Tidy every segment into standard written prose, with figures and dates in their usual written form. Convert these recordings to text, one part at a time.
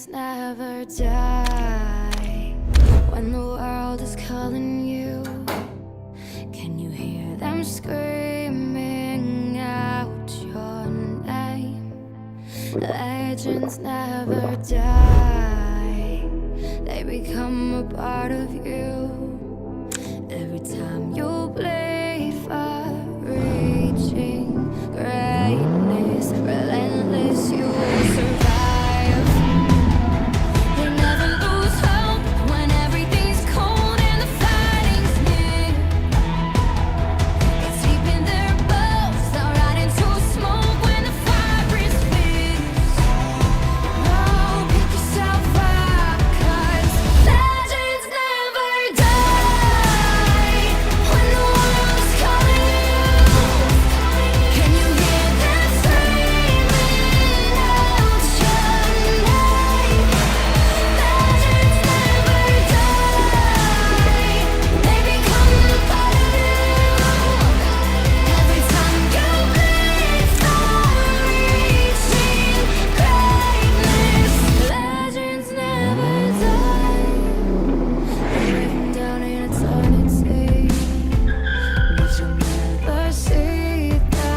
Legends never die. When the world is calling you, can you hear them screaming out your name? Legends never die. They become a part of you. Every time you play for reaching greatness, relentless, you will survive. They never lose hope when everything's cold and the fighting's near. It's deep in their bones, they'll ride into smoke when the fire is fierce. Oh, pick yourself up, 'cause legends never die. When the world is calling you, can you hear them screaming out your name? Legends never die. They become a part of you. Every time you live for reaching greatness, legends never die. Written down in eternity, but you'll never see the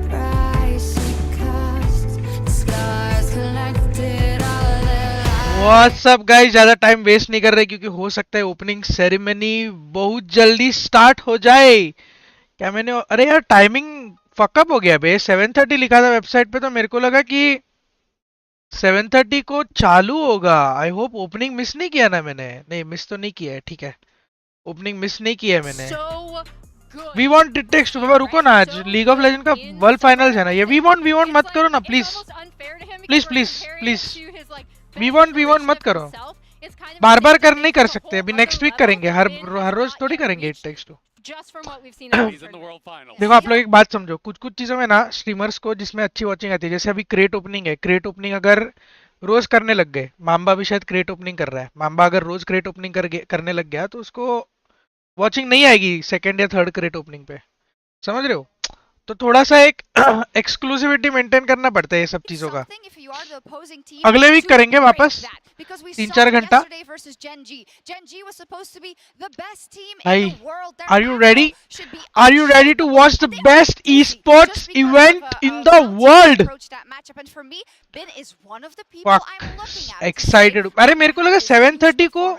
price it costs. The scars collected all their lives. WhatsApp guys, ज्यादा time waste नहीं कर रहे क्योंकि हो सकता है opening ceremony बहुत जल्दी स्टार्ट हो जाए। क्या मैंने अरे यार टाइमिंग फकअप हो गया बे। 7:30 लिखा था वेबसाइट पे तो मेरे को लगा कि 7:30 को चालू होगा। आई होप ओपनिंग मिस नहीं किया ना मैंने। नहीं मिस तो नहीं किया है, ठीक है। ओपनिंग मिस नहीं किया है मैंने। वी वांट इट टेक्स्ट बाबा, रुको ना, आज लीग ऑफ लेजेंड का वर्ल्ड फाइनल्स है ना ये। वी वांट मत करो ना please please please please. We want मत करो, बार बार कर नहीं कर सकते। अभी नेक्स्ट वीक करेंगे, हर रोज थोड़ी करेंगे इट टेक्स्ट टू। देखो आप लोग एक बात समझो, कुछ कुछ चीजों में ना स्ट्रीमर्स को जिसमें अच्छी वॉचिंग आती है, जैसे अभी क्रेट ओपनिंग है। क्रेट ओपनिंग अगर रोज करने लग गए, माम्बा भी शायद क्रेट ओपनिंग कर रहा है, माम्बा अगर रोज क्रेट ओपनिंग करने लग गया तो उसको वॉचिंग नहीं आएगी सेकंड या थर्ड क्रेट ओपनिंग पे, समझ रहे हो? तो थोड़ा सा एक एक्सक्लूसिविटी मेंटेन करना पड़ता है ये सब चीजों का। अगले वीक करेंगे वापस 3-4 घंटा। भाई are you ready? Are you ready to watch the best esports event in the world? Excited. अरे मेरे को लगा 7:30 को,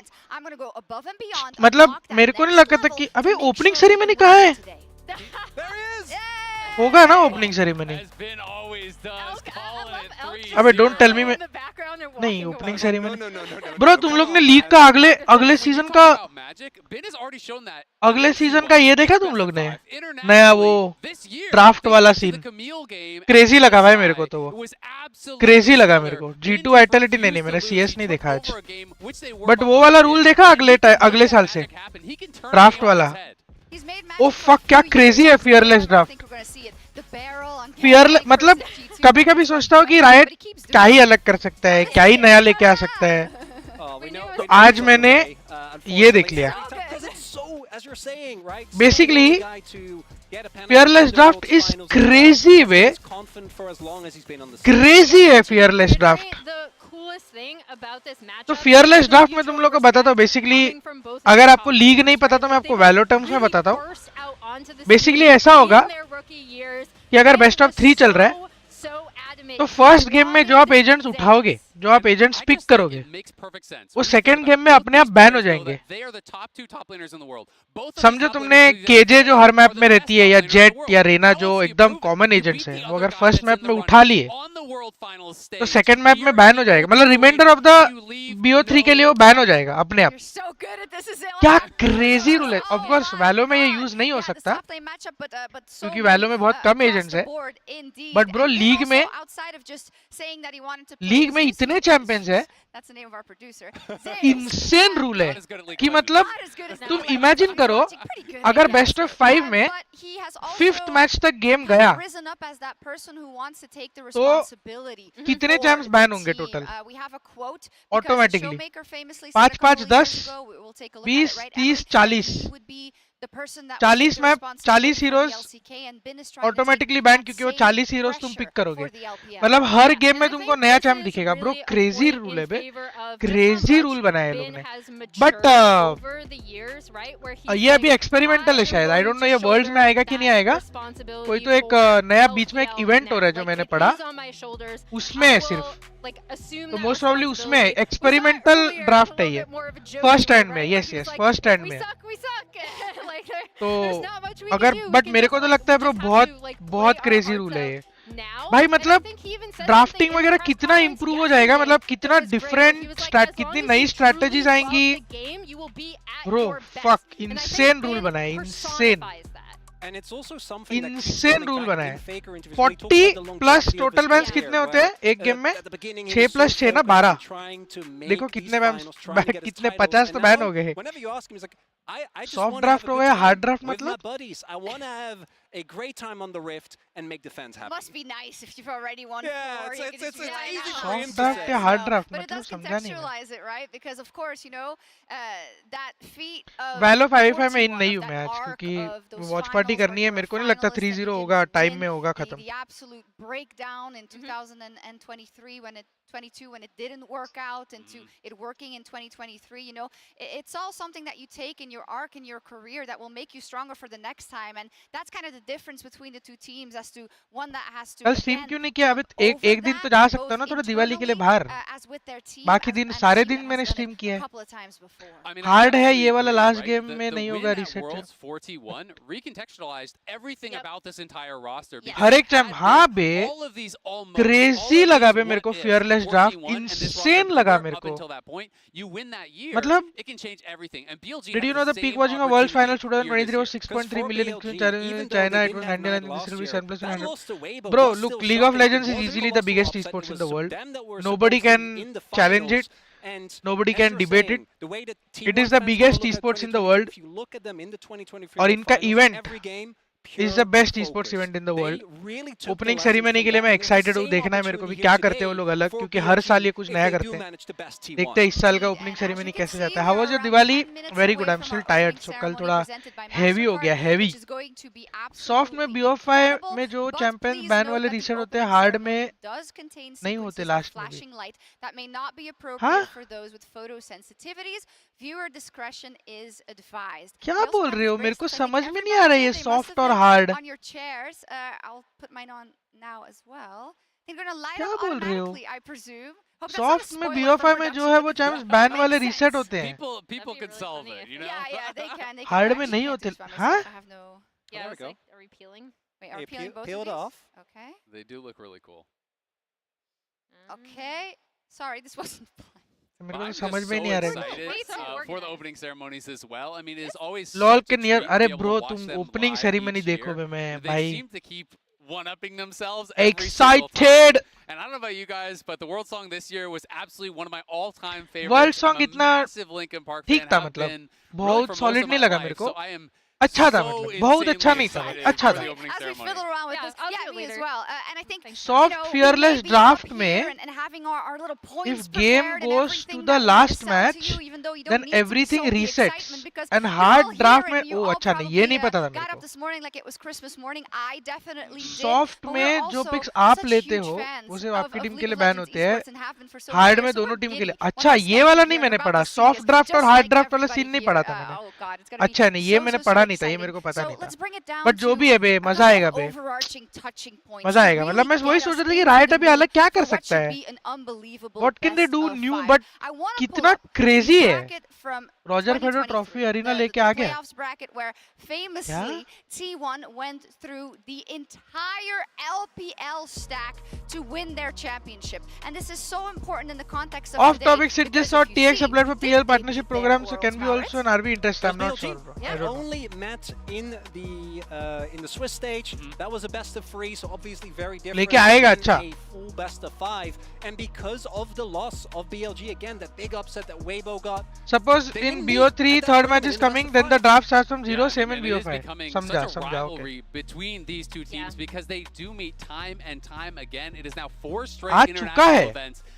मतलब मेरे को नहीं लगा था कि अबे ओपनिंग सेरेमनी कहाँ है। होगा ना ओपनिंग सेरेमनी। अबे डोंट टेल मी। नहीं ओपनिंग सेरेमनी ब्रो, तुम लोग ने लीग का अगले सीजन का ये देखा तुम लोग ने? नया वो ड्राफ्ट वाला सीन क्रेजी लगा भाई मेरे को। तो वो क्रेजी लगा मेरे को। G2 वाइटलिटी नहीं, मैंने CS नहीं देखा आज, बट वो वाला रूल देखा अगले साल से ड्राफ्ट वाला। ओ फक, क्या क्रेजी है फियरलेस ड्राफ्ट। मतलब कभी कभी सोचता हूँ कि रायट क्या ही अलग कर सकता है, क्या ही नया लेके आ सकता है। तो आज मैंने ये देख लिया। Basically fearless draft is crazy way, crazy है फियरलेस ड्राफ्ट। तो फियरलेस ड्राफ्ट में तुम लोग को बताता हूँ बेसिकली, अगर आपको लीग नहीं पता तो मैं आपको वैलो टर्म्स में बताता हूँ। बेसिकली ऐसा होगा कि अगर बेस्ट ऑफ 3 चल रहा है तो फर्स्ट गेम में जो आप एजेंट्स उठाओगे, जो आप एजेंट्स पिक करोगे, वो सेकंड गेम में अपने आप बैन हो जाएंगे। समझो तुमने केजे जो हर मैप में रहती है, या जेट या रेना जो एकदम कॉमन एजेंट्स हैं, वो अगर फर्स्ट मैप में उठा लिए तो सेकंड मैप में बैन हो जाएगा। मतलब रिमाइंडर ऑफ द BO3 के लिए वो बैन हो जाएगा अपने आप। क्या क्रेजी रूल है। ऑफ कोर्स वैलो में ये यूज नहीं हो सकता क्योंकि वैलो में बहुत कम एजेंट्स है, बट ब्रो लीग में इतने चैंपियंस है, इंसेन रूल है कि मतलब तुम इमेजिन करो अगर बेस्ट ऑफ 5 में 5th मैच तक गेम गया तो कितने चैंप्स बैन होंगे total automatically? 5, 5, 10, 20, 30, 40। the person that 40 was map 40 heroes automatically ban क्योंकि वो 40 हीरोज तुम पिक करोगे मतलब हर गेम में तुमको नया चैम्प दिखेगा ब्रो क्रेजी रूल है बे क्रेजी रूल बनाया है लोग ने बट ये अभी एक्सपेरिमेंटल है शायद आई डोंट नो ये वर्ल्ड्स में आएगा कि नहीं आएगा कोई तो एक नया बीच में एक इवेंट हो रहा है जो मैंने पढ़ा उसमें है सिर्फ तो मोस्ट प्रोबब्ली उसमें एक्सपेरिमेंटल ड्राफ्ट है ये फर्स्ट हैंड में यस यस फर्स्ट हैंड में तो अगर बट मेरे को तो लगता है ब्रो बहुत बहुत क्रेजी रूल है ये भाई मतलब ड्राफ्टिंग वगैरह कितना इंप्रूव हो जाएगा मतलब कितना डिफरेंट कितनी नई स्ट्रेटजीज आएंगी ब्रो फक इंसेन रूल बनाए इंसेन इंसेन रूल बना है 40 प्लस टोटल बैन्स कितने होते हैं एक गेम में 6 प्लस 6 ना 12 देखो कितने कितने 50 तो बैन हो गए सॉफ्ट ड्राफ्ट हो गया हार्ड ड्राफ्ट मतलब a great time on the rift and make the fans happy. Must be nice if you've already won Yeah, 4. it's easy for him soft to draft say. या hard draft But it मतलब does समझा नहीं मैं contextualize it, right? Because of course, you know, that feat of वैलो 5v5 में इन 41 नहीं of हूँ that मैं आज arc क्योंकि of those watch party finals करनी where है you मेरे were को नहीं लगता finalist and 3-0 you होगा didn't टाइम win, में होगा खत्म the absolute breakdown in 2023 when it didn't work out into it working in 2023, you know, it's all something that you take in your arc in your career that will make you stronger for the next time, and that's kind of the difference between the two teams as to one that has to कल stream again क्यों नहीं किया अबे over एक दिन तो that, जा सकता हूँ both ना थोड़ा दिवाली के लिए internally, बाहर as with their team, बाकी as दिन and a सारे team दिन that मैंने has done स्ट्रीम it किया a है couple of times before. I mean, I hard है absolutely ये वाला agree, last right? Game The- में the नहीं win होगा at reset Worlds 4T1 recontextualized everything Yep. about this entire roster. Yes. because हर एक चैम्प had हाँ been बे all of these almost, crazy all of लगा these बे मेरे को what ifs, fearless draft 4T1 and this roster insane लगा grew मेरे up को until that point. You win that year, मतलब it can change everything. And BLG Did has you know the the peak same watching of World opportunity Finals here 2023 this was year. 6.3 for million, BLG, including even though China, they it didn't was have 99, Mad this will be last 7 plus year, that 100. loss to Weibo Bro, was look, still League of shocking. Legends It is wasn't easily the colossal biggest upset, esports it in was the world. them that were Nobody supposed to can be in the challenge finals. it. And Nobody as can you're debate saying, it. the way that It T1 is the fans biggest will look at esports in the 2023, world. if you look at them in the 2023 और World इनका Finals, event every game, is the pure best esports focus. event in the They world. really took the opening lessons ceremony from के लिए that, मैं and it's the excited हूँ same देखना है मेरे को भी opportunity क्या here करते हैं वो today लोग अलग for क्योंकि हर BLG साल ये कुछ if नया they do करते हैं manage to best T1. देखते हैं इस साल का Indeed, opening and as ceremony you can कैसे see, जाता है we how are was your around Diwali 10 minutes very away good I am from still our tired opening सो कल ceremony थोड़ा presented by हैवी हो गया Mastercard, heavy which is going to be soft में absolutely BO5 incredible, में जो but champions please ban note वाले that the reset होते हैं opening हार्ड ceremony में does contain नहीं होते sequences of लास्ट में भी flashing light that may not be हाँ appropriate for those with photosensitivities. Viewer discretion is advised. क्या We also बोल have रहे हो these मेरे को bracelets. I think समझ में नहीं आ everybody रहा है ये did. They must soft have और been hard on your chairs. I'll put mine on now as well. They're gonna light क्या up बोल रहे हो automatically, I presume. Hope that's not a soft में spoiler BO5 for में जो production, है but वो चैम्प्स that बैन makes वाले sense. रीसेट होते हैं People be can really solve funny it, if you they- know? Yeah, they can. They can. Hard I में actually नहीं can't do होते this by हाँ myself. I have no. Yeah, there I we was go. like, are we peeling? Wait, are we Hey, peeling both peel of it these? off. Okay. They do look really cool. Okay. Sorry, this wasn't planned. मेरे But को तो I'm समझ just में so नहीं आ रहा है excited Way too for the organized. opening ceremonies as well. I mean, it is always lol such के a near treat to अरे be able bro to watch तुम them opening live ceremony each देखो year. बे मैं They भाई seem to keep one-upping themselves every single time. Excited And I don't know about you guys, but the world song this year was absolutely one of my all-time favorites. World song I'm a इतना massive Linkin Park ठीक fan, था have मतलब been really बहुत for most solid of नहीं my लगा life, मेरे को so I am अच्छा था so मतलब बहुत अच्छा insanely नहीं था excited अच्छा for था the opening As we ceremony. fiddle around with Yeah, this, I'll yeah, do it me as later. well. And I think Thanks. Soft you know, fearless we may be draft up में here and having our little points if game prepared and goes to everything the that we last sell to match, you, even though you don't then need to everything sold the resets. excitement because And you're hard all here draft and में you O all अच्छा नहीं ये probably नहीं पता था got मेरे up को this morning like it was Christmas morning. I definitely did. Soft But we're में जो also पिक्स आप such लेते huge हो fans वो सिर्फ of आपकी टीम League के लिए of बैन Legends होते हैं esports and have been for so many hard years, में so we're दोनों टीम के giddy लिए when अच्छा I ये stand वाला here नहीं and मैंने about पढ़ा to see soft this, draft just और हार्ड like ड्राफ्ट वाला everybody सीन नहीं here. पढ़ा था मैंने Oh God, it's gonna be अच्छा नहीं ये so मैंने so पढ़ा so नहीं था ये exciting. मेरे को पता So नहीं let's था bring it down बट जो to भी है बे a मजा couple आएगा of bay overarching touching points मजा that आएगा मतलब really मैं वही get सोच us रहा था कि into राइट the अभी mood अलग क्या कर for what सकता should है be an unbelievable what can they best do of new five. But I wanna pull कितना up the क्रेजी है bracket from Roger Federer 2023, trophy arena the लेके आ गया playoffs bracket where famously T1 went through the entire LPL stack to win their championship, and this is so important in the context of off today, topic Sid because just saw if you TX see, applied for did PL they partnership beat their program so world can we pirates? also an RB interest I'm not BLG sure bro I had don't know only met in the Swiss stage. That was a best of 3, so obviously very different. लेके आएगा than अच्छा a full best of 5, and because of the loss of BLG again, that big upset that Weibo got. suppose They in didn't meet BO3 at that third tournament match in is the best coming of then the 5. draft starts from zero Yeah, same in and it is BO5 becoming समझा such a समझा okay rivalry between these two teams Yeah. because they do meet time and time again. It is now 4 straight आ चुका international है events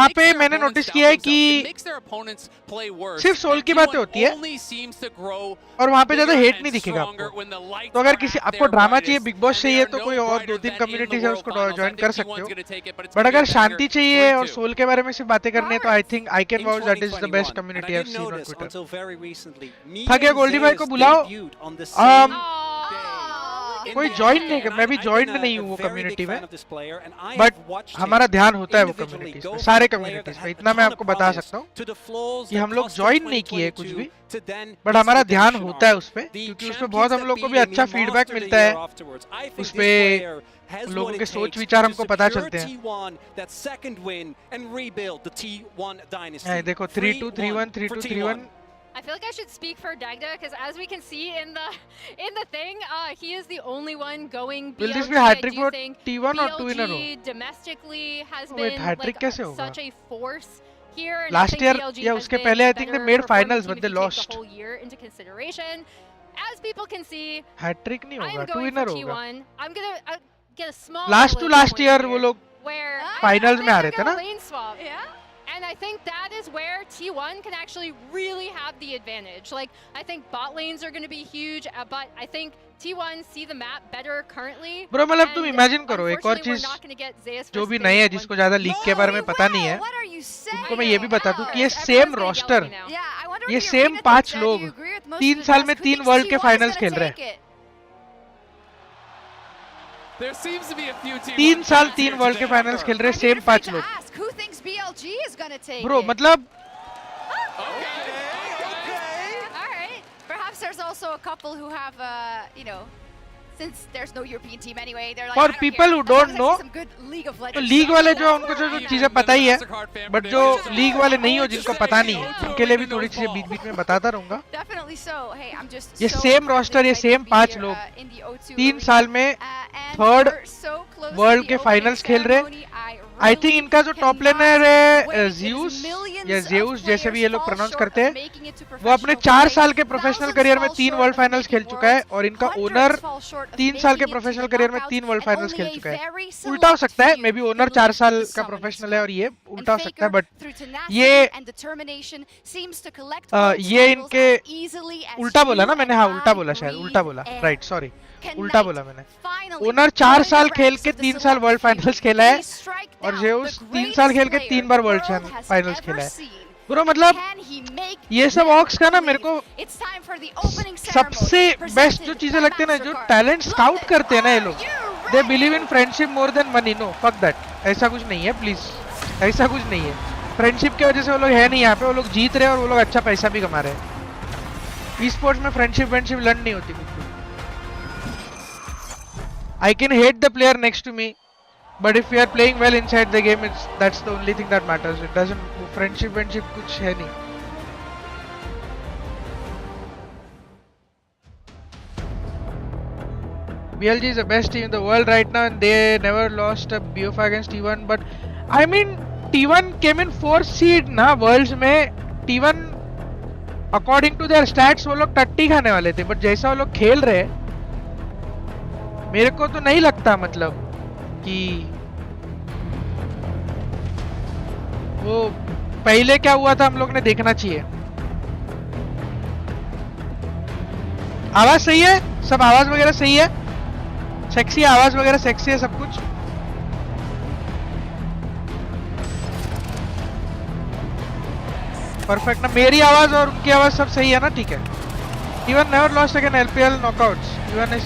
वहाँ makes पे their मैंने opponents notice doubt किया है themselves. It कि makes their opponents play worse. सिर्फ soul And की बातें T1 होती है only seems to grow और वहाँ पे ज्यादा bigger हेट and नहीं दिखेगा stronger आपको। when the lights तो अगर are किसी at आपको their ड्रामा चाहिए, brightest, बिग बॉस and चाहिए, they तो are कोई no और brighter 2-3 than in the communities है World उसको Finals. I ज्वाइन think कर सकते T1's हो। gonna take it, but it's but gonna be अगर a शांति banger चाहिए for और two. सोल के बारे में सिर्फ बातें करनी है तो I think I can In vouch that is the best 2021, and community I I have didn't seen know on this Twitter. until very recently. Me थक गया and गोल्डी भाई को Zeus बुलाओ। debuted on the same day. Oh, कोई India. join नहीं कर, And मैं भी I've join been a नहीं हूँ वो very big community fan में, of this player, and I but have watched हमारा him ध्यान होता है वो individually communities go में, from सारे a player communities that में, had a इतना मैं ton of आपको बता promise सकता हूँ to the flaws कि that हम लोग cost us join नहीं किए कुछ 2022 भी, to then बट his हमारा ध्यान redemption होता है arc. उस पे, The क्योंकि उस पे champions बहुत हम that लोग को भी beat him, अच्छा he फीडबैक mastered the मिलता year है, afterwards. I think उस this पे player has लोगों what के it सोच takes विचार to हमको पता secure चलते हैं। T1 that second win and rebuild the T1 dynasty. है, देखो 3-2 3-1 3-2 3-1 I feel like I should speak for Dagda because as we can see in the thing, he is the only one going BLG. Will this be I hat-trick do for think T1 or 2 in a row? BLG domestically has Wait, been hat-trick like कैसे होगा? such a force here. And Last I think year BLG या has उसके been पहले I the think they better made performing finals team but if they you take lost. the whole year into consideration. As people can see, hat trick नहीं I होगा, am 2 going in a for row होगा। T1. I'm gonna get a small Last to analytical last point year here वो लोग where finals में आ रहे थे they're ना? gonna lane swap. Yeah. And I think that is where T1 can actually really have the advantage. Like, I think bot lanes are going to be huge, but I think T1 see the map better currently. Bro, मतलब तुम and imagine करो एक और unfortunately, we're चीज not gonna get Zeus जो versus भी Finn नए है in जिसको 1v1. ज्यादा लीग के बारे में पता नहीं है, What are you saying? उनको मैं ये भी बता दूं कि ये Everyone's same gonna yell at roster, me now. Yeah, I wonder ये what the same arena 5 thinks, do लोग you agree with most 3 of the साल task? में Who 3 thinks वर्ल्ड के T1 is फाइनल्स gonna खेल रहे हैं, take it? There seems to be a few T1 3 साल fans 3 here world के today. Finals खेल रहे I'm हैं, even सेम afraid 5 to लोग। ask, who thinks BLG is gonna take bro it? मतलब All right. Perhaps there's also a couple who have, since there's no European team anyway, they're like, For I don't people care, who as long don't as I know, see some good League of तो Legends league stuff." वाले जो उनको जो चीजें पता ही है, but जो league वाले नहीं हो जिनको पता नहीं है, उनके लिए भी थोड़ी चीजें बीच बीच में बताता रहूंगा। Definitely so. Hey, I'm just ये so same excited roster, ये to same be 5 here, लोग in the O2 3 arena. साल में And third we're so close to world the के opening फाइनल्स खेल रहे। ceremony. आई थिंक इनका जो टॉप लेनर है ज़्यूस या ज़ेउस जैसे भी ये लोग प्रोनाउंस करते हैं, वो अपने 4 साल के प्रोफेशनल करियर में 3 वर्ल्ड फाइनल्स खेल चुका है, और इनका ओनर 3 साल के प्रोफेशनल करियर में 3 वर्ल्ड फाइनल्स खेल चुका है। उल्टा हो सकता है, मे बी ओनर 4 साल का प्रोफेशनल है और ये उल्टा हो सकता है, बट ये इनके उल्टा बोला ना मैंने, हाँ उल्टा बोला शायद, उल्टा बोला, राइट सॉरी, उल्टा बोला मैंने। ओनर 4 साल खेल के 3 साल वर्ल्ड फाइनल्स खेला है, और जेउस 3 साल खेल के 3 बार वर्ल्ड फाइनल्स खेला है। ब्रो मतलब ये सब ऑक्स का ना मेरे को सबसे बेस्ट जो चीजें लगती है ना, जो टैलेंट स्काउट करते हैं ना ये लोग, they believe in friendship more than money. No fuck that, ऐसा कुछ नहीं है प्लीज, ऐसा कुछ नहीं है। फ्रेंडशिप की वजह से वो लोग है नहीं यहाँ पे, वो लोग जीत रहे हैं और वो लोग अच्छा पैसा भी कमा रहे हैं। ई स्पोर्ट्स में फ्रेंडशिप लर्न नहीं होती कुछ भी। I can hate the player next to me, but if we are playing well inside the game, that's the only thing that matters. It doesn't friendship कुछ है नहीं। BLG is the best team in the world right now, and they never lost a BO5 against T1. But I mean, T1 came in 4th seed ना worlds में। T1 according to their stats वो लोग टट्टी खाने वाले थे, but जैसा वो लोग खेल रहे हैं मेरे को तो नहीं लगता मतलब कि वो पहले क्या हुआ था हम लोग ने देखना चाहिए। आवाज सही है, सब आवाज वगैरह सही है, सेक्सी आवाज वगैरह सेक्सी है सब कुछ। परफेक्ट ना, मेरी आवाज और उनकी आवाज सब सही है ना, ठीक है। Even never lost again LPL knockouts, even is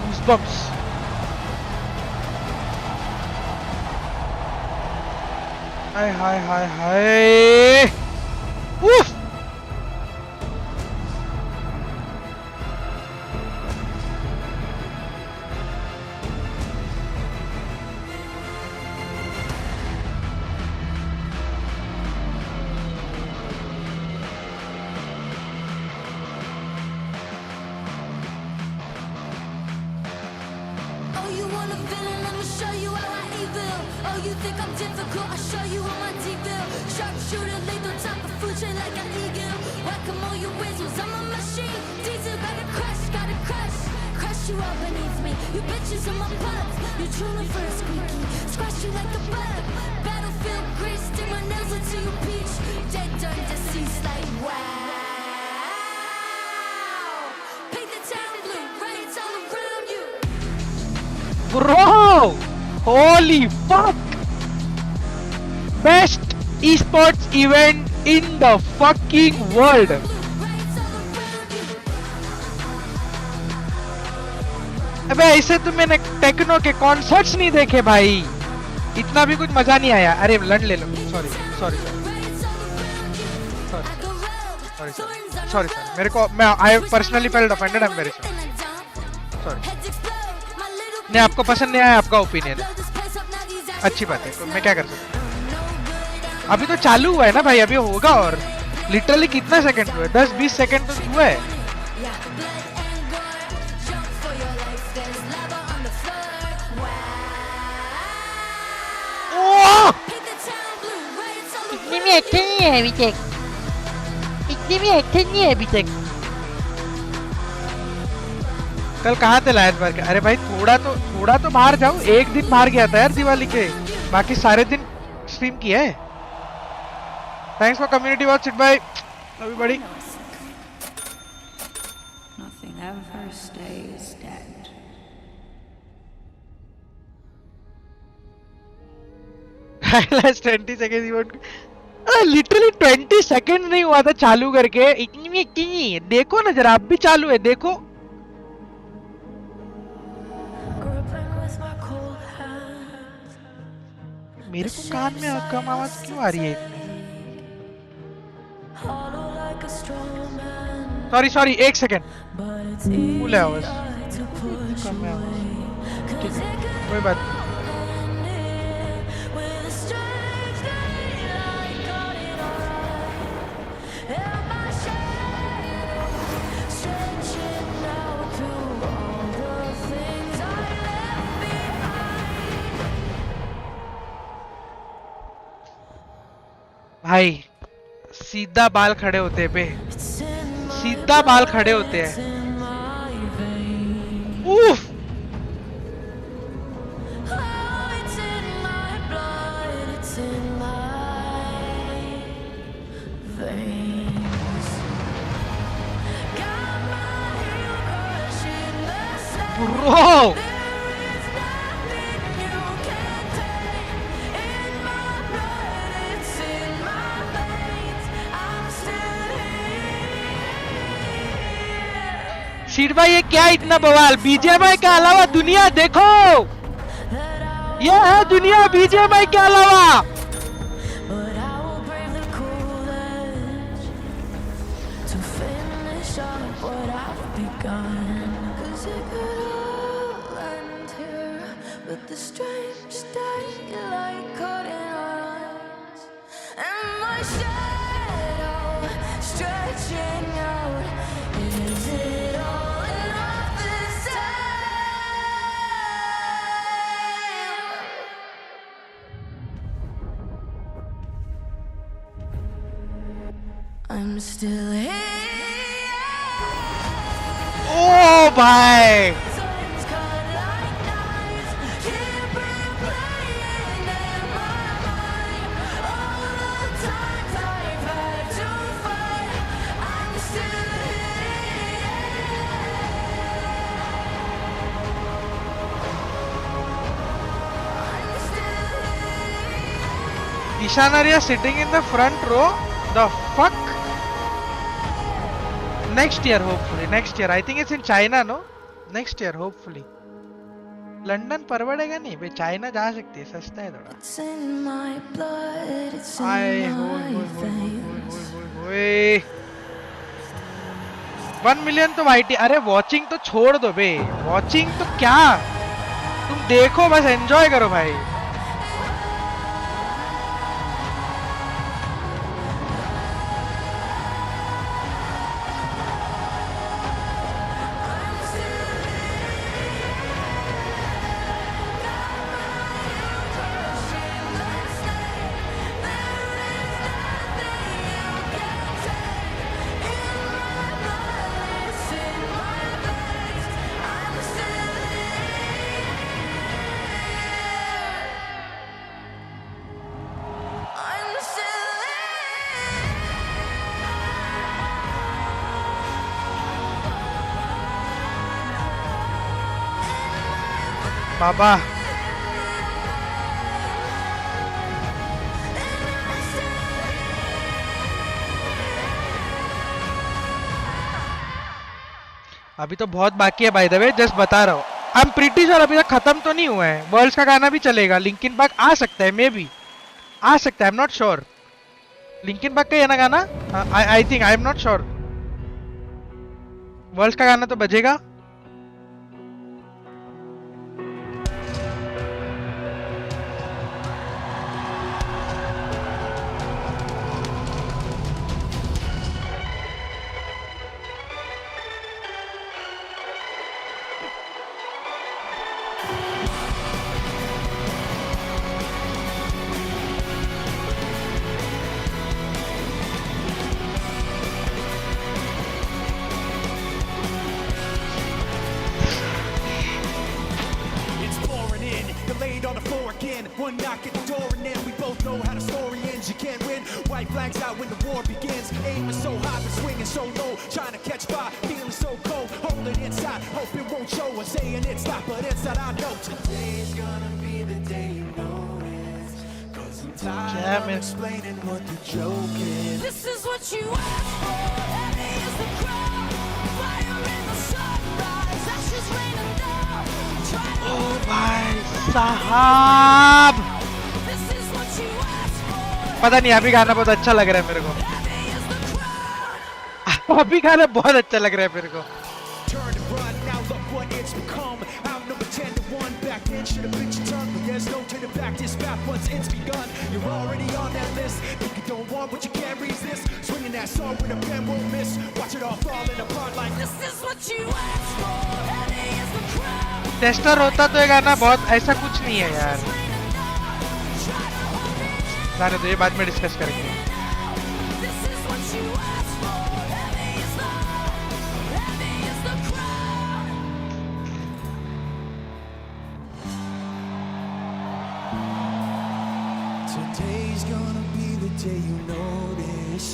goosebumps. Hi. Woof. Oh, you want a villain? Let me show you how I evil. Oh, you think I'm difficult? I'll show you how my devil. Sharpshooter, laid on top of food chain like an eagle. Whack-a-mole, all your whistles, I'm a machine. Diesel, gotta crush. Crush you all beneath me. You bitches are my pups. You're drooling for a squeaky. Squash you like a bug. Battlefield grease, stick my nails until you peach. Dead, done, deceased, like wow. Paint the town blue, riots all around you. Bro, holy fuck, best esports event in the fucking world. Riots all around you. अबे ऐसे तो मैंने techno के concerts नहीं देखे भाई, इतना भी कुछ मजा नहीं आया। अरे लड़ ले लो, sorry sorry sorry sorry sorry, मेरे को मैं I personally felt offended, I am very sorry. नहीं आपको पसंद नहीं आया, आपका ओपिनियन है, अच्छी बात है, तो मैं क्या कर सकता हूँ। अभी तो चालू हुआ है ना भाई, अभी होगा। और लिटरली कितना सेकंड हुए, 10-20 सेकंड तो हुआ है। इतने में अच्छा नहीं है अभी तक, इतने में अच्छा नहीं है अभी तक। कल कहाँ थे लायन बार के? अरे भाई थोड़ा तो बाहर जाओ, एक दिन बाहर गया था यार दिवाली के, बाकी सारे दिन स्ट्रीम किया है। थैंक्स फॉर कम्युनिटी वॉच सिट भाई, everybody. Nothing ever stays dead. Highlights 20 seconds event, literally 20 second नहीं हुआ था चालू करके, इतनी में इतनी देखो ना जरा, अब भी चालू है देखो। Groping with my cold hands. मेरे को कान में कम आवाज क्यों आ रही है इतनी? Hollow like a straw man. Sorry 1 second, But it's full है आवाज, easy to push कम है आवाज, away. 'Cause it could कोई बात नहीं। end with a strange daylight caught in our and my shadow stretching out through all the things I left behind. भाई सीधा बाल खड़े होते हैं बे, It's in my सीधा बाल खड़े होते it's हैं। in my veins. उफ, Oh, it's in my blood, it's in my veins. Got my heel crushing the snow. Bro There is nothing you can take. In my blood, it's in my veins. I'm still here. Sheet भाई ये क्या इतना बवाल, BGMI के अलावा दुनिया देखो, ये है दुनिया बीजेएमआई के अलावा। But I will brave the cool edge to finish off what I've begun. 'Cause it could all end here, but the strange daylight caught in our eyes, and my shadow stretching out. Is it all enough this time? I'm still here. ओ भाई Sun's cut like knives, keep replaying in my mind. All the times I've had to fight, I'm still here. I'm still here. Ishan Arya sitting in the front row, the fuck? Next year hopefully, next year I think it's in China, no? Next year hopefully. London परवड़ेगा नहीं भाई, China जा सकती है, सस्ता है थोड़ा। It's in my blood, it's आए in होए my होए होए veins. होए होए। 1 मिलियन तो वाईटी, अरे वॉचिंग तो छोड़ दो बे, वॉचिंग तो क्या, तुम देखो बस, एंजॉय करो भाई। बाबा अभी तो बहुत बाकी है बाय द वे, जस्ट बता रहा हूँ। आई एम प्रीटी श्योर अभी तक खत्म तो नहीं हुआ है। वर्ल्ड्स का गाना भी चलेगा, लिंकिन पार्क आ सकता है, मे बी आ सकता है, I am not sure. Linkin Park का है ना गाना, I think, I am not sure. Worlds का गाना तो बजेगा। It's pouring in, you're laid on the floor again. One knock at the door and then we both know how the story ends. You can't win, white flags out when the war begins. Aiming so high but swinging so low, trying to catch fire, feeling so cold. Hold it inside, hope it won't show. I'm saying it's not, but inside I know today's gonna be the day you know it. 'Cause I'm tired of explaining what the joke is. This is what you asked for. Heavy is the crowd. Fire in the sunrise. Ashes raining down. Try to ओ भाई साहब, This is what you asked for. पता नहीं अभी गाना बहुत अच्छा लग रहा है मेरे को। Heavy is the crowd. अभी गाना बहुत अच्छा लग रहा है मेरे को। Turn and run, now look what it's become. I'm number 10 to 1, back then should've bit your tongue. But there's no turning back, this path once it's begun. You're already on that list. Think you don't want what you can't resist. Swinging that sword with a pen won't miss. Watch it all falling apart like This is what you asked for. Heavy is the crowd. Tester होता तो ये गाना बहुत ऐसा कुछ नहीं है यार। Raining down. Try to hold it गाने तो ये बाद में डिस्कस करेंगे। down. This is what you asked for. Heavy is the crowd. today's gonna be the day you notice.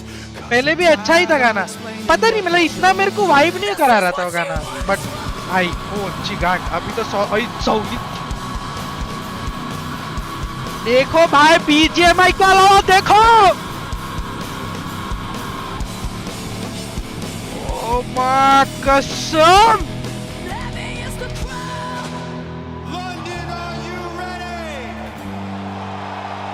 पहले भी अच्छा ही था गाना, पता नहीं मतलब इतना मेरे को वाइब नहीं करा रहा था वो गाना, बट आई ओ अच्छी गान। अभी तो सौली देखो भाई, बीजीएमआई क्या लाओ देखो। ओ मां कसम, Heavy is the crowd. London, are you ready?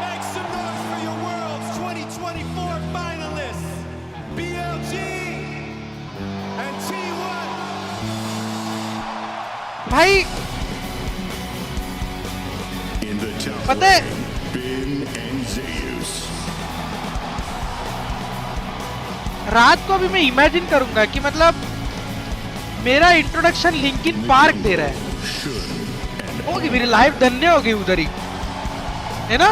Make some noise for your world's 2024 finalists, BLG and T1. भाई In the top पता है lane, Bin and Zeus. रात को अभी मैं इमेजिन करूंगा कि मतलब मेरा इंट्रोडक्शन लिंकिन पार्क दे रहा है, होगी मेरी लाइफ धन्य होगी उधर ही, है ना।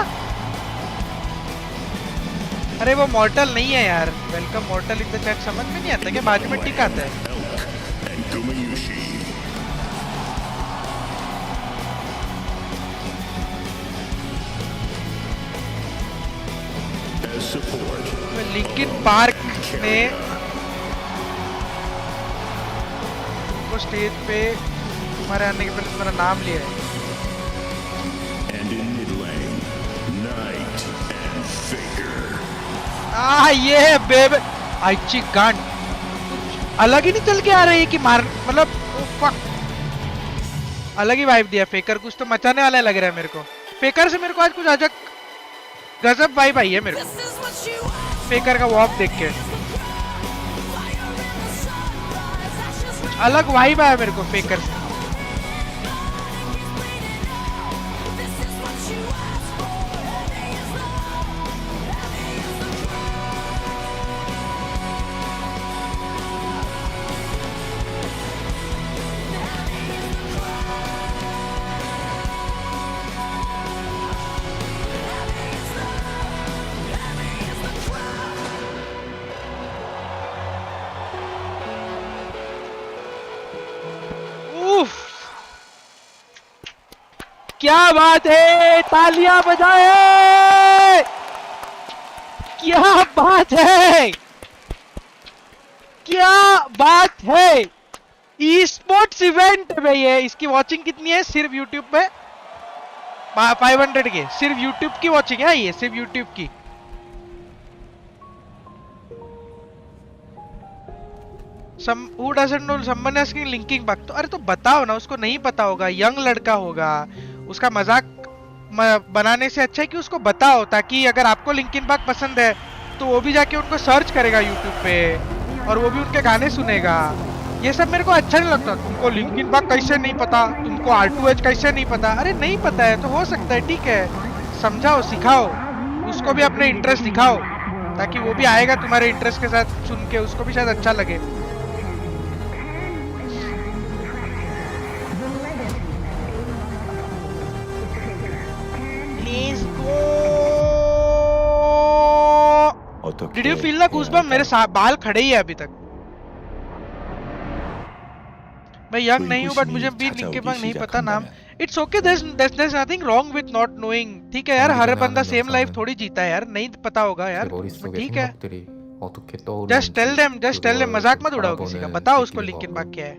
अरे वो मॉर्टल नहीं है यार, वेलकम मॉर्टल इन द चैट, समझ में नहीं आता क्या बाजू में टिक आता है। Elk and Gumayushi. As support, Linkin Park में वो स्टेज पे हमारे आने के पहले तुम्हारा नाम लिया है। and in mid lane, Knight and Faker. ये है बेबे आइची गांड, कुछ अलग ही नहीं चल के आ रही है कि मार मतलब ओ फक, अलग ही वाइब दिया। फेकर कुछ तो मचाने वाला लग रहा है मेरे को। फेकर से मेरे को आज कुछ अजब गजब वाइब आई है मेरे This को, is what you asked फेकर का वॉक देख के for. Fire in the sunrise. Ashes raining अलग वाइब आया मेरे को फेकर से। This is what you asked for. Heavy is the उफ, क्या बात है, तालियां बजाए, क्या बात है, क्या बात है। ई स्पोर्ट्स इवेंट में ये, इसकी वॉचिंग कितनी है सिर्फ यूट्यूब पे? 500 के सिर्फ यूट्यूब की वॉचिंग है, ये सिर्फ यूट्यूब की। who doesn't know someone asking linking back, तो अरे तो बताओ ना, उसको नहीं पता होगा, यंग लड़का होगा, उसका मजाक बनाने से अच्छा है कि उसको बताओ, ताकि अगर आपको लिंकिन पार्क पसंद है तो वो भी जाके उनको सर्च करेगा यूट्यूब पे और वो भी उनके गाने सुनेगा। ये सब मेरे को अच्छा नहीं लगता। तुमको लिंकिन पार्क कैसे नहीं पता, तुमको R2H कैसे नहीं पता, अरे नहीं पता है तो हो सकता है, ठीक है, समझाओ, सिखाओ, उसको भी अपने इंटरेस्ट दिखाओ, ताकि वो भी आएगा तुम्हारे इंटरेस्ट के साथ सुन के, उसको भी शायद अच्छा लगे। Let's go. Did you feel the goosebump? मेरे बाल खड़े ही है अभी तक। मैं यंग नहीं हूँ बट मुझे भी लिंकिन पार्क नहीं पता नाम। It's okay, there's nothing wrong with not knowing। ठीक है यार, हर बंदा सेम लाइफ थोड़ी जीता है यार, नहीं पता होगा यार, ठीक है। Just tell them, मजाक मत उड़ाओ किसी का, बताओ उसको लिंकिन पार्क क्या है।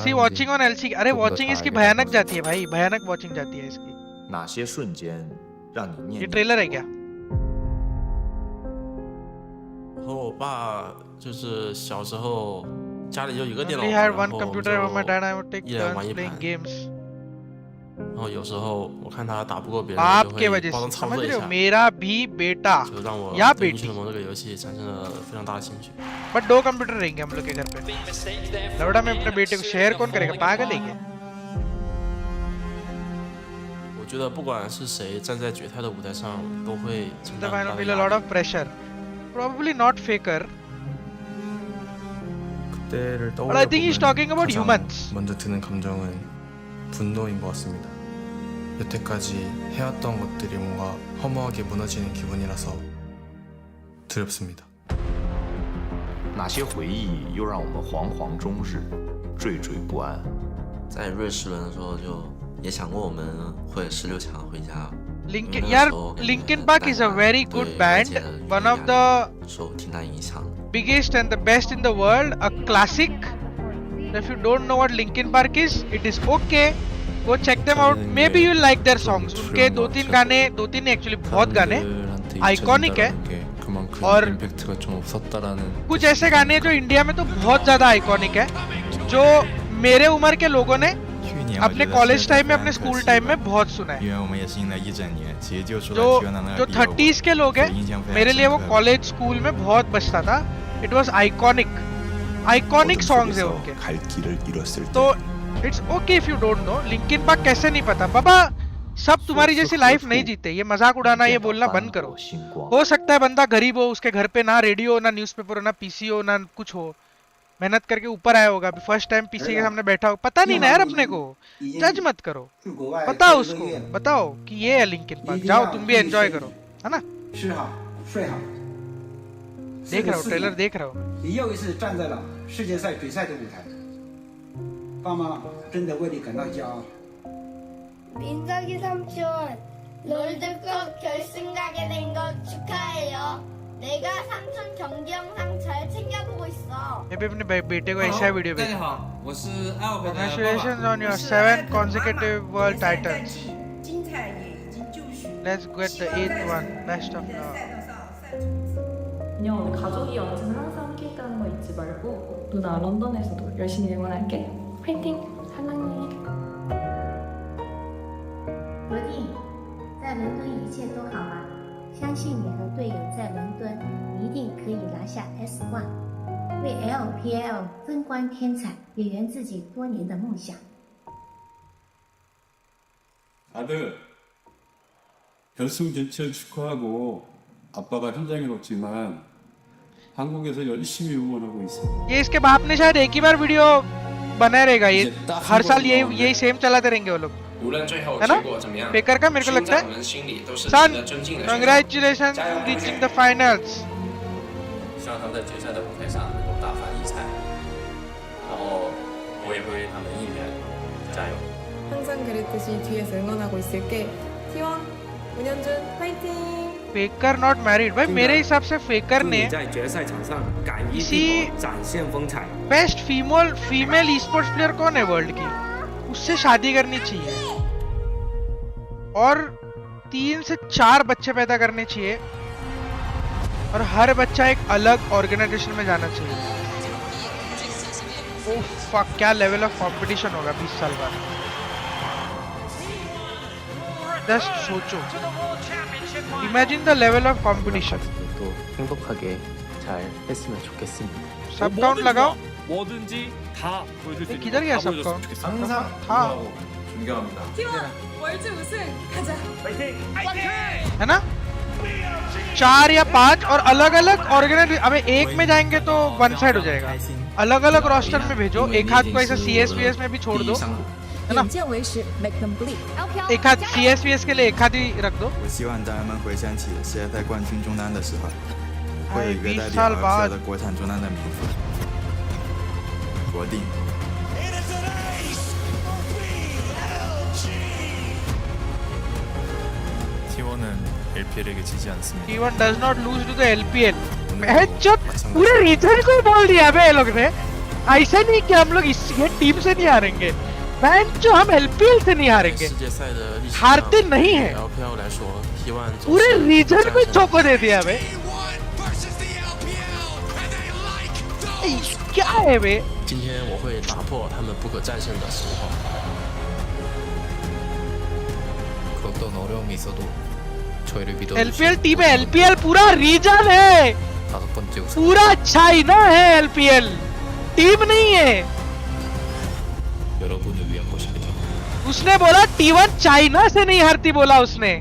See watching on LC, अरे watching इसकी भयानक जाती है भाई, भयानक watching जाती है इसकी। 哪些瞬间让你念 ये ट्रेलर है क्या?和我爸就是小时候家里就有个电脑， Only 然 had 后 one 我 computer and my 就 dad and I would take 一人 turns 玩一 playing 盘， games。 然后有时候我看他打不过别人， बाप 就 के 会 वजह 帮 से 他操 समझ 作一 रहे हो, 下， मेरा भी बेटा 就让我 या 对英雄 बेटी 联盟这个游戏产生了非常大的兴趣。 बट 2 कंप्यूटर रहेंगे हम लोग के घर पे। लौड़ा में अपने बेटे को शेयर कौन करेगा, पागल है क्या? 我觉得不管是谁站在决赛的舞台上，都会承 The 担很 final 大的 feel a 压 lot 力。 of pressure. Probably not faker. 그때를 But I think he's talking about 가장 humans. 먼저 드는 감정은 분노인 것 같습니다. 여태까지 해왔던 것들이 뭔가 허무하게 무너지는 기분이라서 두렵습니다. 哪些回忆又让我们惶惶终日，惴惴不安？在瑞士轮的时候就也想过我们会16强回家。 Linkin, यार, Linkin Park is a very good band, one of the 受挺大影响。 biggest and the best in the world, a classic. If you don't know what Linkin Park is, it is okay. Go check them out. Maybe you'll like their songs. उनके 2-3 गाने, 2-3 actually बहुत गाने iconic है, और 임팩트가 좀 없었다라는 कुछ ऐसे गाने जो इंडिया में तो बहुत ज्यादा आइकॉनिक है, जो मेरे उम्र के लोगों ने अपने कॉलेज टाइम में, अपने स्कूल टाइम में बहुत सुना है। जो 30s के लोग हैं, मेरे लिए वो कॉलेज स्कूल में बहुत बजता था। इट वाज आइकॉनिक सॉन्ग्स है उनके। तो it's okay if you don't know. Linkin Park कैसे नहीं पता? बाबा सब तुम्हारी जैसी लाइफ नहीं जीते, ये मजाक उड़ाना, ये बोलना बंद करो। हो सकता है बंदा गरीब हो, उसके घर पे ना रेडियो, ना न्यूज़पेपर हो, ना पीसी हो, ना कुछ हो, मेहनत करके ऊपर आया होगा, फर्स्ट टाइम पीसी के सामने बैठा हो, पता नहीं ना यार अपने को। जज मत करो, बताओ उसको, बताओ कि ये है लिंकिन पार्क, जाओ तुम भी एंजॉय करो, है ना? देख रहा हूँ ट्रेलर, देख रहा हूँ। 你又一次站在了世界赛决赛的舞台，爸妈真的为你感到骄傲。 민석이 삼촌, 롤드컵 결승가게 된 거 축하해요. 내가 삼촌 경기 영상 잘 챙겨보고 있어. ये भी अपने बेटे को ऐसा वीडियो भेजा। 我是爱我的爸爸。 Congratulations on your 7 consecutive world titles. 精彩也已经就绪。 Let's get the 8th one. Best of luck. 그냥 오늘 가족이 언제나 항상 함께 있다는 거 잊지 말고 누나 런던에서도 열심히 응원할게. 화이팅! 사랑해. 罗弟，在伦敦一切都好吗？相信你和队友在伦敦一定可以拿下 S1， 为 LPL 争光添彩，也圆自己多年的梦想。 아들, 결승 진출 축하하고 아빠가 현장에 없지만 한국에서 열심히 응원하고 있어. ये इसके बाप ने शायद एक ही बार वीडियो बनाया रहेगा, ये हर साल यही सेम चलाते रहेंगे वो लोग, है ना? बेकर का मेरे को लगता है। सन, congratulations reaching the finals. 希望他们在决赛的舞台上能够大放异彩，然后我也会为他们应援加油。 항상 그랬듯이 뒤에서 응원하고 있을게. T1 문현준 화이팅! फेकर not married भाई, मेरे हिसाब से फेकर ने इसी best female e sports player कौन है वर्ल्ड की, उससे शादी करनी चाहिए और 3 से 4 बच्चे पैदा करने चाहिए, और हर बच्चा एक अलग ऑर्गेनाइजेशन में जाना चाहिए। ओह फक, क्या लेवल ऑफ कंपटीशन होगा 20 साल बाद। जस्ट सोचो, imagine the level of competition. 또 행복하게 잘 했으면 좋겠습니다. सब काउंट लगाओ। 뭐든지 다 보여줄 수 있는 किधर गया सब काउंट? 항상 था 존경합니다. T1 월드 우승 가자. है ना? 4 या 5 और अलग अलग ऑर्गेनाइज। अब एक में जाएंगे तो वन साइड हो जाएगा। अलग अलग रोस्टर में भेजो, एक हाथ को ऐसा CSVS में भी छोड़ दो, है ना? एक हाथ CSVS के लिए एक हाथ ही रख दो। 我希望家人们回想起世界赛冠军中单的时候，会有一个代 20 表 साल 而 बाद 的国产中单的名字，国定。 T1은 LPL에게 지지 않습니다. T1 does not lose to the LPL। जो पूरे रीजन को ही बोल दिया बे ये लोग ने। ऐसा नहीं कि हम लोग इस ये टीम से नहीं हारेंगे, जो हम LPL से नहीं हारेंगे, हारते नहीं है। पूरे रीजन को चौको दे दिया बे। क्या है बे? 今天我会打破他们不可战胜的神话。 그 어떤 어려움이 있어도 저희를 믿어 LPL टीम है, LPL पूरा रीजन है, 5번째 우승. पूरा चाइना है LPL, टीम नहीं है। 여러분을 위한 것입니다. उसने बोला T1 चाइना से नहीं हारती, बोला उसने,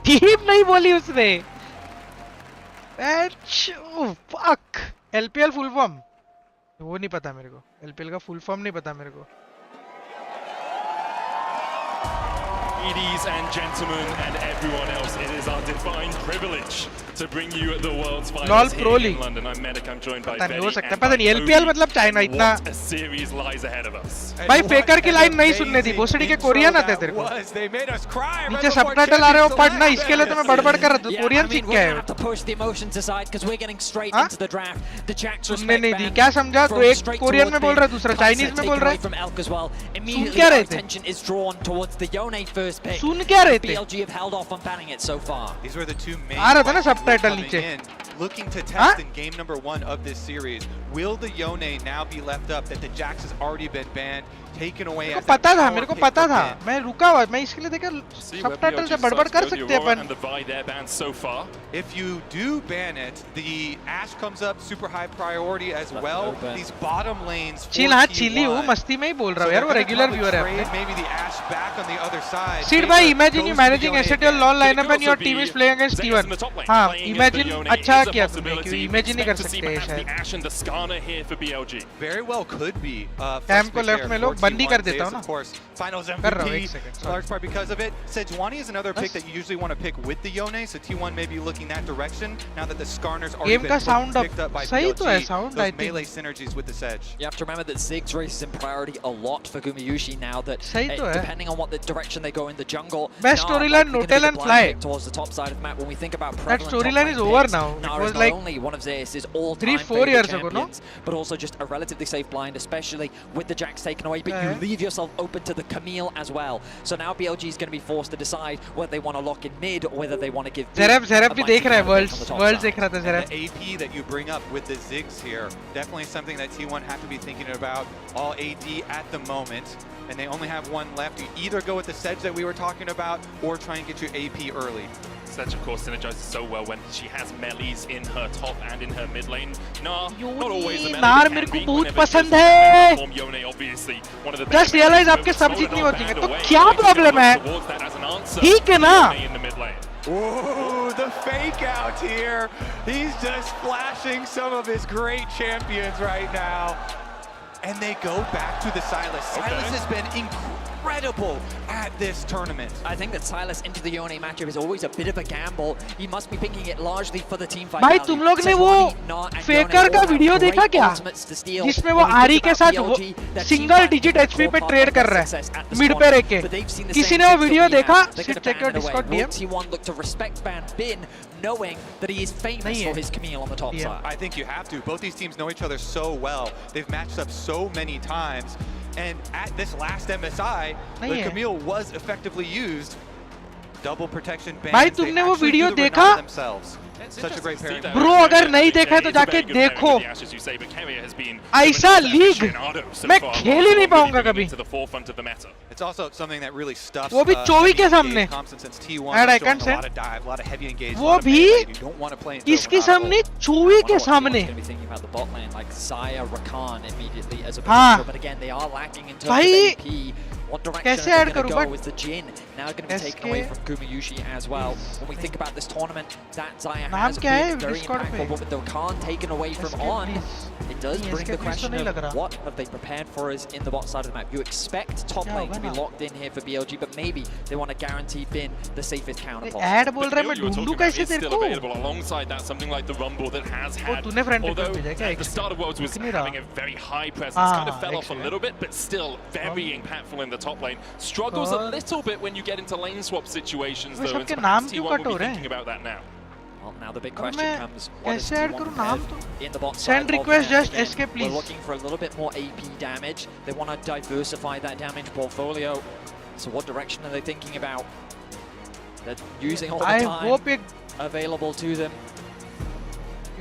टीम नहीं बोली उसने। फक। LPL फुल फॉर्म वो नहीं पता मेरे को, LPL का फुल फॉर्म नहीं पता मेरे को। Ladies and gentlemen and everyone else, it is our divine privilege to bring you the world's finals here in London. I'm Medic, I'm joined by Betty and पता नहीं LPL मतलब China इतना। What a series lies ahead of us. भाई फेकर की line नहीं सुनने दी, भोसड़ी के कोरियन आते तेरे को। नीचे सबटाइटल आ रहे हो पढ़ना, इसके लिए तो मैं बड़बड़ कर रहा था। कोरियन सीख के आए हो। सुनने नहीं दी, क्या समझा? तो एक कोरियन में बोल रहा है, दूसरा चाइनीज में बोल रहा है। सुन क्या रहे थे? सुन क्या रहे थे? आ रहा था ना सबटाइटल नीचे। Looking to test in game number 1 of this series. Will the Yone now be left up that the Jax has already been banned, taken away as पता था, मेरे को पता था, मैं रुका हुआ, मैं इसके लिए देखा सबटाइटल से बड़बड़ कर सकते हैं अपन। If you do ban it, the Ashe comes up super high priority as well. These bottom lanes. Chill हाँ चिली हूँ, मस्ती में ही बोल रहा हूँ यार, वो रेगुलर व्यूअर है अपने। Maybe the Ashe back on the other side. Sid भाई, imagine you managing SATL LoL lineup and your team is playing against T1। हाँ, imagine अच्छा किया तुमने, क्योंकि imagine नहीं कर सकते हैं शायद। Very well could be. Cam को लेफ्ट में लो, बंदी कर देता हूँ ना। Finals कर रहा हूँ, एक MVP, second. large part because of it. Sejuani is another pick that you usually want to pick with the Yone, so T1 may be looking that direction now that the Skarner's already Game का sound been picked up by सही तो है BLG. sound, I Those think। melee synergies with the Sedge. You have to remember that Zig's race is in priority a lot for Gumayushi now that सही तो है। depending on what the direction they go in the jungle. Best storyline, Notel and Fly. Towards the top side of the map when we think about That storyline is over now. It was like only one of Zeus' all-time 3-4 years ago, no? champions, but also just a relatively safe blind, especially with the Jax taken away. But you leave yourself open to the Camille as well. So now BLG is going to be forced to decide whether they want to lock in mid or whether they want to give. Zeref भी देख रहा है, Worlds देख रहा था Zeref। The AP that you bring up with the Ziggs here, definitely something that T1 have to be thinking about. All AD at the moment, and they only have one left. You either go with the Sedge that we were talking about, or try and get your AP early. Sedge, of course, synergizes so well when she has melees in her top and in her mid lane. Nah, not always a melee. नार मेरे को बहुत पसंद है। Yone, obviously, one of the Just realize आपके सब जीतनी होती है, तो क्या प्रॉब्लम है? ठीक है ना? Ooh, the fake out here. He's just flashing some of his great champions right now. And they go back to the Sylas. Sylas has been incredible at this tournament. I think that Sylas into the Yone matchup is always a bit of a gamble. He must be picking it largely for the team fight. भाई तुम लोग ने वो फेकर का video देखा क्या? जिसमें वो आरी के साथ वो सिंगल डिजिट HP पे ट्रेड कर रहा है मिड पे रह के। किसी ने वो वीडियो देखा? सिर्फ check your discord DM। T1 look to respect ban Bin, knowing that he is famous for his Camille on the top side. I think you have to. Both these teams know each other so well. They've matched up so many times. And at this last MSI, the Camille was effectively used. Double protection ban. भाई तुमने वो video देखा? Such a great pairing. Bro अगर नहीं देखा है तो जाके देखो ऐसा लीग मैं खेल ही नहीं पाऊंगा कभी It's also something that really stuffs वो भी चोवी के सामने and I can't say वो भी किसके सामने चोवी के सामने हाँ भाई कैसे ऐड करूं but now going to be taken away from Gumayushi as well. When we think about this tournament, that Zaya नाम has क्या है been very Discord impactful, पे but with the Khan taken away from on, it does bring the question of what have they prepared for us in the bot side of the map. You expect top lane to be locked in here for BLG, but maybe they want a guaranteed bin, the safest counterpart. Add बोल रहा है मैं ढूंढूं कैसे तेरे को alongside that something like the Rumble that has वो had तूने friend although पे भेजा क्या at the start of Worlds was having a very high presence kind of fell off a little bit but still very impactful in the top lane. Struggles a little bit when you get into lane swap situations though, and perhaps T1 will be thinking about that now. Well, now the big question comes, what does कैसे add T1 करूं have नाम तो in the bot side? send request just escape We're please looking for a little bit more AP damage. They want to diversify that damage portfolio. So what direction are they thinking about? They're using all the time available to them.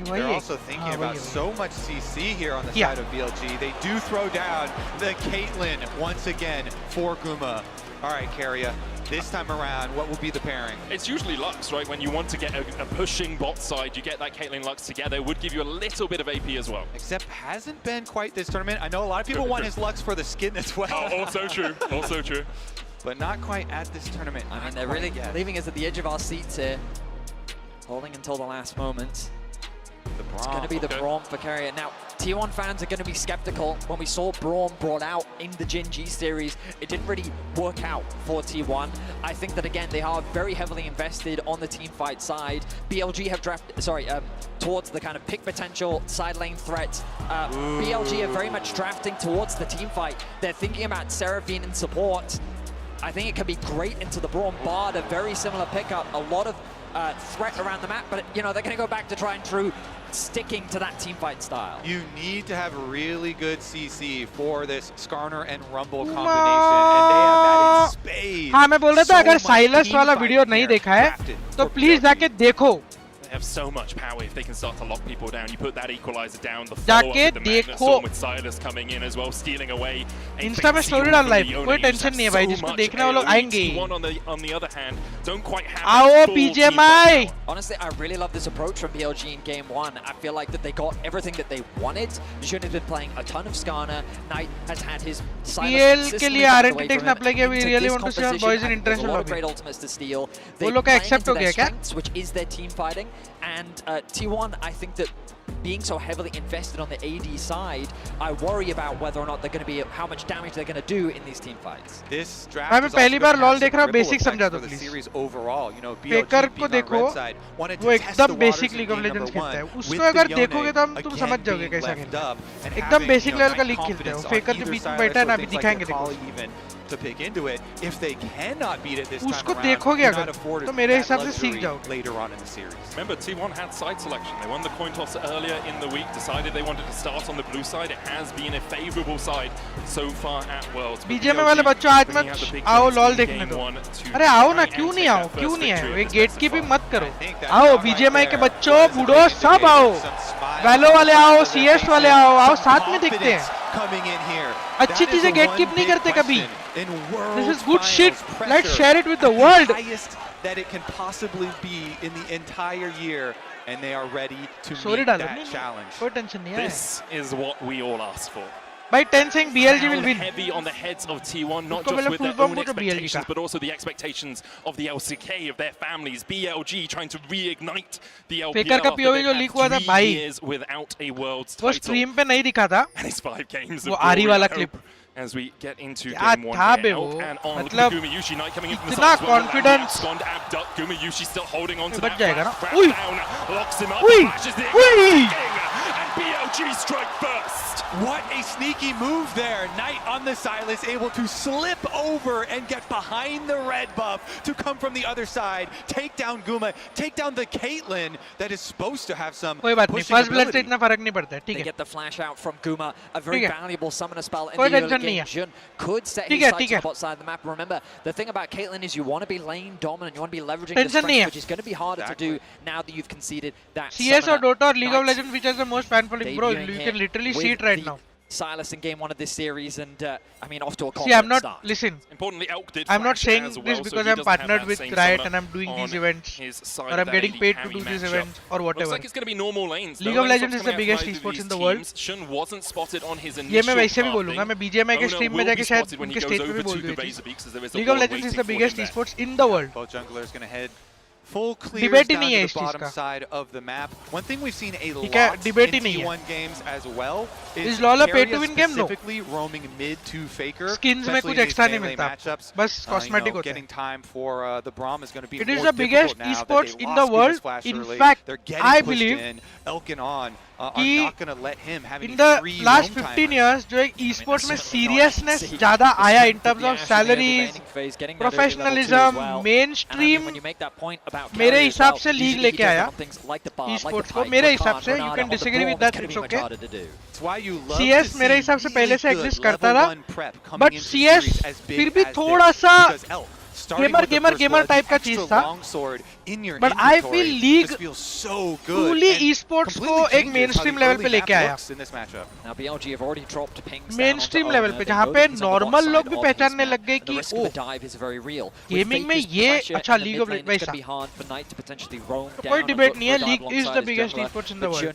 They're also thinking about so much CC here on the side of BLG. They do throw down the Caitlyn once again for Guma. All right, Keria, this time around, what will be the pairing? It's usually Lux, right? When you want to get a pushing bot side, you get that Caitlyn Lux together. It would give you a little bit of AP as well. Except hasn't been quite this tournament. I know a lot of people want his Lux for the skin as well. Also true, also true. But not quite at this tournament. I mean, they're really leaving us at the edge of our seats here. Holding until the last moment. It's going to be the Braum for Carrier. Now, T1 fans are going to be skeptical. When we saw Braum brought out in the Jin G series, it didn't really work out for T1. I think that, again, they are very heavily invested on the team fight side. BLG have drafted, towards the kind of pick potential side lane threat. BLG are very much drafting towards the team fight. They're thinking about Seraphine in support. I think it could be great into the Braum Bard, a very similar pickup. A lot of threat around the map, but they're going to go back to try and true sticking to that team fight style. You need to have really good CC for this Skarner and Rumble combination, and they have that in spades. हाँ मैं बोल रहा था अगर Silas वाला video नहीं देखा है तो प्लीज जाके देखो. They have so much power if they can start to lock people down. You put that equalizer down, the follow-up with the Magnet Storm with Silas coming in as well, stealing away. Insta में story डाल live, कोई tension नहीं है भाई, जिसको देखना वो लोग आएंगे. On the other hand, don't quite have आओ BGMI. Honestly, I really love this approach from BLG in game one. I feel like that they got everything that they wanted. You shouldn't have been playing a ton of Skarner. Knight has had his Silas के लिए RNT text ना apply किया. We really want to see our boys in international lobby. Great ultimates to steal. वो लोग का accept हो गया क्या? Which is their team fighting. And T1, I think that being so heavily invested on the AD side, I worry about whether or not they're going to be, how much damage they're going to do in these team fights. This draft is पहली बार LoL देख रहा हूँ, basic समझा दो please. Series overall, Faker को देखो, वो एकदम basic League of Legends खेलता है. उसको अगर देखोगे तो तुम समझ जाओगे कैसा खेलता है. एकदम basic level का league खेलता है. Faker के बीच में बैठा है ना, अभी दिखाएंगे देखो. To pick into it, if they cannot beat it this time उसको around, देखोगे अगर तो मेरे हिसाब से सीख जाओ. Later on in the series. Remember, T1 had side selection. They won the coin toss earlier in the week, decided they wanted to start on the blue side. It has been a favorable side so far at Worlds. BGM वाले बच्चों आज मत आओ LoL देखने दो. अरे आओ ना, क्यों नहीं आओ, क्यों नहीं आए? ये गेट की भी मत करो. आओ BGMI के बच्चों, बूढ़ों सब आओ. वैलो वाले आओ, CS वाले आओ साथ में दिखते हैं. अच्छी चीजें गेट कीप नहीं करते कभी. This is good shit. Let's share it with the world. Highest that it can possibly be in the entire year, and they are ready to meet that challenge. कोई टेंशन नहीं है. This is what we all asked for. By 10 saying BLG will win. Heavy on the heads of T1, not just with their own expectations, but also the expectations of the LCK, of their families. BLG trying to reignite the LPL after they've had 3 years without a Worlds title. वो stream पे नहीं दिखा था. And it's 5 games वो आरी वाला clip. As we get into game 1 here, out and on. मतलब Gumayushi Knight coming in from the इतना side as well. confidence. Abduct. Gumayushi still holding on to बच that. जाएगा ना. Down, locks him up, flashes the and BLG strike first. What a sneaky move there. Knight on the Silas able to slip over and get behind the red buff to come from the other side, take down Guma, take down the Caitlyn that is supposed to have some कोई बात नहीं, pushing first blood से ability. इतना फर्क नहीं पड़ता है, ठीक They है? get the flash out from Guma, a very ठीक है? valuable summoner spell in कोई the early टेंशन नहीं game. है। Jun could set ठीक his है, sights ठीक on है। the bot side of the map. Remember, the thing about Caitlyn is you want to be lane dominant, you want to be leveraging the tension नहीं strength, है। which is going to be harder to do now that you've conceded that CS और summoner. Dota और League of Knights Legends which has the most fan following, bro, debuting you here can literally with see it right the now. Silas in game 1 of this series, and I mean, off to a See, I'm confident not, start. listen, Importantly, Elk did I'm not flash saying as well, this so because he I'm doesn't have partnered that with same Riot summoner and I'm doing on these events his side or of I'm that getting AD paid to carry do these matchup. events or Looks whatever. like it's going to be normal lanes. League No of lanes Legends is coming the out biggest from either of esports these in the world. teams. Shun wasn't spotted on his ये initial मैं वैसे भी pathing. बोलूँगा, मैं BGMI के Owner stream में will जाके be शायद spotted when he उनके goes stage पे over भी to बोल the दी थी। Razor because there is a League of wall Legends is waiting the for him biggest there. esports in the world. Both junglers going to head full clears Debate he down नहीं to है the इस चीज bottom का। side of the map. One thing we've seen a ठीक है, lot debate in ही नहीं है। T1 games as well is Is LoL a pay to Keria win game? No. specifically roaming mid to Faker. Skins में especially कुछ in these extra नहीं melee मिलता, matchups. बस cosmetic होता है। Getting time for the Braum is going to be It is more the biggest difficult now that esports they in the lost world. Guma's flash In early. fact, They're getting I pushed believe in. Elk and On are कि not going to let him have any in the free last roam 15 time. years जो एक esports में seriousness ज़्यादा आया in terms of salaries, professionalism, mainstream, मेरे हिसाब से league लेके आया esports को, मेरे हिसाब से you can disagree with that, it's okay. CS मेरे हिसाब से पहले से exist करता था, but CS फिर भी थोड़ा सा gamer type का चीज था, but I feel League truly esports को एक mainstream level पे लेके आया, mainstream level पे जहाँ पे normal लोग भी पहचानने लग गए कि ओ गेमिंग में ये अच्छा League of Legends वैसा, कोई debate नहीं है, League is the biggest esports in the world.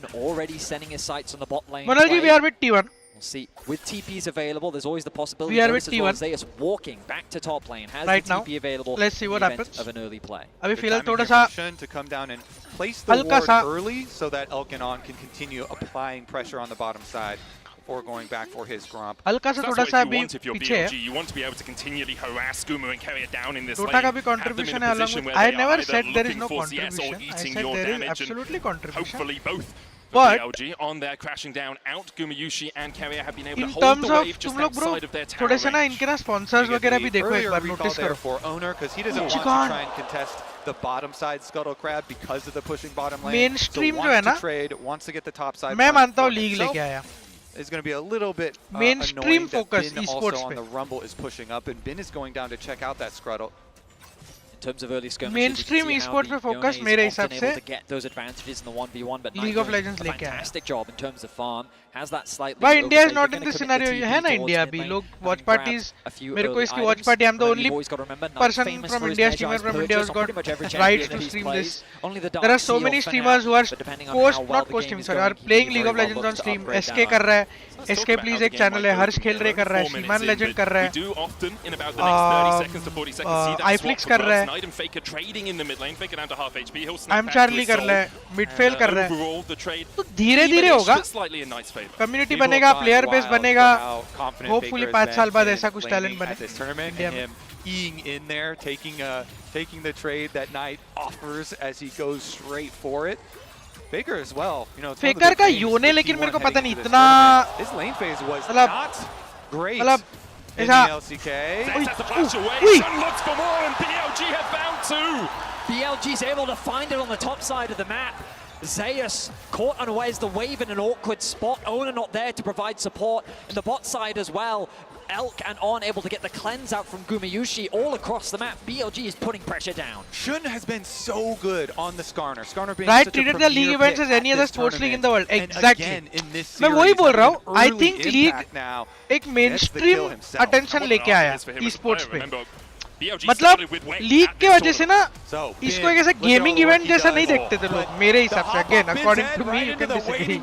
Monalji, we are with T1. We'll see. With TPs available, there's always the possibility. We are with as well T1 Zeus walking back to top lane. Has right the now. TP available. Let's see what happens. Of an early play. अभी फिलहाल थोड़ा सा To come down and place the हल्का ward सा early so that Elk and On can continue applying pressure on the bottom side before going back for his Gromp. हल्का सा थोड़ा सा अभी पीछे है। You want to be able to continually harass Guma and carry it down in this lane. Dota का भी contribution है along with, I never said there is no contribution, I said there is absolutely contribution. Hopefully both. But BLG on there crashing down out. Gumayushi and Keria have been able to in hold terms the of wave just तुम लोग bro outside of their tower थोड़े से ना range. इनके ना sponsors वगैरह भी देखो एक बार notice करो। For Owner because he doesn't want to try and contest the bottom side Scuttle Crab because of the pushing bottom lane. Mainstream so जो है wants ना, to trade, wants to get the top side. मैं मानता हूँ League लेके आया। Is going to be a little bit mainstream annoying focus that Bin esports also on पे। the Rumble is pushing up and Bin is going down to check out that Scuttle. In terms of early skirmishes, mainstream esports पे focus मेरे हिसाब से to get those advantages in the 1v1, but League of Legends लेके आया। fantastic job in terms of farm. Has that slightly. Why India is not in this scenario? ये है ना India अभी लोग watch parties, मेरे को इसकी watch party, I'm the only person from India, streamer from India who's got rights to stream this. There are so many streamers who are not co-streaming, sorry, are playing League of Legends on stream. SK कर रहा है, SK please एक channel है, हर्ष खेल रहे कर रहा है, सीमान Legend कर रहा है, iFlix कर रहा है, I'm Charlie कर रहा है, midfail कर रहा है, तो धीरे-धीरे होगा, community बनेगा, player base बनेगा, hopefully 5 साल बाद ऐसा कुछ talent बने इंडिया में। Eing in there, taking the trade that Knight offers as he goes straight for it. Faker as well. You know, Faker का योने लेकिन मेरे को पता नहीं इतना his lane phase was मतलब not great. मतलब in the ऐसा LCK. That's the flash away. Sun looks for more and BLG have found two. BLG's able to find it on the top side of the map. Zeus caught unawares, the wave in an awkward spot. Owner not there to provide support. In the bot side as well, Elk and On able to get the cleanse out from Gumayushi all across the map. BLG is putting pressure down. Shun has been so good on the Skarner. Skarner being Right, such treated a the league premier events as pick any at other this sports league in the tournament. world. And Exactly. again, in this मैं series, वही बोल रहा हूँ. having I early think league impact now. एक mainstream attention लेके आया esports पे. मतलब लीग के वजह से ना इसको एक ऐसा गेमिंग इवेंट जैसा नहीं देखते थे लोग मेरे हिसाब से again according to me you can disagree.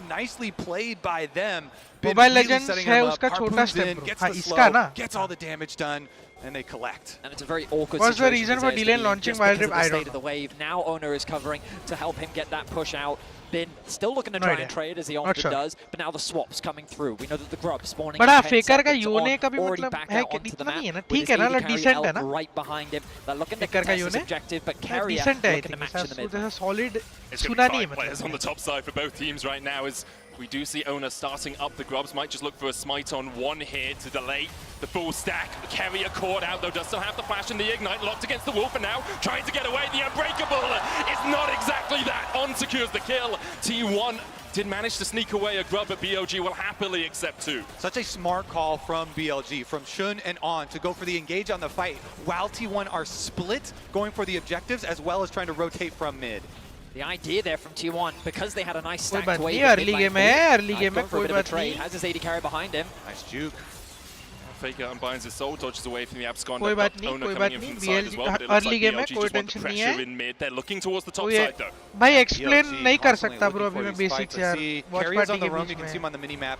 Nicely played by them. Mobile Legends है उसका छोटा step bro. हाँ इसका ना gets all the damage done and they collect. And it's a very awkward What's the situation reason for for delay in Zeus launching just Wild because Rift? of the I state don't of the wave. Now Owner is covering to help him get that push out. Bin still looking to try and trade as he often does, but now the swap's coming through. We know that the grub spawning. बड़ा फेकर का योने का भी मतलब है कि इतना नहीं है ना ठीक है ना मतलब decent है ना right behind him. They're looking to फेकर का contest this योने objective, but Keria decent है looking to match in the mid. जैसा solid It's going सुना to नहीं be है 5 players on the मतलब top side for both teams right now as We do see Ona starting up the grubs. Might just look for a smite on one here to delay the full stack. Carrier caught out though, does still have the flash and the ignite. Locked against the wall for now. Trying to get away. The Unbreakable is not exactly that. On secures the kill. T1 did manage to sneak away a grub, but BLG will happily accept 2. Such a smart call from BLG, from Shun and on, to go for the engage on the fight, while T1 are split, going for the objectives, as well as trying to rotate from mid. The idea there from T1, because they had a nice कोई stacked बात wave. नहीं, early game है, early game में for a कोई bit of a बात trade. नहीं. Has his AD carry behind him. Nice juke. Faker unbinds his soul, dodges away from the abscond. कोई बात नहीं, कोई बात नहीं. BLG early game में कोई tension नहीं है. In mid. They're looking towards the top कोई side though. भाई explain नहीं कर सकता bro अभी मैं basics यार. Watch Carriers party on the के roam, you beach can see him में. Oh, on the mini map.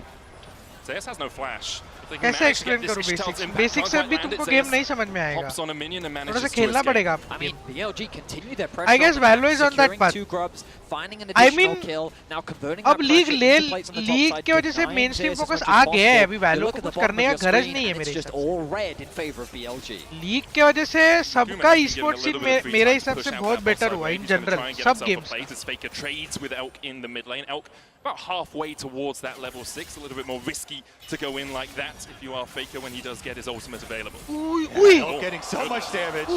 Zeus has no flash. कैसे एक्सप्लेन करूं बेसिक्स बेसिक्स से भी तुमको गेम नहीं समझ में आएगा थोड़ा सा खेलना पड़ेगा आपको I guess Valo is on that path I mean अब लीग के वजह से मेन स्ट्रीम फोकस आ गया है अभी Valo को कुछ करने का गरज नहीं है मेरे हिसाब से लीग के वजह से सबका ई-स्पोर्ट्स सीन मेरे हिसाब से बहुत बेटर हुआ इन जनरल सब games about halfway towards that level 6, a little bit more risky to go in like that if you are Faker when he does get his ultimate available. Getting so much damage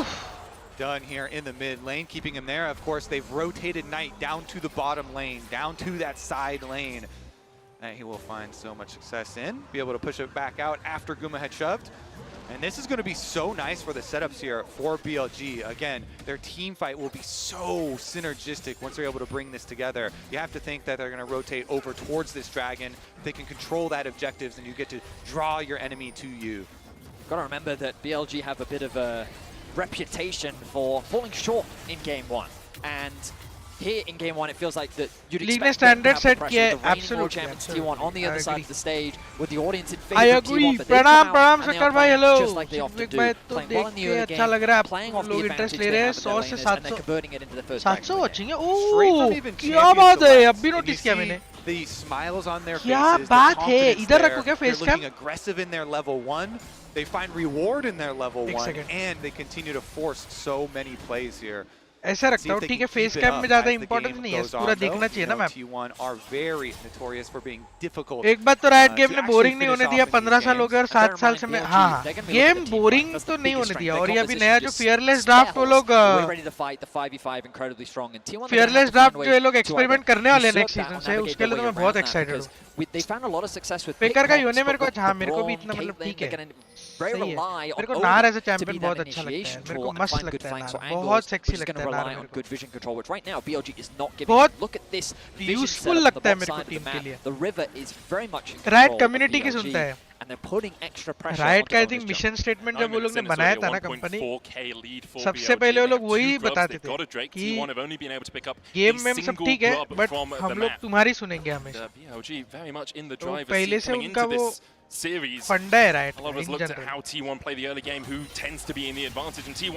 done here in the mid lane, keeping him there. Of course, they've rotated Knight down to the bottom lane, down to that side lane. And he will find so much success in, be able to push it back out after Guma had shoved. And this is going to be so nice for the setups here for BLG. Again, their team fight will be so synergistic once they're able to bring this together. You have to think that they're going to rotate over towards this dragon. They can control that objectives, and you get to draw your enemy to you. Got to remember that BLG have a bit of a reputation for falling short in Game 1. And here in Game 1, it feels like that you'd expect them to have the pressure of the reigning world champions T1 on the other side of the stage, with the audience in favor of T1, but they come out and they are playing just like they often do, playing well in the early game, playing off the advantage they have in their lane, and they're converting it into the first frag. 700 watching है ओह क्या बात है अभी notice किया मैंने The smiles on their क्या faces, बात the है confidence इधर there. रखो क्या They're face cam looking aggressive in their level 1. They find reward in their level 1, and they continue to force so many plays here. ऐसा रखता हूँ ठीक है फेस कैम में ज़्यादा इम्पोर्टेंस नहीं है पूरा देखना चाहिए ना ma'am T1 are very notorious for being difficult. एक बात तो राइट गेम ने बोरिंग नहीं होने दिया 15 साल हो गए और 7 साल से मैं हाँ गेम बोरिंग तो नहीं होने दिया और ये अभी नया जो फियरलेस ड्राफ्ट वो लोग फियरलेस ड्राफ्ट जो ये लोग एक्सपेरिमेंट करने वाले हैं नेक्स्ट सीजन से उसके लिए तो मैं बहुत एक्साइटेड हूँ फेकर का यूने मेरे को हाँ मेरे को भी इतना मतलब ठीक है सही है मेरे को नार एज अ चैंपियन बहुत अच्छा लगता है मेरे को मस्त लगता है नार बहुत सेक्सी लगता है नार मेरे को बहुत यूजफुल लगता है मेरे को टीम के लिए राइट कम्युनिटी की सुनता है राइट का आई थिंक मिशन स्टेटमेंट जब वो लोग ने बनाया था ना कंपनी सबसे पहले वो लोग वही बताते थे कि गेम में सब ठीक है बट हम लोग तुम्हारी सुनेंगे हमेशा तो पहले से उनका वो फंडा है right in general.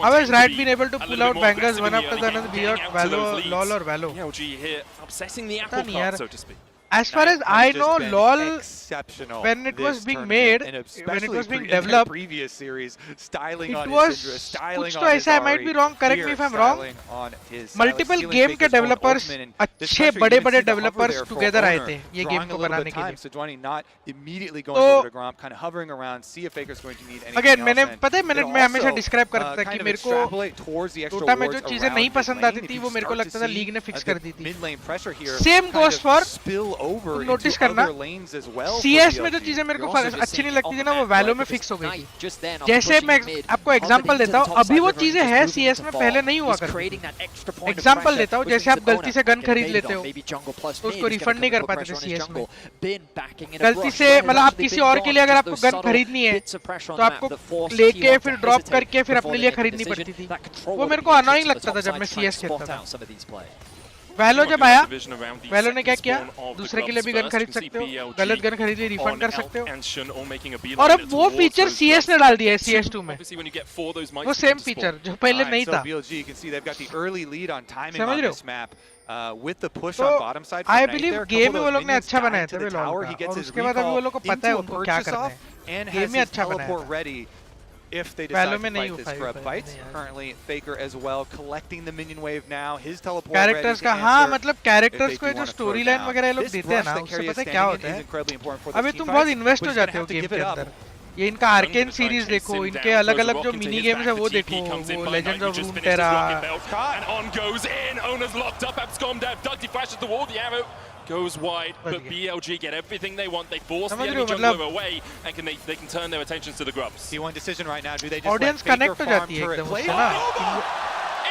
How has Riot been able to pull out bangers one after the other beyond Valo, LoL or Valo? पता नहीं यार As far as I know, LoL, when it was being made, when it was being developed, previous series, styling it on was his Syndra, कुछ तो ऐसा I might be wrong, correct me if I'm wrong. Multiple game के developers, अच्छे बड़े-बड़े developers together आए थे ये game को बनाने के लिए. So Dwani not immediately going over to Gromp, kind of hovering around, see if Faker's going to need anything Again, else. मैंने पता है मैं हमेशा describe करता था कि मेरे को Dota में जो चीजें नहीं पसंद आती थी वो मेरे को लगता था लीग ने fix कर दी थी. Same goes for नोटिस करना CS में जो चीजें मेरे को अच्छी नहीं लगती थी ना वो वैलो में फिक्स हो गई थी जैसे मैं आपको एग्जांपल देता हूँ अभी वो चीजें हैं CS में पहले नहीं हुआ करती एग्जांपल देता हूँ जैसे आप गलती से गन खरीद लेते हो तो उसको रिफंड नहीं कर पाते थे CS में गलती से मतलब आप किसी और के लिए अगर आपको गन खरीदनी है तो आपको लेके फिर ड्रॉप करके फिर अपने लिए खरीदनी पड़ती थी वो मेरे को अनोइंग लगता था जब मैं CS खेलता था वैलो जब आया वैलो ने क्या किया दूसरे के लिए भी गन खरीद सकते हो गलत गन खरीद ली रिफंड कर सकते हो और अब वो फीचर CS ने डाल दिया है CS2 में वो सेम फीचर जो पहले नहीं था समझ रहे हो with the push on bottom side I believe game में वो लोग ने अच्छा बनाया था और उसके बाद अभी वो लोग को पता है उनको क्या करना है गेम में अच्छा बनाया if they decide to fight this scrub fight. Currently, Faker as well collecting the minion wave now. His teleport characters ready to का हाँ answer मतलब characters if को they जो do wanna story throw line down. वगैरह ये लोग This देते हैं brush ना that उससे Carry is पता है क्या standing होता in है is incredibly important for अभी this तुम team बहुत fight, इन्वेस्ट but हो he's gonna जाते हो have to गेम give के it up. अंदर ये इनका आर्केन सीरीज देखो इनके अलग अलग जो मिनी गेम्स है वो देखो वो Legends of Runeterra And on goes in. Owner's locked up. Abscomdev. Dugty flashes the wall. The arrow goes wide, but BLG get everything they want. They force the enemy jungler away, and they can turn their attentions to the grubs. T1 decision right now. Do they just audience let Faker connect हो farm जाती है turret एकदम play? उससे ना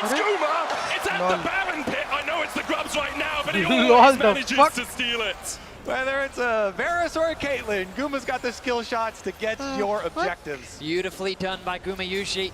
It's Guma! It's at the Baron pit! I know it's the grubs right now, but he Lol, always the manages fuck? to steal it. Whether it's a Varus or a Caitlyn, Guma's got the skill shots to get your objectives. Beautifully done by Gumayushi.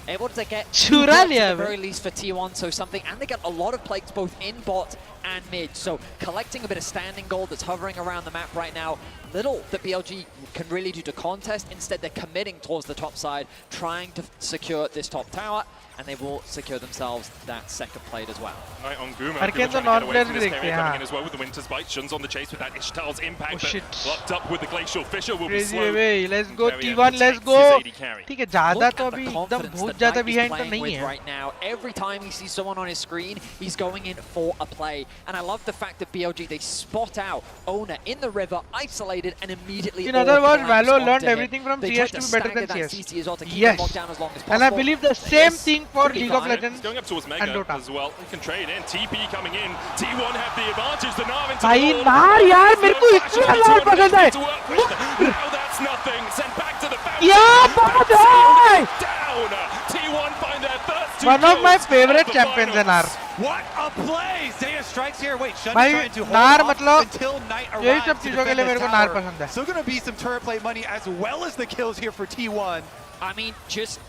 Able to get Chura two blocks liya at the bhai. very least for T1, so something, and they get a lot of plates both in bot and mid. So collecting a bit of standing gold that's hovering around the map right now. Little that BLG can really do to contest. Instead, they're committing towards the top side, trying to secure this top tower, and they will secure themselves that second plate as well. Right on Guma. Arcane Guma तो trying to get away non-players from भी this देखते carry हैं, coming हाँ. in as well with the Winter's Bite. Shun's on the chase with that Ishtal's impact, but shit. locked up with the Glacial Fissure will be crazy slow. way let's go Carrier T1 let's takes go his AD carry. ठीक है ज़्यादा Look तो at अभी the एकदम confidence बहुत that ज़्यादा Knight is behind तो playing नहीं with है right now. Every time he sees someone on his screen, he's going in for a play. And I love the fact that BLG, they spot out Owner in the river, isolated, and immediately In all other words, collapse Valo onto learned him. everything from They CS tried to be better stagger than that CS. CT as well to keep Yes. them locked down as long as And I possible. believe the same thing for could be League of fine. Legends He's going up towards and Mega Dota. as well. He can trade in. TP coming in. T1 have the advantage. The Gnar into भाई the wall. नार यार मेरे को इसमें लाल पसंद है Now that's nothing. Sent back to the fountain. क्या बात है Down. T1 find their first two one of my kills favorite of the champions है finals. नार What a play! Zaya strikes here. Wait, Shun is भाई trying to hold नार off मतलब until Knight यही arrives सब to चीजों के defend लिए this मेरे को नार tower. पसंद है Still going to be some turret play money as well as the kills here for T1. I mean, just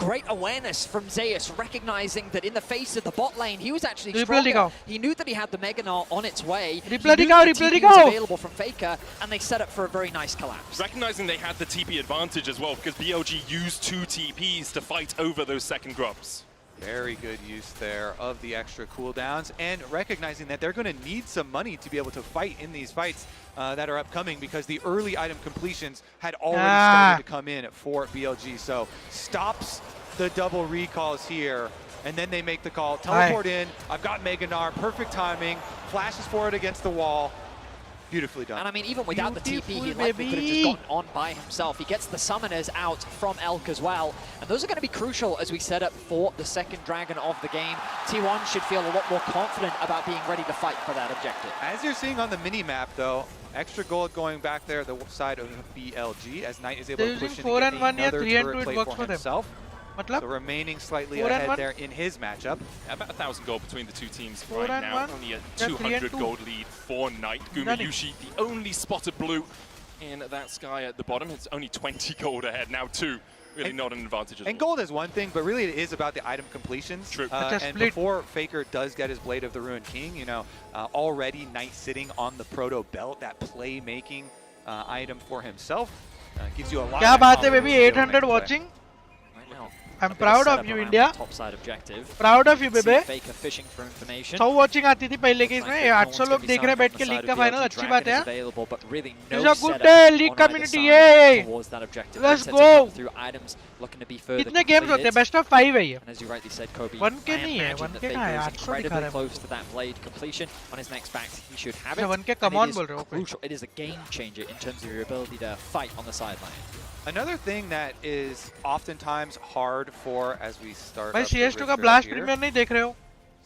great awareness from Zeus, recognizing that in the face of the bot lane, he was actually Replay stronger. दिखाओ. He knew that he had the Mega Gnar on its way. He Replay knew दिखाओ, the replay TP was दिखाओ. available from Faker, and they set up for a very nice collapse. Recognizing they had the TP advantage as well because BLG used 2 TPs to fight over those second grubs. Very good use there of the extra cooldowns and recognizing that they're going to need some money to be able to fight in these fights that are upcoming because the early item completions had already started to come in for BLG. So stops the double recalls here and then they make the call. Teleport in. I've got Mega Gnar. Perfect timing. Flashes forward against the wall. Beautifully done. And I mean, even without the TP, he Beautiful, likely could have just baby. gotten on by himself. He gets the summoners out from Elk as well. And those are going to be crucial as we set up for the second dragon of the game. T1 should feel a lot more confident about being ready to fight for that objective. As you're seeing on the mini-map, though, extra gold going back there, the side of BLG, as Knight is able They're to push using in 4 and and get 1 या another 3 and turret 2 it plate works for for them. himself. मतलब So remaining slightly 4 and ahead 1? there in his matchup. About 1,000 gold between the two teams 4 right and now. 1? Only a Yeah, 3 and 200 2. gold lead for Knight. Gumayushi, the only spotted blue in that sky at the bottom. It's only 20 gold ahead, now 2. Really not an advantage at all. And gold is one thing, but really it is about the item completions. True. And before Faker does get his Blade of the Ruined King, you know, already Knight sitting on the Proto Belt, that play-making item for himself, gives you a lot क्या of बात है baby confidence to be able to 800 make a play. Right watching now, I'm a bit of proud setup of you around India the top side objective. proud of you See baby Faker fishing for information. 100 watching आती थी पहले के Looks इसमें like no 800 one's लोग gonna be देख रहे हैं selling बैठ on के the लीग side का of फाइनल BLG. अच्छी Dragon बात is है available, but really no It's a good setup day, League on either community, side yay! towards that objective. Let's Assets are go. coming through, items looking to be further कितने games होते हैं completed. Best of 5 है ये And as you rightly said, Kobe, 1K I नहीं है, imagine 1K that कहाँ है, Faker is 800 दिखा incredibly रहा है close to that blade completion. On his next back, he should have it. अच्छा 1K And come it on is बोल रहे हो crucial. It is a game changer in terms of your ability to fight on the sideline. Another thing that is oftentimes hard for as we start भाई up the CS2 का Rift blast here. Premiere नहीं देख रहे हो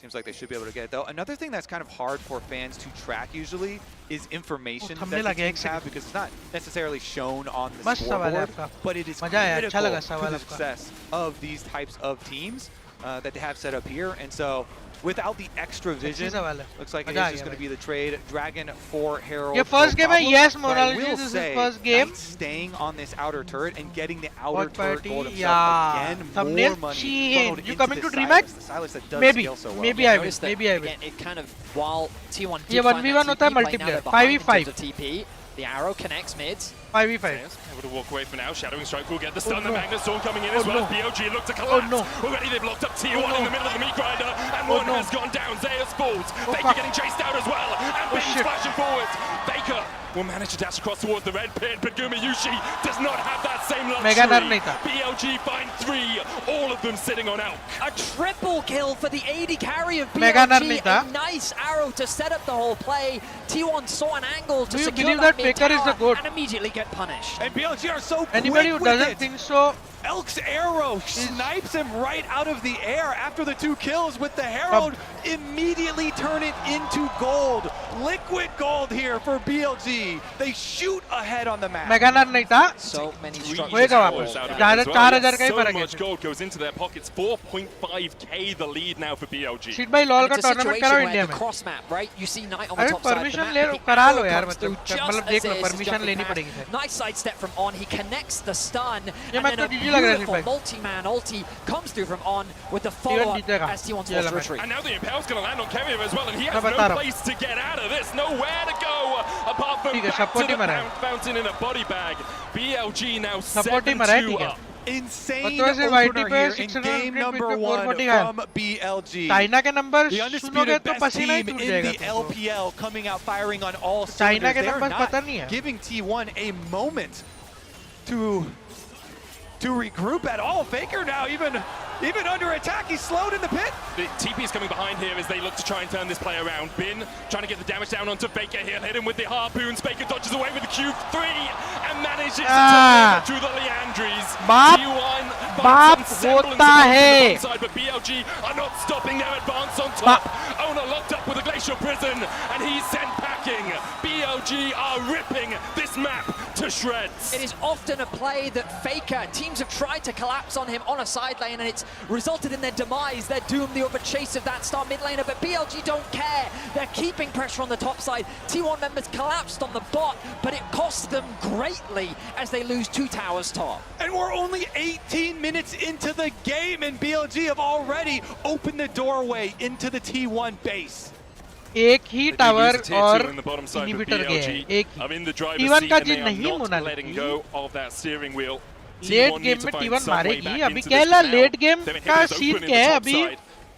Seems like they should be able to get it though. Another thing that's kind of hard for fans to track usually is information that the teams have because it's not necessarily shown on the मस्त सवाल है scoreboard, आपका but it is मजा आया अच्छा लगा critical to सवाल the आपका success of these types of teams that they have set up here. And so without the extra vision, सवाल है looks like it मजा आ is just गया going to be the trade. Dragon for Herald. ये first no game है problem, yes but I Monalji will this is say, first game Knight staying on this outer turret and getting the outer Watch turret party, gold himself yeah. again. Thumbnail More money change. funneled You into coming this to DreamHack? Silas, the Silas that does Maybe, scale so well. maybe Yeah, I will, notice that, maybe I will. Again, it kind of, while T1 ये did find 1v1 that होता है TP play, now multiplayer, they're behind in 5v5. terms of TP. The arrow connects mid. 5v5. Able to walk away for now. Shadowing Strike will get the stun. no. The Magnet Storm coming in Oh, as well no. as BLG look to collapse. no. Already they've locked up T1 no. in the middle of the meat grinder, and one has gone down. Zeus falls. Baker fuck. getting chased out as well, and Bin's shit. flashing forward. Baker will manage to dash across towards the red pit, but Gumayushi does not have that same luxury. Mega Nut नहीं था. BLG find 3, all of them sitting on Elk. A triple kill for the AD carry of Mega Nut BLG. नहीं था. A nice arrow to set up the whole play. T1 saw an angle to Do you secure believe that that Faker is mid-tower the GOAT? and immediately get punished. And BLG are so Anybody who quick with doesn't it. think so, Elk's arrow snipes him right out of the air after the 2 kills with the Herald. Immediately turn it into gold. Liquid gold here for BLG. They shoot ahead on the map. Mega Nut नहीं था. So many होएगा वापस. 4000 का ही So फर्क much है. gold goes into their pockets. 4.5k the lead now for BLG. Sheet भाई lol का It's a tournament situation करो where इंडिया the में. cross map, right? You see Knight on the अरे top side of the permission map. ले but low, the करा arrow लो यार, comes through मतलब just मतलब as देख लो, Zeus is परमिशन jumping लेनी past. पड़ेगी फिर. Nice sidestep from On. He connects the stun, ये and मैच then तो a GG लग रहा है beautiful भाई. multi-man ulti comes through from On with the follow-up जीतेगा. as T1's ये forced low to retreat. And now the Impale's going to land on Keria as well, and he has मैं बता no रहा हूँ. place to get out of this, nowhere to go apart from ठीक है, back to support the ही मरा है. fountain in a body bag. BLG now Support ही मरा है, 7-2 ठीक है. up. Insane मतलब से YT opener पे here in 600 game number 1 440 है. from BLG. चाइना के नंबर The सुनोगे undisputed तो best पसीना ही team टूट in जाएगा the तुमको. LPL coming out firing on all China cylinders. के They are नंबर पता नहीं not है. giving T1 a moment to regroup at all. Faker now even under attack, he's slowed in the pit. The TP is coming behind here as they look to try and turn this play around. Bin trying to get the damage down onto Faker here. Hit him with the harpoons. Faker dodges away with the Q3 and manages to deliver to the Leandries. बाप T1 बाप finds some semblance होता of है. on the side, but BLG are not stopping their advance on top. Owner locked up with a glacial prison, and he's sent packing. BLG are ripping this map to shreds. It is often a play that Faker, teams have tried to collapse on him on a side lane, and it's resulted in their demise. They're doomed the overchase of that star mid laner, but BLG don't care. They're keeping pressure on the top side. T1 members collapsed on the bot, but it costs them greatly as they lose 2 towers top. And we're only 18 minutes into the game, and BLG have already opened the doorway into the T1 base. एक ही tower और inhibitor गए हैं. एक ही. T1 का जिन नहीं होना चाहिए. Late game में T1 मारेगी. अभी कहला लेट गेम का सीन क्या है अभी.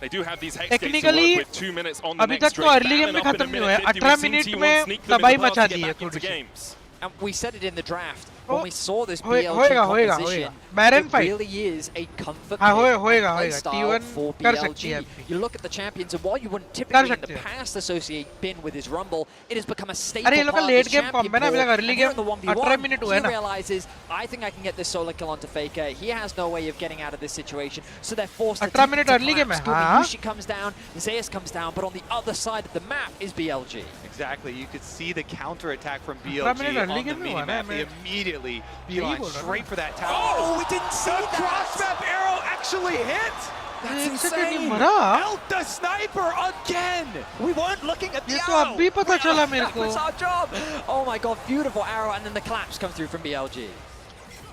टेक्निकली अभी तक तो अर्ली गेम में खत्म नहीं हुआ है. 18 मिनट में तबाही मचा दी है थोड़ी सी. And we said it in the draft when we saw this होएगा BLG होएगा composition. Baron It fight. really is a comfort हाँ play होएगा होएगा. style T1 for कर सकती है. BLG. You look at the champions, and while you wouldn't typically in the past associate Bin with his rumble, it has become a staple अरे ये लोग का part of late his game champion कम है ना. अभी pool. तक early And here game in the 1v1, 18 minute हुआ है he ना. realizes, I think I can get this solo kill onto Faker. He has no way of getting out of this situation, so they're forced to 18 minute early game है. हाँ. Gumayushi comes down, Zeus comes down, but on the other side of the map is BLG. Exactly, you could see the counter attack from 18 BLG minute on early the game में हुआ ना. minimap. They immediately यही beeline बोल रहा हूँ. straight for that tower. Oh, we didn't see the cross map arrow actually hit. That's insane. Elk the sniper again. We weren't looking at the ये तो arrow. अभी पता चला मेरे That को. was our job. Oh my god, beautiful arrow, and then the collapse comes through from BLG.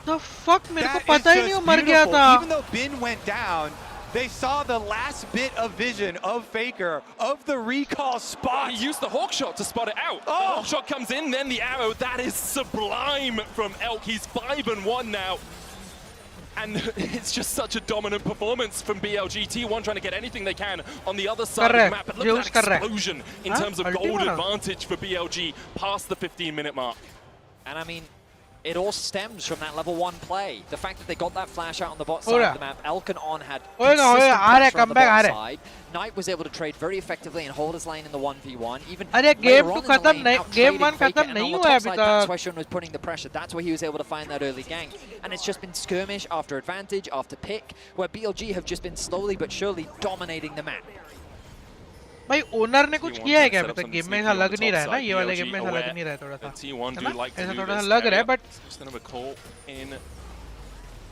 The fuck, मेरे को That पता is ही नहीं just वो मर गया beautiful. था. Even though Bin went down, they saw the last bit of vision of Faker, of the recall spot. He used the hawk shot to spot it out. The hawk shot comes in, then the arrow. That is sublime from Elk. He's 5-1 now. And it's just such a dominant performance from BLG. T1 trying to get anything they can on the other side of the map. But look at that explosion in terms of gold advantage for BLG past the 15-minute mark. And I mean, it all stems from that level 1 play. The fact that they got that flash out on the bot side of the map. Elk and On had consistent pressure on the bot side. Knight was able to trade very effectively and hold his lane in the 1v1. Even अरे later game on 2 in the खत्म lane, नहीं. Game out-trading 1 Faker, खत्म and नहीं on the हुआ top है अभी side, That's where तक. Shun was putting the pressure. That's where he was able to find that early gank. And it's just been skirmish after advantage after pick, where BLG have just been slowly but surely dominating the map. भाई owner ने कुछ किया है क्या अभी तक game में? ऐसा लग नहीं रहा है ना. ये वाले गेम में ऐसा लग नहीं रहा है थोड़ा सा. T1 do like to ऐसा do थोड़ा सा this लग रहा है area. but Just another call in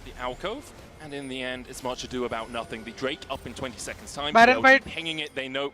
the alcove, and in the end, it's much ado about nothing. The Drake up in 20 seconds time. Baron BLG fight. hanging it. They know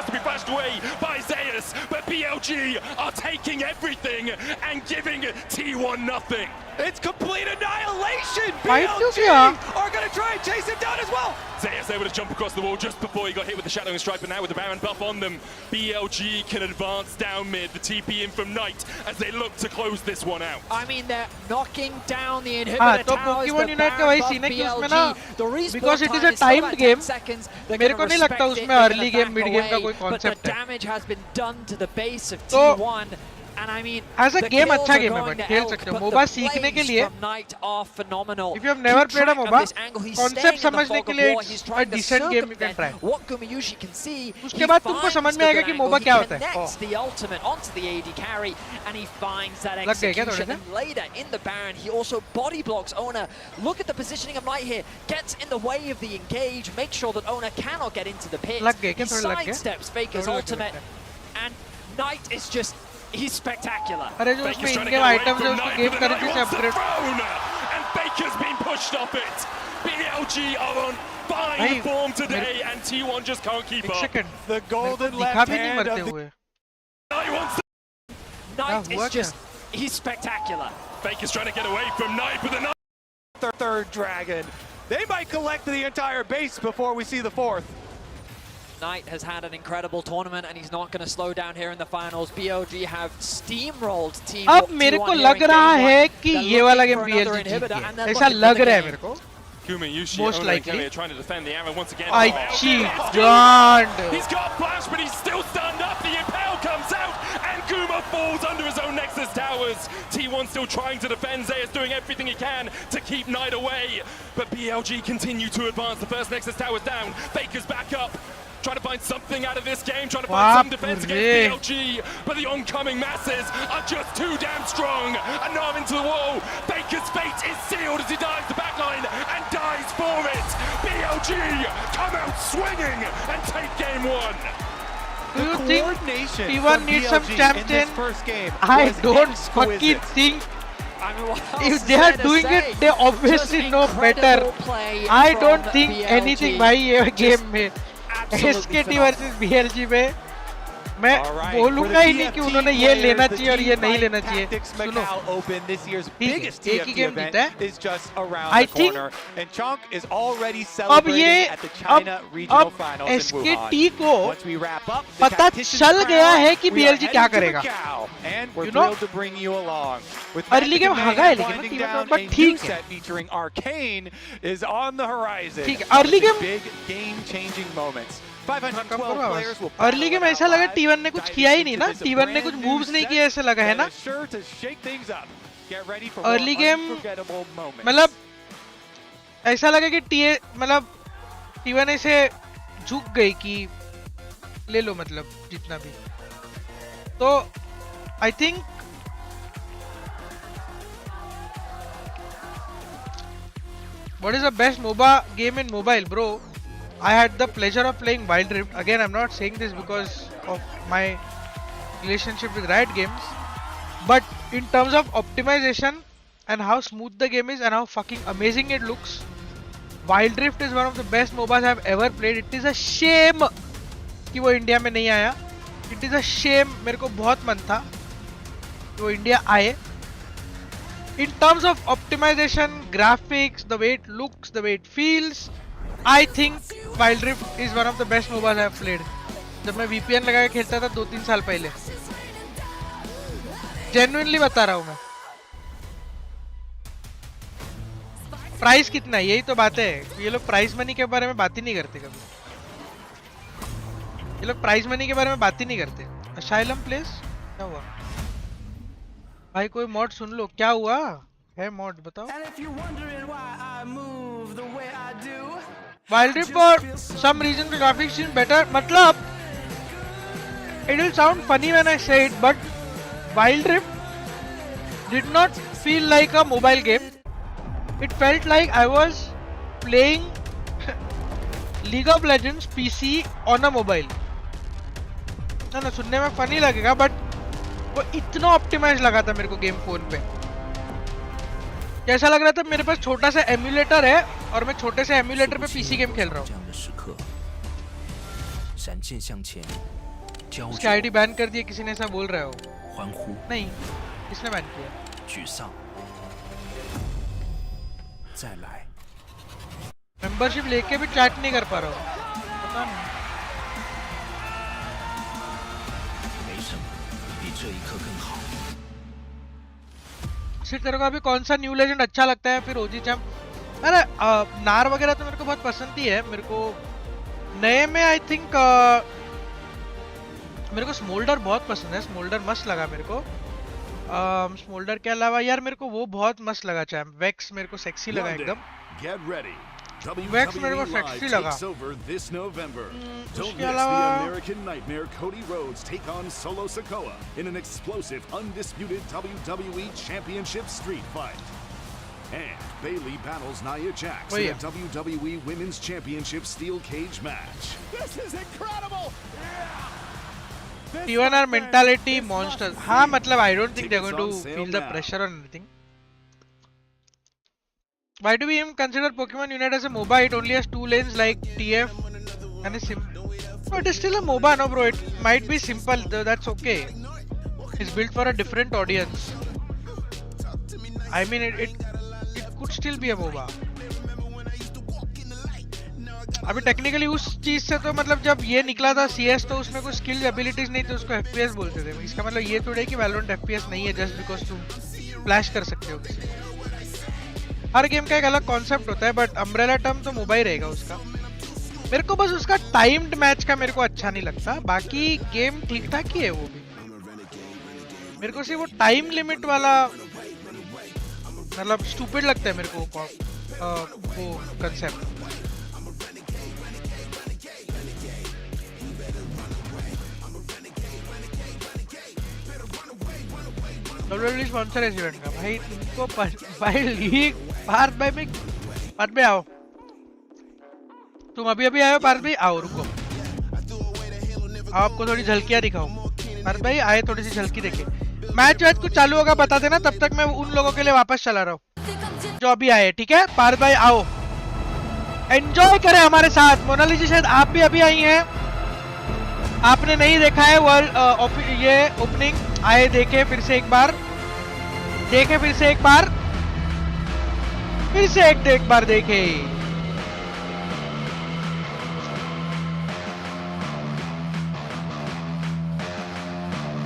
has to be flashed away by Zeus, but BLG BLG are taking everything and giving T1 nothing. It's complete annihilation. Fight BLG to are going to try and chase him down as well. Zeus able to jump across the wall just before he got hit with the Shadowing Strike, but now with the Baron buff on them, BLG can advance down mid, the TP in from Knight as they look to close this one out. I mean, they're knocking down the inhibitor तो towers, Pokemon the Unite का Baron वही buff scene है कि उसमें ना BLG. The respawn because it is time a is still timed at 10 game, seconds. They're मेरे gonna को नहीं लगता respect it, उसमें they're early gonna game, back mid game का away, कोई but concept the है. damage has been done to the base of तो T1. And I mean, as a the game kills अच्छा are game है, going but to खेल Elk, सकते हो. but MOBA the सीखने के plays लिए, from Knight are phenomenal. if you have never Keep played a track of MOBA, this angle. He's concept staying in the समझने fog के of लिए war. it's He's a trying to decent game you can circumvent try. what Gumayushi can see. उसके बाद तुमको समझ में आएगा कि MOBA क्या होता है. Connects the ultimate onto the AD carry, and he finds that लग गए क्या थोड़े execution. से? And later in the Baron, he also body blocks Ona. Look at the positioning of Knight here. Gets in the way of the engage. Makes sure that Ona cannot get into the pit. लग गए He क्या थोड़े लग गए? sidesteps Faker's थोड़े लग गए ultimate, and Knight is just. He's spectacular. अरे जो उसमें इन गेम आइटम्स है उसको गेम करेंसी से upgrade. And Baker's been pushed off it. BLG are on fine form today, and T1 just can't keep एक up. सेकंड. The golden दिखा left भी नहीं hand मरते of the हुए. Knight हुआ is just. He's spectacular. Baker's trying to get away from Knight with a third dragon. They might collect the entire base before we see the fourth. Knight has had an incredible tournament and he's not going to slow down here in the finals. BLG have steamrolled Team अब मेरे को लग रहा है कि ये वाला game BLG जीत गया. ऐसा लग रहा है मेरे को. Gumayushi Most likely. are trying to defend the arrow once again. I cheated. He's got flash, but he's still stunned up. The impale comes out, and Guma falls under his own Nexus towers. T1 still trying to defend. Zeus doing everything he can to keep Knight away. But BLG continue to advance. The first Nexus tower's down. Faker's back up. Trying to find something out of this game, trying to find some defense against BLG, but the oncoming masses are just too damn strong. An arm into the wall. Baker's fate is sealed as he dives the backline and dies for it. BLG come out swinging and take game one. Do you think T1 needs some champion? I don't fucking think. If they are doing it, they obviously know better. I don't think anything by ये game में. SKT versus BLG में मैं बोलूंगा ही नहीं कि उन्होंने ये लेना चाहिए और ये नहीं लेना चाहिए. सुनो, एक ही गेम जीता है. I think अब ये अब SKT को पता चल गया है कि BLG क्या करेगा. You know, अर्ली गेम हगा है लेकिन टीम बट ठीक है. ठीक है, अर्ली गेम अर्ली गेम ऐसा लगा T1 ने कुछ किया ही नहीं ना. T1 ने कुछ मूव्स नहीं किया ऐसा लगा है ना. अर्ली गेम मतलब ऐसा लगा कि मतलब T1 ऐसे झुक गई कि ले लो मतलब जितना भी. तो I think what is the best MOBA game in mobile, bro? I had the pleasure of playing Wild Rift. Again, I'm not saying this because of my relationship with Riot Games, but in terms of optimization and how smooth the game is and how fucking amazing it looks, Wild Rift is one of the best MOBAs I've ever played. It is a shame कि वो India में नहीं आया. It is a shame. मेरे को बहुत मन था कि वो इंडिया आए. In terms of optimization, graphics, the way it looks, the way it feels, I think Wild Rift is one of the best MOBAs I have played. जब मैं VPN लगा के खेलता था 2-3 साल पहले. Genuinely बता रहा हूँ मैं. प्राइस कितना है यही तो बात है. ये लोग प्राइस मनी के बारे में बात ही नहीं करते कभी. ये लोग प्राइस मनी के बारे में बात ही नहीं करते. Asylum Place क्या हुआ? भाई कोई मॉड सुन लो. क्या हुआ है मॉड बताओ. Wild Rift for some reason the graphics seem better. मतलब it will sound funny when I say it, but Wild Rift did not feel like a mobile game. It felt like I was playing League of Legends PC on a mobile. ना सुनने में funny लगेगा, but वो इतना optimise लगा था मेरे को गेम फोन पे. कैसा लग रहा था मेरे पास छोटा सा एम्यूलेटर है और मैं छोटे से एम्यूलेटर पे पीसी गेम खेल रहा हूँ. उसकी आईडी बैन कर दी किसी ने, ऐसा बोल रहा हो? 欢呼 नहीं, किसने बैन किया? 沮丧再来 मेंबरशिप लेके भी चैट नहीं कर पा रहा हूँ, पता नहीं। 没什么比这一刻更好 सिर्फ तेरे को अभी कौन सा न्यू लेजेंड अच्छा लगता है? फिर ओजी चैम्प? अरे नार वगैरह तो मेरे को बहुत पसंद ही है। मेरे को नए में आई थिंक मेरे को स्मोल्डर बहुत पसंद है। स्मोल्डर मस्त लगा मेरे को। स्मोल्डर के अलावा यार मेरे को वो बहुत मस्त लगा चैम्प। वेक्स मेरे को सेक्सी लगा एकदम। वेक्स मेरे को सेक्सी लगा। उसके अलावा American Nightmare Cody Rhodes take on Solo Sikoa in an explosive, undisputed WWE Championship street fight. And Bayley battles Nia Jax in a WWE Women's Championship steel cage match. This is incredible! T1 are mentality monsters. हाँ मतलब I don't think they're going to feel the pressure or anything. Why do we even consider Pokemon Unite as a MOBA? It only has 2 lanes like TF and is simple. No, it is still a MOBA, no bro. It might be simple, that's okay. It's built for a different audience. I mean, it could still be a MOBA. अभी technically उस चीज से तो मतलब जब ये निकला था CS तो उसमें कोई स्किल एबिलिटीज नहीं थी, उसको FPS बोलते थे। इसका मतलब ये थोड़ा है कि वैलोरेंट FPS नहीं है जस्ट बिकॉज तुम फ्लैश कर सकते हो। हर गेम का एक अलग कॉन्सेप्ट होता है, बट अम्ब्रेला टर्म तो मोबाइल रहेगा उसका। मेरे को बस उसका टाइम्ड मैच का मेरे को अच्छा नहीं लगता, बाकी गेम ठीक ठाक ही है वो भी। मेरे को सिर्फ वो टाइम लिमिट वाला मतलब स्टूपिड लगता है मेरे को वो कंसेप्ट। WWE स्पॉन्सर है इस इवेंट का। भाई तुमको भाई लीग पार्थ भाई में पार्थ भाई आओ, तुम अभी आए हो पार्थ भाई, आओ रुको, आपको थोड़ी झलकियां दिखाओ। पार्थ भाई आए, थोड़ी सी झलकी देखे। मैच वैच कुछ चालू होगा बता देना, तब तक मैं उन लोगों के लिए वापस चला रहा हूँ जो अभी आए, ठीक है? पार्थ भाई आओ, एंजॉय करें हमारे साथ। मोनालिसा शायद आप भी अभी आई हैं, आपने नहीं देखा है वर्ल्ड ये ओपनिंग, आए देखे फिर से एक बार, देखे फिर से एक बार, फिर से एक बार देखे।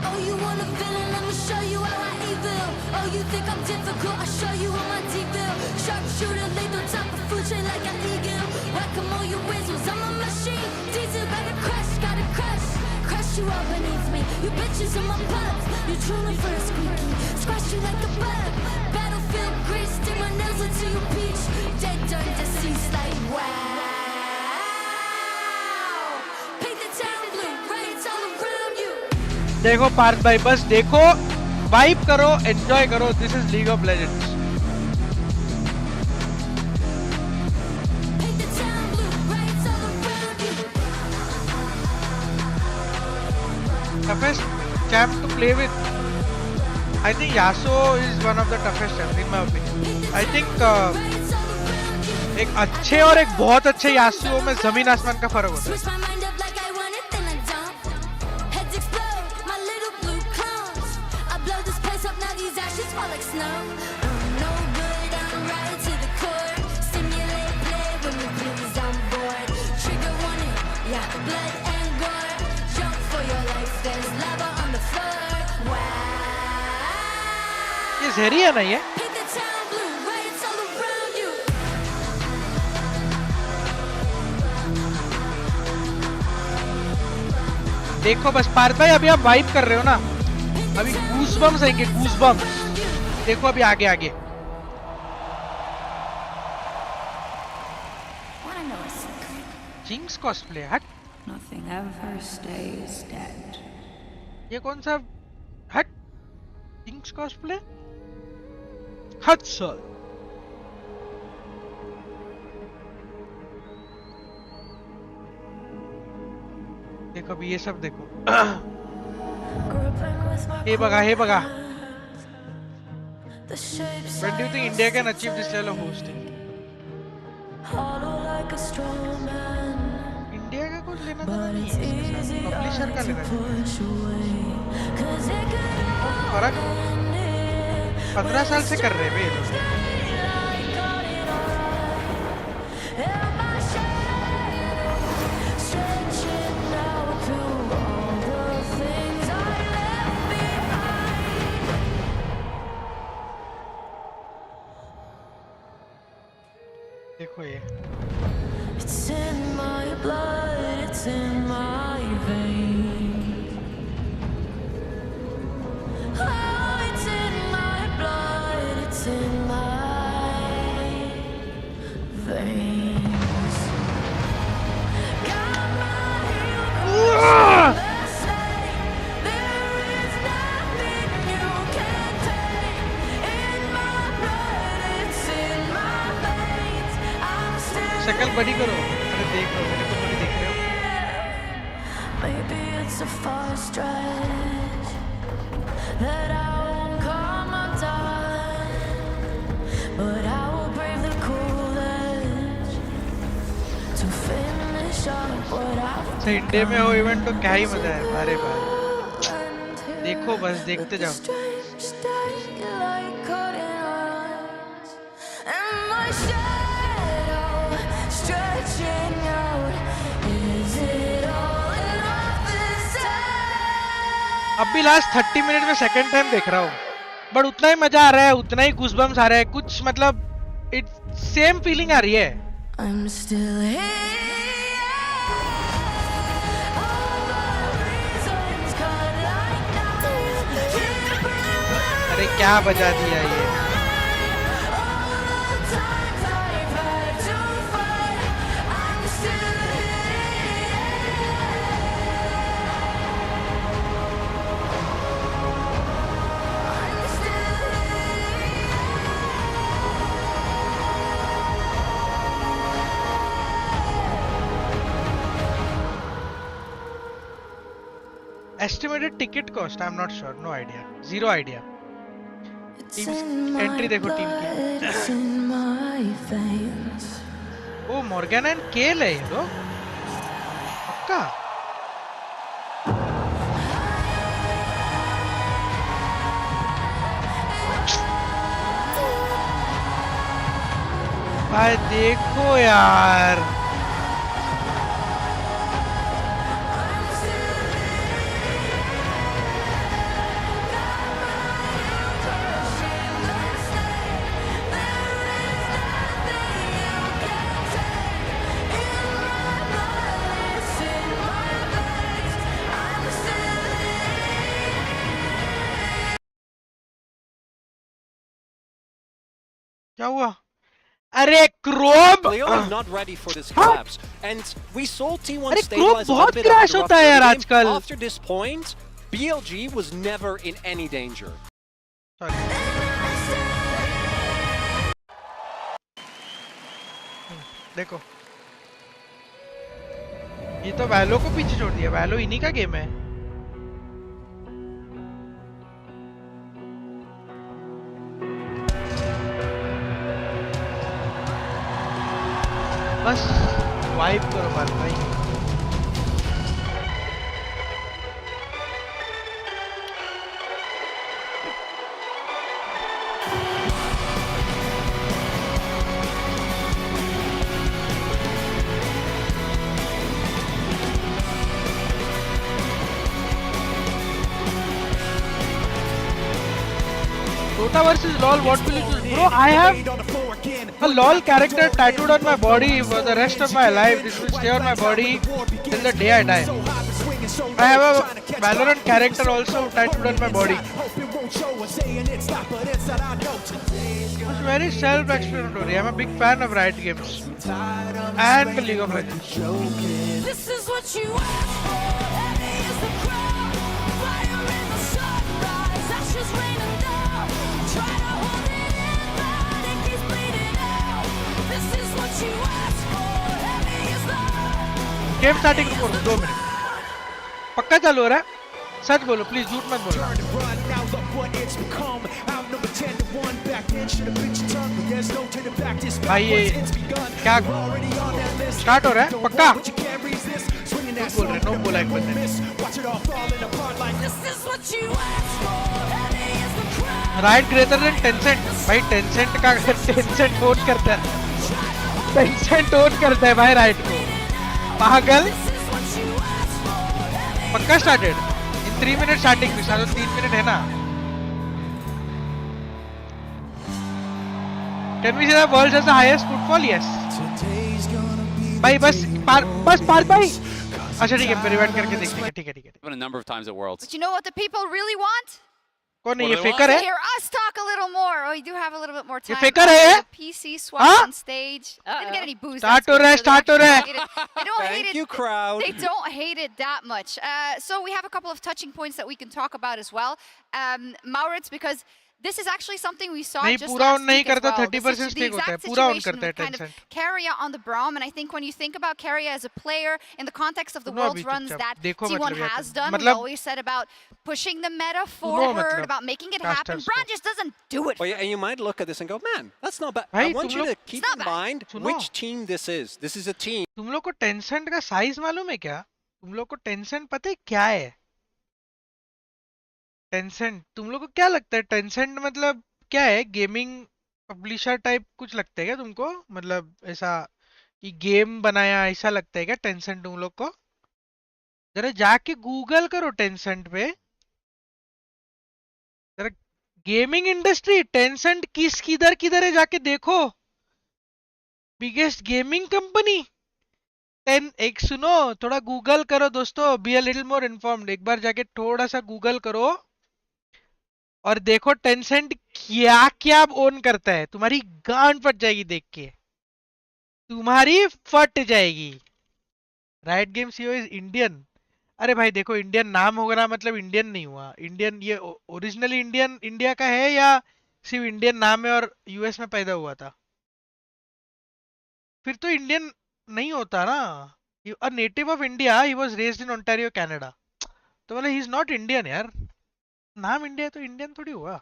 Oh, you want a villain? Let me show you how I evil. Oh, you think I'm difficult? I'll show you how my T-bill. Sharpshooter, laid on top of food chain like an eagle. Whack-a-mole, you whistles, I'm a machine. Diesel, gotta crush, crush you all beneath me. You bitches in my pups, you drooling for a squeaky. Squash you like a bug. Battlefield grease, stick my nails until you peach. Dead, done, deceased, like wow. Paint the town blue, riots all around you. देखो पार्थ भाई, बस देखो, vibe करो, enjoy करो। This is league of legends. Toughest champ to play with, I think Yasuo is one of the toughest champs in my opinion. I think एक अच्छे और एक बहुत अच्छे यासुओ में जमीन आसमान का फर्क होता है। ये जहरी है ना ये? देखो बस पार्थ भाई, अभी आप वाइब कर रहे हो ना, अभी गूज़बम्स आएंगे, गूज़बम्स। देखो अभी आगे आगे। जिंक्स कॉस्प्ले, हट। ये कौन सा हट? जिंक्स कॉस्प्ले हट सर। देखो अभी ये सब देखो। हे बगा। When do you think India can achieve this level of hosting? India का कुछ लेना देना नहीं है पब्लिशर का लेना फर्क 15 साल से कर रहे हैं देखो ये It's in my blood, it's in my veins. Oh, it's in my blood, it's in my veins. Got my heels say there is nothing you can take. In my blood, it's in my veins. I'm still शक्ल बड़ी करो अरे देख लो मेरे को बड़ी दिख रहे हो maybe it's a far stretch that I won't come undone, but I will brave the cool edge to finish up what I've Sunday में हो इवेंट तो क्या ही मजा है अरे भाई देखो बस देखते जाओ stretching out. Is it all enough this time? अब भी लास्ट 30 मिनट में सेकंड टाइम देख रहा हूँ बट उतना ही मजा आ रहा है उतना ही गूज़बम्स आ रहा है कुछ मतलब इट सेम फीलिंग आ रही है I'm still here. अरे क्या बजा दिया ये Estimated ticket cost I'm not sure no idea zero idea entry देखो टीम की ओ मॉर्गन एंड केल है ये लोग पक्का भाई देखो यार क्या हुआ अरे क्रोब Clearly not ready for this collapse and we saw T1 अरे stabilize क्रोब a बहुत bit क्रैश होता है यार आजकल after this point BLG was never in any danger देखो ये तो वैलो को पीछे छोड़ दिया वैलो इन्हीं का गेम है बस वाइप करो बाल भाई Dota versus LOL, what will you choose? Bro, I have a LOL character tattooed on my body for the rest of my life. This will stay on my body till the day I die. I have a Valorant character also tattooed on my body. It's very self-explanatory. I'm a big fan of Riot Games and League of Legends. This is what you asked for. Heavy is the crowd. Fire in the sunrise. Ashes raining down. Try to hold it in, but it keeps bleeding out. This is what you asked for. Heavy is the game starting को 2 minute पक्का चालू हो रहा है सच बोलो please झूठ मत बोलना भाई ये क्या स्टार्ट हो रहा है पक्का and that's बोल रहे all नो बोला एक we बंदे ने miss. Watch it all falling apart like This is what you asked for. Heavy is the crown. Right greater than Tencent भाई टेंसेंट का टेंसेंट ओन करता है टेंसेंट ओन करता है भाई राइट को पागल पक्का स्टार्टेड इन 3 मिनट स्टार्टिंग भी सालों 3 मिनट है ना कैन वी से the world has the highest footfall yes भाई बस पार भाई अच्छा ठीक है रिवाइंड करके देख लेंगे ठीक है A number of times at Worlds. But you know what the people really want? कौन है ये फेकर है Hear us talk a little more. Oh, you do have a little bit more time. ये फेकर है PC swap on stage. Didn't get any booze. Start हो रहा है They don't hate it. you, crowd. They don't hate it that much. So we have a couple of touching points that we can talk about as well. Maurits, because this is actually something we saw नहीं just पूरा last on नहीं week as करता well. 30% stake होता है पूरा on करता है Tencent Carrier on the Braum, and I think when you think about Carrier as a player in the context of the सुनो World's अभी runs चुपचाप, that देखो T1 मतलब has यार, done, we मतलब always said about pushing the meta सुनो forward, मतलब about making it happen. casters Braun just doesn't do it. Well, yeah, and you might look at this and go, man, that's not bad. भाई I want तुम you लोग to keep in mind सुनो which team this is. This is a team. तुम लोग को Tencent का size मालूम है क्या तुम लोग को टेंसेंट पता है क्या है टेंसेंट तुम लोग को क्या लगता है टेंसेंट मतलब क्या है गेमिंग पब्लिशर टाइप कुछ लगता है क्या तुमको मतलब ऐसा कि गेम बनाया ऐसा लगता है क्या टेंसेंट तुम लोग को जरा जाके गूगल करो टेंसेंट पे जरा गेमिंग इंडस्ट्री टेंसेंट किधर है जाके देखो बिगेस्ट गेमिंग कंपनी एक सुनो थोड़ा गूगल करो दोस्तों be a little more informed एक बार जाके थोड़ा सा गूगल करो और देखो टेंसेंट क्या क्या ओन करता है तुम्हारी गांड फट जाएगी देख के तुम्हारी फट जाएगी right game CEO is Indian अरे भाई देखो इंडियन नाम होगा मतलब इंडियन नहीं हुआ इंडियन ये ओरिजिनली इंडियन इंडिया का है या सिर्फ इंडियन नाम है और यूएस में पैदा हुआ था फिर तो इंडियन नहीं होता ना a native of India he was raised in Ontario Canada तो मतलब ही इज नॉट इंडियन यार नाम इंडिया तो इंडियन थोड़ी हुआ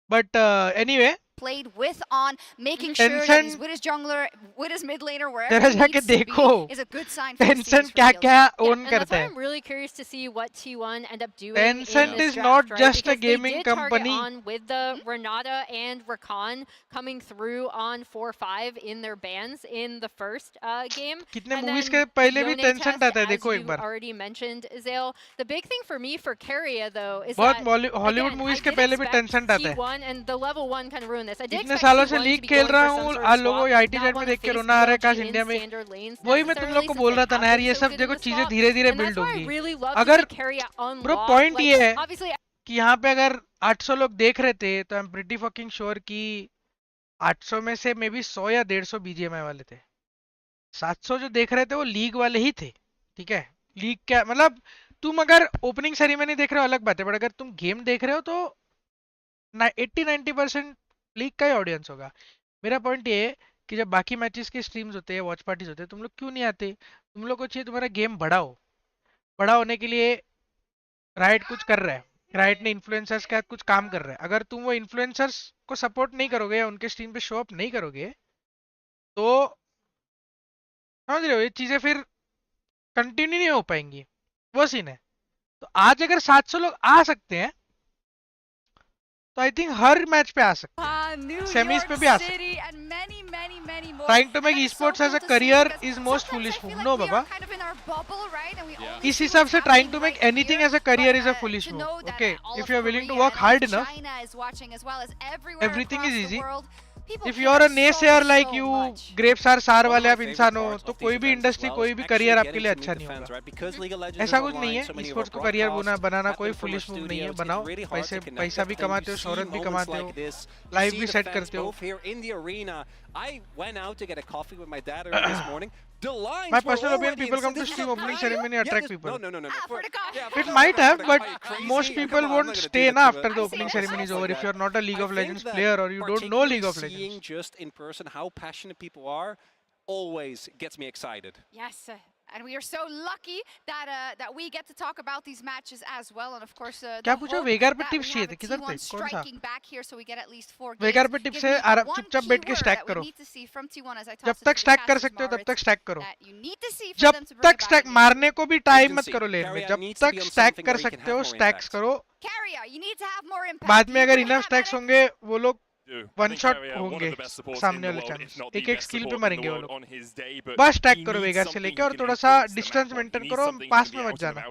but anyway Played with on making sure that he's with his jungler, with his mid laner, wherever he जाके needs to देखो be, is a good sign for the Tencent series for क्या BLG. क्या own and करता that's why है I'm really curious to see what T1 end up doing. Tencent in this is draft, not right? just a Because gaming they did company. target on with the Renata and Rakan coming through on 4-5 in their bans in the first game. कितने And movies then के पहले भी Yone Tencent Test, आता है as देखो एक you bar already mentioned, Zale. The big thing for me for Carrier though is बहुत that Hollywood again, movies I के did पहले भी expect टेंसेंट आता है T1 and the level 1 kind of ruined this. I did इतने expect सालों से T1 league to be खेल going रहा for some हूँ sort of आज लोगों swap, आईटी not जेट में wanna देख के face रोना आ रहा है BLG काश in इंडिया में standard lanes वही मैं तुम necessarily लोग को since बोल they रहा था have ना यार been ये so सब good in देखो the चीजें swap. धीरे धीरे And build that's why I होंगी really love to अगर see Carrier unlock. Bro point ये है Obviously, कि यहाँ पे अगर 800 लोग देख रहे थे तो I am pretty fucking sure कि 800 में से मे बी 100 या 150 बीजीएमआई वाले थे 700 जो देख रहे थे वो लीग वाले ही थे ठीक है लीग क्या मतलब तुम अगर ओपनिंग सेरेमनी देख रहे हो अलग बात है बट अगर तुम गेम देख रहे हो तो 80-90% लीग का ही ऑडियंस होगा मेरा पॉइंट ये है कि जब बाकी मैचेस के स्ट्रीम्स होते हैं वॉच पार्टीज होते हैं तुम लोग क्यों नहीं आते तुम लोग को चाहिए तुम्हारा गेम बड़ा होने के लिए राइट कुछ कर रहा है राइट ने इन्फ्लुएंसर्स के साथ कुछ काम कर रहा है अगर तुम वो इन्फ्लुएंसर्स को सपोर्ट नहीं करोगे या उनके स्ट्रीम पे शो अप नहीं करोगे तो समझ रहे हो ये चीजें फिर कंटिन्यू नहीं हो पाएंगी वो सीन है तो आज अगर 700 लोग आ सकते हैं तो आई थिंक हर मैच पे आ सकते हैं सेमीज पे भी आ सकते हैं trying to make esports as a career is most foolish move no बाबा इस हिसाब से trying to make anything as a career is a foolish move okay if you are willing to work hard enough everything is easy if you are a naysayer like you grapes are sour वाले आप इंसान हो तो कोई भी industry कोई भी career आपके लिए अच्छा नहीं होगा ऐसा कुछ नहीं है ई-स्पोर्ट्स को करियर बनाना कोई फुलिश मूव नहीं है बनाओ पैसा भी कमाते हो शोहरत भी कमाते हो लाइव भी सेट करते हो I went out to get a coffee with my dad early this morning. The lines My were personal opinion, already people in- come to this is stream a opening riot. ceremony Yeah, attract this- people. No. It might have, but Are you crazy? most people Come on, I'm won't not gonna stay do na that to after the a- opening I ceremony is think over if you're not a League of I Legends think player that or you don't know League of particularly Legends. seeing just in person how passionate people are always gets me excited. Yes. And we are so lucky that that we get to talk about these matches as well, and of course क्या पूछा वेगार पे tips चाहिए थे किधर थे कौन सा वेगार पे टिप्स है चुपचाप बैठ के स्टैक करो जब तक स्टैक कर सकते हो तब तक स्टैक करो जब तक स्टैक मारने को भी ट्राई मत करो लेन में जब तक स्टैक कर सकते हो स्टैक्स करो बाद में अगर इनफ स्टैक्स होंगे वो लोग वन शॉट होंगे सामने वाले चांस एक एक स्किल पे मरेंगे वो लोग बस स्टैक करो वेगार से लेके और थोड़ा सा डिस्टेंस मेंटेन करो पास में मत जाना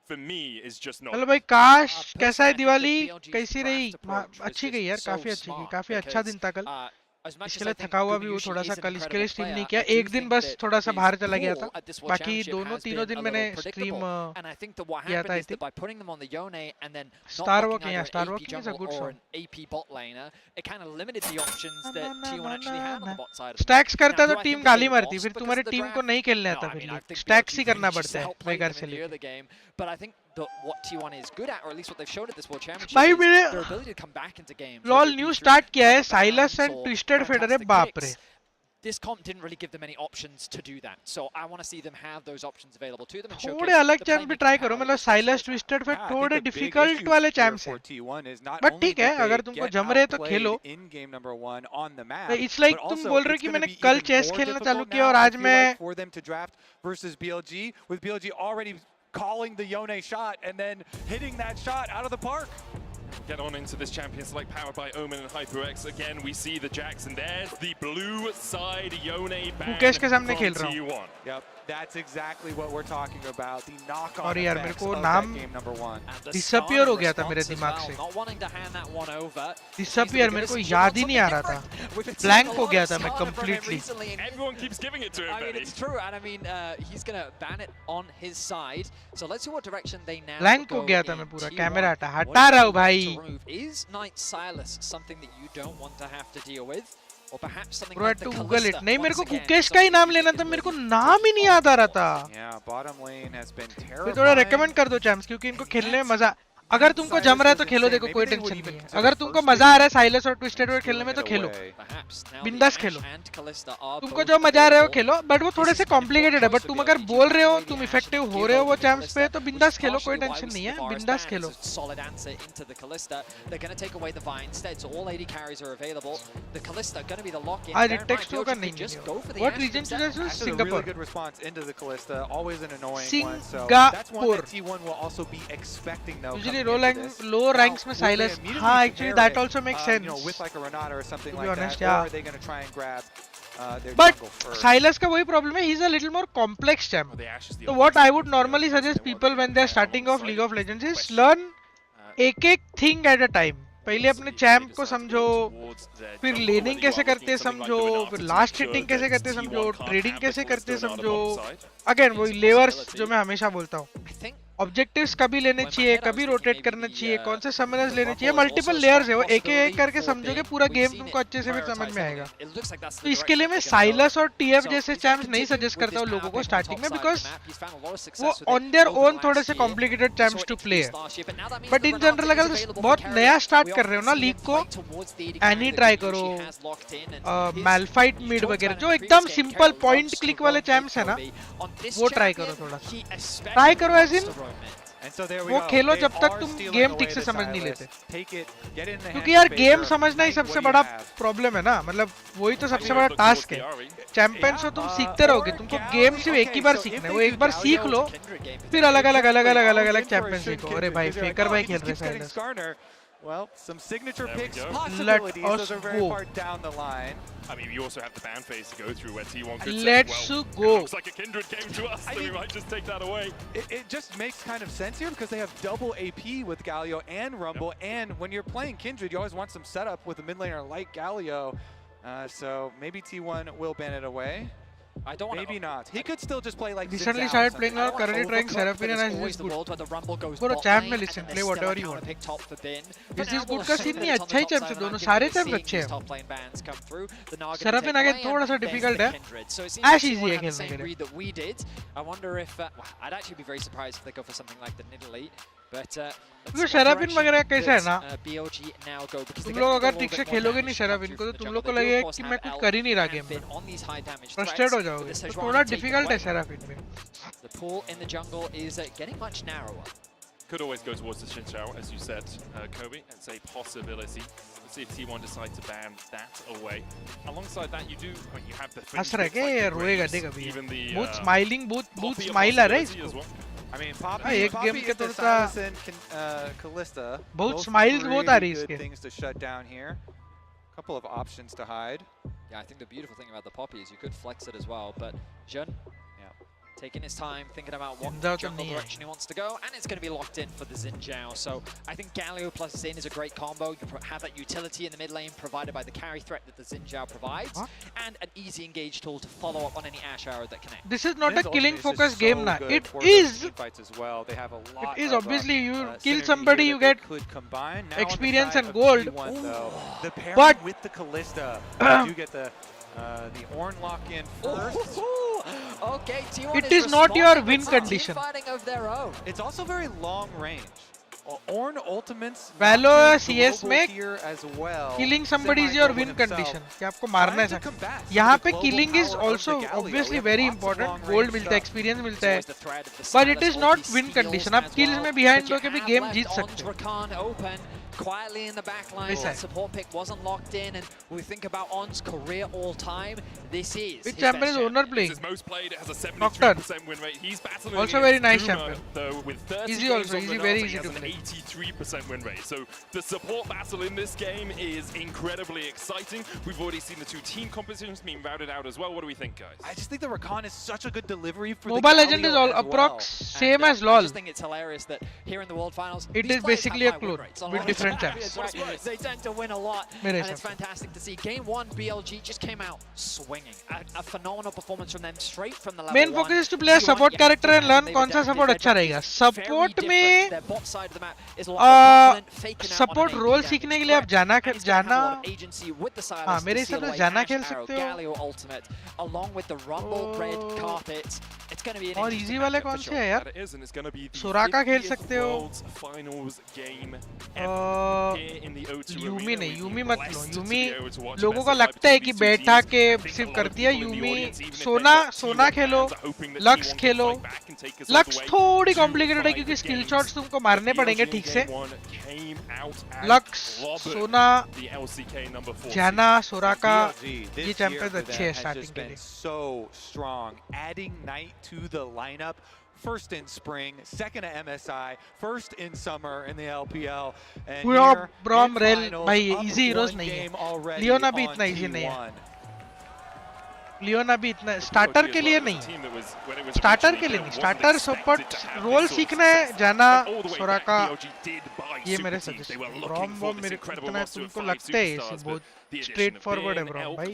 चलो भाई काश कैसा है दिवाली कैसी रही अच्छी गई यार काफी अच्छी गई काफी अच्छा दिन था कल इसके लिए थका हुआ भी वो थोड़ा सा कल इसके लिए स्ट्रीम नहीं किया एक दिन बस थोड़ा सा बाहर चला गया था बाकी दोनों तीनों दिन मैंने स्ट्रीम किया था आई थिंक स्टार वॉक है star walk is a good song stacks करता तो टीम गाली मारती फिर तुम्हारी टीम को नहीं खेलने आता फिर स्टैक्स ही करना पड़ता है वेगार से लेके what T1 is good at, or at least what they've showed at this World Championship, भाई is मैंने their ability to come back into games. Lol new start किया है साइलस एंड ट्विस्टेड फेडर है बाप रे This comp didn't really give them any options to do that, so I want to see them have those options available to them. थोड़े अलग champ भी try करो मतलब साइलस ट्विस्टेड फेड थोड़े difficult वाले चैम्प्स हैं बट ठीक है अगर तुमको जम रहे तो खेलो इट्स लाइक तुम बोल रहे हो कि मैंने कल चेस खेलना चालू किया और आज मैं versus BLG with BLG already calling the Yone shot and then hitting that shot out of the park. Get on into this Champions Select powered by Omen and HyperX. Again, we see the Jackson. There's the blue side Yone ban Mukesh के सामने खेल रहा हूँ. Yep, that's exactly what we're talking about. The knock-on और यार मेरे effects को of नाम that game number 1. डिसअपियर हो गया था मेरे दिमाग से डिसअपियर मेरे को याद ही नहीं आ रहा था ब्लैंक हो गया था मैं completely Everyone keeps giving it to him. I mean, it's true, and I mean, he's gonna ban it on his side. So let's see what direction they now blank हो गया था मैं पूरा कैमरा हटा रहा हूँ भाई Is Knight Silas something that you don't want to have to deal with? Or perhaps something Bro, like the Google it. Kalista नहीं मेरे को once again. कुकेश का ही नाम लेना था मेरे को नाम ही नहीं याद आ रहा था Yeah, bottom lane has been फिर terrifying. थोड़ा रेकमेंड कर दो चैम्प्स क्योंकि इनको खेलने में मजा अगर तुमको जम रहा है तो खेलो देखो कोई टेंशन नहीं है अगर तुमको मजा आ रहा है साइलस और ट्विस्टेड वर्ड खेलने में तो खेलो बिंदास खेलो तुमको जो मजा आ रहा है वो खेलो बट वो थोड़े से कॉम्प्लिकेटेड है बट तुम अगर बोल रहे हो तुम इफेक्टिव हो रहे हो वो चैम्प्स पे तो बिंदास खेलो कोई टेंशन नहीं है बिंदास खेलो Solid answer into the Kalista. They're going to take away the Vine instead, so all AD carries are available. The Kalista going to be the lock-in. आज it takes two का नहीं है What region to choose? That's a really good response into the Kalista. Always an annoying one. So Singapore. that's one that T1 will also be expecting though. Usually low ranks में Silas हाँ actually that also makes sense You know, with like a Renata or something to be like honest, that. yeah. Or are they going to try and grab their But jungle first? Silas का वही problem है he's a little more complex champ so what I would normally suggest people when they are starting off League of Legends is learn एक thing at a time पहले अपने champ को समझो फिर laning कैसे करते समझो फिर लास्ट हिटिंग कैसे करते समझो ट्रेडिंग कैसे करते समझो अगेन वही लेवर्स जो मैं हमेशा बोलता हूँ ऑब्जेक्टिव्स कभी लेने चाहिए कभी रोटेट करना चाहिए कौन से समनर्स लेने चाहिए मल्टीपल लेयर्स है वो एक एक करके समझोगे पूरा गेम तुमको अच्छे से फिर समझ में आएगा तो इसके लिए मैं साइलस और टीएफ जैसे चैम्प्स नहीं सजेस्ट करता हूँ लोगों को स्टार्टिंग में बिकॉज वो ऑन देयर ओन थोड़े से complicated champs to play but in general अगर बहुत नया स्टार्ट कर रहे हो ना लीग को एनी ट्राई करो मैलफाइट मिड वगैरह जो एकदम सिंपल पॉइंट क्लिक वाले चैम्प्स है ना वो ट्राई करो थोड़ा सा ट्राई करो एज इन वो खेलो जब तक तुम गेम ठीक से समझ नहीं लेते क्योंकि यार गेम समझना ही सबसे बड़ा प्रॉब्लम है ना मतलब वही तो सबसे बड़ा टास्क है चैंपियंस हो तुम सीखते रहोगे तुमको गेम सिर्फ एक ही बार सीखना है वो एक बार सीख लो फिर अलग अलग चैंपियन सीखो अरे भाई फेकर भाई खेल रहे हैं Well, some signature picks possibilities, those are very far down the line. I mean, you also have the ban phase to go through where T1 could Let's say, well, go. It looks like a Kindred came to us, so we might just take that away. It just makes kind of sense here because they have double AP with Galio and Rumble, and when you're playing Kindred, you always want some setup with a mid laner like Galio. So maybe T1 will ban it away. I don't want Maybe not. He could still just play like recently started playing now currently trying Seraphine and is good bro champ में listen play whatever you want this is good का scene नहीं अच्छा ही champ से दोनों सारे champ अच्छे हैं Seraphine आगे थोड़ा सा difficult है Ash easy है खेलने के लिए I wonder if I'd actually be very surprised if they go for something like the Nidalee. But क्योंकि शेरापिन वगैरह कैसा है ना, BLG now go because तुम लोग अगर ठीक से खेलोगे नहीं शेरापिन को तो तुम लोग को लगेगा कि मैं कुछ कर ही नहीं रहा गेम में, फ्रस्ट्रेट हो जाओगे, तो थोड़ा डिफिकल्ट है शेरापिन में. The pool in the jungle is getting much narrower. Could always go towards the Xin Chao, as you said, Kobe. It's a possibility. Let's see if T1 decide to ban that away. Alongside that, you do, I mean, you have the हंस रहा है क्या ये, रोएगा देगा भी. बहुत smiling, बहुत स्माइलर है इसको. I mean, Poppy के the थोड़ा Silas and Callista. बहुत smiles बहुत आ रही good इसके. things to shut down here. Couple of options to hide. Yeah, I think the beautiful thing about the Poppy is you could flex it as well, but Jun, taking his time, thinking about what jungle direction he wants to go, and it's going to be locked in for the Xin Zhao. So I think Galio plus Xin is a great combo. You have that utility in the mid lane provided by the carry threat that the Xin Zhao provides, and an easy engage tool to follow up on any Ash Arrow that connects. This is not a killing focused game now. It is. As well. They have a lot it is of, obviously you kill somebody, you get experience and gold. The pairing But with the Callista, you get the Ornn lock in first. Okay, T1 it is not your win condition. Of their own. It's also very long range. Ornn ultimates Valo CS में as well. killing somebody is your win condition. कि आपको मारना है. यहाँ पे killing is also obviously very important. Gold मिलता है, experience मिलता है. But it is not win condition. आप kills में behind हो के भी game जीत सकते हो. Quietly in the back line, support pick wasn't locked in, and we think about Ornn's career all time. This is which champion is owner playing? His most played, has a 73% win rate. He's battling also very nice Guma, champion. Though with 30 easy games also, on easy, the very Nasa, easy he to has play. an 83% win rate. So the support battle in this game is incredibly exciting. We've already seen the two team compositions being routed out as well. What do we think, guys? I just think the Rakan is such a good delivery for Mobile the Legend is all approx same as LoL. I just think it's hilarious that here in the World Finals, it is basically a clone with different champs. They tend to win a lot, and it's fantastic to see. Game 1, BLG just came out swinging. A phenomenal performance from them, straight from the level Main focus is to play a support character and learn कौन सा support अच्छा रहेगा. Support में support role सीखने के लिए आप जाना हाँ मेरे हिसाब से जाना खेल सकते हो. और easy वाले कौन से हैं यार? सोराका खेल सकते हो. यूमी नहीं, यूमी मत लो. यूमी लोगों को लगता है कि बैठा के सिर्फ करती है. यूमी सोना खेलो, लक्स खेलो. लक्स थोड़ी कॉम्प्लिकेटेड है क्योंकि स्किल शॉट्स तुमको मारने पड़ेंगे ठीक से. लक्स, सोना, जाना, सोराका ये चैंपियंस अच्छे हैं स्टार्टिंग के लिए. So strong, adding Knight to the lineup. First in spring, second at MSI, first in summer in the LPL, and here Brom in Rel finals, भाई up easy heroes one नहीं game है. already Leone भी on इतना easy नहीं है. T1. Leone भी इतना starter के लिए नहीं. स्टार्टर के लिए नहीं. स्टार्टर सपोर्ट रोल सीखना है. जाना, सोराका ये मेरे सजेशन. ब्रॉम बॉम मेरे को इतना तुमको लगता है ये बहुत स्ट्रेट फॉरवर्ड है ब्रॉम भाई.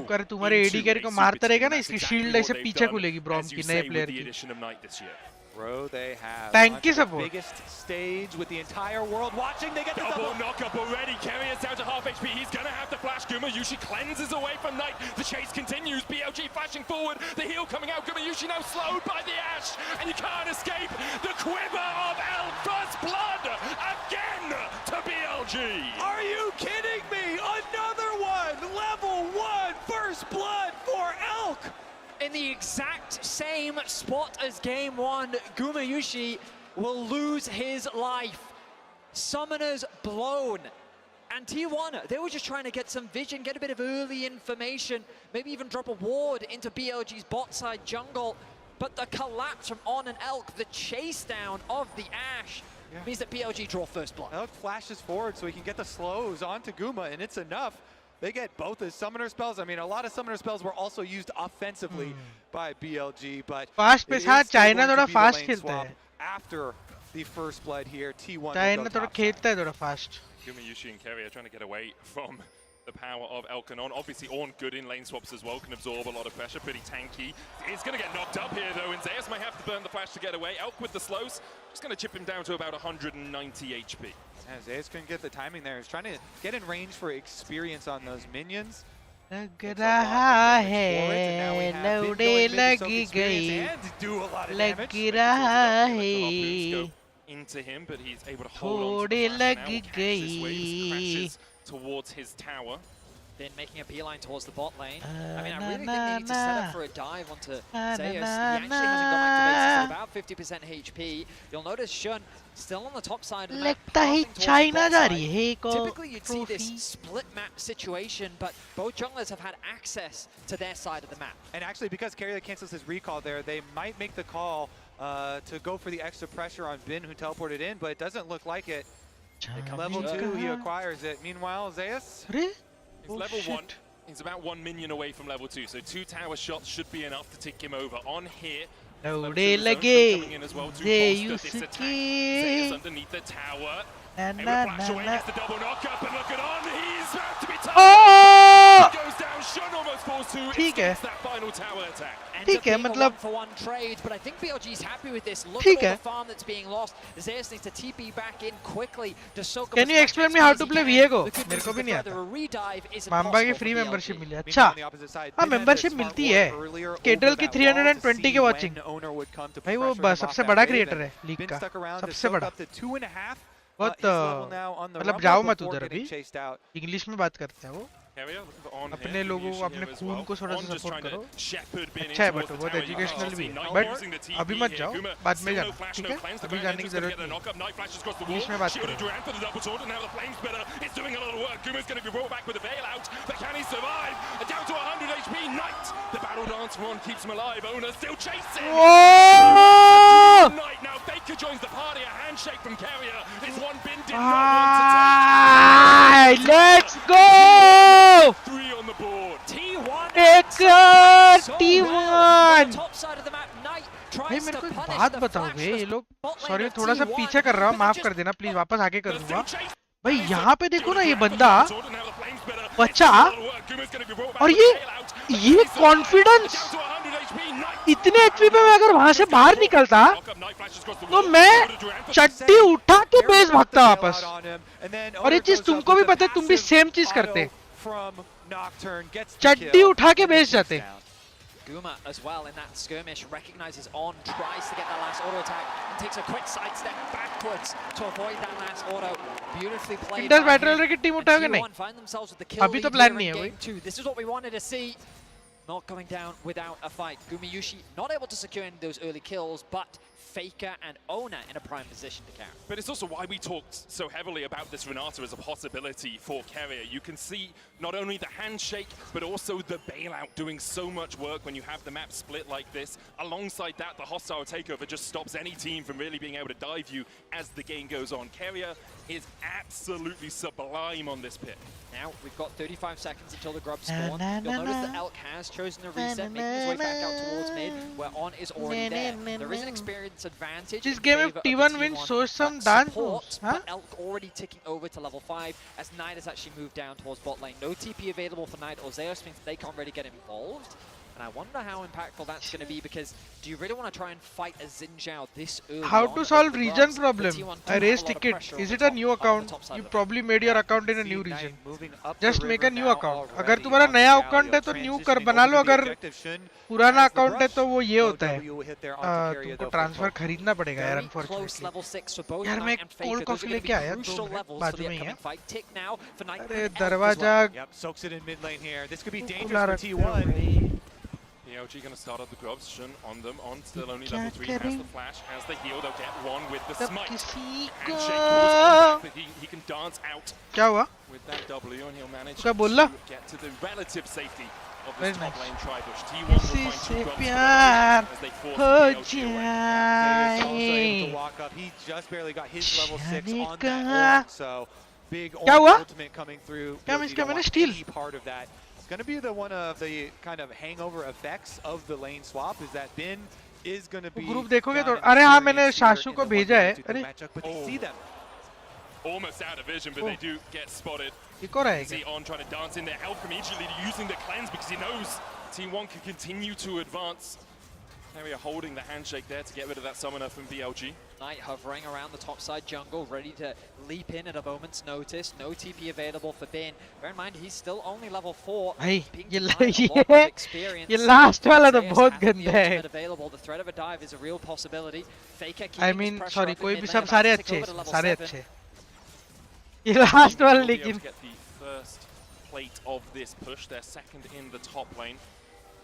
अगर तुम्हारे एडी कैरी को मारता रहेगा ना इसकी शील्ड ऐसे पीछे खुलेगी ब्रॉम की नए प्लेयर की. Bro, they have Tanky the support. biggest stage with the entire world watching. They get the double knock-up already. Kerry is down to half HP. He's going to have to flash Guma. Yushi cleanses away from Knight. The chase continues. BLG flashing forward. The heal coming out. Guma Yushi now slowed by the Ash. And you can't escape the quiver of Elk. First blood again to BLG. Are you kidding me? Another one. Level 1 first blood for Elk. In the exact same spot as game 1, Gumayushi will lose his life. Summoners blown. And T1, they were just trying to get some vision, get a bit of early information, maybe even drop a ward into BLG's bot side jungle. But the collapse from Ornn and Elk, the chase down of the Ash, means that BLG draw first blood. Elk flashes forward so he can get the slows onto Guma, and it's enough. They get both his summoner spells. I mean, a lot of summoner spells were also used offensively by BLG, but fast pace हाँ China थोड़ा fast खेलता है. After the first blood here, T1 China थोड़ा खेलता है थोड़ा fast. Gumayushi and Kerry are trying to get away from the power of Elk and Ornn. Obviously, Ornn good in lane swaps as well, can absorb a lot of pressure, pretty tanky. He's going to get knocked up here though, and Zeus may have to burn the flash to get away. Elk with the slows, just going to chip him down to about 190 HP. Yeah, Zeus couldn't get the timing there. He's trying to get in range for experience on those minions. लग रहा है लौड़े लग गई लग रहा है into him, but he's able to hold on to the flash now. Catches his waves, crashes towards his tower. Been making a beeline towards the bot lane. I mean, I really think they need to set up for a dive onto Zeus. He actually hasn't gone back to base. He's about 50% HP. You'll notice Shun still on the top side of the map. लगता है China जा रही है एक और Typically, you'd see this split map situation, but both junglers have had access to their side of the map. And actually, because Carrier cancels his recall there, they might make the call to go for the extra pressure on Bin, who teleported in, but it doesn't look like it. Level 2, he acquires it. Meanwhile, Zeus? He's level 1. He's about 1 minion away from level 2, so 2 tower shots should be enough to tick him over. On here, लौड़े लगे Zeus underneath the tower. Able to flash away, gets the double knock-up, and look at On, he's about to be Oh! He goes down, Shun almost falls to escapes that final tower attack. ठीक है मतलब for one trade, but I think BLG is happy with this. Look at all the farm that's being lost. Zeus needs to TP back in quickly to soak up. Can you explain me how to play Viego? मेरे को भी नहीं आता. Mamba की free membership मिली अच्छा हाँ membership मिलती है केटल की 320 के watching भाई वो सबसे बड़ा creator है league का सबसे बड़ा बहुत मतलब जाओ मत उधर अभी इंग्लिश में बात करते हैं वो अपने लोगों को अपने खून को थोड़ा सा सपोर्ट करो अच्छा है बट बहुत एजुकेशनल भी है बट अभी मत जाओ बाद में जाना ठीक है अभी जाने की जरूरत नहीं इंग्लिश में बात करो Let's go! T1 भाई मेरे को एक बात बताओगे ये लोग सॉरी थोड़ा सा पीछे कर रहा हूँ माफ कर देना प्लीज वापस आगे कर दूंगा भाई यहाँ पे देखो ना ये बंदा बच्चा और ये कॉन्फिडेंस इतने एचपी पे मैं अगर वहां से बाहर निकलता तो मैं चड्डी उठा के बेस भागता वापस और ये चीज तुमको भी पता है तुम भी सेम चीज करते चड्डी उठा के बेस जाते Guma as well in that skirmish recognizes On, tries to get that last auto attack and takes a quick sidestep backwards to avoid that last auto. Beautifully played. Inter battle की team उठाओगे नहीं अभी तो plan नहीं है भाई This is what we wanted to see. Not going down without a fight. Gumayushi not able to secure any of those early kills, but Faker and Ona in a prime position to carry. But it's also why we talked so heavily about this Renata as a possibility for Carrier. You can see not only the handshake, but also the bailout doing so much work when you have the map split like this. Alongside that, the hostile takeover just stops any team from really being able to dive you as the game goes on. Carrier is absolutely sublime on this pit. Now we've got 35 seconds until the grub spawn. You'll notice that Elk has chosen to reset, making his way back out towards mid, where On is already there. There is an experience advantage. This game if T1 wins shows some dance moves, huh? But Elk already ticking over to level 5 as Knight has actually moved down towards bot lane. No TP available for Knight or Zeus means they can't really get involved. And I wonder how impactful that's going to be because do you really want to try and fight a Xin Zhao this early? How to solve region problem? I raised ticket. Is it a new account? You probably made your account in a new region. Just make a new account. अगर तुम्हारा नया account है तो new कर बना लो अगर पुराना account है तो वो ये होता है तुमको ट्रांसफर खरीदना पड़ेगा यार अनफॉर्चुनेटली यार मैं कोल्ड कॉफी लेके आया तो बाजू में ही है अरे दरवाजा खुला रखते हो BLG going to start up the grubs. Shun on them. On still only level 3. Has the flash. Has the heal. They'll get one with the smite. Handshake pulls on back, but he can dance out. क्या हुआ? With that W and he'll manage क्या बोला? to get to the relative safety of this top lane tri-bush. T1 will find two grubs प्यार as they force हो BLG away. He just barely got his level 6 on क्या that. So big ultimate coming through. क्या मैं इसका मैंने steal part of that. Going to be the one of the kind of hangover effects of the lane swap is that Bin is going to be group देखोगे तो अरे हाँ मैंने शाशु को भेजा है अरे see them almost out of vision but they do get spotted. एक और है See On trying to dance in there, help immediately using the cleanse because he knows T1 can continue to advance. Carrier holding the handshake there to get rid of that summoner from BLG. Knight hovering around the top side jungle, ready to leap in at a moment's notice. No TP available for Bin. Bear in mind, he's still only level 4. भाई ये last वाला तो बहुत गंदा है. The threat of a dive is a real possibility. Faker I mean, sorry, कोई भी सब सारे अच्छे. ये last वाला लेकिन. Get the first plate of this push. They're second in the top lane.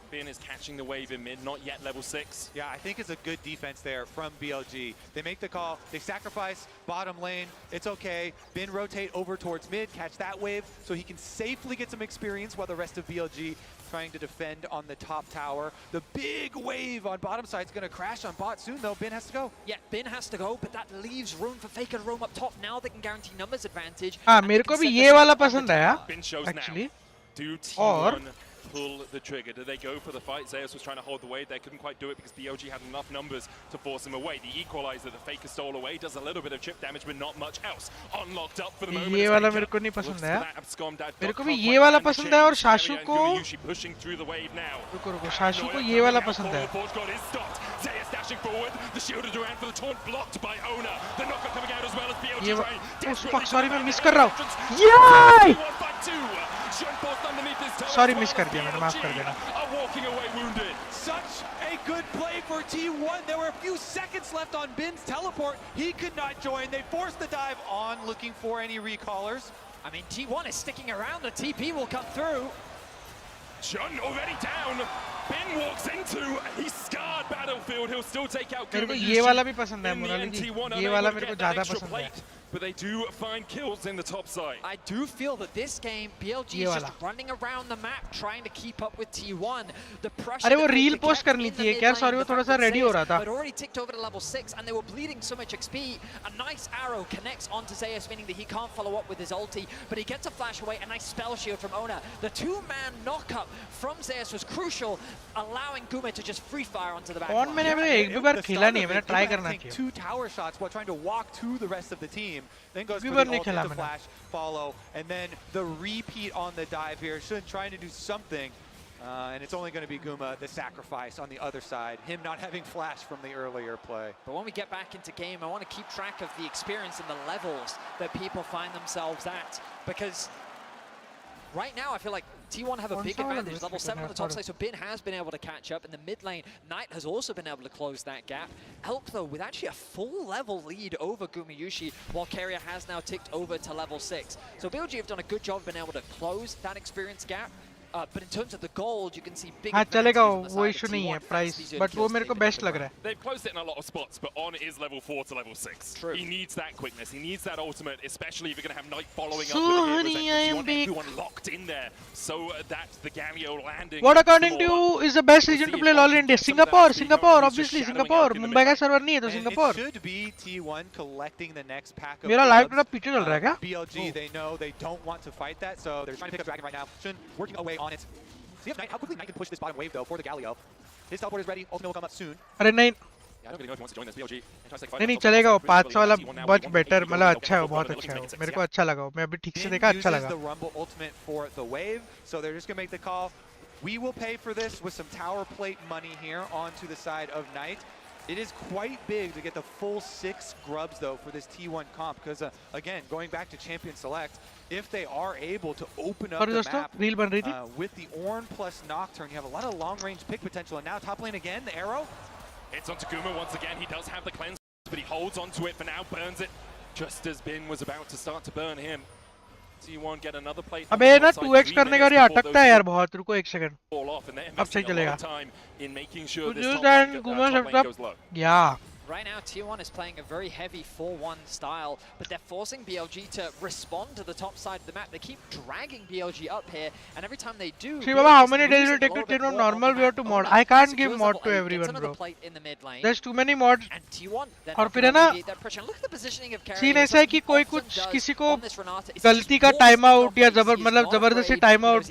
Bin is catching the wave in mid, not yet level 6. Yeah, I think it's a good defense there from BLG. They make the call, they sacrifice bottom lane, it's okay. Bin rotate over towards mid, catch that wave, so he can safely get some experience while the rest of BLG trying to defend on the top tower. The big wave on bottom side is going to crash on bot soon, though. Bin has to go. Yeah, Bin has to go, but that leaves room for Faker to roam up top. Now they can guarantee numbers advantage. हाँ, मेरे को भी ये वाला पसंद आया. Bin shows actually. Now. Do T1 pull the trigger? Did they go for the fight? Zeus was trying to hold the wave. They couldn't quite do it because BLG had enough numbers to force him away. The equalizer, the Faker stole away, does a little bit of chip damage, but not much else. Unlocked up for the moment. ये वाला मेरे को नहीं पसंद आया. मेरे को भी ये वाला पसंद है और शाशु को. Pushing through the wave now. रुको शाशु को ये वाला पसंद है. Zeus dashing forward. The shielded around for the taunt blocked by Ona. The knocker coming out as well as BLG trying. Fuck, sorry मैं मिस कर रहा हूँ. Yay! Sorry मिस कर दिया मैंने, माफ कर देना. Such a good play for T1. There were a few seconds left on Bin's teleport. He could not join. They forced the dive on, looking for any recallers. I mean, T1 is sticking around. The TP will come through. Jun already down. Bin walks into a scarred battlefield. He'll still take out Guma. ये वाला भी पसंद है मुराली जी. ये वाला मेरे को ज़्यादा पसंद है. But they do find kills in the top side. I do feel that this game, BLG is just running around the map, trying to keep up with T1. The pressure. अरे वो रील पोस्ट करनी थी क्या? Sorry वो थोड़ा सा ready हो रहा था. But already ticked over to level 6, and they were bleeding so much XP. A nice arrow connects onto Zeus, meaning that he can't follow up with his ulti, but he gets a flash away. A nice spell shield from Ona. The two-man knockup from Zeus was crucial, allowing Guma to just free fire onto the back. कौन मैंने अभी एक भी बार खेला नहीं है. मैंने try करना चाहिए. Two tower shots while trying to walk to the rest of the team. Then goes for the ultimate flash, follow, and then the repeat on the dive here. Shun trying to do something, and it's only going to be Guma, the sacrifice on the other side. Him not having flash from the earlier play. But when we get back into game, I want to keep track of the experience and the levels that people find themselves at, because right now I feel like T1 have a big advantage. Level 7 on the top side, so Bin has been able to catch up. In the mid lane, Knight has also been able to close that gap. Elk, though, with actually a full level lead over Gumayushi, while Carrier has now ticked over to level 6. So BLG have done a good job being able to close that experience gap. But in terms of the gold, you can see big चलेगा वो issue नहीं है price, but वो मेरे को best लग रहा है. They've closed it in a lot of spots, but On is level 4 to level 6. True. He needs that quickness. He needs that ultimate, especially if you're going to have Knight following up with the heroes. You want everyone locked in there, so that the Gamio landing. What according to you is the best region to play LoL in India? Singapore, obviously Singapore. Mumbai का server नहीं है तो Singapore. It should be T1 collecting the next pack of. मेरा live थोड़ा पीछे चल रहा है क्या? BLG, they know they don't want to fight that, so they're trying to pick up Dragon right now. Shun working away on it. See if Knight, how quickly Knight can push this bottom wave though for the Galio. His teleport is ready. Ultimate will come up soon. अरे नहीं. Yeah, I don't really know if he wants to join this BLG. नहीं चलेगा वो 500 वाला much better, मतलब अच्छा है, बहुत अच्छा है. मेरे को अच्छा लगा वो. मैं अभी ठीक से देखा, अच्छा लगा. The Rumble ultimate for the wave, so they're just gonna make the call. We will pay for this with some tower plate money here onto the side of Knight. It is quite big to get the full 6 grubs though for this T1 comp, because again, going back to Champion Select, if they are able to open up the map with the Ornn plus Nocturne, you have a lot of long range pick potential. And now top lane again, the arrow. It's onto Guma once again. He does have the cleanse, but he holds onto it for now, burns it just as Bin was about to start to burn him. T1 get another plate. अबे ना 2x करने का ये अटकता है यार बहुत. रुको एक सेकंड. अब सही चलेगा. Yeah. Right now, T1 is playing a very heavy 4-1 style, but they're forcing BLG to respond to the top side of the map. They keep dragging BLG up here, and every time they do... See, Baba, how many days will it take to turn on normal way or to mod? I can't give mod to everyone, bro. There's too many mods. और फिर है ना, scene ऐसा है कि कोई कुछ किसी को गलती का टाइम आउट या मतलब जबरदस्ती टाइम आउट,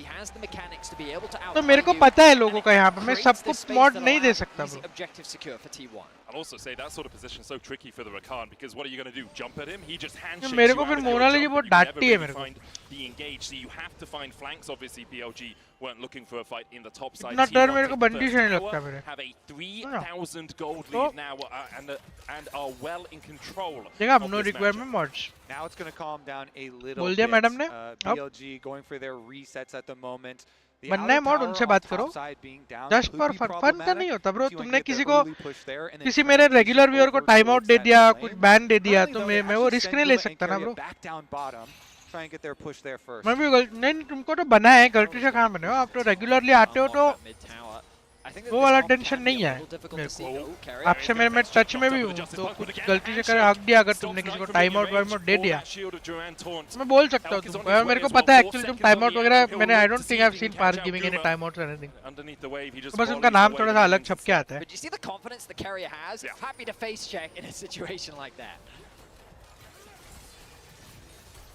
तो मेरे को पता है लोगों का यहाँ पे, मैं सबको mod नहीं दे सकता, bro. I'll also say that sort of position is so tricky for the Rakan because what are you going to do? Jump at him? He just handshakes you मेरे को out फिर of your Monali ji jump, बहुत and you never डांटती है really मेरे को find the engage. So you have to find flanks. Obviously, BLG weren't looking for a fight in the top side. इतना डर T1 मेरे को take the बंदी first से नहीं tower, लगता मेरे have a 3,000 gold lead now and are well in control. देखा of no this requirement matchup. Mods Now it's going to calm down a little बोल दिया bit. मैडम ने BLG going for their resets at the moment. The बनना है outer mod tower उनसे on बात top करो side being down just could for be fun का problematic. नहीं होता ब्रो T1 तुमने get किसी the को early push there and then किसी turn मेरे Intermission रेगुलर व्यूअर को over time out towards they that दिया lane. कुछ बैन दे दिया Currently, तो though, मैं they वो actually रिस्क send नहीं ले Guma and सकता ना Carrier bro back down bottom, try and get their push there first. मैं भी नहीं तुमको तो बना है गलती से कहाँ बने हो आप तो रेगुलरली आते हो तो वो वाला टेंशन नहीं है मेरे को आपसे मैं टच में भी हूँ तो कुछ गलती से करे हक दिया अगर तुमने किसी को टाइम आउट वाइम आउट दे दिया मैं बोल सकता हूँ तुमको और मेरे को पता है एक्चुअली तुम टाइम आउट वगैरह मैंने आई don't think I have seen park giving any time out और एनीथिंग तो बस उनका नाम थोड़ा सा अलग छप के आता है But you see the confidence the carrier has? Happy to face check in a situation like that.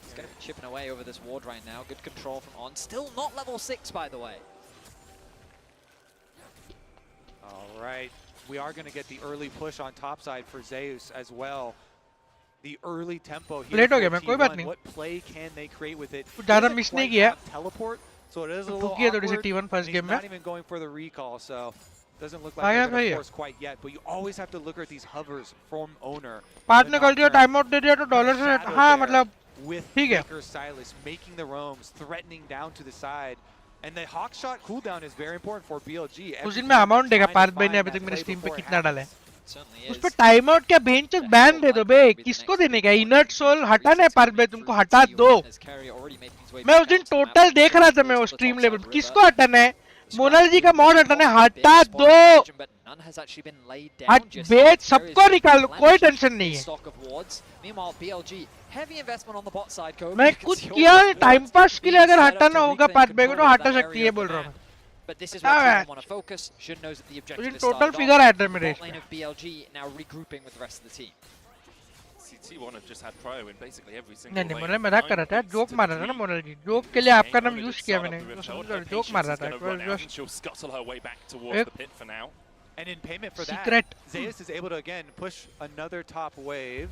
He's going to be chipping away over this ward right now. Good control from On. Still not level 6, by the way. All right, we are going to get the early push on top side for Zeus as well. The early tempo here Late हो for गया मैं कोई बात T1. नहीं What play can they create with it? कुछ ज़्यादा Doesn't miss नहीं quite किया have teleport, so it is a तो little ठुकी है थोड़ी सी awkward. T1 first He's game में not even going for the recall, so doesn't look आ like गया they're going भाई to force quite yet. But you always have to look at these hovers from owner. पाँच निकल दिया time out दे दिया तो dollar से हाँ मतलब With ठीक है Baker Silas making the roams, threatening down to the side. And the hawk shot cooldown is very important for BLG. उस दिन में अमाउंट देगा पार्थ भाई ने अभी तक मेरे स्ट्रीम पे कितना डाला है उस पे टाइम आउट क्या बेंच बैन दे दो बे किसको देने का इनर्ट सोल हटाना है पार्थ भाई तुमको हटा दो मैं उस दिन टोटल देख रहा था मैं वो स्ट्रीम लेवल किसको हटाना है मोनाल जी का मॉड हटाना है हटा दो हट बेच सबको निकाल लो कोई टेंशन नहीं है Meanwhile, BLG, heavy investment on the bot side. मैं कुछ किया टाइम पास के लिए अगर हटाना होगा पार्थ भाई को तो हटा सकती है बोल रहा हूँ But this is where T1 want to focus. Shun knows that the objective is total started figure off. at मेरे Bot lane of BLG now regrouping with the rest of the team. T1 have just had prio in basically every single नहीं नहीं मोनाल मजाक कर रहा था joke मार रहा था ना मोनाल जी जोक के लिए आपका नाम यूज किया मैंने तो समझो जोक मार रहा था she'll scuttle her way back towards the pit for now. And in payment for Secret. that, Zeus is able to again push another top wave.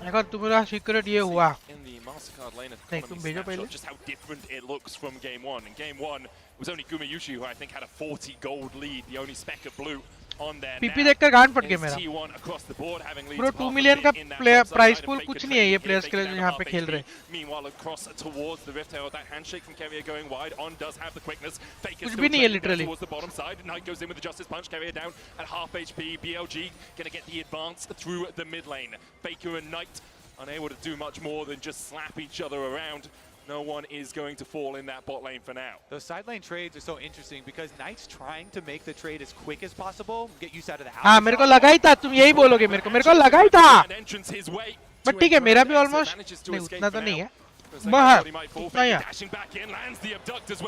अगर तुम्हारा सीक्रेट ये हुआ In the Mastercard lane of नहीं तुम भेजो पहले just how different it looks from game one. In game one, it was only Gumayushi who I think had a 40 gold lead, the only speck of blue on there. PP देखकर गांड फट गया मेरा T1 across the board having leads bro 2 million का player price pool कुछ नहीं है ये प्लेयर्स के लिए जो यहाँ पे खेल रहे Meanwhile, across towards the Rift Herald, that handshake from Carrier going wide. On does have the quickness. Faker कुछ भी नहीं है literally towards the bottom side. Knight goes in with the Justice Punch. Carrier down at half HP. BLG gonna get the advance through the mid lane. Faker and Knight unable to do much more than just slap each other around. No one is going to fall in that bot lane for now. Those side lane trades are so interesting because Knight's trying to make the trade as quick as possible, get use out of the house. हाँ मेरे को लगा ही था तुम यही बोलोगे मेरे को लगा ही था बट ठीक है मेरा भी ऑलमोस्ट नहीं उतना तो नहीं है बाहर उतना ही है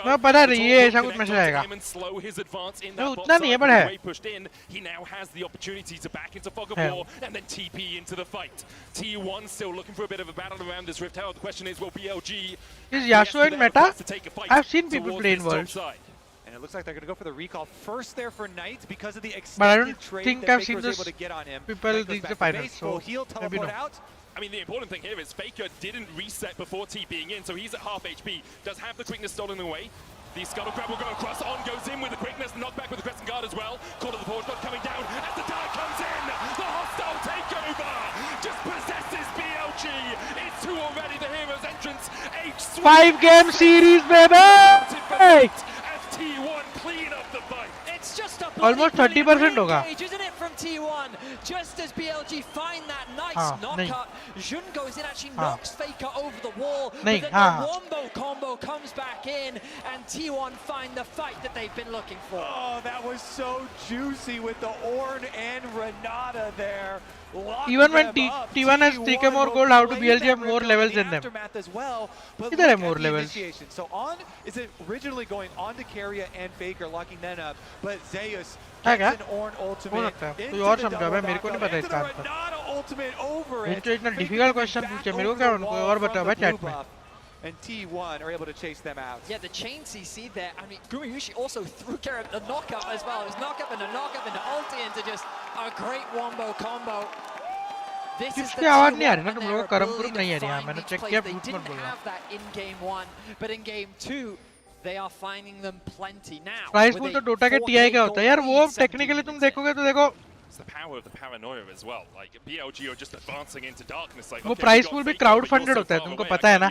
मैं पता नहीं ये ऐसा कुछ मैसेज आएगा नहीं उतना नहीं है पर है He now has the opportunity to back into Fog of War and then TP into the fight. T1 still looking for a bit of a battle around this Rift Herald. The question is, will BLG is Yasuo in meta? I've seen people play in Worlds. And it looks like they're going to go for the recall first there for Knight because of the but I don't extended trade think that I've Baker seen was this able to get on him. people reach the finals, so he'll maybe teleport no. out. I mean, the important thing here is Faker didn't reset before TPing in, so he's at half HP. Does have the quickness stolen away. The Scuttle Grab will go across. On goes in with the quickness. Knockback with the Crescent Guard as well. Call to the Forge God coming down as the tower comes in. The hostile takeover just possesses BLG. It's 2 already. The Heroes entrance. 5-game series, baby! Hey! As T1 clean up the fight. It's just a almost 30% होगा isn't it from T1? Just as BLG find that nice knockup, Jun goes in, actually knocks Faker over the wall, but then the wombo combo comes back in, and T1 find the fight that they've been looking for. Oh, that was so juicy with the Ornn and Renata there. Even when T1 has taken more gold, how do BLG have more levels than them? Either have more levels. So On is originally going on to Carrier and Faker, locking them up, but Zeus gets an Ornn ultimate into the Renata ultimate over it. इतना difficult question पूछे मेरे को क्या उनको और बताओ भाई chat में and T1 are able to chase them out. Yeah, the chain CC there. I mean, Gumayushi also threw care of the knockup as well. It was knockup into ulti into just a great wombo combo. This is the आवाज नहीं आ रही T1 ना and तुम their लोगों को करम ability Kurram नहीं आ to रही है find मैंने each चेक place. किया They झूठ मत didn't बोलना have that in game 1, but in game 2, they are finding them plenty now. Price pool तो डोटा के टीआई का होता है यार वो टेक्निकली तुम देखोगे तो देखो It's the power of the paranoia as well. Like BLG are just advancing into darkness. Like वो प्राइस पूल भी क्राउड फंडेड होता है तुमको पता है ना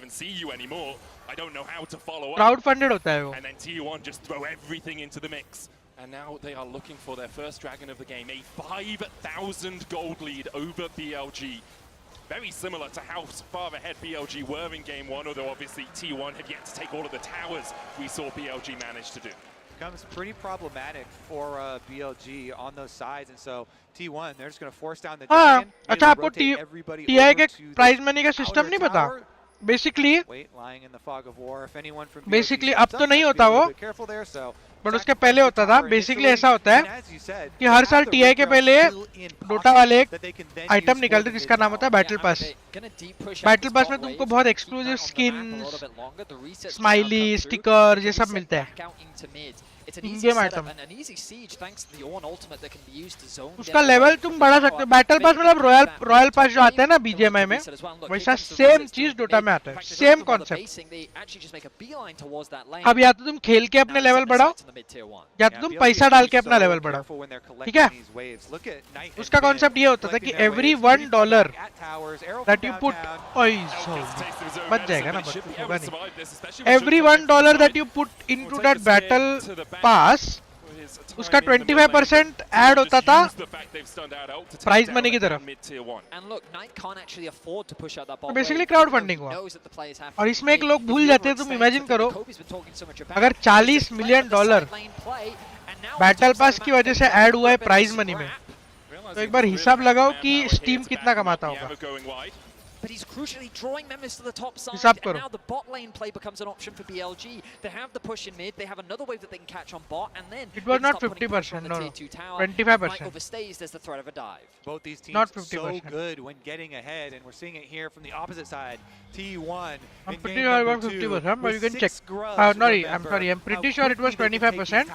I don't know how to follow up. Crowd funded होता है वो And then T1 just throw everything into the mix. And now they are looking for their first dragon of the game. A 5,000 gold lead over BLG. Very similar to how far ahead BLG were in game 1, although obviously T1 had yet to take all of the towers we saw BLG manage to do. Becomes pretty problematic for BLG on those sides, and so T1, they're just going to force down the dragon. अच्छा आपको TI के prize money का system नहीं पता basically अब तो नहीं होता वो बट उसके पहले होता था बेसिकली ऐसा होता है कि हर साल टीआई के पहले डोटा वाले एक आइटम निकलते जिसका नाम होता है बैटल पास में तुमको बहुत एक्सक्लूसिव स्किन्स स्माइली स्टिकर ये सब मिलते हैं It's an easy setup and an easy siege thanks to the Ornn ultimate that can be used to zone. उसका लेवल तुम बढ़ा सकते हो बैटल पास मतलब रॉयल पास जो आता है ना बीजीएमआई में वैसा सेम चीज डोटा में आता है सेम कॉन्सेप्ट अब या तो तुम खेल के अपने लेवल बढ़ाओ या तो तुम पैसा डाल के अपना लेवल बढ़ाओ ठीक है उसका कॉन्सेप्ट ये होता था कि एवरी $1 दैट यू पुट बच जाएगा ना होगा नहीं every $1 that you put into that battle pass उसका 25% ऐड होता था प्राइज मनी की तरफ बेसिकली क्राउड फंडिंग हुआ और इसमें एक लोग भूल जाते हैं तुम इमेजिन करो अगर $40 मिलियन बैटल पास की वजह से ऐड हुआ है प्राइज मनी में तो एक बार हिसाब लगाओ कि स्टीम कितना कमाता होगा But he's crucially drawing members to the top side, and now the bot lane play becomes an option for BLG. They have the push in mid, they have another wave that they can catch on bot, and then it was not 50%, no, 25%. Mike overstays, there's the threat of a dive. Both these teams not so good when getting ahead, and we're seeing it here from the opposite side. T1 I'm pretty sure it was 50%, but you can check. I'm pretty sure it was 25%.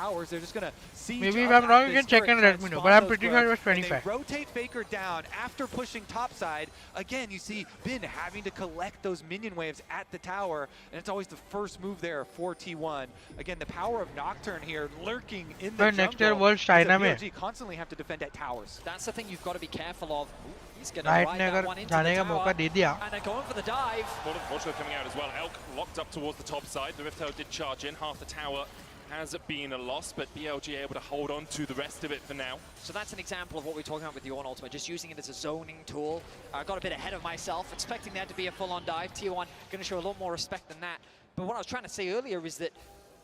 Maybe if I'm wrong, you can check and let me know. But I'm pretty sure it was 25. They rotate Faker down after pushing topside. Again, you see Bin having to collect those minion waves at the tower, and it's always the first move there for T1. Again, the power of Nocturne here lurking in the jungle. Next year World China में BLG constantly have to defend at towers. That's the thing you've got to be careful of. He's going to ride that one into the tower, and they're going for the dive. Mortal coming out as well. Elk locked up towards the top side. The Rift Herald did charge in. Half the tower has been a loss, but BLG able to hold on to the rest of it for now. So that's an example of what we're talking about with the Ornn ultimate, just using it as a zoning tool. I got a bit ahead of myself, expecting there to be a full-on dive. T1 going to show a lot more respect than that. But what I was trying to say earlier is that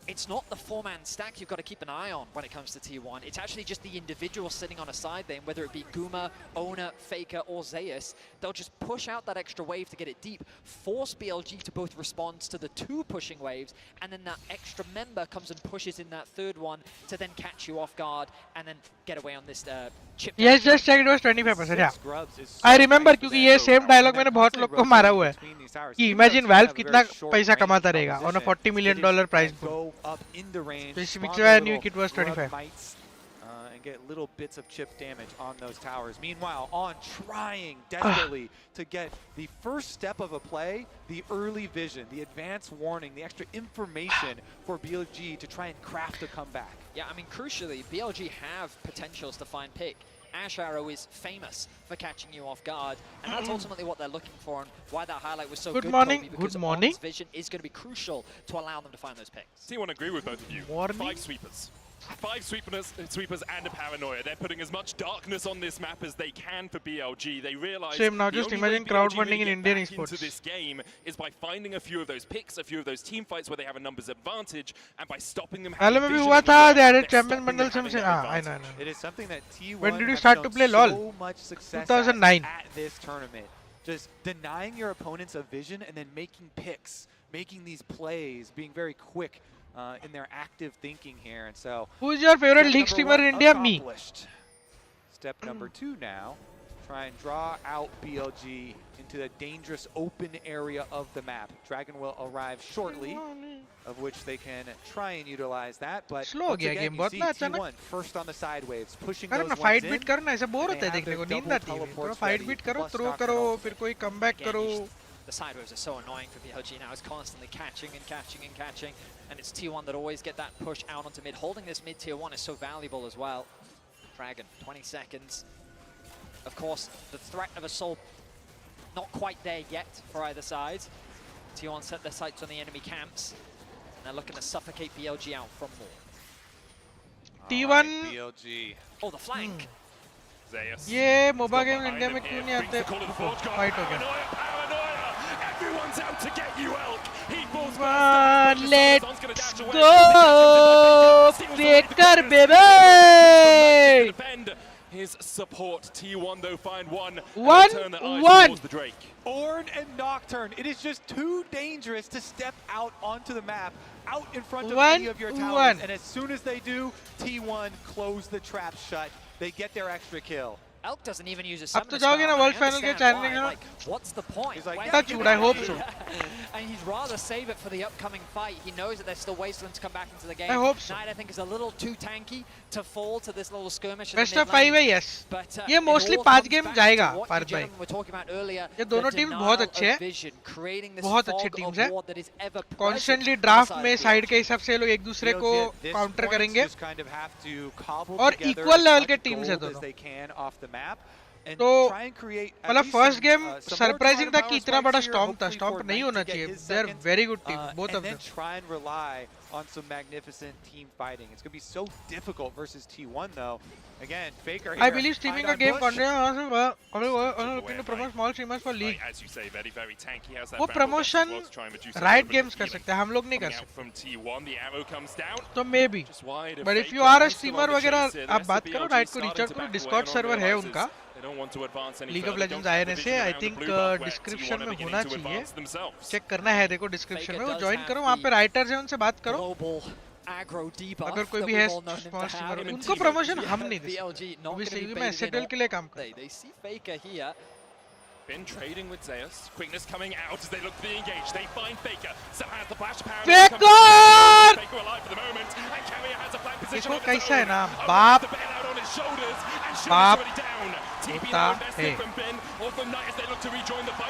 it's not the four-man stack you've got to keep an eye on when it comes to T1. It's actually just the individual sitting on a side lane, whether it be Guma, Owner, Faker, or Zeus. They'll just push out that extra wave to get it deep, force BLG to both respond to the two pushing waves, and then that extra member comes and pushes in that third one to then catch you off guard and then get away on this chip. Yes, just check it was 25%. Yeah. I remember क्योंकि ये same dialogue मैंने बहुत लोग को मारा हुआ है कि imagine Valve कितना पैसा कमाता रहेगा on a $40 million prize pool. Up in the range, which I knew it was 25. And get little bits of chip damage on those towers. Meanwhile, On trying desperately to get the first step of a play, the early vision, the advanced warning, the extra information for BLG to try and craft a comeback. Yeah, I mean, crucially, BLG have potentials to find pick. Ash Arrow is famous for catching you off guard, and that's ultimately what they're looking for, and why that highlight was so good. Good morning. Kobe, because good morning. Onn's vision is going to be crucial to allow them to find those picks. So you want to agree with both of you? Morning. 5 sweepers. 5 sweepers and a paranoia. They're putting as much darkness on this map as they can for BLG. They realize same now. Just imagine crowdfunding in Indian esports. Into this game is by finding a few of those picks, a few of those team fights where they have a numbers advantage, and by stopping them. Hello, maybe हुआ था. They added champion bundle some. I know. It is something that T1 when did you start to play LoL? So much success 2009. At this tournament, just denying your opponents a vision and then making picks, making these plays, being very quick. In their active thinking here, and so who's your favorite league streamer in India? Me. Step number 2 now try and draw out BLG into the dangerous open area of the map. Dragon will arrive shortly, of which they can try and utilize that. But slow once again, game you बहुत see ना अचानक T1 first on the side waves, pushing करो those ना ones fight in. Beat करो ना ऐसा bore and होता है they have देखने को their नींद double आती है थोड़ा teleports फाइट ready बीट करो plus थ्रो knock करो them off. फिर कोई कमबैक करो The side waves are so annoying for BLG now. It's constantly catching and catching and catching. And it's T1 that always get that push out onto mid. Holding this mid tier 1 is so valuable as well. Dragon, 20 seconds. Of course, the threat of Assault not quite there yet for either side. T1 set their sights on the enemy camps. And they're looking to suffocate BLG out from more. T1 BLG. Oh, the flank. ये मोबा game India में क्यों नहीं आते fight हो गया Everyone's out to get you, Elk. He falls let's go Faker baby his support. T1 though find one. 1-1. The Drake. Ornn and Nocturne. It is just too dangerous to step out onto the map, out in front of any of your towers. And as soon as they do, T1 close the trap shut. They get their extra kill. Elk doesn't even use a अब summon तो जाओगे ना world final के challenge में like, what's the point? touch wood I hope so And he'd rather save it for the upcoming fight. He knows that there's still ways for them to come back into the game. I hope so. Knight, I think, is a little too tanky to fall to this little skirmish. Best of 5 है yes. ये mostly 5 game जाएगा पार्थ भाई. ये दोनों team बहुत अच्छे हैं. बहुत अच्छे टीम्स हैं. Constantly draft में साइड के हिसाब से लोग एक दूसरे को काउंटर करेंगे. और equal लेवल के टीम्स हैं दोनों. तो मतलब फर्स्ट गेम सरप्राइजिंग था कि इतना बड़ा स्टॉर्म था. स्टॉर्म नहीं होना चाहिए. They are very good team both of them. Try and rely on some magnificent team fighting. It's going to be so difficult versus T1 though. Again, Faker here. I believe streaming a game content looking to promote small streamers for league. As you say, very very tanky. Has that वो promotion Riot Games कर सकते हैं. हम लोग नहीं कर सकते. From T1, the arrow comes down. तो maybe. But if you are a streamer वगैरह आप बात करो Riot को reach out करो. Discord server है उनका. League of Legends INS है. I think description में होना चाहिए. चेक करना है देखो description में. वो join करो. वहाँ पे writers हैं उनसे बात करो. अगर कोई भी है स्मॉल स्ट्रीमर उनको प्रमोशन हम नहीं दे सकते. Obviously मैं SETL के लिए काम करता हूँ. Been trading with Zeus. Quickness coming out as they look to be engaged. They find Faker. So has the flash power. Faker! Faker alive for the moment. And Carrier has a flank position. देखो कैसा है ना बाप बाप होता है.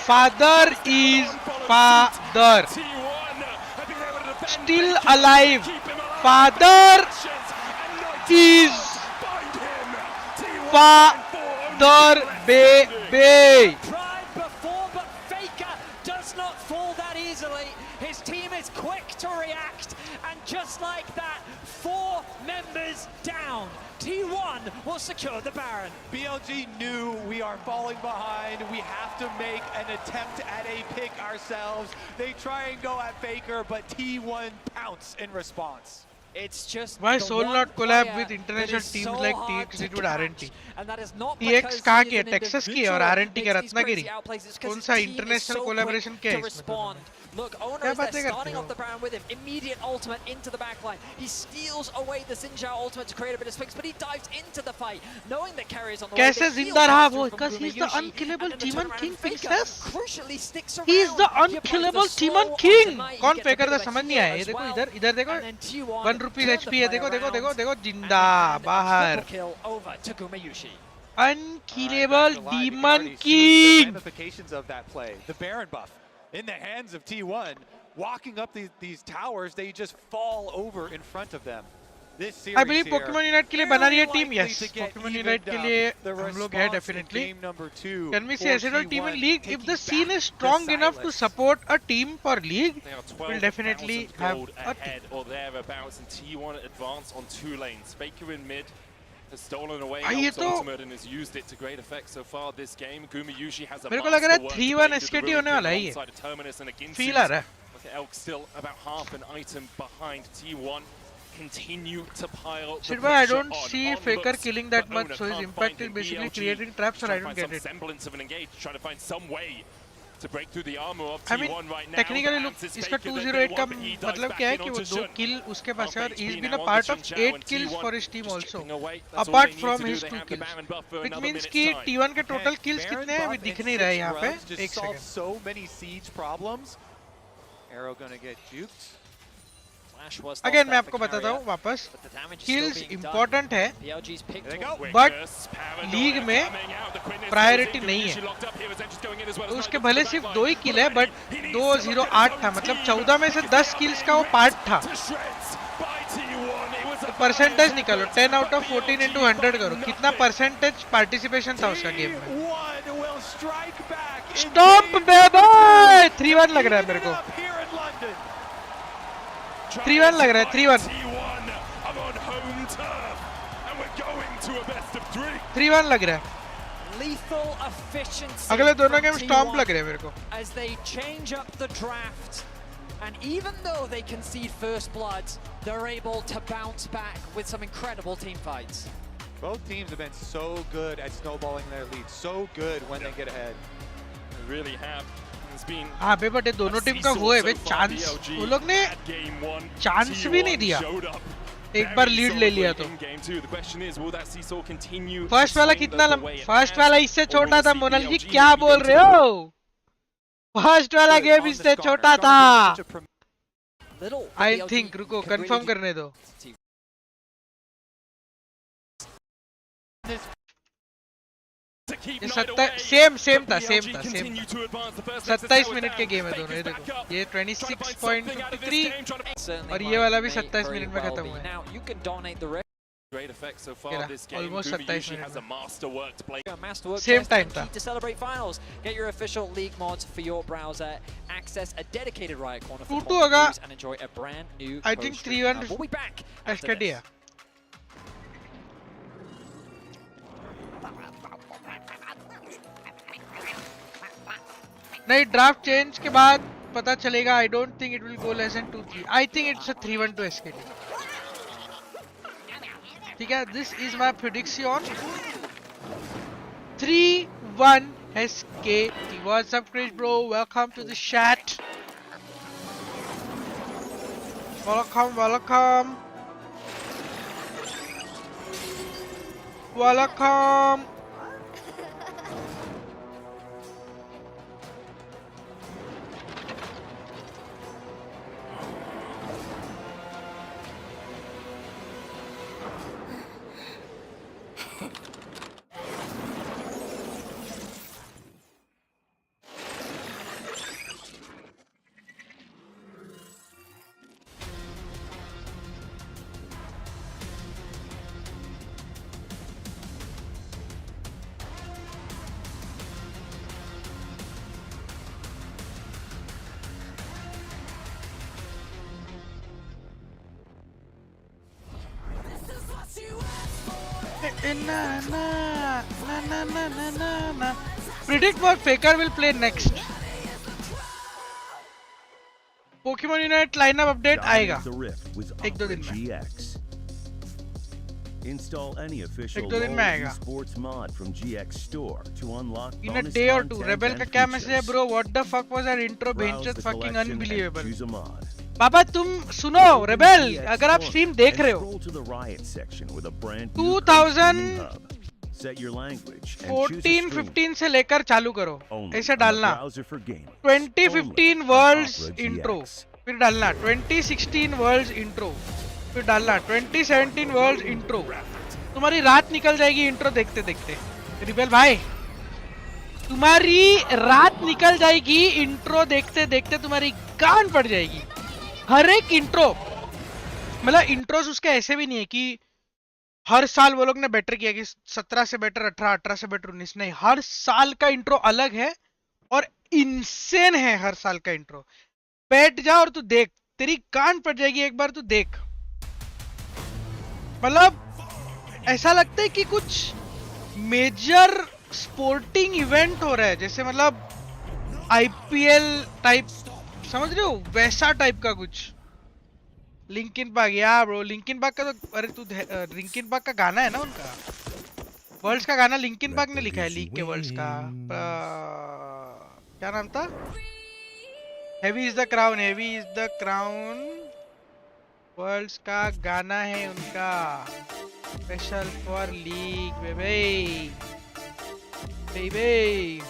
Father is father. Still alive. Father is father baby. His team is quick to react, and just like that, 4 members down. T1 will secure the Baron. BLG knew we are falling behind. We have to make an attempt at a pick ourselves. They try and go at Faker, but T1 pounce in response. It's just why Soul not collab with international teams like TX with RNT? TX कहाँ की है? Texas की है और RNT क्या रत्नागिरी? कौन सा international collaboration क्या है इसमें? Look, Owner is there starting off the Baron with him. Immediate ultimate into the backline. He steals away the Xin Zhao ultimate to create a bit of space, but he dives into the fight, knowing that Carrier's on the way. कैसे जिंदा रहा वो? Because he's the unkillable Demon King, Princess. He is the unkillable Demon King. कौन Faker था समझ नहीं आया. ये देखो इधर इधर देखो. 1 rupees HP है. देखो देखो देखो देखो जिंदा बाहर. Unkillable Demon King. Ramifications of that play. The Baron buff in the hands of T1, walking up these towers, they just fall over in front of them. This series I believe Pokemon Unite के लिए बना रही है team. Yes, Pokemon Unite के लिए हम लोग हैं definitely. Can we say SETL team in league? If the scene is strong enough to support a team for league, we'll definitely have a team. Or thereabouts, and T1 advance on 2 lanes. Faker in mid has stolen away Elk's ultimate and has used it to great effect so far this game. Gumayushi has a मेरे को लग रहा है 3-1 SKT होने वाला है ये. Feel आ रहा है. Look at Elk still about half an item behind T1. Continue to pile the I don't see Faker killing that much, so his impact is basically creating traps, or I don't get it. Semblance of an engage, trying to find some way to break through the armor of I mean, T1 right now. technically look, इसका 208 का मतलब क्या है कि वो 2 kill उसके पास है और he's been a part of 8 kills for his team also, apart from his 2 kills, which means कि T1 के total kills कितने हैं अभी दिख नहीं रहा है यहाँ पे. एक second. So many siege problems. Arrow gonna get juked. Again मैं आपको बताता हूँ वापस, kills important है, but लीग में प्रायोरिटी नहीं है. तो उसके भले सिर्फ 2 ही किल है, बट 208 था, मतलब 14 में से 10 किल्स का वो पार्ट था. तो परसेंटेज निकालो, 10 out of 14 into 100 करो, कितना परसेंटेज पार्टिसिपेशन था उसका गेम में. Stop baby. 3-1 लग रहा है मेरे को, 3-1 लग रहा है, 3-1 लग रहा है. अगले दोनों गेम स्टॉम्प लग रहे हैं मेरे को. As they change up the draft, and even though they concede first blood, they're able to bounce back with some incredible team fights. Both teams have been so good at snowballing their lead, so good when they get ahead. They really have. हाँ बे, but दोनों team का वो है बे, chance वो लोग ने chance भी नहीं दिया. एक बार लीड ले लिया तो. फर्स्ट वाला कितना फर्स्ट वाला इससे छोटा था. मोनल जी क्या बोल रहे हो? फर्स्ट वाला गेम इससे छोटा था. आई थिंक, रुको कंफर्म करने दो. ये सेम था. 27 मिनट के गेम है दोनों. ये देखो, ये 26.53 और ये वाला भी 27 मिनट में खत्म हुआ है. Great effect so far this game. Almost 27 has a masterwork to play. Same time था. To celebrate finals, get your official league mods for your browser. Access a dedicated Riot corner for players and enjoy a brand new. I think 3-1. We'll be back. Escadia. नहीं, draft change के बाद पता चलेगा. I don't think it will go less than 2-3. I think it's a 3-1 to SKD. ठीक है, this is my prediction. 3-1 SKD. What's up Chris bro, welcome to the chat. Welcome. Predict what Faker will play next. Pokemon Unite lineup update आएगा 1-2 दिन में. Install any official sports mod from GX store to unlock in a day or two. Rebel का क्या message है bro? What the fuck was our intro? Benchot fucking unbelievable. पापा तुम सुनो rebel, अगर आप स्ट्रीम देख रहे हो 2014-15 से लेकर चालू करो, ऐसे डालना 2015 वर्ल्ड्स इंट्रो, फिर डालना 2016 वर्ल्ड्स इंट्रो, फिर डालना 2017 वर्ल्ड्स इंट्रो. तुम्हारी रात निकल जाएगी इंट्रो देखते देखते. रिबेल भाई, तुम्हारी रात निकल जाएगी इंट्रो देखते देखते, तुम्हारी गांड पड़ जाएगी. हर एक इंट्रो, मतलब इंट्रोस उसके ऐसे भी नहीं है कि हर साल वो लोग ने बेटर किया कि 17 से बेटर 18, 18 से बेटर 19. नहीं, हर साल का इंट्रो अलग है और इंसेन है हर साल का इंट्रो. बैठ जा और तू देख, तेरी कान पड़ जाएगी एक बार तू देख. मतलब ऐसा लगता है कि कुछ मेजर स्पोर्टिंग इवेंट हो रहा है, जैसे मतलब आईपीएल टाइप, समझ रहे हो, वैसा टाइप का कुछ. लिंकिन पार्क, या ब्रो लिंकिन पार्क का तो, अरे तू लिंकिन पार्क का गाना है ना उनका, वर्ल्ड्स का गाना लिंकिन पार्क ने लिखा है, लीग के वर्ल्ड्स का. क्या नाम था? Heavy is the crown, heavy is the crown worlds का गाना है उनका, special for league baby baby.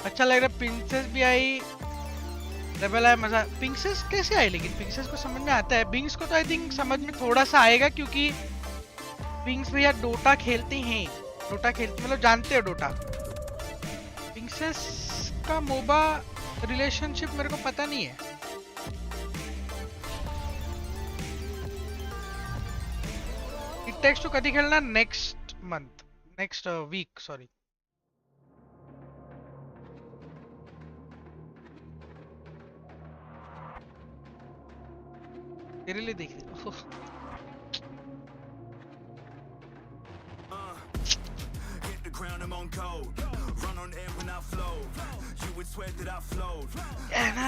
अच्छा लग रहा, प्रिंसेस भी आई, रेबल आया, मजा। प्रिंसेस कैसे आई? लेकिन प्रिंसेस को समझ में आता है, बिंग्स को तो आई थिंक समझ में थोड़ा सा आएगा, क्योंकि बिंग्स भैया डोटा खेलते हैं, डोटा खेलते मतलब जानते हो डोटा। प्रिंसेस का मोबा रिलेशनशिप मेरे को पता नहीं है। इट टेक्स टू कभी खेलना? Next month, next week, sorry. तेरे लिए देख रही हूँ।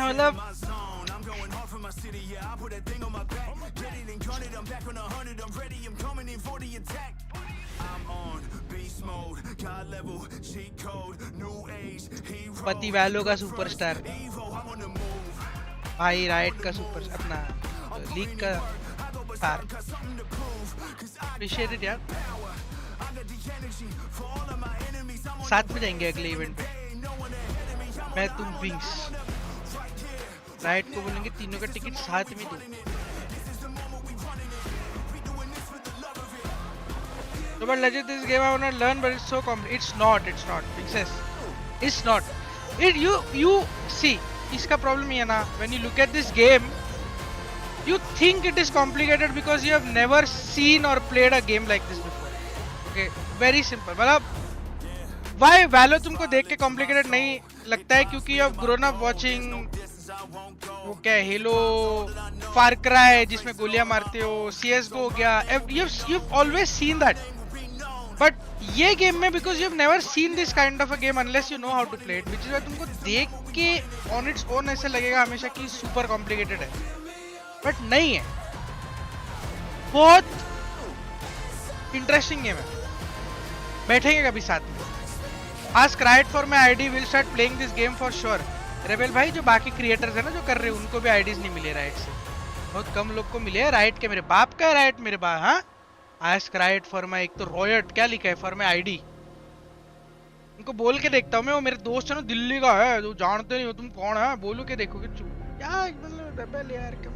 मतलब पति वालों का सुपरस्टार भाई, राइट का सुपर, अपना लीग का स्टार। अप्रिशिएटेड यार। साथ में जाएंगे अगले इवेंट पे, मैं तुम विंग्स। राइट को बोलेंगे तीनों का टिकट साथ में दो। So but legit this game I wanna learn, but it's so complicated. It's not Princess. It's not. You see, इसका problem ये ना, when you look at this game, you think it is complicated because you have never seen or played a game like this before. Okay, very simple. मतलब why Valo तुमको देख के complicated नहीं लगता है? क्योंकि you have grown up watching वो क्या है, हेलो, फार क्राई जिसमें गोलियां मारते हो, CS:GO हो गया, you've always seen that. But ये गेम में because you've never seen this kind of a game unless you know how to play it, which is why तुमको देख के on its own ऐसे लगेगा हमेशा कि super complicated है, but नहीं है। बहुत इंटरेस्टिंग गेम है, बैठेंगे कभी साथ में। Ask Riot for my ID, will start playing this game for sure. Rebel भाई, जो बाकी क्रिएटर्स है ना जो कर रहे हैं, उनको भी आईडीज नहीं मिले राइट से, बहुत कम लोग को मिले हैं। राइट के मेरे बाप का है, राइट मेरे बाप। हाँ, आस्क राइट फॉर माई, एक तो रॉयट क्या लिखा है फॉर माई आईडी, उनको बोल के देखता हूँ मैं। वो मेरे दोस्त है ना दिल्ली का है, जो जानते नहीं हो तुम कौन है, बोलो के देखोगे क्या मतलब रेबेल यार, क्या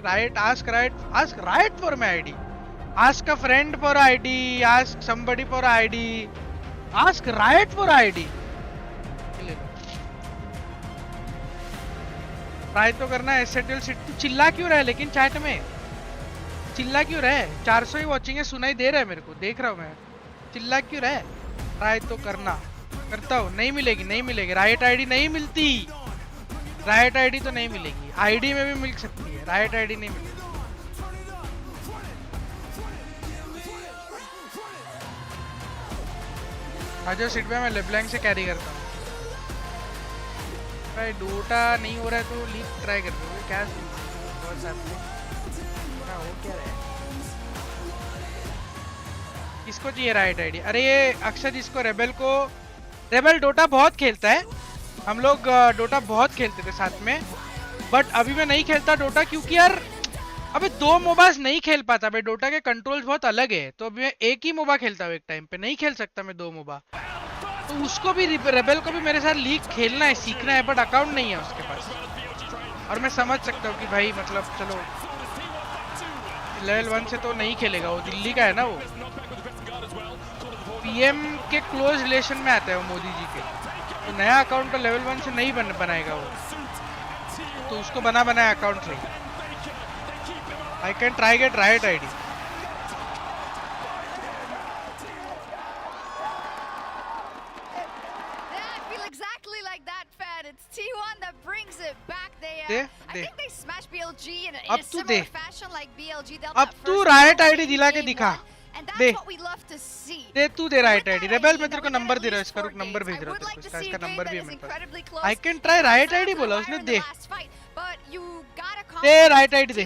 right, ask right for my ID, ask a friend for ID, ask somebody for ID, ask right for ID. Try तो करना है। एसएटएल सिटी, तू चिल्ला क्यों रहा है लेकिन चैट में, चिल्ला क्यों रहा है? 400 ही वॉचिंग है, सुनाई दे रहा है मेरे को, देख रहा हूँ मैं, चिल्ला क्यों रहा है? ट्राई तो करना, करता हूँ। नहीं मिलेगी, नहीं मिलेगी, राइट आईडी नहीं मिलती, राइट आईडी तो नहीं मिलेगी, आईडी में भी मिल सकती है, राइट आईडी नहीं मिलेगी। आज सिट पे मैं लेब्लैंक से कैरी करता हूँ भाई। डोटा नहीं हो रहा है तो लीग ट्राई करते हो क्या? बहुत साथ में हो क्या रहा है? किसको चाहिए राइट आईडी? अरे ये अक्षर, इसको रेबेल को, रेबेल डोटा बहुत खेलता है, हम लोग डोटा बहुत खेलते थे साथ में, बट अभी मैं नहीं खेलता डोटा क्योंकि यार अबे 2 मोबास नहीं खेल पाता भाई, डोटा के कंट्रोल्स बहुत अलग है, तो अभी मैं एक ही मोबा खेलता हूँ एक टाइम पे, नहीं खेल सकता मैं 2 मोबा। तो उसको भी, रेबेल को भी मेरे साथ लीग खेलना है, सीखना है, बट अकाउंट नहीं है उसके पास। और मैं समझ सकता हूँ कि भाई मतलब चलो लेवल 1 से तो नहीं खेलेगा, वो दिल्ली का है ना, वो पीएम के क्लोज रिलेशन में आता है वो मोदी जी के, तो नया अकाउंट तो लेवल 1 से नहीं बनाएगा वो, तो उसको बनाया अकाउंट से। I can try get right ID. It's T1 that brings it back. I think they smashed BLG in a similar fashion like BLG dealt अब तू राइट आईडी दिला के दिखा दे, दे तू दे राइट आईडी। रेबेल मैं तेरे को नंबर दे रहा हूँ, इसका रुक नंबर भेज रहा हूँ तेरे को, इसका नंबर भी है मेरे पास। I can try Riot ID बोला उसने, दे दे राइट आईडी दे।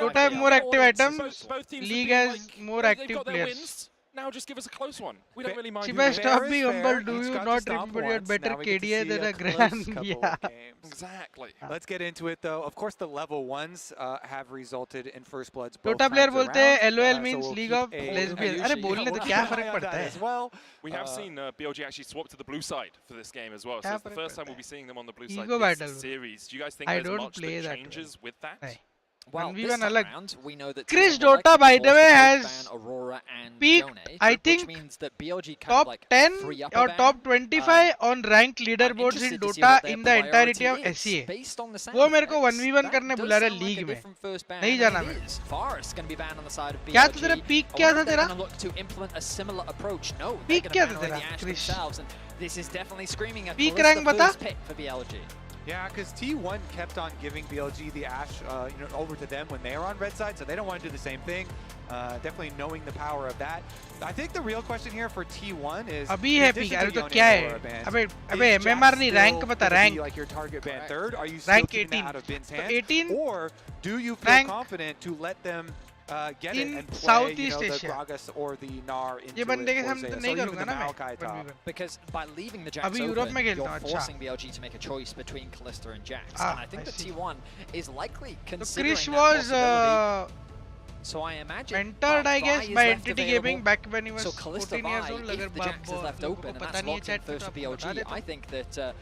Dota have more active items. League has more active players. now just give us a close one. We don't really mind. Chibai, stop being humble. Do you not remember your better KDA than a grand? Yeah. Exactly. Let's get into it though. Of course, the level ones have resulted in first bloods. Dota player बोलते हैं LOL means League of Lesbians. अरे बोलने तो क्या फर्क पड़ता है? Well, we have seen BLG actually swap to the blue side for this game as well. So it's the first time we'll be seeing them on the blue side this series. Do you guys think there's much that changes with that? Well, this time round, we know that Chris Team One Dota, by like the way, to has ban Aurora and peaked, Yone, I which think, means that BLG kind top of like 10 free up or a ban. top 25 on ranked leaderboards in Dota in the entirety of SEA. वो मेरे को 1v1 करने बुला रहा है league में. नहीं जाना मैं. क्या था तेरा peak क्या था तेरा? Peak क्या था तेरा? Chris. This is definitely screaming a peak rank बता? pick for BLG. Yeah, because T1 kept on giving BLG the Ashe over to them when they are on red side, so they don't want to do the same thing. Definitely knowing the power of that. I think the real question here for T1 is अभी है peak, अरे तो क्या है? अबे MMR नहीं rank बता rank. Like your target ban third, are you still keeping that out of Bin's hands? 18. Or do you feel confident to let them get it and play, the Gragas or the Gnar into it, so even the Maokai top. Because by leaving the Jax open, you're forcing BLG to make a choice between Kalista and Jax. And I think that T1 is likely considering Chris that was so I imagine mentored, I guess, by Entity Gaming back when he was so Kalista 14 years old. if the Jax is left open and that's locked in first for BLG, I think that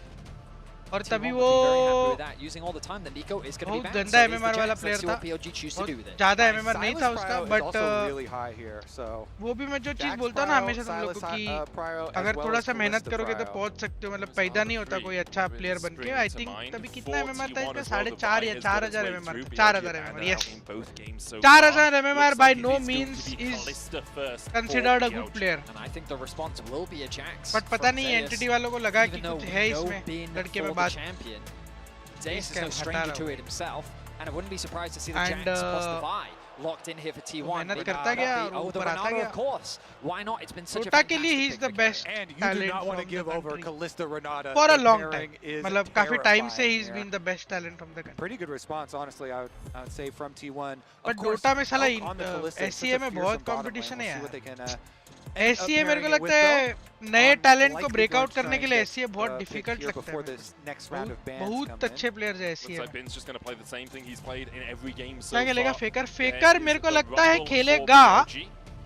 और तभी वो बहुत गंदा MMR वाला player था, ज़्यादा MMR नहीं था उसका, बट वो भी मैं जो चीज़ बोलता हूँ ना हमेशा तुम लोगों को कि अगर थोड़ा सा मेहनत करोगे तो पहुँच सकते हो, मतलब पैदा नहीं होता कोई अच्छा प्लेयर बन के. आई थिंक तभी कितना MMR था इसका 4.5 या 4,000 MMR, 4,000 MMR, yes, 4,000 MMR by no means is considered a good player. But पता नहीं एंटिटी वालों को लगा कि कुछ है इसमें लड़के में champion. Dace is no stranger to it himself, and I wouldn't be surprised to see the Jax plus the Vi locked in here for T1. Oh, the Renata, of course. Why not? It's been such a fantastic के लिए he's the best and you do not want to give over Kalista Renata for a long time. मतलब काफी time से he's been the best talent from the country. Pretty good response, honestly. I would say from T1. But Dota में साला SEA में बहुत competition है यार. SEA मेरे को लगता है नए टैलेंट को ब्रेकआउट करने के लिए SEA बहुत डिफिकल्ट लगता है. बहुत अच्छे प्लेयर्स हैं SEA में. क्या खेलेगा फेकर? फेकर मेरे को लगता है खेलेगा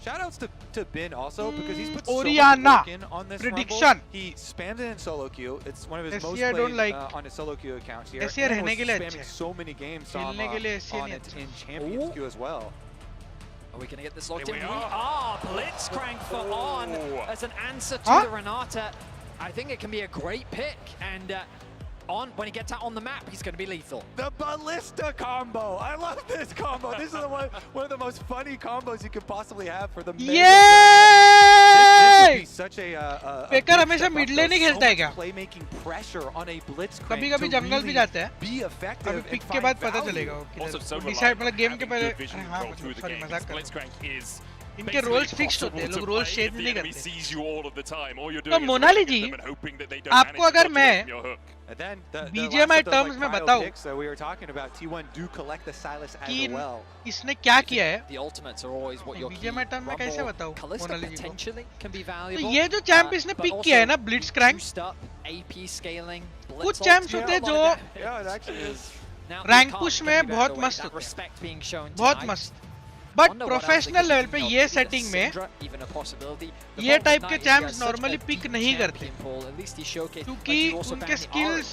Shoutouts to Bin also because he's put Oriana. So much work in on this Prediction. Rumble. He spammed it in solo queue. It's one of his most played on his solo queue accounts here. SEA रहने के लिए spamming so many games on it in Champions queue as well. Are we going to get this locked in? We are! Blitzcrank for On as an answer to the Renata. I think it can be a great pick. And On, when he gets out on the map, he's going to be lethal. The Ballista combo! I love this combo! This is one of the most funny combos you could possibly have for the Mega. This would be such a फेकर हमेशा mid लेन ही खेलता है क्या? Playmaking pressure on a Blitzcrank कभी-कभी जंगल भी जाते हैं. be effective. अभी pick के बाद पता चलेगा वो किधर. डिसाइड मतलब गेम के पहले हाँ सॉरी मजाक कर रहा हूँ. इनके रोल्स फिक्स्ड होते हैं, लोग रोल्स चेंज नहीं करते. तो मोनाली जी, आपको अगर मैं BGMI टर्म्स में बताऊं कि इसने क्या किया है, BGMI टर्म में कैसे बताऊं मोनाली जी को? तो ये जो चैंप इसने पिक किया है ना, ब्लिट्जक्रैंक, कुछ चैंप्स होते हैं जो रैंक पुश में बहुत मस्त होते हैं, बहुत मस्त. बट प्रोफेशनल लेवल पे ये सेटिंग में ये टाइप के चैंप्स नॉर्मली पिक नहीं करते क्योंकि उनके स्किल्स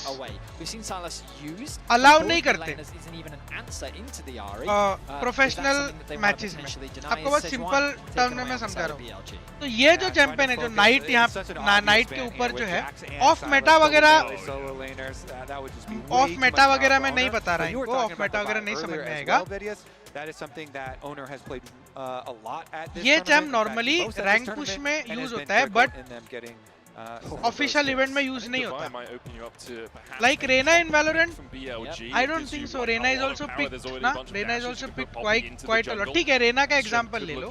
अलाउ नहीं करते प्रोफेशनल मैचेस में. आपको बस सिंपल टर्म में मैं समझा रहा हूँ. तो ये जो चैंपियन है जो नाइट यहाँ नाइट के ऊपर जो है ऑफ मेटा वगैरह में नहीं बता रहा है इनको, ऑफ मेटा वगैरह नहीं समझ में आएगा. That is something that Owner has played a lot at this ये चैंप नॉर्मली रैंक पुश में यूज होता है, बट ऑफिशियल इवेंट में यूज नहीं होता. Like Reyna in Valorant, I don't think so. Reyna is also picked ना, Reyna is also picked quite a lot. ठीक है, रेना का एग्जांपल ले लो,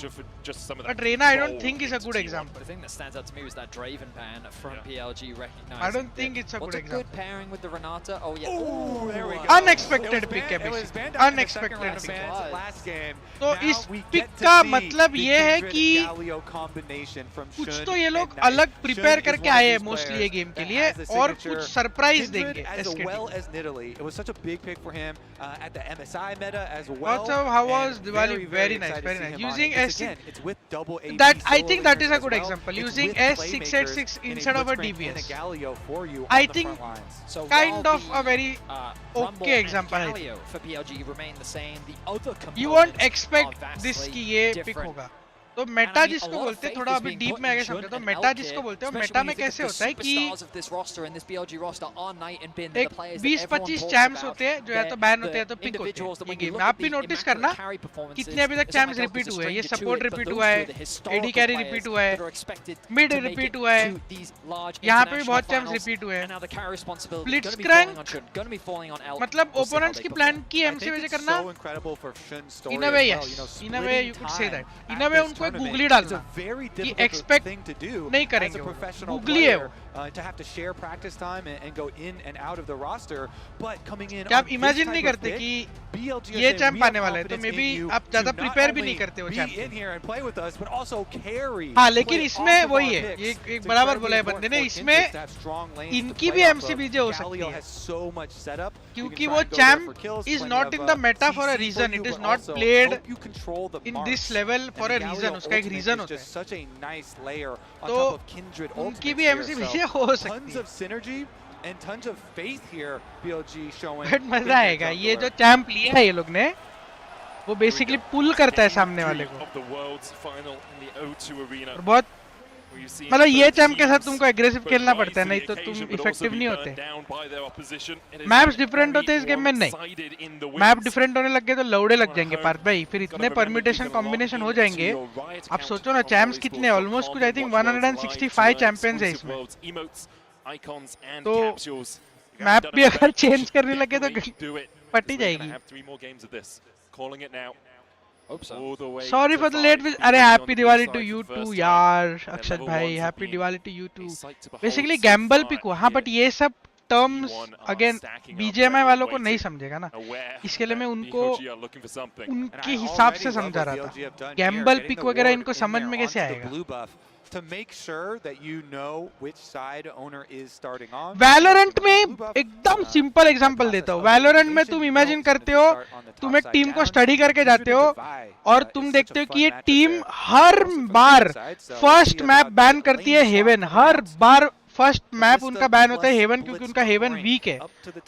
but Reyna I don't think is a good example. The thing that stands out to me was that Draven ban from BLG recognizing. I don't think it's a good example. What's a good pairing with the Renata? Oh yeah. Ooh, there we go. Unexpected pick है basically. Unexpected pick. Last game. तो इस pick का मतलब ये है कि कुछ तो ये लोग अलग प्रिपेयर करके आए हैं मोस्टली ये गेम के लिए, और कुछ सरप्राइज देंगे. As well as Nidalee, it was such a big pick for him at the MSI meta as well. Also, how was Diwali? Very nice, very nice. Using S6, it's with double AD. That I think that is a good example. Using S686 instead of a DBS. I think kind of a very okay example. For BLG remain the same. The other You won't expect this कि ये pick होगा. तो Meta जिसको बोलते हैं, थोड़ा अभी deep में आगे समझे तो मेटा जिसको बोलते हैं, मेटा में कैसे होता है कि एक 20-25 चैम्प्स होते हैं जो या तो बैन होते हैं तो पिक होते हैं. ये गेम में आप भी नोटिस करना कितने अभी तक चैम्प्स रिपीट हुए हैं. ये सपोर्ट रिपीट हुआ है, एडी कैरी रिपीट हुआ है, मिड रिपीट हुआ है, यहाँ पे भी बहुत चैम्प्स रिपीट हुए हैं. ब्लिट्जक्रैंक मतलब ओपोनेंट्स की प्लान की एमसी वजह करना, in a way yes, in a way you could say that. In a way उनको गूगली डालना कि एक्सपेक्ट नहीं करेंगे, गूगली है वो. To have to share practice time and go in and out of the roster, but coming in. क्या आप imagine नहीं करते कि ये चैंप आने वाला है, तो मे बी आप ज्यादा प्रिपेयर भी नहीं करते हो चैंप. हाँ, लेकिन इसमें वही है, ये एक बराबर बोला है बंदे ने, इसमें इनकी भी एमसीबीजे हो सकती है क्योंकि वो champ is not in the meta for a reason. It is not played in this level for a reason. उसका एक रीजन होता है. तो उनकी भी एमसीबीजे हो सकती है. बट मजा आएगा. ये जो चैंप लिया है ये लोग ने, वो बेसिकली पुल करता है सामने वाले को. और बहुत मतलब ये चैंप के साथ तुमको एग्रेसिव खेलना पड़ता है, नहीं तो तुम इफेक्टिव नहीं होते. मैप्स डिफरेंट होते हैं इस गेम में. नहीं, मैप डिफरेंट होने लग गए तो लौड़े लग जाएंगे पार्थ भाई. फिर इतने परम्यूटेशन कॉम्बिनेशन हो जाएंगे. आप सोचो ना, चैंप्स कितने, ऑलमोस्ट कुछ आई थिंक 165 चैंपियंस है इसमें. तो मैप भी अगर चेंज करने लगे तो पट्टी जाएगी. Sorry for the late. अरे happy Diwali to you too यार अक्षत भाई, happy Diwali to you too. Basically gamble pick हुआ. हाँ, बट ये सब टर्म्स अगेन बीजेएमआई वालों को नहीं समझेगा ना, इसके लिए मैं उनको उनके हिसाब से समझा रहा था. गैम्बल पिक वगैरह इनको समझ में कैसे आएगा. To make sure that you know which side owner is starting on. Valorant में एकदम सिंपल एग्जांपल देता हूँ. वैलोरेंट में तुम इमेजिन करते हो, तुम एक टीम को स्टडी करके जाते हो और तुम देखते हो कि ये टीम हर बार फर्स्ट मैप बैन करती है हेवन. हर बार फर्स्ट मैप उनका बैन होता है हेवन, क्योंकि उनका हेवन वीक है.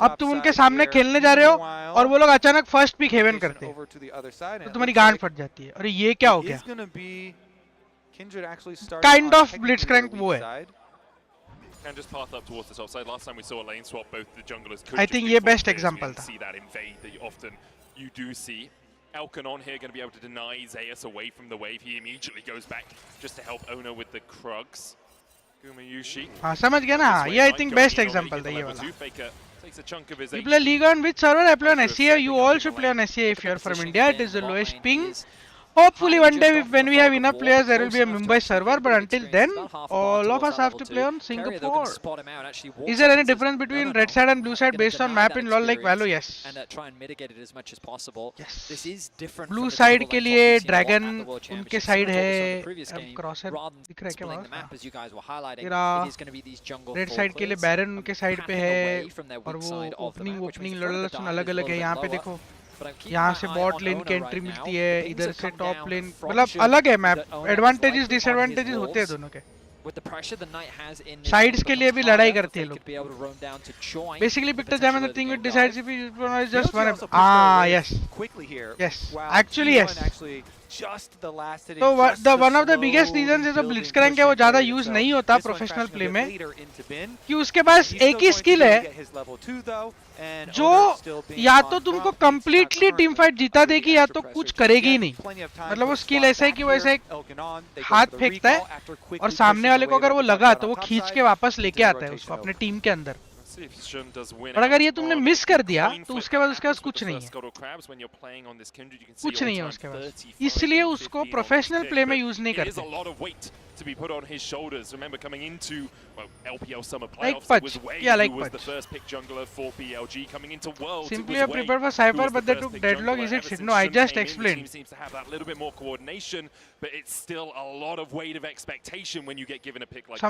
अब तुम उनके सामने खेलने जा रहे हो और वो लोग अचानक फर्स्ट पिक हेवन करते हैं, तो तुम्हारी गांड फट जाती है. अरे ये क्या हो गया. Kind of blitzcrank वो है. Can just path up towards the top side. Last time we saw a lane swap, both the junglers could. I think ये best example था. See that invade that often you do see. Elkanon here going to be able to deny Zeus away from the wave. He immediately goes back just to help Ono with the Krugs. Gumayushi. हाँ, समझ गया ना. ये I think best example था ये वाला. You play League on which server? I play on SCA. You all should play on SCA if you are from India. It is the lowest ping. Hopefully one day when we have enough players there will be a Mumbai server, but until then all of us have to play on Singapore. Is there any difference between red side and blue side based on map in LoL like Valo? Yes. Yes. Blue side के लिए Dragon उनके side है. Crosshair दिख रहा है क्या वहाँ? तेरा red side के लिए Baron उनके side पे है और वो opening लड़ाई अलग अलग है. यहाँ पे देखो, यहाँ से बॉट लेन की एंट्री मिलती है, इधर से टॉप लेन, मतलब अलग है मैप. एडवांटेजेस डिसएडवांटेजेस होते हैं दोनों के. साइड्स के लिए भी लड़ाई करते हैं लोग. Basically picture jam the thing with decides if you just one. Yes, yes, actually yes. तो one of the biggest reason है जो ब्लिट्जक्रैंक है वो ज्यादा यूज नहीं होता प्रोफेशनल प्ले में कि उसके पास एक ही स्किल है जो या तो तुमको कंप्लीटली टीम फाइट जिता देगी या तो कुछ करेगी ही नहीं। मतलब वो स्किल ऐसा है कि वो ऐसे हाथ फेंकता है और सामने वाले को अगर वो लगा तो वो खींच के वापस लेके आता है उसको अपने टीम के अंदर। और अगर ये तुमने मिस कर दिया तो उसके बाद कुछ नहीं है, कुछ नहीं है उसके बाद, इसलिए उसको प्रोफेशनल प्ले में यूज नहीं करते। to be put on his shoulders. Remember coming into LPL Summer Like Playoffs, Pudge. it was Wei Yeah, like who was Pudge. the first pick jungler for BLG. Coming into Worlds, Simply it I was Wei prepared for who Cypher, was but the they first took pick Deadlock. jungler Is it ever shit? since No, I Shun just came in. The explained. team seems to have that little bit more coordination, but it's still a lot of weight of expectation when you get given a pick like this.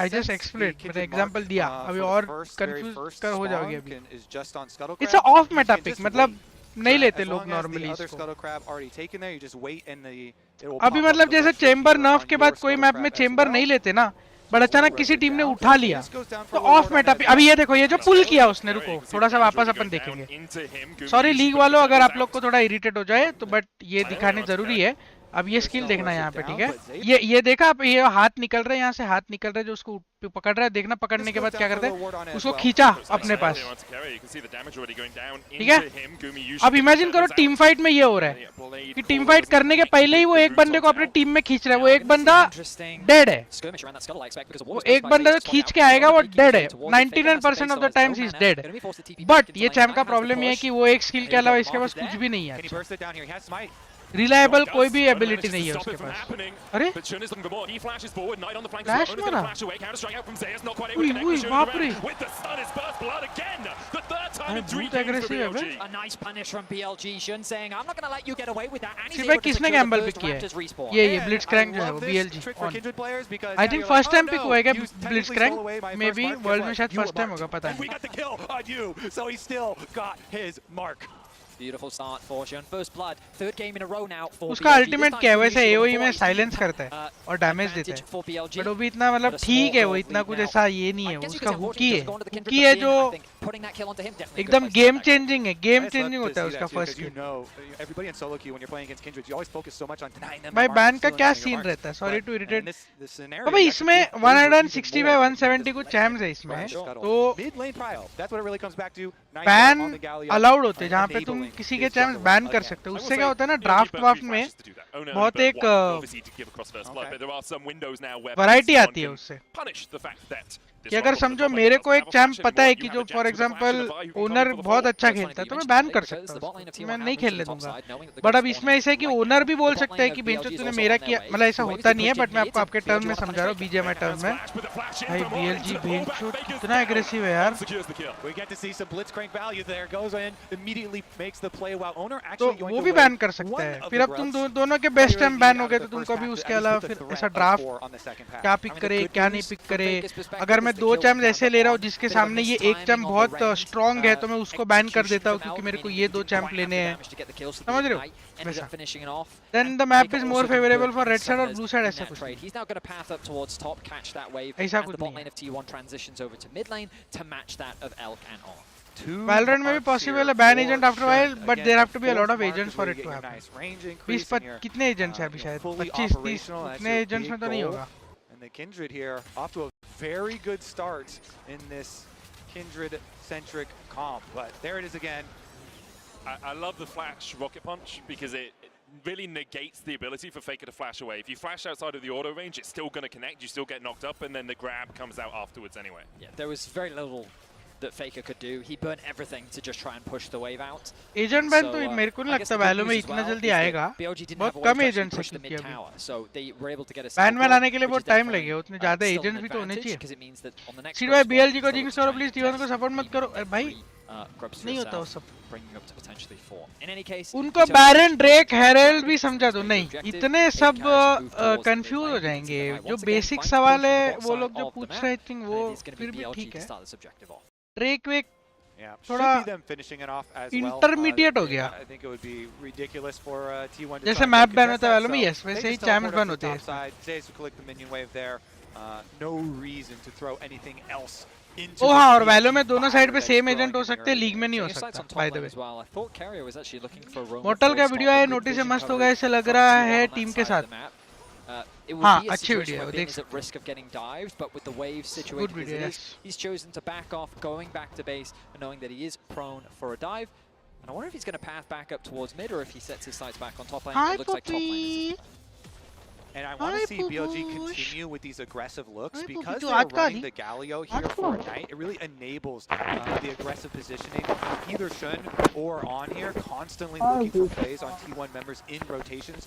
I just explained, मैंने example दिया, अभी और confuse कर हो जाओगे अभी। It's a off meta pick, मतलब नहीं लेते लोग नॉर्मली इसको। अभी मतलब जैसे चेंबर नर्फ के बाद कोई मैप में चेंबर नहीं लेते ना, बट अचानक किसी टीम ने उठा लिया तो ऑफ मेटा पे। अभी ये देखो ये जो पुल किया उसने, रुको थोड़ा सा वापस अपन देखेंगे। सॉरी लीग वालों अगर आप लोग को थोड़ा इरिटेट हो जाए तो, बट ये दिखाने जरूरी है। अब ये स्किल देखना यहाँ पे, ठीक है, ये देखा आप, ये हाथ निकल रहे हैं यहाँ से, हाथ निकल रहे हैं जो उसको पकड़ रहा है, देखना पकड़ने के बाद क्या करते हैं, उसको खींचा अपने पास, ठीक है। अब इमेजिन करो टीम फाइट में ये हो रहा है कि टीम फाइट करने के पहले ही वो एक बंदे को अपने टीम में खींच रहा है, वो एक बंदा डेड है, वो एक बंदा जो खींच के आएगा वो डेड है, 99% of the times he is dead. But ये चैम का प्रॉब्लम ये है कि वो एक स्किल के अलावा इसके पास कुछ भी नहीं है, रिलायबल कोई भी एबिलिटी नहीं है उसके पास। अरे फ्लैश मारा, बाप रे, अरे बहुत एग्रेसिव है बे। सिर्फ किसने गैम्बल पिक किया है? ये ब्लिट्जक्रैंक जो है वो BLG। I think first time pick हुआ है क्या ब्लिट्जक्रैंक? मे बी वर्ल्ड में शायद फर्स्ट टाइम होगा, पता नहीं। Beautiful start for Shun. First blood, third game in a row now for उसका अल्टीमेट क्या है वैसे, AoE में साइलेंस करता है और डैमेज देता है, बट वो भी इतना मतलब ठीक है, वो इतना कुछ ऐसा ये नहीं है, उसका हुकी है जो एकदम गेम चेंजिंग है, गेम चेंजिंग होता है उसका फर्स्ट किल। भाई बैन का क्या सीन रहता है, सॉरी टू इरिटेट। तो भाई इसमें 160 बाय 170 कुछ चैम्स है इसमें, तो बैन अलाउड होते हैं जहाँ पे तुम किसी के चैम्स बैन कर सकते हो। उससे क्या होता है ना, ड्राफ्ट वाफ्ट में बहुत एक वैरायटी आती है उससे, कि अगर समझो मेरे को एक चैम्प पता है कि जो फॉर एग्जांपल ओनर बहुत अच्छा खेलता है तो मैं बैन कर सकता हूँ, मैं नहीं खेलने दूंगा। बट अब इसमें ऐसा है कि ओनर भी बोल सकता है कि बेंचो तूने मेरा किया, मतलब ऐसा होता नहीं है, बट मैं आपको आपके टर्म में समझा रहा हूँ, BGMI टर्म में। भाई BLG बेंचो कितना एग्रेसिव है यार, तो वो भी बैन कर सकता है। फिर अब तुम दोनों के बेस्ट टाइम बैन हो गए तो तुमको भी उसके अलावा फिर ऐसा ड्राफ्ट क्या पिक करे क्या नहीं पिक करे। अगर मैं दो चैम्प ऐसे ले रहा हूँ जिसके सामने ये एक चैम्प बहुत स्ट्रॉन्ग है तो मैं उसको बैन कर देता हूँ क्योंकि मेरे को ये दो चैम्प लेने हैं, समझ रहे हो। Then the map is more favorable for red side और blue side, ऐसा कुछ नहीं, ऐसा कुछ नहीं। Valorant में भी possible है ban agent after a while, but there have to be a lot of agents for it to happen। 20 कितने agents हैं अभी, शायद 25-30, उतने agents में तो नहीं होगा। The Kindred here off to a very good start in this Kindred-centric comp, but there it is again. I love the flash rocket punch because it really negates the ability for Faker to flash away. If you flash outside of the auto range, it's still going to connect, you still get knocked up, and then the grab comes out afterwards anyway. Yeah, there was very little that Faker could do. He burnt everything to just try and push the wave out. Agent ban तो मेरे को नहीं लगता value में इतना जल्दी आएगा, बहुत कम एजेंट्स हैं क्योंकि अभी बैन में लाने के लिए बहुत टाइम लगेगा, उतने ज्यादा एजेंट्स भी तो होने चाहिए। सीड भाई BLG को जिंक्स करो प्लीज, T1 को सपोर्ट मत करो। अरे भाई नहीं होता वो सब, उनको बैरन ड्रेक हेरल्ड भी समझा दो, नहीं इतने सब कंफ्यूज हो जाएंगे। जो बेसिक सवाल है वो लोग जो पूछ रहे थे वो फिर भी ठीक है, ड्रेक वेक थोड़ा इंटरमीडिएट हो गया। जैसे मैप बैन होता है वालों में, यस वैसे ही चैम्प्स बैन होते हैं। No reason to throw anything else ओ हाँ, और वैलो में दोनों साइड पे सेम एजेंट हो सकते हैं, लीग में नहीं हो सकता बाय द वे। मोर्टल का वीडियो है, नोटिस है, मस्त होगा ऐसे लग रहा है टीम के साथ। हाँ, अच्छी वीडियो है, देख सकते हो। Good video, yes. He's chosen to back off, going back to base, and knowing that he is prone for a dive. And I wonder if he's going to path back up towards mid, or if he sets his sights back on top lane. It looks like top lane is. And I want to see BLG continue with these aggressive looks because they're running the Galio here for Knight. It really enables the aggressive positioning either Shun or on here, constantly looking for plays on T1 members in rotations,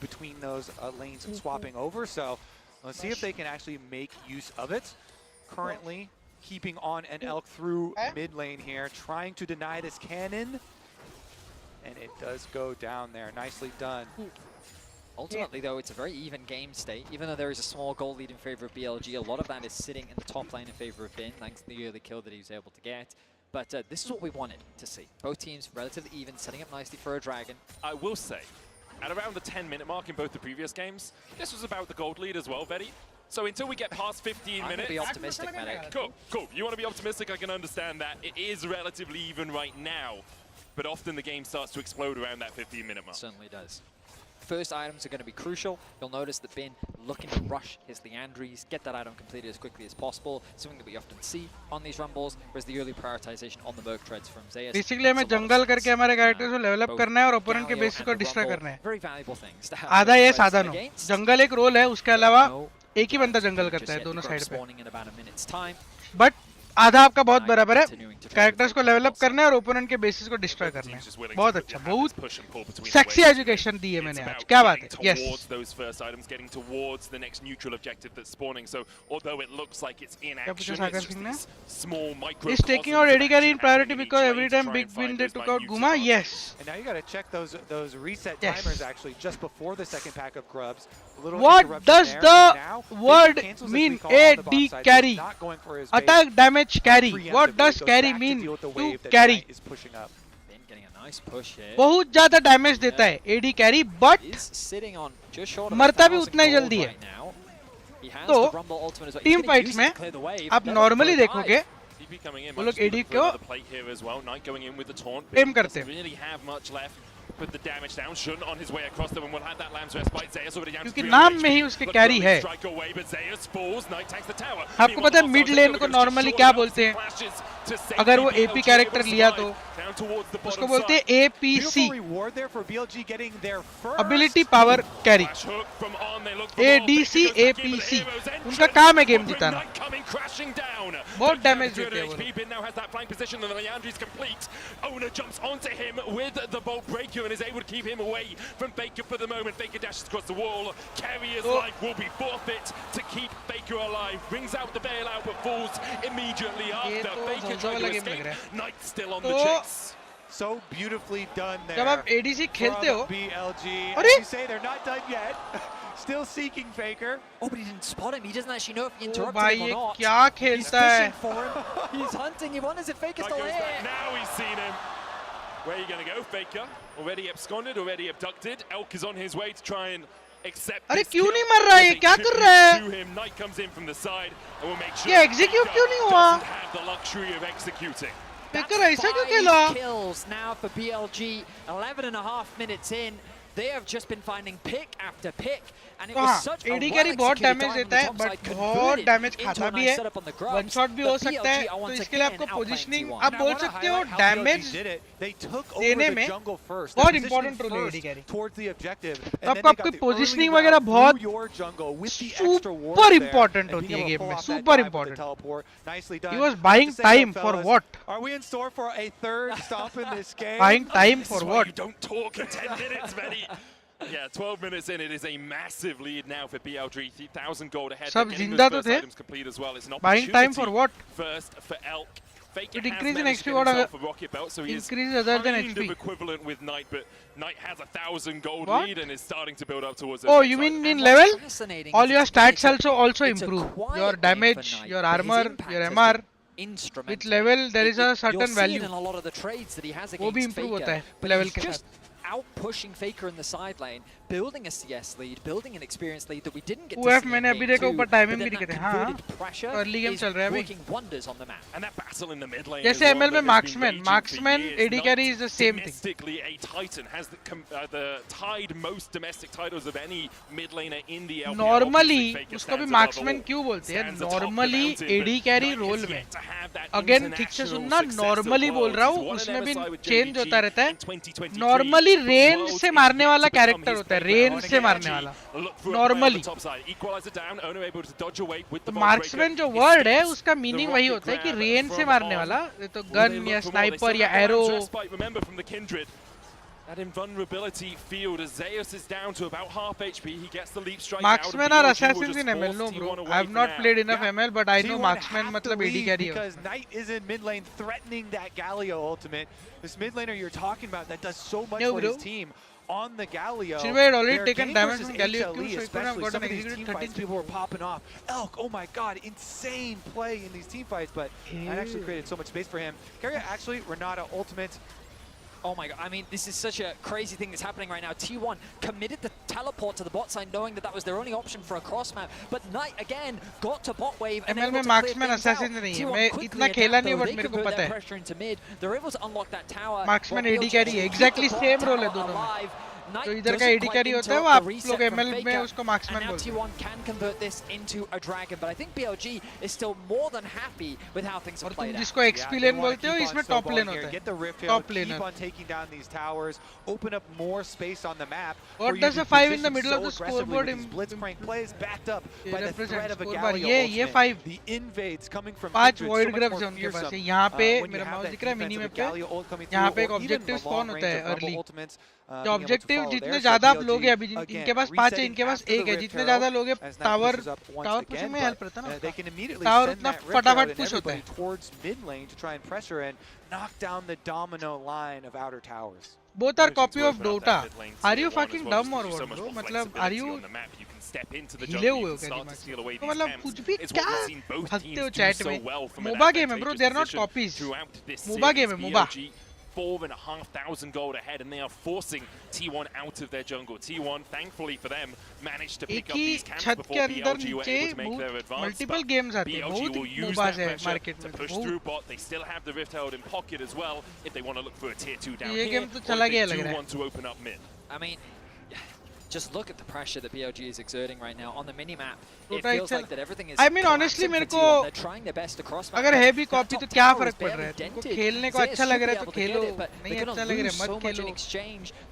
between those lanes swapping over. So let's see if they can actually make use of it. Currently keeping on an Elk through mid lane here, trying to deny this cannon. And it does go down there. Nicely done. Ultimately, though, it's a very even game state. Even though there is a small goal lead in favor of BLG, a lot of that is sitting in the top lane in favor of Bin, thanks to the early kill that he was able to get. But this is what we wanted to see. Both teams relatively even, setting up nicely for a Dragon. I will say, at around the 10-minute mark in both the previous games, this was about the gold lead as well, Betty. So until we get past 15 minutes... I'm going to be optimistic, Medic. Cool, cool. You want to be optimistic, I can understand that. It is relatively even right now, but often the game starts to explode around that 15-minute mark. It certainly does. First items are going to be crucial. You'll notice that Bin looking to rush his Leandries, get that item completed as quickly as possible, something that we often see on these rumbles, whereas the early prioritization on the Merc Treads from Zeus. Basically हमें जंगल करके हमारे characters को level up करना है और opponent के basis को destroy करना है। आधा ये आधा नो। जंगल एक रोल है, उसके अलावा एक ही बंदा जंगल करता है दोनों साइड पे। बट आधा आपका बहुत बराबर है, कैरेक्टर्स को लेवल अप करना है और ओपोनेंट के बेसिस को डिस्ट्रॉय करना है। बहुत अच्छा, बहुत सेक्सी एजुकेशन दी है मैंने आज, क्या बात है। Yes, those first items getting towards the next neutral objective that's spawning. So although it looks like it's in action, it's just this small micro. He's taking out AD carry in priority because every time big win they took out Guma. Yes. And now you got to check those reset timers actually just before the second pack of grubs. What does the word mean? AD carry. Attack damage carry. What does carry mean to carry? बहुत ज्यादा damage देता है AD carry, but मरता भी उतना ही जल्दी है। तो टीम फाइट्स में आप नॉर्मली देखोगे वो लोग AD को एम करते हैं। Put the damage down. Shun on his way across them and will have that Lamb's respite. Zeus already down to 3 क्योंकि नाम में ही उसके कैरी है। आपको पता है मिड लेन को नॉर्मली क्या बोलते हैं? अगर वो AP कैरेक्टर लिया तो उसको बोलते हैं APC, ability power carry. ADC APC उनका काम है गेम जिताना। बहुत डैमेज देते हैं वो। And is able to keep him away from Faker for the moment. Faker dashes across the wall. Carrier's life will be forfeit to keep Faker alive. Brings out the bailout but falls immediately after. Faker trying to escape. Knight still on the chase. So beautifully done there. जब आप ADC खेलते हो, BLG, अरे you say they're not done yet. Still seeking Faker. Oh, but he didn't spot him. He doesn't actually know if he interrupted भाई him or ये not. क्या खेलता है? He's hunting. He wonders if Faker's still here. Now he's seen him. Where are you going to go, Faker? Already absconded, already abducted. Elk is on his way to try and accept. अरे क्यों नहीं मर रहा है? क्या कर रहा है? Knight comes in from the side and will make sure. ये execute क्यों नहीं हुआ? Doesn't have the luxury of executing. Faker ऐसा क्यों खेला? 5 kills now for BLG. 11.5 minutes in. They have just been finding pick after pick. And it was such a AD carry बहुत damage देता है, बट बहुत डैमेज खाता भी है। वन शॉट भी हो सकता है, तो इसके लिए आपको पोजीशनिंग आप बोल सकते हो डैमेज देने में बहुत इंपॉर्टेंट रोल है AD carry। तो आपको आपकी पोजीशनिंग वगैरह बहुत सुपर इंपॉर्टेंट होती है गेम में, super important. He was buying time for what? Are we in store for a third stop in this game? Buying time for what? You don't talk in 10 minutes, Benny. Yeah, 12 minutes in, it is a massive lead now for BLG. 1,000 gold ahead. सब जिंदा तो थे। Buying time for what? First for Elk. It increases in XP what for Rocket Belt, so increases other than XP. Equivalent with Knight, but Knight has 1,000 gold what? lead and is starting to build up towards. Oh, you mean in level? All your stats also improve. Your damage, your armor, your MR. With level, there is a certain value. वो भी improve होता है level के साथ. out pushing Faker in the side lane, building a CS lead, building an experience lead that we didn't get to UF see in मैंने अभी game देखा 2, ऊपर but टाइमिंग then भी that दिखे थे हाँ converted pressure early game is चल रहा है अभी working wonders on the map. And that battle in the mid lane जैसे ML में marksman AD carry is the same thing. Domestically, a Titan has the tied most domestic titles of any mid laner in the LPL. Normally उसको भी marksman क्यों बोलते हैं? Normally AD carry role में again ठीक से सुनना normally बोल रहा हूँ उसमें भी change होता रहता है. Normally range से मारने वाला character होता है, range से मारने वाला normally. तो marksman जो word है उसका meaning वही होता है कि range से मारने वाला, तो gun या sniper या arrow. That invulnerability field as Zeus is down to about half HP. He gets the leap strike. Marksmen are assassins in ML, no bro. I have not played enough ML, but I know marksman matlab AD carry ho. Because Knight is in mid lane threatening that Galio ultimate. This mid laner you're talking about that does so much for his team on the Galio. Silver had already taken damage from Galio, so he could have got an executed 13. People were popping off. Elk, oh my god, insane play in these team fights, but that actually created so much space for him. Carrier actually, Renata ultimate. Oh my god, I mean, this is such a crazy thing that's happening right now. T1 committed the teleport to the bot side knowing that that was their only option for a cross map, but Knight again got to bot wave and ML में marksman assassin नहीं है, मैं इतना खेला नहीं but मेरे को पता है. They're able to unlock that tower. Marksman AD carry है, exactly same role है दोनों में. तो इधर का AD carry होता है वो आप लोग ML में उसको marksman बोलते हैं. T1 can convert this into a dragon, but I think BLG is still more than happy with how things have played out. जिसको XP lane बोलते हो इसमें top lane होता है. Get the rift top keep laner. on taking down these towers, open up more space on the map. What does a 5 in the middle of the scoreboard Blitzcrank plays backed up by the threat of a scoreboard Galio ये 5 the invades coming from 5 void grabs हैं उनके पास. यहाँ पे मेरा mouse दिख रहा है mini map पे. यहाँ पे एक objective spawn होता है early. जो objective जितने ज़्यादा आप लोग हैं अभी इनके पास 5 है इनके पास 1 है. जितने ज़्यादा लोग हैं टावर पुशिंग में हेल्प रहता है ना. टावर उतना फटाफट पुश होता है. towards mid lane to try and pressure and knock down the domino line of outer towers. Both are copy of Dota. Are you fucking dumb or what, bro? मतलब are you हिले हुए हो क्या दिमाग से? तो मतलब कुछ भी क्या हंसते हो चैट में? मोबा गेम है bro, they are not copies. MOBA game है MOBA. 4,500 gold ahead, and they are forcing T1 out of their jungle. T1, thankfully for them, managed to pick up these camps before BLG were able to make their advance. Multiple games आते हैं, BLG will use that pressure to में. push through bot. They still have the rift held in pocket as well if they want to look for a tier 2 down ये here. Game तो चला गया लग Or if रहा they do है. want to open up mid. I mean, just look at the pressure that BLG is exerting right now on the mini-map. It feels like that everything is I mean honestly मेरे को they're trying their best across अगर है भी copy तो क्या फर्क पड़ रहा है? तुमको खेलने को अच्छा लग रहा है तो खेलो, नहीं अच्छा लग रहा है मत खेलो.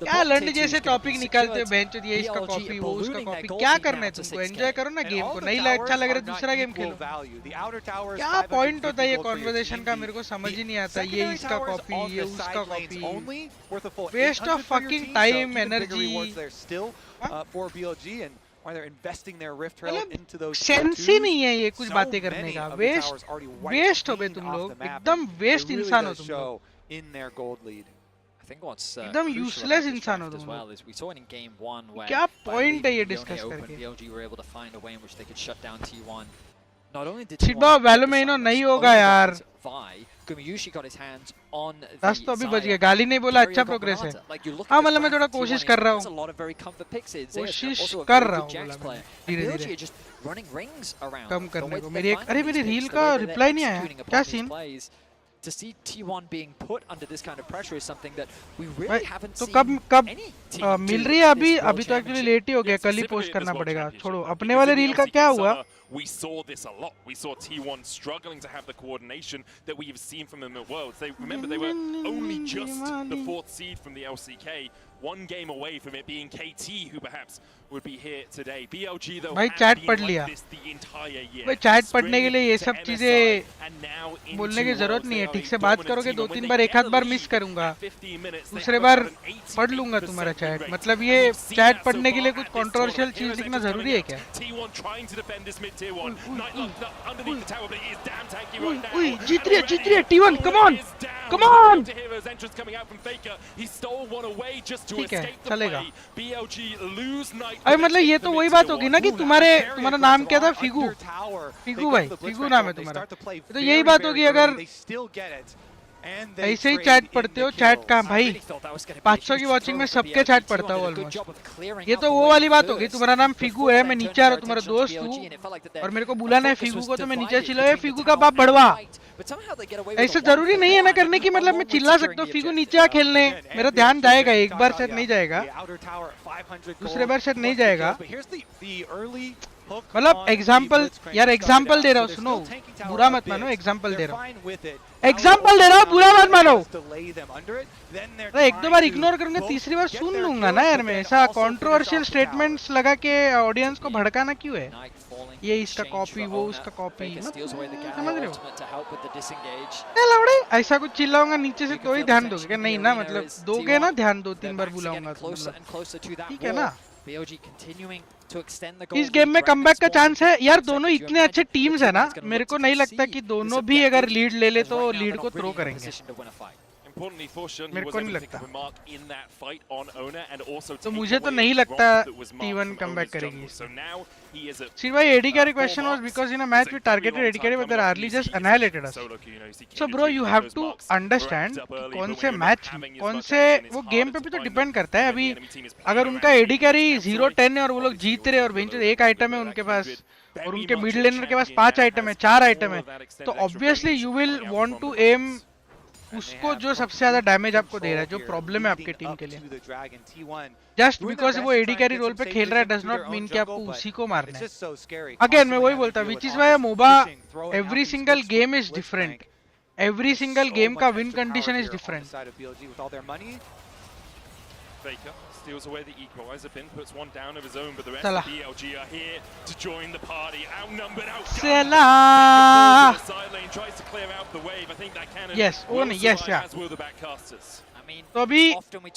क्या लंड जैसे टॉपिक निकालते हो बेंच ये इसका कॉपी वो उसका कॉपी. क्या करना है तुमको? एंजॉय करो ना गेम को. नहीं अच्छा लग रहा है दूसरा गेम खेलो. क्या पॉइंट होता है ये कॉन्वर्सेशन का? मेरे को समझ ही नहीं आता. ये इसका कॉपी ये उसका copy. Waste of fucking time energy. For BLG and why they're investing their rift herald into those sense ही नहीं है ये कुछ बातें करने का. वेस्ट हो बे तुम लोग, एकदम वेस्ट इंसान हो तुम लोग. in their gold lead. I think what's एकदम यूजलेस इंसान हो तुम लोग. We saw it in game 1 where क्या पॉइंट है ये डिस्कस करके? BLG were able to find a way in which they could shut down T1. Not only did T1 वैलोमेनो नहीं होगा यार. Gumiyushi got his hands on the 10 तो अभी बच गया. गाली नहीं बोला, अच्छा प्रोग्रेस है. हाँ मतलब मैं थोड़ा कोशिश कर रहा हूँ. कोशिश कर रहा हूँ धीरे-धीरे कम करने को. मेरी एक अरे मेरी रील का रिप्लाई नहीं आया. क्या scene? To see T1 being put under this kind of pressure is something that we really haven't तो seen. कब मिल रही है अभी तो एक्चुअली लेट ही हो गया. कल ही पोस्ट करना पड़ेगा. छोड़ो अपने वाले रील का क्या हुआ? We saw this a lot. We saw T1 struggling to have the coordination that we have seen from them at Worlds. They remember they were only just the 4th seed from the LCK, one game away from it being KT who perhaps would be here today. BLG though भाई chat पढ़ लिया. भाई chat पढ़ने के लिए ये सब चीजें बोलने की जरूरत नहीं है. ठीक से बात करोगे 2-3 बार एक आध बार मिस करूंगा, दूसरे बार पढ़ लूंगा तुम्हारा चैट. मतलब ये चैट पढ़ने के लिए कुछ कंट्रोवर्शियल चीज लिखना जरूरी है क्या? जीत रही है T1. कम ऑन ठीक है चलेगा. अरे मतलब ये तो वही बात होगी ना कि तुम्हारा नाम क्या था? फिगू भाई, फिगू नाम है तुम्हारा. तो यही बात होगी अगर ऐसे ही चैट पढ़ते हो, चैट कहाँ भाई? 500 की वॉचिंग में सबके चैट पढ़ता हूँ ऑलमोस्ट। ये तो वो वाली बात होगी, तुम्हारा नाम फिगू है, मैं नीचे आ रहा हूँ, तुम्हारा दोस्त हूँ और मेरे को बुलाना है फिगू को, तो मैं नीचे चिल्ला, ये फिगू का बाप बढ़वा। ऐसे जरूरी नहीं है ना करने की, मतलब मैं चिल्ला सकता हूँ फिगू नीचे आ खेलने, मेरा ध्यान जाएगा, एक बार शायद नहीं जाएगा, दूसरे बार शायद नहीं जाएगा। मतलब एग्जाम्पल, यार एग्जाम्पल दे रहा हूँ, सुनो, बुरा मत मानो, एग्जाम्पल दे रहा हूँ, एग्जाम्पल दे रहा हूँ, बुरा मत मानो। अरे एक दो बार इग्नोर करूंगा, तीसरी बार सुन लूंगा ना यार मैं। ऐसा कंट्रोवर्शियल स्टेटमेंट्स लगा के ऑडियंस को भड़काना क्यों है? ये इसका कॉपी, वो उसका कॉपी, समझ रहे हो? लौड़े ऐसा कुछ चिल्लाऊंगा नीचे से तो ही ध्यान दोगे क्या? नहीं ना, मतलब दोगे ना ध्यान, 2-3 बार बुलाऊंगा तो ठीक है ना। इस गेम में कमबैक का चांस है यार, दोनों इतने अच्छे टीम्स है ना, मेरे को नहीं लगता कि दोनों भी अगर लीड ले ले तो लीड को थ्रो करेंगे, मेरे को नहीं लगता। तो मुझे तो नहीं लगता T1 कमबैक करेगी। See, my AD carry question was because in a match we targeted AD carry but they early just annihilated us. So bro, you have to understand कौन से मैच, कौन से वो गेम पे भी तो डिपेंड करता है। अभी अगर उनका AD carry 0-10 है और वो लोग जीत रहे और बेंच एक आइटम है उनके पास और उनके मिड लेनर के पास 5 आइटम है, 4 आइटम है, तो obviously you will want to aim उसको जो सबसे ज्यादा डैमेज आपको दे रहा है, जो प्रॉब्लम है आपके टीम के लिए। जस्ट बिकॉज वो एडी कैरी रोल पे खेल रहा है डज नॉट मीन कि आपको उसी को मारना है। अगेन मैं वही बोलता हूँ, which is why MOBA every single game is different, every single game का win condition is different. Steals away the equalizer, Bin puts one down of his own, but the rest of BLG are here to join the party. Outnumbered, outgunned. The side lane tries to clear out the wave. I think that cannon will survive, as will the backcasters. तो अभी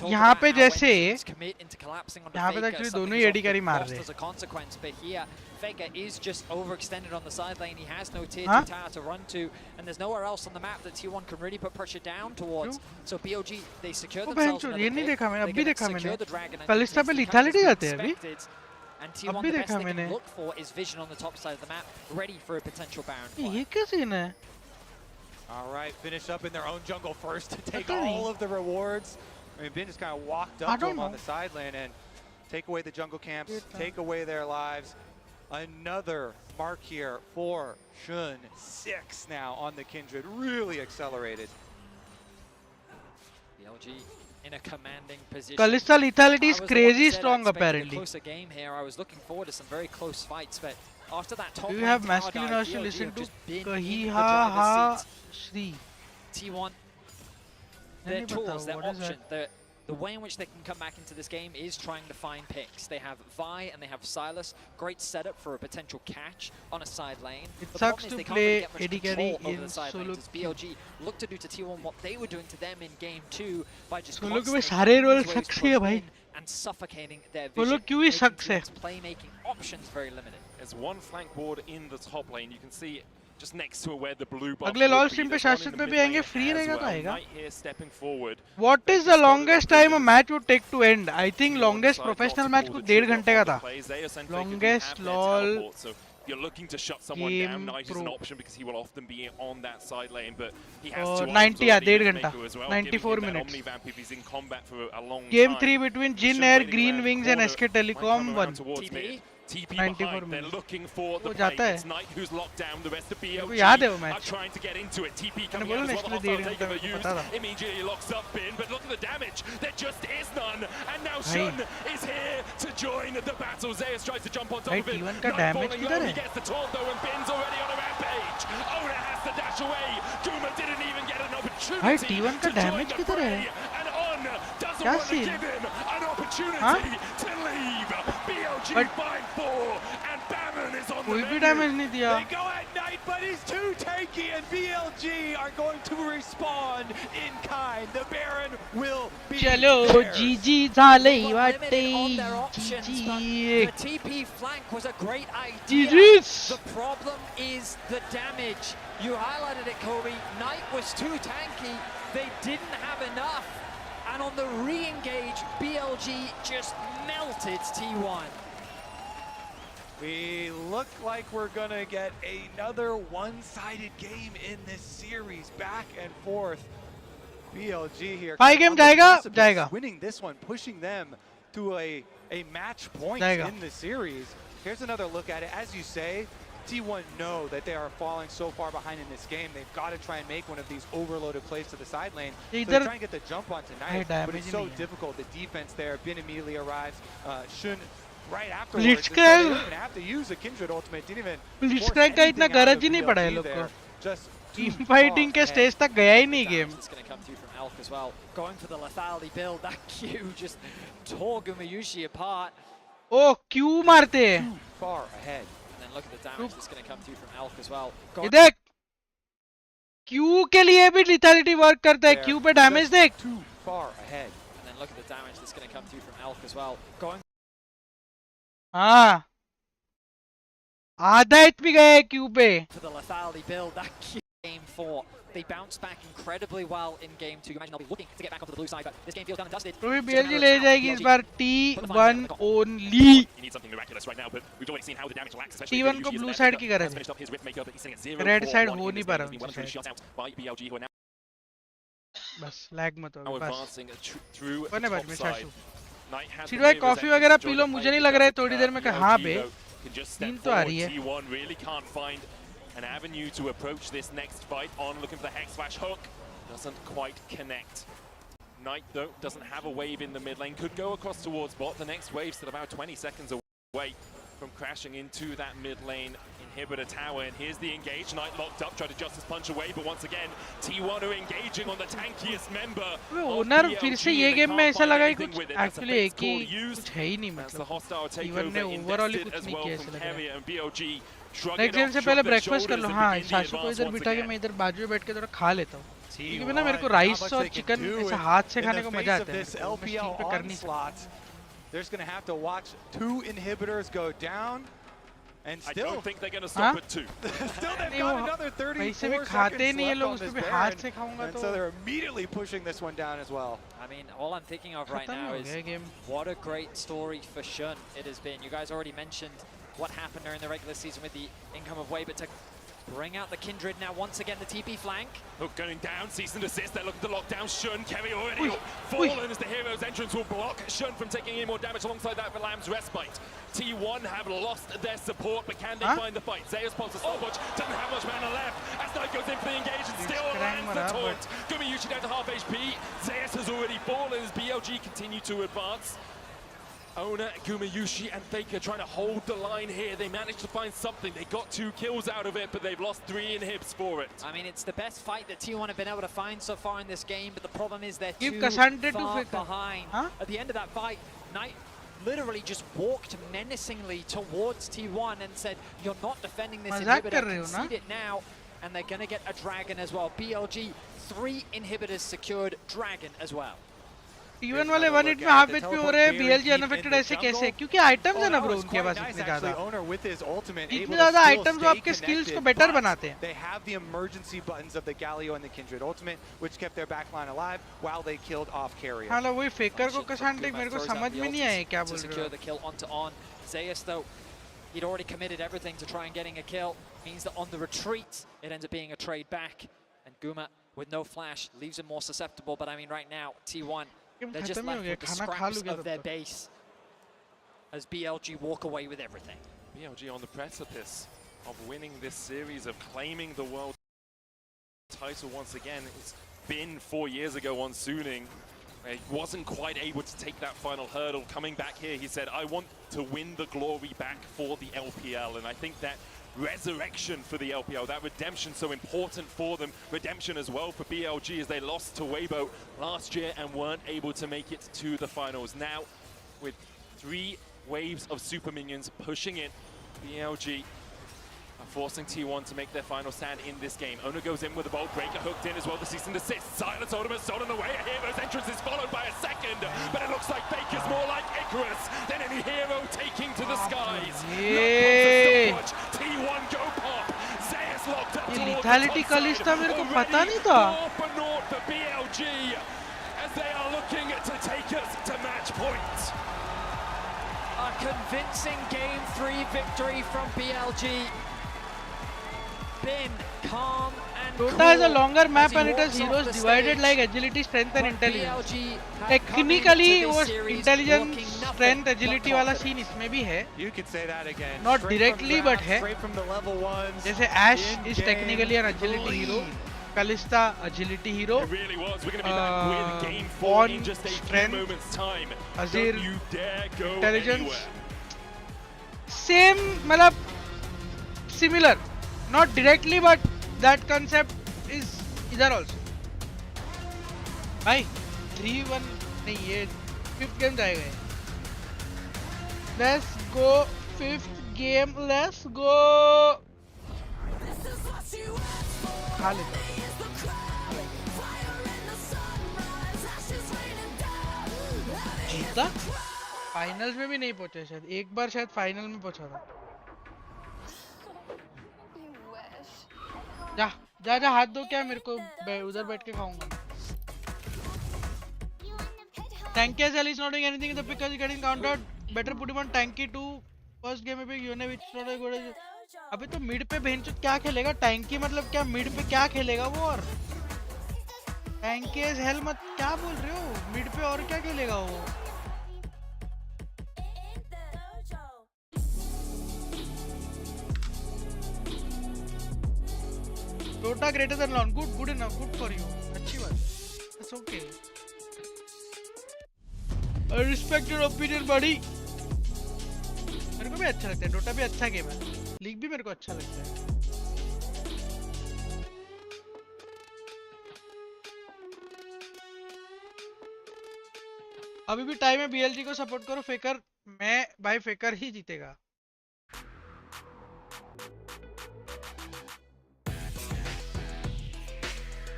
यहाँ पे जैसे यहाँ पे actually दोनों ही AD carry मार रहे हैं। Vega is just overextended on the side lane. He has no tier 2 tower to run to, and there's nowhere else on the map that T1 can really put pressure down towards. So BLG, they secure themselves. ये नहीं देखा मैंने, अभी देखा मैंने। कलिस्टा पे लिथालिटी जाते हैं अभी। And T1, the best they can look for is vision on the top side of the map, ready for a potential Baron fight. ये क्या सीन है? All right, finish up in their own jungle first to take all of the rewards. I mean, Bin just kind of walked up to him on the side lane and take away the jungle camps, take away their lives. Another mark here for Shun. 6 now on the Kindred, really accelerated. BLG in a commanding position. Kalista lethality is crazy strong apparently. Closer game here. I was looking forward to some very close fights, but after that top do you have masculine or to listen to Kahi Ha Ha Shri? T1, their tools, their option, the way in which they can come back into this game is trying to find picks. They have Vi and they have Silas. Great setup for a potential catch on a side lane. It sucks to play AD carry in solo. BLG look to do to T1 what they were doing to them in game 2 by just solo के सारे role सक्स है भाई. And suffocating their vision. Solo क्यों ही सक्स है? Playmaking options very limited. There's one flank board in the top lane. You can see just next to where the blue buff. अगले lol stream पे शाश्वत पे भी आएंगे, फ्री रहेगा तो आएगा. What is the longest time a match would take to end? I think longest professional match कुछ 1.5 घंटे का था. Longest lol. You're looking to shut someone down. Knight is an option because he will often be on that side lane, but he has to 90 या 1.5 घंटा. 94 minutes. If he's in combat for a long Game 3 between Jin Air, Green Wings and SK Telecom 1. TP 94 behind. They're looking for the play. It's Knight who's locked down. The rest of BLG are trying to get into it. TP coming out as well. The hostile takeover used. Immediately locks up Bin, but look at the damage. There just is none. And now Shun is here to join the battle. Zeus tries to jump on top of it. Knight falling low. He gets the taunt though, and Bin's already on a rampage. Oda has to dash away. Guma didn't even get an opportunity to join the fray. And On doesn't want to give him an opportunity to leave. BLG 5-4 and Baron is on the menu. They go at Knight, but he's too tanky, and BLG are going to respond in kind. The Baron will be Chalo, GG झालंय वाटतंय. GG. The TP flank was a great idea. GG's. The problem is the damage. You highlighted it, Kobe. Knight was too tanky. They didn't have enough. And on the re-engage, BLG just melted T1. We look like we're gonna get another one-sided game in this series, back and forth. BLG here. 5 game जाएगा. Winning this one, pushing them to a match point in the series. Here's another look at it. As you say, T1 know that they are falling so far behind in this game. They've got to try and make one of these overloaded plays to the side lane. So they're trying to get the jump on tonight, but it's so difficult. The defense there, Bin immediately arrives. Shun right afterwards. So they didn't even have to use a Kindred ultimate. Didn't even force anything out of BLG there. Just team fighting के stage तक गया ही नहीं game. It's going to come through from Elk as well. Going for the lethality build. That Q just tore Gumayushi apart. Oh, Q मारते हैं. Too far ahead. And then look at the damage that's going to come through from Elk as well. ये देख. Q के लिए भी lethality work करता है. Q पे damage देख. Too far ahead. And then look at the damage that's going to come through from Elk as well. Going. हाँ. आधा HP गया है Q पे. For the lethality build, that Q game 4. They bounced back incredibly well in game 2. Imagine they'll be looking to get back onto the blue side, but this game feels done and dusted. तो BLG ले जाएगी इस बार T1 only. You need something miraculous right now, but we've already seen how the damage lacks, especially T1 को blue side की गरज है. Red side हो नहीं पा रहा है. बस lag मत हो बस. कौन है बाद में शाशु? सीधे कॉफी वगैरह पी लो. मुझे नहीं लग रहा है थोड़ी देर में हाँ बे. नींद तो आ रही है. T1 really can't find an avenue to approach this next fight on, looking for the hex slash hook. Doesn't quite connect. Knight though doesn't have a wave in the mid lane, could go across towards bot. The next wave's still about 20 seconds away from crashing into that mid lane inhibitor tower. And here's the engage. Knight locked up, tried to justice punch away, but once again T1 are engaging on the tankiest member. Owner फिर से ये game में ऐसा लगा कि कुछ actually एक ही कुछ है ही नहीं. मतलब T1 ने ओवरऑल ही कुछ नहीं किया ऐसा लग रहा है. नेक्स्ट गेम से पहले ब्रेकफास्ट कर लो. हाँ, शाशु को इधर बिठा के मैं इधर बाजू में बैठ के थोड़ा खा लेता हूँ. क्योंकि ना मेरे को राइस और चिकन ऐसे हाथ से खाने को मजा आता है. स्टीम पे करनी चाहिए. There's going to have to watch 2 inhibitors go down. And still, I don't think they're going to stop at 2. Still, they've got another 34 seconds left on this Baron. And so they're immediately pushing this one down as well. I mean, all I'm thinking of right now is what a great story for Shun it has been. You guys already mentioned what happened during the regular season with the income of Wei, but to bring out the Kindred now once again, the TP flank. Hook going down, cease and desist. They're looking to lock down Shun. Kerry already fallen as the hero's entrance will block Shun from taking any more damage alongside that for Lamb's respite. T1 have lost their support, but can they find the fight? Zeus pulls a stopwatch, doesn't have much mana left. As Knight goes in for the engage and still lands the taunt. Gumayushi down to half HP. Zeus has already fallen as BLG continue to advance. Owner, Gumayushi and Faker trying to hold the line here. They managed to find something. They got 2 kills out of it, but they've lost 3 inhibs for it. I mean, it's the best fight that T1 have been able to find so far in this game, but the problem is they're too far behind. At the end of that fight, Knight literally just walked menacingly towards T1 and said, you're not defending this inhibitor, concede it now. And they're going to get a dragon as well. BLG, 3 inhibitors secured, dragon as well. T1 वाले 1 hit में half HP हो रहे हैं. BLG unaffected ऐसे कैसे? क्योंकि items है ना ब्रो उनके पास इतने ज़्यादा. इतने ज़्यादा आइटम्स जो आपके स्किल्स को बेटर बनाते हैं. They have the emergency buttons of the Galio and the Kindred ultimate, which kept their backline alive while they killed off carrier. हाँ लो वही फेकर को कसांटे मेरे को समझ में नहीं आया क्या बोल रहे हो. Secure the kill onto on. Zeus though, he'd already committed everything to try and getting a kill. Means that on the retreat, it ends up being a trade back. And Guma with no flash leaves him more susceptible. But I mean, right now, T1. They're just left with the scraps of their base as BLG walk away with everything. BLG on the precipice of winning this series, of claiming the world title once again. It's been 4 years ago on Suning. He wasn't quite able to take that final hurdle. Coming back here, he said, I want to win the glory back for the LPL. And I think that resurrection for the LPL, that redemption so important for them, redemption as well for BLG as they lost to Weibo last year and weren't able to make it to the finals. Now with 3 waves of super minions pushing in, BLG are forcing T1 to make their final stand in this game. Owner goes in with a bolt breaker, hooked in as well, the cease and desist. Silence Ultimate stolen away, a hero's entrance is followed by a second, but it looks like Faker's more like Icarus than any hero taking to the skies. ये T1 go pop. Zeus locked up. ये lethality का list था मेरे को पता नहीं था. For BLG as they are looking to take us to match point. A convincing Game 3 victory from BLG. Bin calm Dota has a longer map and it has heroes divided like agility, strength and intelligence. Technically वो intelligence, strength, agility वाला scene इसमें भी है. You could say that again. Not directly but है. Straight from the level ones. जैसे Ash is technically an agility hero. Kalista, agility hero. It really was. We're going to be back with game 4 Vaughn, in just a strength, few moments' time. Azir, Don't you dare go intelligence. anywhere. Same, मतलब similar. Not directly, but that concept is इधर also. भाई 3-1 नहीं ये 5th game जाएगा ये. Let's go 5th game. Let's go. खा लेता हूँ. जीता? फाइनल्स में भी नहीं पहुंचे शायद. एक बार शायद फाइनल में पहुंचा था. जा जा जा हाथ दो. क्या मेरे को उधर बैठ के खाऊंगा. Tanky as hell is not doing anything in the pick is getting countered. Better put him on Tanky too. First game में Yone which not a good. अबे तो मिड पे भेंचुत क्या खेलेगा. Tanky मतलब क्या मिड पे क्या खेलेगा वो. और Tanky as hell मत क्या बोल रहे हो. मिड पे और क्या खेलेगा वो. Dota greater than LoL. Good enough. Good for you. अच्छी बात. That's okay. I respect your opinion, buddy. मेरे को भी अच्छा लगता है. Dota भी अच्छा गेम है. लीग भी मेरे को अच्छा लगता है. अभी भी टाइम है. BLG को सपोर्ट करो. फेकर मैं भाई फेकर ही जीतेगा.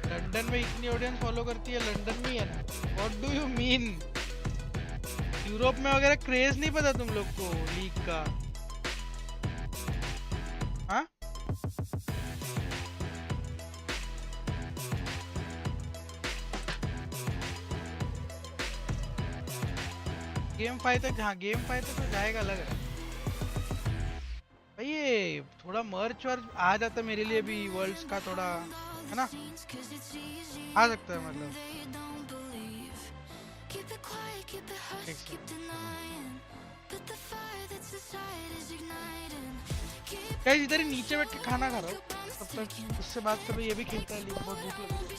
लंदन में इतनी ऑडियंस फॉलो करती है. लंदन में ही है ना. What do you mean. Europe में वगैरह क्रेज नहीं पता तुम लोग को लीग का. हाँ गेम 5 तक. हाँ गेम 5 तक तो जाएगा लग रहा है भाई. ये थोड़ा मर्च वर्च आ जाता मेरे लिए भी. वर्ल्ड्स का थोड़ा है ना आ सकता है. मतलब गाइस इधर ही नीचे बैठ के खाना खा रहा हूँ. तब तक उससे बात कर. ये भी खेलता है लीग. बहुत भूख लगी.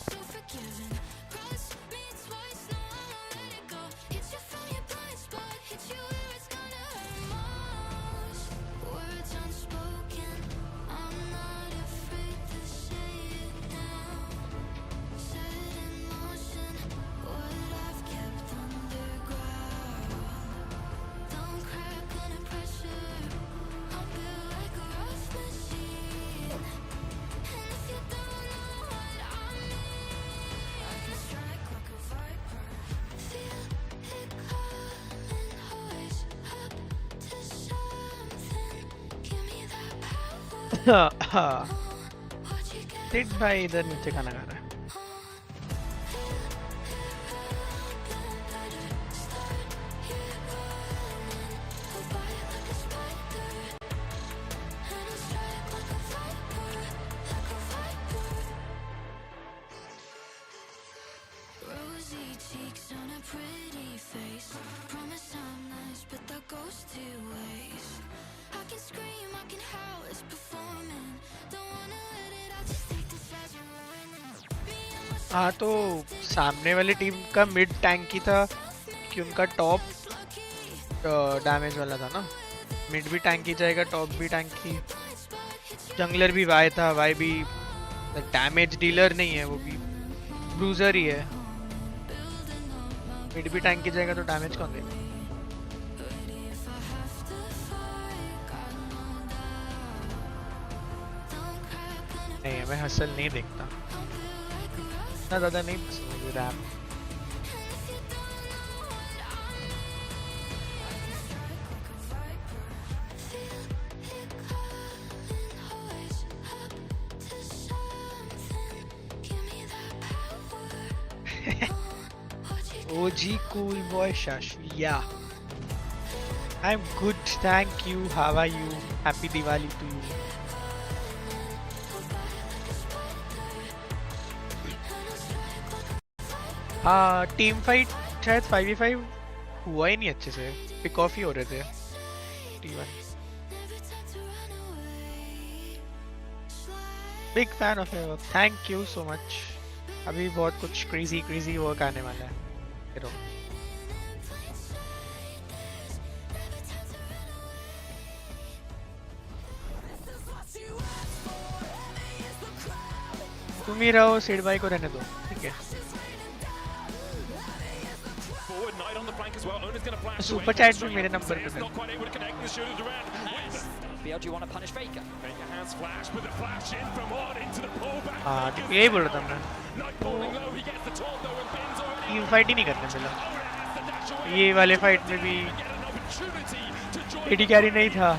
सिट भाई इधर नीचे खाना खा रहा है. हाँ तो सामने वाली टीम का मिड टैंकी था कि उनका टॉप डैमेज वाला था ना. मिड भी टैंकी जाएगा. टॉप भी टैंकी. जंगलर भी वाई था. वाई भी डैमेज डीलर नहीं है. वो भी ब्रूजर ही है. मिड भी टैंकी जाएगा तो डैमेज कौन देगा. नहीं मैं हसल नहीं देखता. इतना ज़्यादा नहीं पसंद RAM. OG cool boy Shashu. Yeah. I'm good. Thank you. How are you? Happy Diwali to you. Team fight शायद 5v5 हुआ ही नहीं अच्छे से, पिक ऑफ ही हो रहे थे T1. Big fan of your work, thank you so much. अभी बहुत कुछ क्रेजी वर्क आने वाला है. तुम ही रहो, सीड भाई को रहने दो, ठीक है. सुपर चैट भी मेरे नंबर पे है. BLG want to punish Faker. हाँ, यही बोल रहा था मैं. टीम फाइट ही नहीं करने मिला. ये वाले फाइट में भी एडी कैरी नहीं था.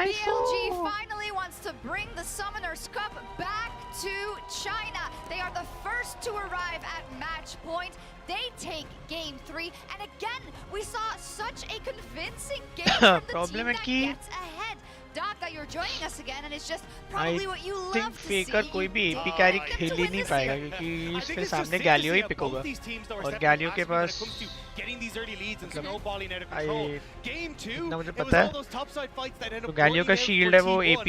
BLG finally wants to bring the Summoners Cup back to China. They are the first to arrive at match point. They take game 3, and again we saw such a convincing game from the team that gets ahead. Doc, you're joining us again, and it's just probably what you love to see. I think Faker कोई भी AP carry खेल ही नहीं पाएगा क्योंकि इसके सामने गैलियो ही pick होगा और गैलियो के पास इतना मुझे पता है तो गैलियो का शील्ड है वो AP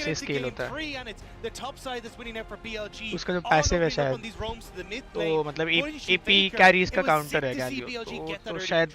से स्केल होता है. उसका जो पैसिव है शायद तो मतलब AP कैरी इसका काउंटर है गैलियो तो शायद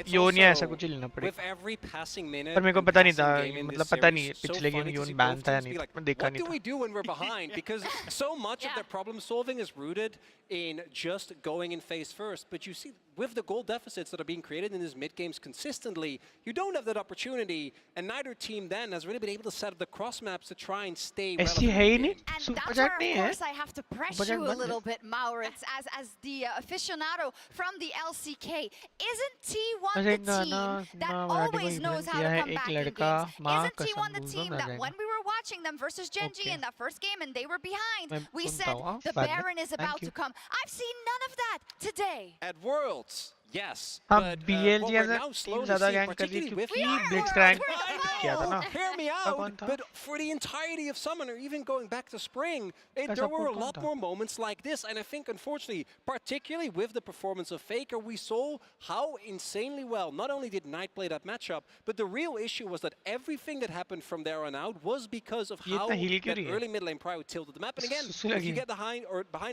योनिया ऐसा कुछ लेना पड़ेगा. पर मेरे को पता नहीं था, मतलब पता नहीं पिछले गेम योन बैन था या नहीं, मैं देखा नहीं था. What do we do when we're behind? Because so much of their problem solving is rooted in just going in face first. But you see, with the goal deficits that are being created in these mid games consistently, you don't have that opportunity, and neither team then has really been able to set up the cross maps to try and stay relevant. And that's where, of course, I have to press you a little bit, Maurits, as the aficionado from the LCK. Isn't T1 the team that always knows how to come back in games? Isn't T1 the team that when we were watching them versus Genji in that first game and they were behind, we said the Baron is about to come. I've seen none of that today. At Worlds, yes. But BLG has a team ज़्यादा gang कर दी क्योंकि Blitzcrank किया था ना. Hear me out. But for the entirety of Summoner, even going back to spring, there were a lot more moments like this. And I think, unfortunately, particularly with the performance of Faker, we saw how insanely well not only did Knight play that matchup, but the real issue was that everything that happened from there on out was because of how that early mid lane prio tilted the map. And again, if you get behind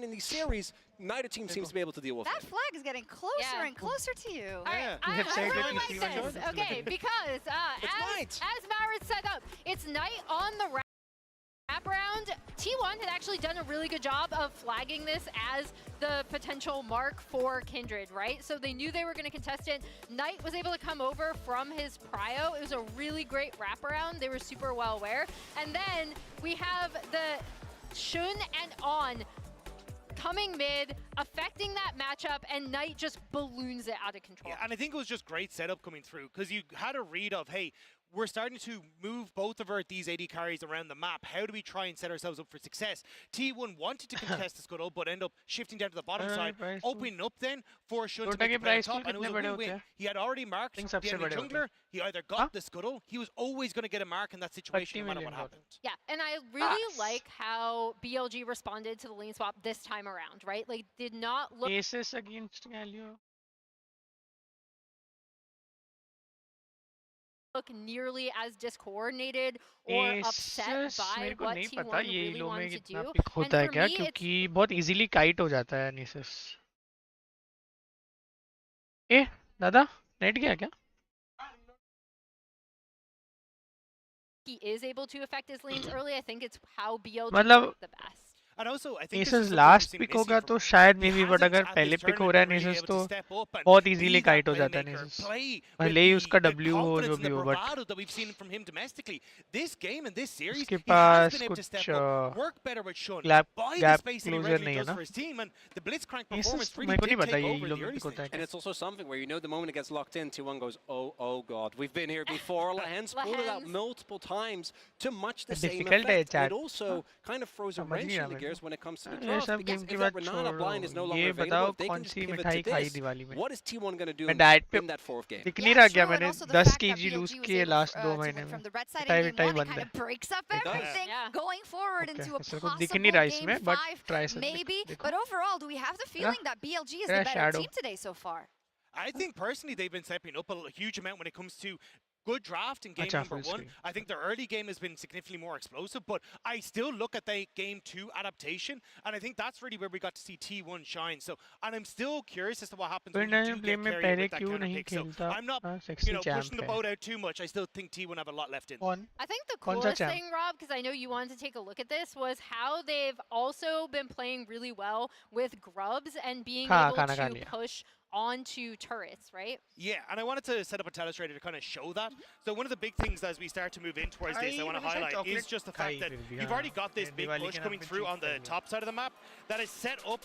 in these series, neither team seems to be able to deal with that. That flag is getting closer and closer to you. I really like this. Okay, because as Maurits set up, it's Knight on the wraparound. T1 had actually done a really good job of flagging this as the potential mark for Kindred, right? So they knew they were going to contest it. Knight was able to come over from his prio. It was a really great wraparound. They were super well aware. And then we have the Shun and On coming mid, affecting that matchup, and Knight just balloons it out of control. Yeah, and I think it was just great setup coming through because you had a read of, hey, we're starting to move both of these AD carries around the map. How do we try and set ourselves up for success? T1 wanted to contest the scuttle, but end up shifting down to the bottom side, opening up then for Shun to make the top, and it was a win-win. He had already marked the enemy jungler. He either got the scuttle, he was always going to get a mark in that situation no matter what happened. Yeah, and I really like how BLG responded to the lane swap this time around, right? Like, did not look... Aces against Galio. Look nearly as discoordinated or upset by what T1 really wanted to do. Pick होता है क्या क्योंकि बहुत easily kite हो जाता है Nesis. ए दादा net गया क्या? He is able to affect his lanes early. I think it's how BLG मतलब the best. And also, I think Nesis last pick होगा तो शायद मे बी, बट अगर पहले पिक हो रहा है Nesis तो बहुत इजीली काइट हो जाता है Nesis. भले ही उसका W हो जो भी हो, बट उसके पास कुछ गैप क्लोजर नहीं है ना. Nesis मेरे को नहीं पता ये लो में पिक होता है. And it's also something where you know the moment it gets locked in, T1 goes, oh god, we've been here before. Hence pulled it out multiple times to much the same effect. It also kind of froze a wrench in the gears when it comes to the draft. Because if that Renata blind is no longer available, if they can just pivot to this, what is T1 going to do in that fourth game? दिख नहीं रहा क्या मैंने 10 kg lose किए last 2 महीने में मिठाई बंद है breaks up everything going forward into a possible दिख नहीं रहा game इसमें 5 but try maybe, but overall do we have the feeling that BLG is the better team today so far? I think personally they've been stepping up a huge amount when it comes to good draft in game number 1. I think their early game has been significantly more explosive, but I still look at the game 2 adaptation, and I think that's really where we got to see T1 shine. So, and I'm still curious as to what happens when you do get carried with that counter pick. So I'm not, pushing the boat out too much. I still think T1 have a lot left in them. I think the coolest thing, Rob, because I know you wanted to take a look at this, was how they've also been playing really well with grubs and being able to push onto turrets, right? Yeah, and I wanted to set up a telestrator to kind of show that. So one of the big things as we start to move in towards this, I want to highlight is just the fact that you've already got this big push coming through on the top side of the map that is set up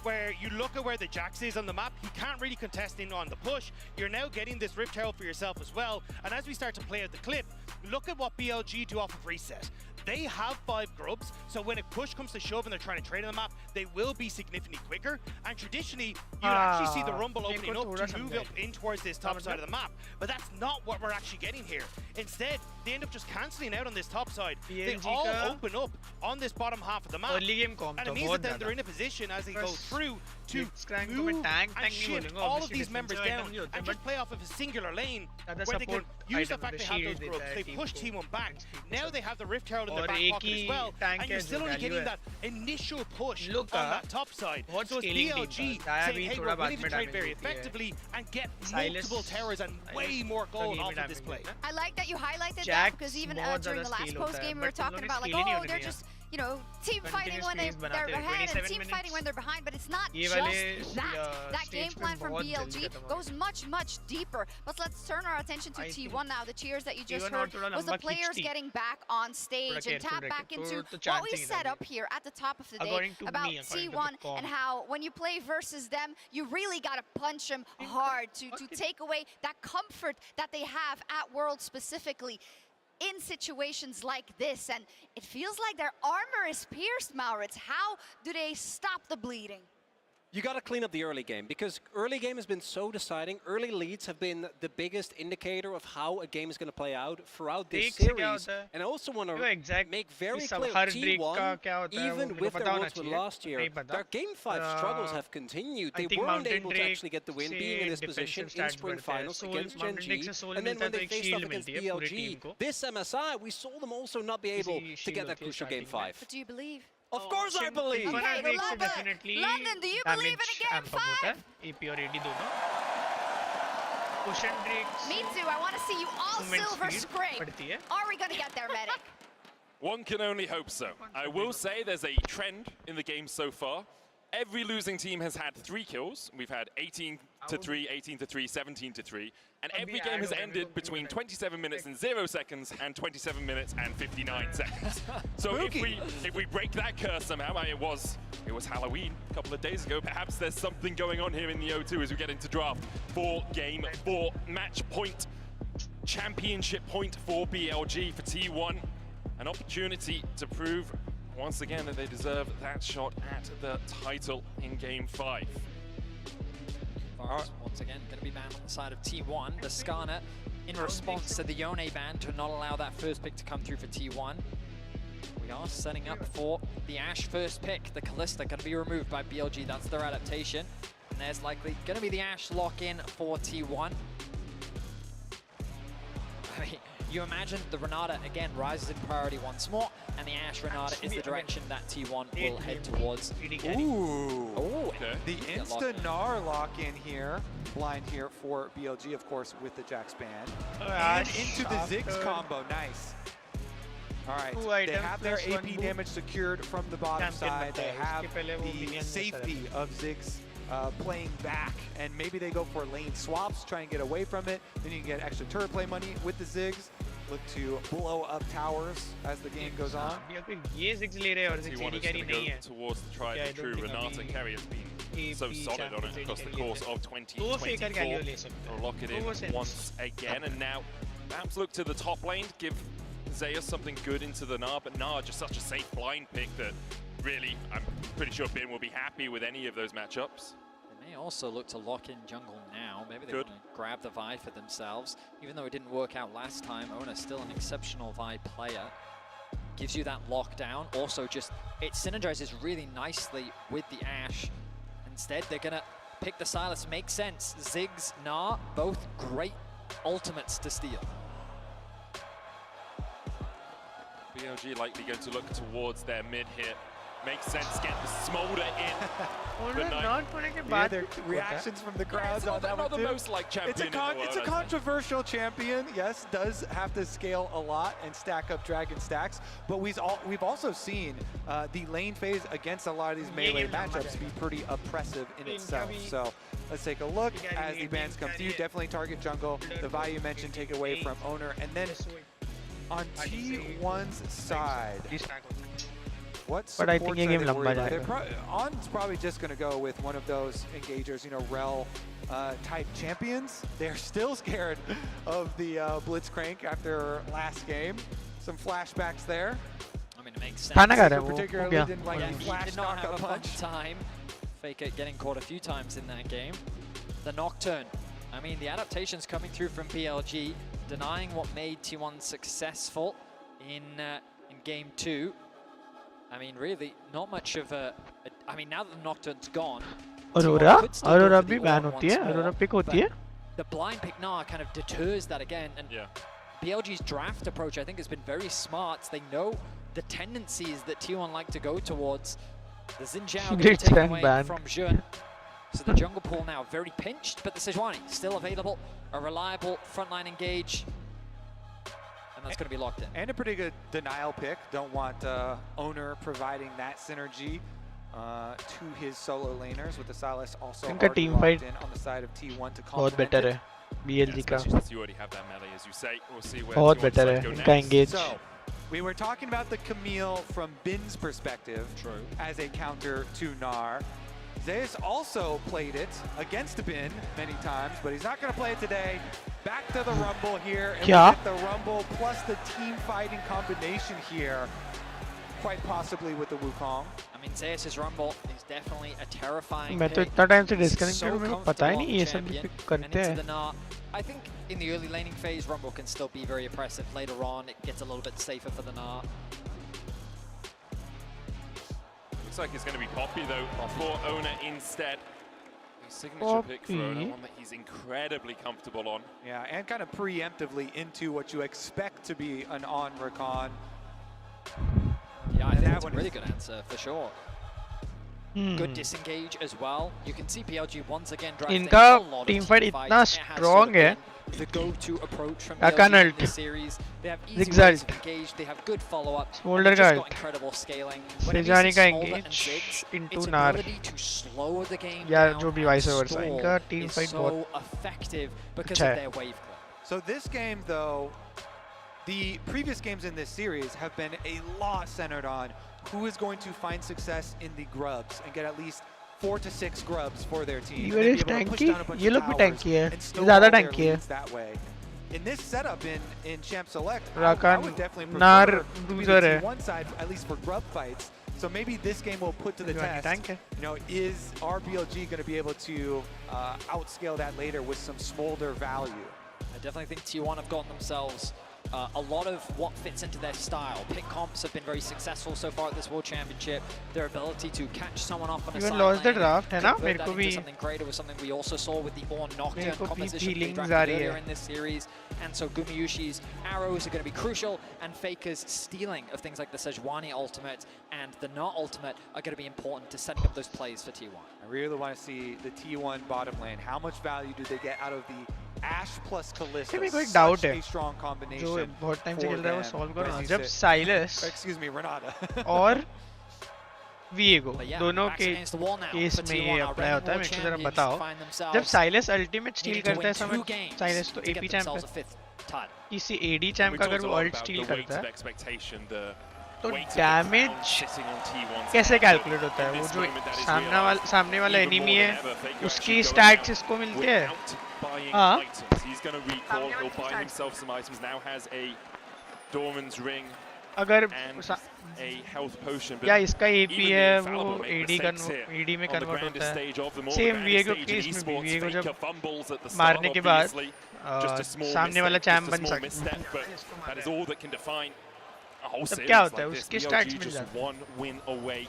where you look at where the Jax is on the map, he can't really contest in on the push. You're now getting this Rift Herald for yourself as well. And as we start to play out the clip, look at what BLG do off of reset. They have 5 grubs, so when a push comes to shove and they're trying to trade on the map, they will be significantly quicker. And traditionally, you actually see the rumble opening up to move up in towards this top side of the map. But that's not what we're actually getting here. Instead, they end up just cancelling out on this top side. They all open up on this bottom half of the map. And it means that then they're in a position as they go through to move and shift all of these members down and just play off of a singular lane where they can use the fact they have those grubs. They push T1 back. Now they have the Rift Herald in their back pocket as well, and you're still only getting that initial push on that top side. So it's BLG saying, hey, we're willing to trade very effectively and get multiple towers and way more gold off of this play. I like that you highlighted that, because even during the last post game we were talking about like, oh, they're just, you know, team fighting when they're ahead and team fighting when they're behind, but it's not just that. That game plan from BLG goes much, much deeper. But let's turn our attention to T1 now. The cheers that you just heard was the players getting back on stage and tap back into what we set up here at the top of the day about T1 and how when you play versus them, you really got to punch them hard to take away that comfort that they have at Worlds specifically in situations like this. And it feels like their armor is pierced, Maurits. How do they stop the bleeding? You got to clean up the early game, because early game has been so deciding. Early leads have been the biggest indicator of how a game is going to play out throughout this series. And I also want to make very clear, T1, even with their Worlds win last year, their Game 5 struggles have continued. They weren't able to actually get the win, being in this position in Spring Finals against Gen G. And then when they faced off against BLG, this MSI, we saw them also not be able to get that crucial Game 5. But do you believe? Of course I believe! Okay, London, do you believe in a Game 5? AP और AD दोनों. Push and breaks. Me too, I want to see you all silver scrape. Are we going to get there, Medic? One can only hope so. I will say there's a trend in the game so far. Every losing team has had 3 kills. We've had 18-3, 18-3, 17-3, and every game has ended between 27 minutes and 0 seconds and 27 minutes and 59 seconds. So if we break that curse somehow, I mean, it was Halloween a couple of days ago. Perhaps there's something going on here in the O2 as we get into draft for game 4. Match point, championship point for BLG for T1. An opportunity to prove once again that they deserve that shot at the title in Game 5. Once again, going to be banned on the side of T1. The Skarner in response to the Yone ban to not allow that first pick to come through for T1. We are setting up for the Ashe first pick. The Kalista going to be removed by BLG. That's their adaptation. And there's likely going to be the Ashe lock-in for T1. I mean, you imagine the Renata, again, rises in priority once more, and the Ashe Renata is the direction that T1 will head towards. Ooh. Okay. The Insta-Gnar lock-in here, blind here for BLG, of course, with the Jax ban. And into the Ziggs combo, nice. All right, they have their AP damage secured from the bottom side. They have the safety of Ziggs playing back, and maybe they go for lane swaps, try and get away from it. Then you can get extra turret play money with the Ziggs. Look to blow up towers as the game goes on. T1 is going to go towards the tried and true. Renata carry has been so solid on it across the course of 2024. They'll lock it in once again, and now perhaps look to the top lane, give Zeus something good into the Gnar, but Gnar just such a safe blind pick that really, I'm pretty sure Bin will be happy with any of those matchups. They may also look to lock in jungle now. Maybe they want to grab the Vi for themselves. Even though it didn't work out last time, Ona's still an exceptional Vi player. Gives you that lockdown. Also just, it synergizes really nicely with the Ashe. Instead, they're gonna pick the Sylas. Makes sense. Ziggs, Gnar, both great ultimates to steal. BLG likely going to look towards their mid here. Makes sense, get the Smolder in. Yeah, their reactions from the crowds on that one too. The most like champion in the world, it's a controversial champion, yes, does have to scale a lot and stack up dragon stacks, but we've also seen the lane phase against a lot of these melee matchups be pretty oppressive in itself. So let's take a look as the bans come through. Definitely target jungle. The value mentioned take away from Owner, and then on T1's side, but I think game On's probably just going to go with one of those engagers, you know, Rel type champions. They're still scared of the Blitzcrank after last game. Some flashbacks there. I mean, it makes sense. Particularly didn't like the flash did not have a punch. fun time. Faker getting caught a few times in that game. The Nocturne. I mean, the adaptations coming through from BLG, denying what made T1 successful in game 2. I mean, really, not much of I mean, now that the Nocturne's gone, Aurora भी ban होती है, Aurora pick होती है. The blind pick Gnar kind of deters that again, and BLG's draft approach, I think, has been very smart. They know the tendencies that T1 like to go towards. The Xin Zhao getting taken away from Jun. So the jungle pool now very pinched, but the Sejuani still available. A reliable frontline engage. And that's going to be locked in. And a pretty good denial pick. Don't want Owner providing that synergy to his solo laners, with the Sylas also already locked in on the side of T1 to complement it. BLG का you already have that melee, as you say. We'll see where बहुत better है इनका engage. So, we were talking about the Camille from Bin's perspective as a counter to Gnar. Zeus also played it against Bin many times, but he's not going to play it today. Back to the Rumble here, and we get the Rumble plus the team fighting combination here, quite possibly with the Wukong. I mean, Zeus's Rumble is definitely a terrifying मैं तो इतना time से disconnected हूँ, मेरे को पता ही नहीं ये सब pick करते हैं. I think in the early laning phase, Rumble can still be very oppressive. Later on, it gets a little bit safer for the Gnar. Looks like it's going to be Poppy though for Owner instead. His signature pick for Owner, one that he's incredibly comfortable on. Yeah, and kind of preemptively into what you expect to be an on Rakan. Yeah, I think that's a really good answer for sure. Good disengage as well. You can see PLG once again driving a lot of team fight इतना strong है. The go-to approach from BLG in this series. They have easy ways to engage. They have good follow-up. Smolder just got incredible scaling. Sejuani का engage into Gnar. To slow the game या जो भी vice versa. इनका team fight बहुत effective because of their wave clip. So this game though, the previous games in this series have been a lot centered on who is going to find success in the grubs and get at least 4 to 6 grubs for their team. You are tanky. ये लोग भी tanky है. ज़्यादा tanky है. That way. In this setup in Champ Select, Rakan I would definitely Gnar prefer to be one side, at least for grub fights. So maybe this game will put to the test. You know, is our BLG going to be able to outscale that later with some smolder value? I definitely think T1 have gotten themselves a lot of what fits into their style. Pick comps have been very successful so far at this World Championship. Their ability to catch someone off on a side lost the draft, lane, convert that into something greater was something we also saw with the Ornn Nocturne composition they drafted earlier in this series. And so Gumayusi's arrows are going to be crucial, and Faker's stealing of things like the Sejuani ultimate and the Gnar ultimate are going to be important to setting up those plays for T1. I really want to see the T1 bottom lane. How much value do they get out of the Ashe plus Kalista? मेरे को एक doubt है. A strong combination. जो बहुत time से खेल रहा है वो solve करो. जब Sylas excuse me, Renata और Viego दोनों के केस में ये अप्लाई होता है. मेरे को जरा बताओ. जब Sylas ultimate steal करता है समय Sylas तो AP champ है. किसी AD champ का अगर वो ult steal करता है तो डैमेज कैसे कैलकुलेट होता है? वो जो सामने वाला एनिमी है उसकी स्टैट्स इसको मिलते हैं. हाँ. अगर a health potion. या इसका AP है वो AD में कन्वर्ट होता है. सेम Viego केस में भी Viego जब मारने के बाद सामने वाला चैम्प बन सकता है. तब क्या होता है उसके स्टैट्स मिल जाते हैं.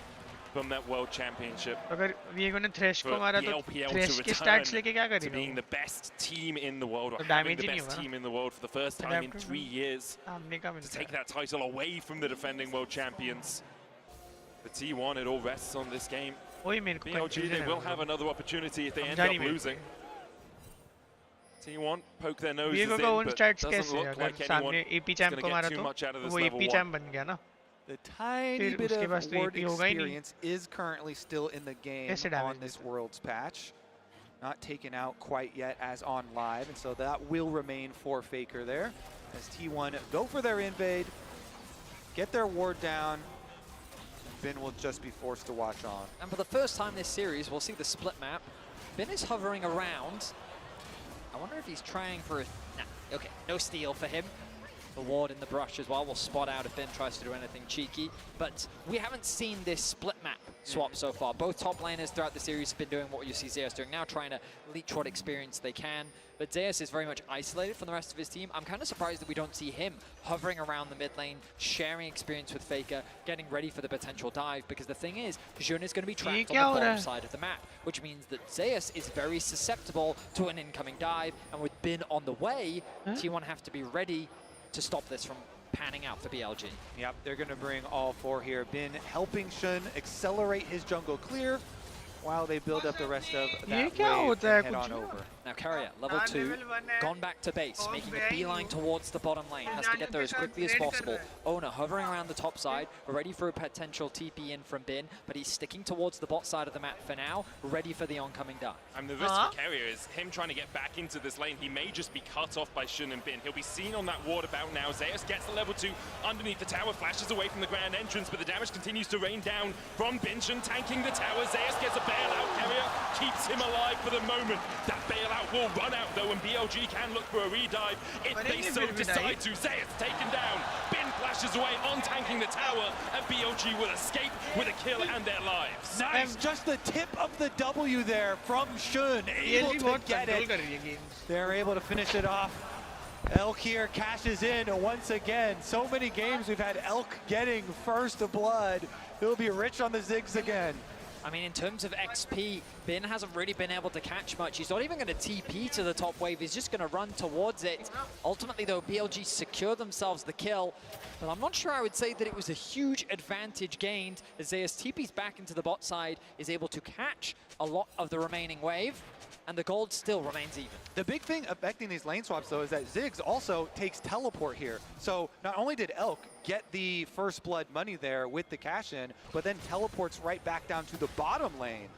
From that world championship. अगर Viego ने Thresh को मारा तो Thresh के स्टैट्स लेके क्या करेगा? Being the best team in the world, or तो having the best team in the world for the first time in 3 years, to take that title away from the defending world champions. The T1, it all rests on this game. BLG, they will have another opportunity if they end up losing. T1 poke their noses in, but doesn't look like anyone is going to get too much out of this level 1. The tiny bit of ward experience is currently still in the game on this Worlds patch. Not taken out quite yet as on live, and so that will remain for Faker there. As T1 go for their invade, get their ward down, Bin will just be forced to watch on. And for the first time this series, we'll see the split map. Bin is hovering around. I wonder if he's trying for a... Nah, okay, no steal for him. The ward in the brush as well will spot out if Ben tries to do anything cheeky. But we haven't seen this split map swap so far. Both top laners throughout the series have been doing what you see Zeus doing now, trying to leech what experience they can. But Zeus is very much isolated from the rest of his team. I'm kind of surprised that we don't see him hovering around the mid lane, sharing experience with Faker, getting ready for the potential dive. Because the thing is, Jun is going to be trapped on the bottom side of the map, which means that Zeus is very susceptible to an incoming dive. And with Bin on the way, T1 have to be ready to stop this from panning out for BLG. Yep, they're going to bring all four here. Bin helping Shun accelerate his jungle clear while they build up the rest of that wave and head on over. Now Carrier, level 2, gone back to base, making a beeline towards the bottom lane. Has to get there as quickly as possible. Owner hovering around the top side, ready for a potential TP in from Bin, but he's sticking towards the bot side of the map for now, ready for the oncoming dive. And the risk for Carrier is him trying to get back into this lane. He may just be cut off by Shun and Bin. He'll be seen on that ward about now. Zeus gets the level 2 underneath the tower, flashes away from the grand entrance, but the damage continues to rain down from Bin. Shun tanking the tower. Zeus gets a bailout. Carrier keeps him alive for the moment. That bailout will run out though, and BLG can look for a redive if they so decide to. Zeus taken down. Bin flashes away on tanking the tower, and BLG will escape with a kill and their lives. Nice, just the tip of the W there from Shun, able to get it. They're able to finish it off. Elk here cashes in once again. So many games we've had Elk getting first blood. He'll be rich on the Ziggs again. I mean, in terms of XP, Bin hasn't really been able to catch much. He's not even going to TP to the top wave. He's just going to run towards it. Ultimately, though, BLG secure themselves the kill. But I'm not sure I would say that it was a huge advantage gained as Zeus TPs back into the bot side, is able to catch a lot of the remaining wave, and the gold still remains even. The big thing affecting these lane swaps, though, is that Ziggs also takes teleport here. So not only did Elk get the first blood money there with the cash-in, but then teleports right back down to the bottom lane.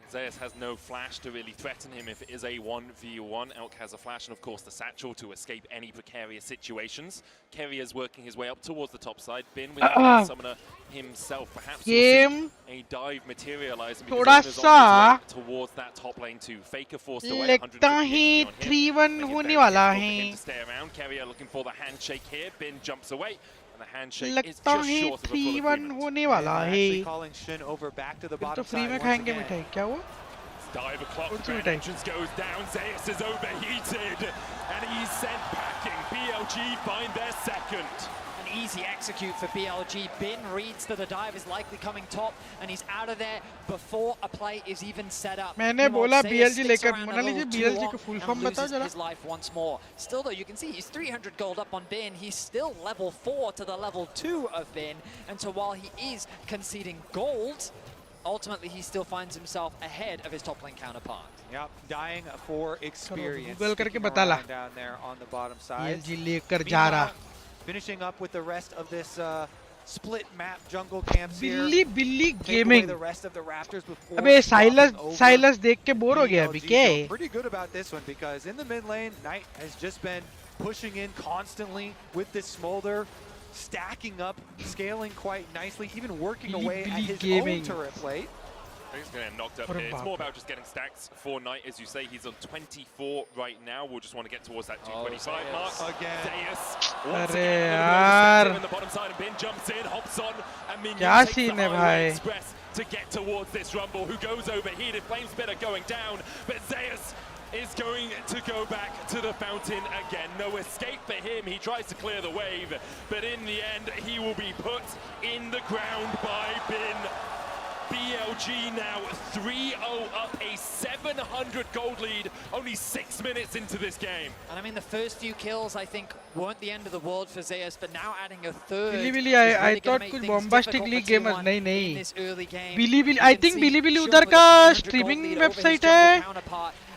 Zeus has no flash to really threaten him if it is a 1v1. Elk has a flash and, of course, the satchel to escape any precarious situations. Carrier's working his way up towards the top side. Bin with the summoner himself. Perhaps we'll see a dive materialize and because on towards that top lane too. Faker forced away 150 on him. Hoping to stay around. Carrier looking for the handshake here. Bin jumps away. And the handshake is just short of a full agreement. Actually calling Shin over back to the bottom side once again. Dive o'clock, grand entrance goes down, Zeus is overheated, and he's sent packing. BLG find their second. An easy execute for BLG. Bin reads that the dive is likely coming top, and he's out of there before a play is even set up. मैंने बोला BLG लेकर मना लीजिए BLG को full form बताओ जरा. His life once more. Still though, you can see he's 300 gold up on Bin. He's still level 4 to the level 2 of Bin, and so while he is conceding gold, ultimately he still finds himself ahead of his top lane counterpart. Yep, dying for experience. Google करके बता ला. Down there on the bottom side. BLG लेकर जा रहा. Finishing up with the rest of this split map jungle camps here. Billy Gaming. The rest of the Raptors before. अबे Silas देख के bore हो गया अभी क्या? Pretty good about this one because in the mid lane, Knight has just been pushing in constantly with this smolder, stacking up, scaling quite nicely, even working away at his own turret plate. He's going to get knocked up here. It's more about just getting stacks for Knight. As you say, he's on 24 right now. We'll just want to get towards that 225 mark. Again. Zeus once again in the bottom side, and Bin jumps in, hops on, and Minion takes the highway express to get towards this Rumble, who goes overheated. Flamespitter going down, but Zeus is going to go back to the fountain again. No escape for him. He tries to clear the wave, but in the end, he will be put in the ground by Bin. BLG now 3-0 up, a 700 gold lead, only 6 minutes into this game. And I mean, the first few kills, I think, weren't the end of the world for Zeus, but now adding a third. I thought कुछ bombastically game नहीं Bilibili I think Bilibili उधर का streaming website है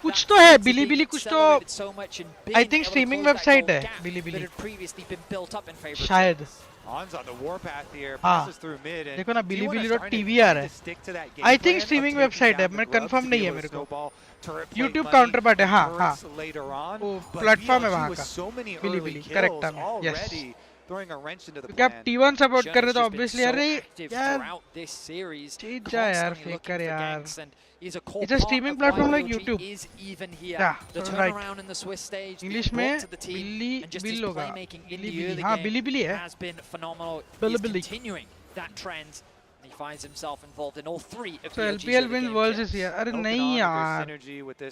कुछ तो है Bilibili कुछ तो I think streaming website है Bilibili शायद On's on the warpath here, passes through mid, and देखो ना Bilibili.tv आ रहा है I think streaming website है मैं confirm नहीं है मेरे को YouTube counterpart है हाँ वो platform है वहाँ का Bilibili correct है yes क्योंकि आप T1 support कर रहे तो obviously अरे यार चीज़ जा यार faker यार It's a streaming platform like YouTube. Yeah, right. English में Billy होगा. Bilibili हाँ Bilibili है. Bilibili. He finds himself involved in all three of so LPL wins Worlds this year. अरे नहीं यार.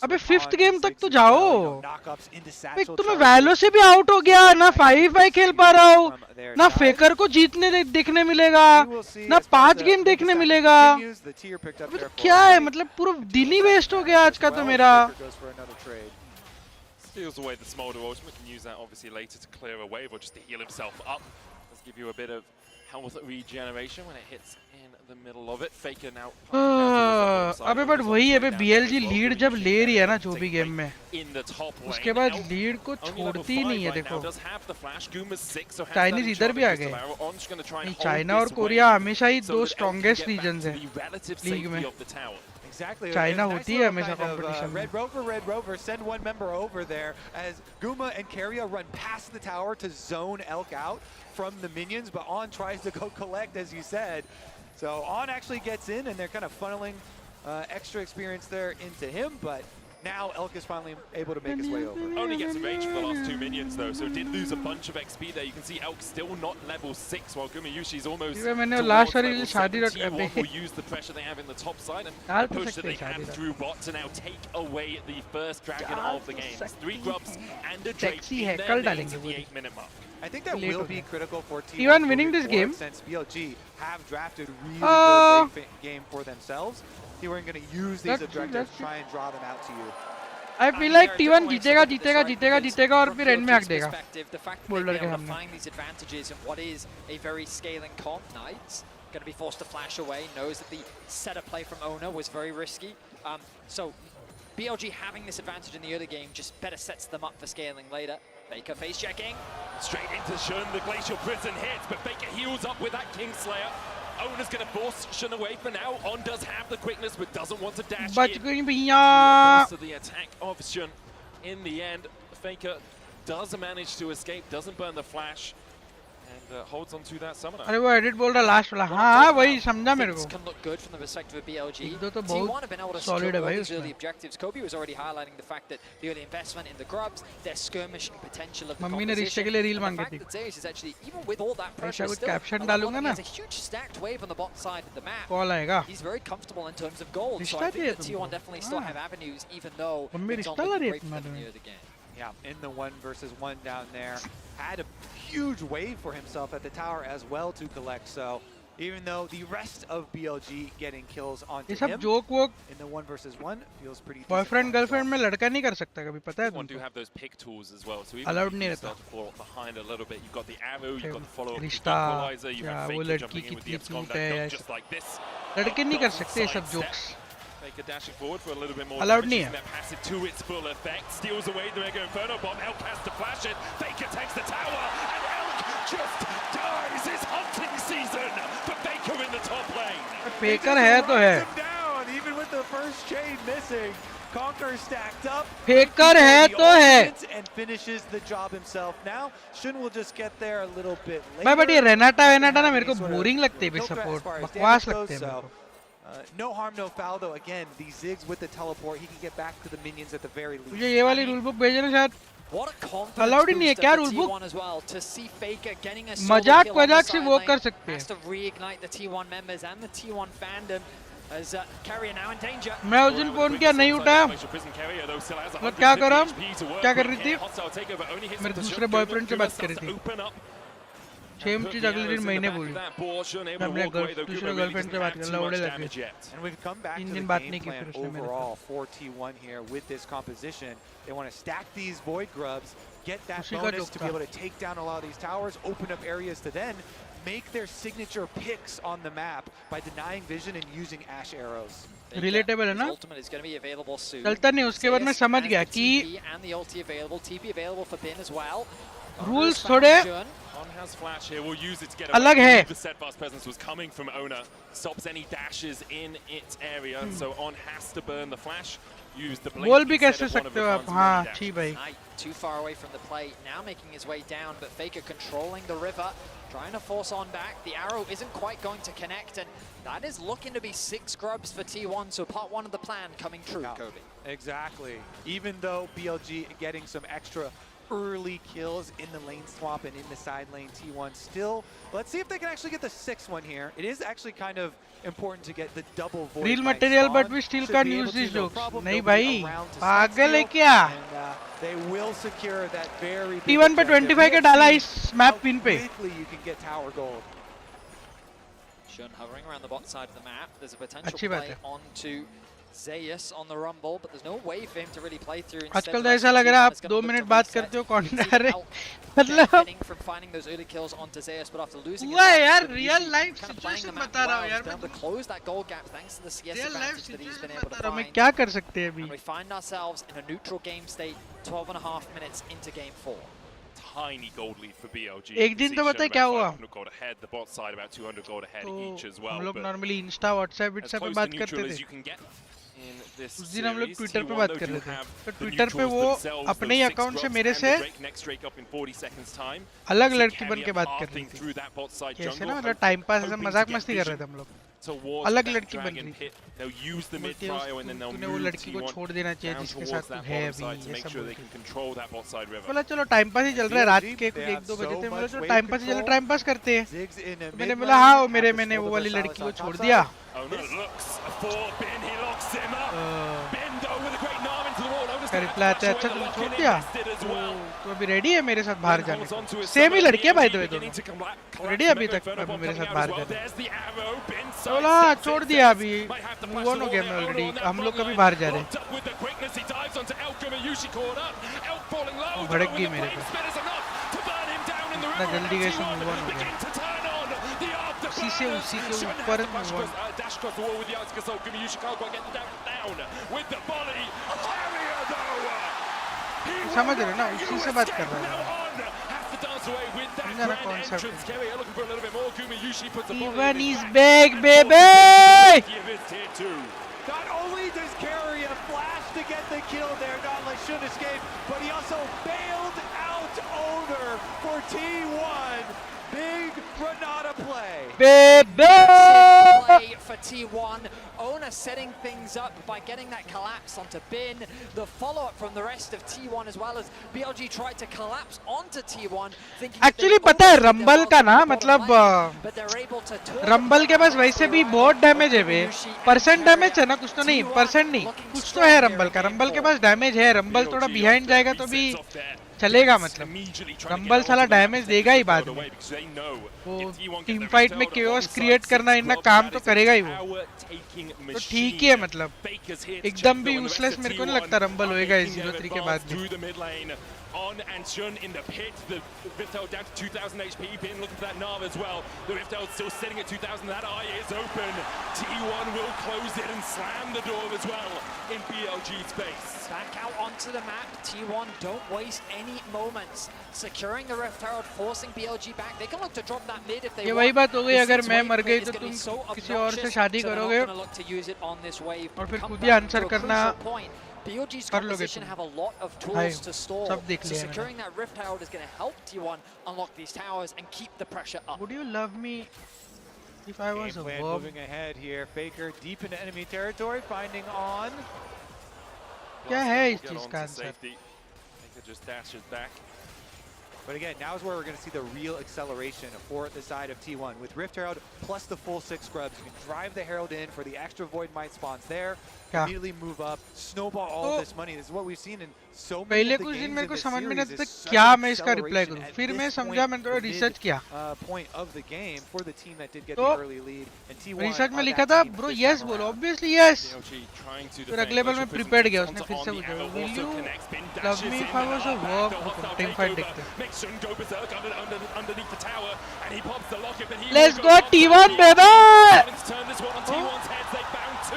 अबे 5th game तक तो जाओ. एक तो मैं Valo से भी out हो गया. ना 5x खेल पा रहा हूँ. ना Faker को जीतने देखने मिलेगा. ना 5 गेम देखने मिलेगा. अबे तो क्या है मतलब पूरा दिन ही waste हो गया आज का तो मेरा. Steals away the Smolder ultimate. Can use that obviously later to clear a wave or just to heal himself up. Let's give you a bit of health regeneration when it hits in the middle of it. Faker now. अबे but वही है बे BLG lead जब ले रही है ना जो भी गेम में उसके बाद लीड को छोड़ती ही नहीं है देखो चाइनीज इधर भी आ गए चाइना और कोरिया हमेशा ही दो स्ट्रॉन्गेस्ट रीजन्स हैं लीग में Exactly. China होती है हमेशा competition Red Rover, send one member over there as Guma and Keria run past the tower to zone Elk out from the minions, but On tries to go collect, as you said. So On actually gets in, and they're kind of funneling extra experience there into him, but now Elk is finally able to make his way over. Only gets a range for the last 2 minions though, so did lose a bunch of XP there. You can see Elk still not level 6 while Gumayushi's almost last level 7. T1 will use the pressure they have in the top side and the push that they have through bot to now take away the first dragon of the game. 3 grubs and a Drake in their names at the 8-minute mark. I think that will be critical for T1 even winning this game since BLG have drafted really good game for themselves. T1 going to use these objectives to try and draw them out to you. I feel like T1 जीतेगा और फिर and में हक देगा. Boulder के सामने. Find these advantages in what is a very scaling comp. Knights going to be forced to flash away. Knows that the setup play from Ona was very risky. So BLG having this advantage in the early game just better sets them up for scaling later. Faker face checking. Straight into Shun, the Glacial Prison hits, but Faker heals up with that Kingslayer. Ona's going to force Shun away for now. On does have the quickness, but doesn't want to dash in. भैया. The attack of Shun. In the end, Faker does manage to escape, doesn't burn the flash, and holds on to that summoner. अरे वो edit बोल रहा last वाला. हाँ वही समझा मेरे को. Can look good from the perspective of BLG. तो T1 have been able to solid है भाई these early objectives. Kobe was already highlighting the fact that the early investment in the grubs, their skirmishing potential of the mummy ने रिश्ते के लिए reel मांगी थी. Zeus is actually, even with all that pressure, ऐसा कुछ still caption डालूंगा ना. has a huge stacked wave on the bot side of the map. Call आएगा. He's very comfortable in terms of gold. So I think that T1 definitely still have avenues, even though mummy it's रिश्ता not La looking रही है great for them तुम्हारे. near the game. Yeah, in the 1v1 down there. Had a huge wave for himself at the tower as well to collect. So even though the rest of BLG getting kills onto him, joke woke in the 1v1 feels pretty boyfriend girlfriend में लड़का नहीं कर सकता कभी पता है तुमको? Do have those pick tools as well. So even allowed if नहीं you रहता. start to fall behind a little bit, you've got the arrow, you've got the follow-up रिश्ता equalizer, you have वो Faker लड़की jumping in with the कितनी abscond, cute है. not just like this. लड़के नहीं कर सकते ये सब jokes. Faker dashing forward for a little bit more allowed damage. नहीं है. That passive to its full effect, steals away the Mega Inferno bomb. Elk has to flash it. Faker takes the tower, and Elk just dies. It's hunting season for Faker in the top lane. Faker है तो है. Down, even with the first chain missing. Conquer stacked up. Faker है तो है. And finishes the job himself. Now Shun will just get there a little bit later. मैं but ये Renata ना मेरे को बोरिंग लगते हैं बे सपोर्ट. बकवास लगते हैं मेरे को. No harm, no foul though. Again, these Ziggs with the teleport, he can get back to the minions at the very least. मुझे ये वाली rule book भेजना शायद What a confidence allowed ही नहीं है क्या booster rule for book T1 as well to see Faker getting a solo मजाक kill on the मजाक से वो sideline. कर सकते Has to reignite the T1 members and the T1 fandom as Carrier now in danger. मैं उस दिन phone किया नहीं उठाया तो क्या करा क्या कर रही थी मेरे दूसरे बॉयफ्रेंड से बात कर रही थी सेम चीज अगले दिन महीने बोली मैं अपने दूसरे गर्लफ्रेंड से बात कर लौड़े लग गए And we've come back to the game plan overall for T1 here with this composition. They want to stack these Void Grubs, get that bonus to be able to take down a lot of these towers, open up areas to then make their signature picks on the map by denying vision and using Ash arrows. Relatable है ना Ultimate is going to be available soon. चलता नहीं उसके बाद मैं समझ गया कि and the ulti available, TP available for Bin as well. Rules थोड़े On has flash here, we'll use it to get अलग away. है The steadfast presence was coming from Ona, stops any dashes in its area, so On has to burn the flash. Use the blink बोल भी instead कैसे of one of सकते the हो आप funds हाँ running छी down. भाई Too far away from the play, now making his way down, but Faker controlling the river, trying to force On back. The arrow isn't quite going to connect, and that is looking to be 6 grubs for T1, so part 1 of the plan coming true, Kobe. Exactly. Even though BLG getting some extra early kills in the lane swap and in the side lane, T1 still, let's see if they can actually get the 6th one here. It is actually kind of important to get the double void real by material Spawn. but we still Should can't be use able these to, no jokes problem, नहीं nobody भाई around to पागल है stand क्या still, and they will secure that very big T1 पे objective. 25 के डाला इस map pin पे Quickly you can get tower gold. Shun hovering around the bot side of the map. There's a potential अच्छी बात play है onto Zeus on the rumble, but there's no way for him to really play through. आजकल तो ऐसा लग रहा है आप 2 मिनट बात करते हो कॉर्नर है मतलब from finding those early kills onto Zeus, but after losing हुआ है यार रियल लाइफ सिचुएशन बता रहा हूँ यार मैं to close that goal gap thanks to the CS real life advantage that he's been situation able बता to रहा हूँ मैं find. क्या कर सकते हैं अभी And we find ourselves in a neutral game state 12.5 minutes into game 4. Tiny gold lead for BLG. एक दिन तो पता है क्या हुआ gold ahead, the bot side about 200 gold ahead each as well. हम लोग नॉर्मली इंस्टा व्हाट्सएप व्हाट्सएप पे बात करते थे उस दिन हम लोग ट्विटर पे बात कर रहे थे तो ट्विटर पे वो अपने ही अकाउंट से मेरे से अलग लड़की बन के बात कर रही थी कैसे ना मतलब टाइम पास ऐसा मजाक मस्ती कर रहे थे हम लोग अलग लड़की बन रही थी तूने वो लड़की को छोड़ देना चाहिए जिसके साथ तू है अभी ये सब बोला चलो टाइम पास ही चल रहा है रात के 1-2 बजे थे बोला चलो टाइम पास ही चल रहा है टाइम पास करते हैं मैंने बोला हाँ मैंने वो वाली लड़की को छोड़ दिया का रिप्लाई आता है अच्छा तुमने छोड़ दिया तो अभी रेडी है मेरे साथ बाहर जाने को सेम ही लड़की है भाई दोनों रेडी है अभी तक अभी मेरे साथ बाहर जाने तो बोला छोड़ दिया अभी मूव ऑन हो गया मैं ऑलरेडी हम लोग कभी बाहर जा रहे हैं भड़क गई मेरे पे इतना जल्दी कैसे मूव ऑन हो गया उसी के ऊपर समझ रहे ना उसी से बात कर रहा है Even is big baby Not only does Carrier flash to get the kill there, not like should escape, but he also bailed out Owner for T1. Big Renata play. Baby! Play for T1. Owner setting things up by getting that collapse onto Bin. The follow-up from the rest of T1 as well as BLG tried to collapse onto T1. Actually पता है rumble का ना मतलब rumble के पास वैसे भी बहुत damage है वे परसेंट डैमेज है ना कुछ तो नहीं परसेंट नहीं कुछ तो है रंबल का रंबल के पास डैमेज है रंबल थोड़ा बिहाइंड जाएगा तो भी चलेगा मतलब रंबल साला डैमेज देगा ही बाद में वो टीम फाइट में केओस क्रिएट करना इतना काम तो करेगा ही वो तो ठीक ही है मतलब एकदम भी यूजलेस मेरे को नहीं लगता रंबल होएगा इस 0-3 के बाद में On and Shun in the pit. The Riftel down to 2000 HP. Bin looking for that Nav as well. The Riftel still sitting at 2000. That eye is open. T1 will close it and slam the door as well in BLG space. Back out onto the map. T1 don't waste any moments. Securing the Rift Herald, forcing BLG back. They can look to drop that mid if they want. ये वही बात हो गई अगर मैं मर गई तो तुम किसी और से शादी करोगे और फिर खुद ही आंसर करना BLG's composition have a lot of tools to stall, so securing that Rift Herald is going to help T1 unlock these towers and keep the pressure up. Would you love me If I was a plan worm. moving ahead here. Faker deep into enemy territory, finding on. क्या है इस चीज का answer? Faker just dashes back. But again, now is where we're going to see the real acceleration for the side of T1. With Rift Herald plus the full 6 scrubs, you can drive the Herald in for the extra Void Might spawns there, immediately move up, snowball all of this money. This is what we've seen in so many of the games in this series. Is such an acceleration at this point of the game for the team that did get the early lead. And T1 research में लिखा था bro yes बोलो obviously yes. फिर अगले बार मैं prepared गया उसने फिर से पूछा will you love me if I was a worm? Team fight देखते हैं. Underneath the tower, and he pops the locket, but he Let's go T1 baby! Turn this one on T1's heads. They found 2.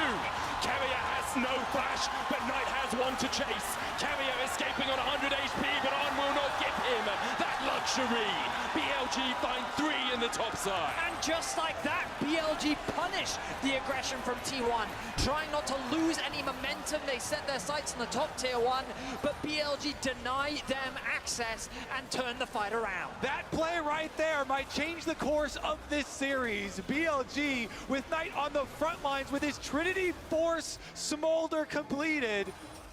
Carrier has no flash, but Knight has 1 to chase. Carrier escaping on 100 HP, but On will not give him that luxury. BLG find 3 in the top side. And just like that, BLG punished the aggression from T1, trying not to lose any momentum. They set their sights on the top tier 1, but BLG deny them access and turn the fight around. That play right there might change the course of this series. BLG with Knight on the front lines with his Trinity Force Smolder completed.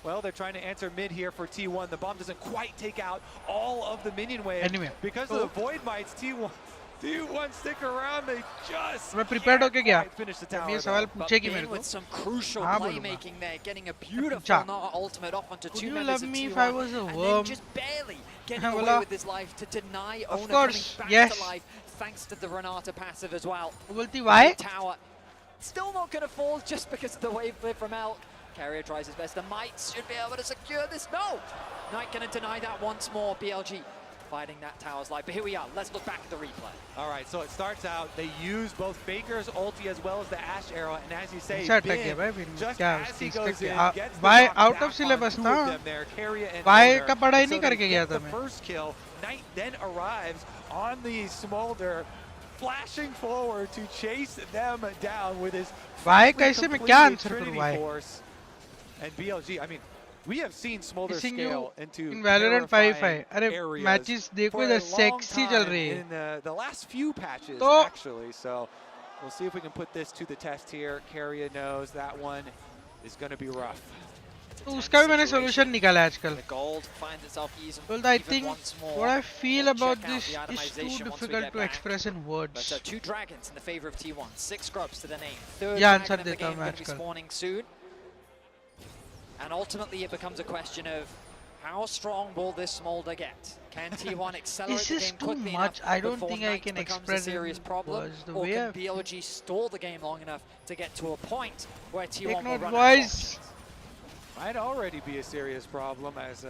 Well, they're trying to answer mid here for T1. The bomb doesn't quite take out all of the minion wave. Anyway. Because of the Void Mites, T1 stick around. They just मैं prepared होके गया. finish the tower. ये सवाल पूछेगी मेरे को. With some crucial playmaking there, getting a beautiful ultimate off onto 2 Would you members love of me T1, if I was a and worm? then just barely getting away with his life to deny Of Owner course, coming back yes. to life thanks to the Renata passive as well. बोलती why? Tower still not going to fall just because of the wave flip from Elk. Carrier tries his best. The Mites should be able to secure this. No! Knight going to deny that once more. BLG fighting that tower's life. But here we are. Let's look back at the replay. All right, so it starts out. They use both Faker's ulti as well as the Ash arrow. And as you say, just as he goes in, gets the why knock out back of syllabus on 2 था? of them there, Carrier and Why Owner. का पढ़ाई So नहीं they करके गया get था the मैं. first kill. Knight then arrives on the Smolder, flashing forward to chase them down with his Why कैसे मैं क्या answer करूँ Trinity why? Force. And BLG, I mean, we have seen Smolder Kissing scale you into in Valorant 5 terrifying अरे areas matches देखो for a इधर long sexy चल time रही है. in the last few patches, तो actually. So we'll see if we can put this to the test here. Carrier knows that one is going to be rough. तो उसका भी मैंने solution निकाला है आजकल. The gold finds itself easy. Well, I think what I feel about this is too difficult to express in words. But 2 dragons in the favor of T1. 6 scrubs to the name. 3rd Yeah, dragon of the देता game हूँ going to be आजकल. spawning soon. And ultimately it becomes a question of how strong will this Smolder get? Can T1 accelerate This the is game too quickly much. enough I don't before think I Knight can becomes express a serious it in problem? words the Or way can I've- BLG stall the game long enough to get to a point where T1 Take will note, run boys. Might already be a serious problem as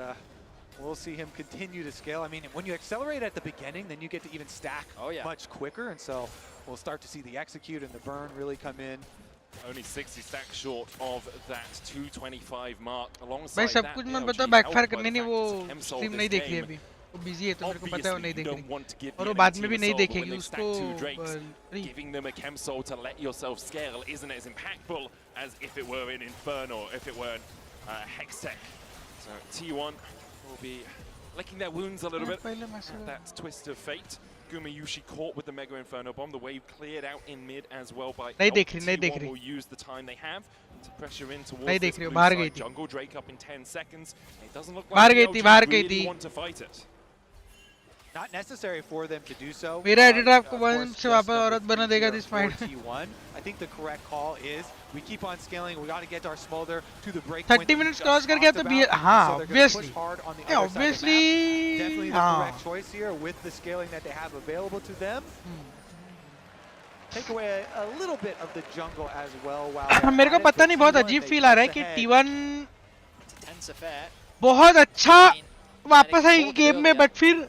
we'll see him continue to scale. I mean, when you accelerate at the beginning, then you get to even stack much quicker. And so we'll start to see the execute and the burn really come in. Only 60 stacks short of that 225 mark. भाई Alongside सब that, कुछ मैं BLG पता backfire helped by करने the नहीं fact वो that Hemsol stream this नहीं देख रही game, अभी. वो busy है तो मेरे को पता है वो नहीं obviously देख you रही. don't want to give और the वो बाद enemy में भी team नहीं a soul, but देखेगी when they उसको. stack 2 drakes, giving them a Chemsol to let yourself scale isn't as impactful as if it were in Inferno, if it were in Hextech. So T1 will be licking their wounds a little bit. That twist of fate. Gumayushi caught with the Mega Inferno Bomb. The wave cleared out in mid as well by नहीं Elk. देख रही, नहीं देख T1 रही. will use the time they have to pressure in towards नहीं this देख रही, blue बाहर side. गई थी. Jungle Drake up in 10 seconds. It doesn't look बाहर like गई थी, बाहर BLG गई really थी. want to fight it. Not necessary for them to do so. मेरा editor आपको Of वन course, से just वापस number औरत बना 3 देगा here this for fight. T1. I think the correct call is we keep on scaling. We got to get our Smolder to the break 30 minutes cross कर गया तो हाँ obviously. Yeah, obviously. Definitely the हाँ. correct choice here with the scaling that they have available to them. Take away a little bit of the jungle as well. While मेरे को पता नहीं बहुत अजीब फील आ रहा है कि T1 बहुत अच्छा वापस आएगी गेम में बट फिर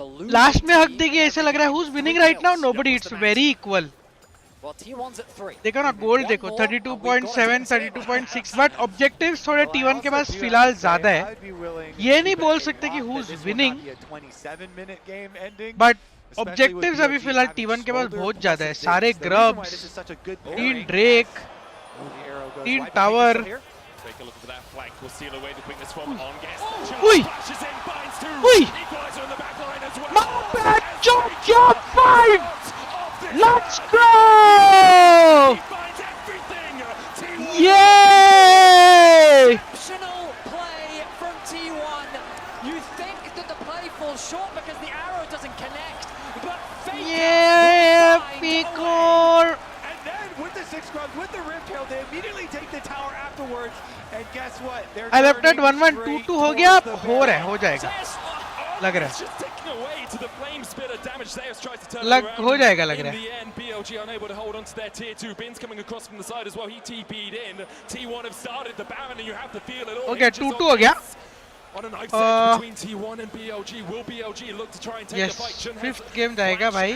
लास्ट में हक देगी ऐसे लग रहा है who's winning right now nobody it's very equal. देखो ना गोल्ड देखो 32.7 32.6 बट ऑब्जेक्टिव्स थोड़े T1 के पास फिलहाल ज्यादा है. ये नहीं बोल सकते कि who's winning बट ऑब्जेक्टिव्स अभी फिलहाल T1 के पास बहुत ज्यादा है. सारे grubs 3 Drake 3 tower. Take a look at that flank. Will seal away the quickness from on guest. Ui! Flashes in, binds two. Ui! Equalizer on the back line as well. My bad, jump 5! Let's go! 6 grubs with the Rift Herald. They immediately take the tower afterwards. And guess what? They're I left at 1-1, 2-2 हो गया, हो रहा है, हो जाएगा, लग रहा है, हो जाएगा लग रहा है. BLG unable to hold on to their tier 2. Bin's coming across from the side as well. He TP'd in. T1 have started the Baron and you have to feel it all. Okay, 2-2 हो गया. On a knife edge between T1 and BLG. Will BLG look to try and take the fight? Yes, 5th game जाएगा भाई.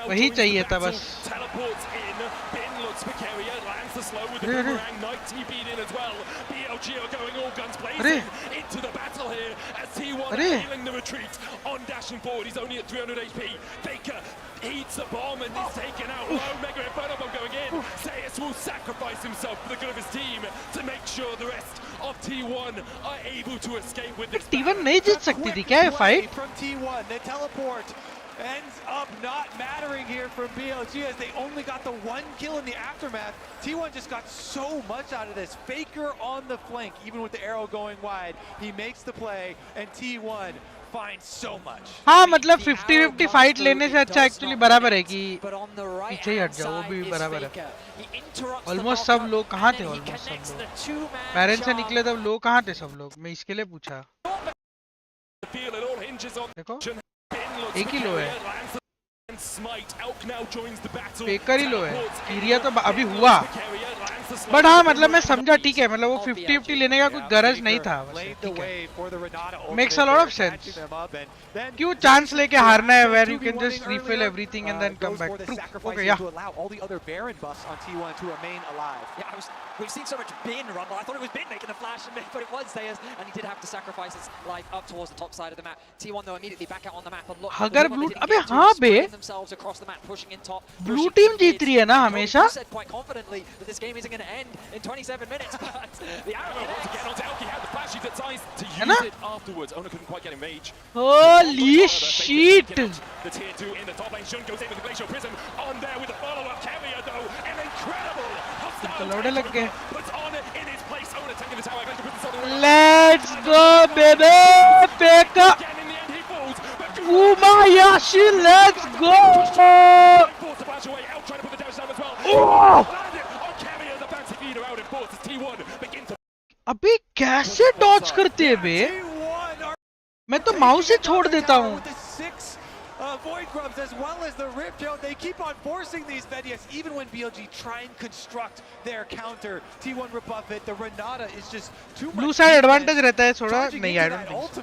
वही चाहिए था बस. Teleports in. Bin looks for carrier. Lands the slow with the boomerang. Knight TP'd in as well. BLG are going all guns blazing into the battle here as T1 are feeling the retreat. On dashing forward, he's only at 300 HP. Faker eats the bomb and is taken out. Low Mega Inferno bomb going in. Zeus will sacrifice himself for the good of his team to make sure the rest of T1 are able to escape with this. T1 नहीं जीत सकती थी क्या ये fight? From T1, the teleport ends up not mattering here from BLG as they only got the 1 kill in the aftermath. T1 just got so much out of this. Faker on the flank, even with the arrow going wide. He makes the play and T1 finds so much. हाँ मतलब 50-50 fight लेने से अच्छा actually बराबर है कि पीछे ही हट जाओ, वो भी बराबर है. ऑलमोस्ट सब लोग कहाँ थे? ऑलमोस्ट सब लोग पेरेंट्स से निकले तब लोग कहाँ थे? सब लोग. मैं इसके लिए पूछा. देखो एक ही लो है, फेकर ही लो है, किरिया तो अभी हुआ. बट हाँ मतलब मैं समझा, ठीक है, मतलब वो 50-50 लेने का कोई गरज नहीं था. Makes a lot of sense. क्यों चांस लेके हारना है where you can just refill everything and then come back. Okay, yeah. We've seen so much Bin rumble. I thought it was Bin making the flash, but it was Zeus, and he did have to sacrifice his life up towards the top side of the map. T1 though immediately back out on the map and look. अगर blue, अबे हाँ बे, blue team जीत रही है ना हमेशा. Said quite confidently that this game isn't going to end in 27 minutes, but the arrow to use it afterwards. Ona couldn't quite get him rage. Holy shit! The tier 2 in the top lane. Shun goes in with the Glacial Prism on there with the follow-up carrier though. An incredible लौड़े लग गए. puts on in his place. Ona taking the tower. Glacial Prism on the way. Let's go baby! Pekka! Umayashi, let's go! अबे कैसे Dodge करते हैं बे? मैं तो mouse से छोड़ देता हूँ. Void Grubs as well as the Rift Herald, they keep on forcing these Vedias even when BLG try and construct their counter. T1 rebuff it, the Renata is just too much. Blue side advantage रहता है थोड़ा. नहीं, I don't think so.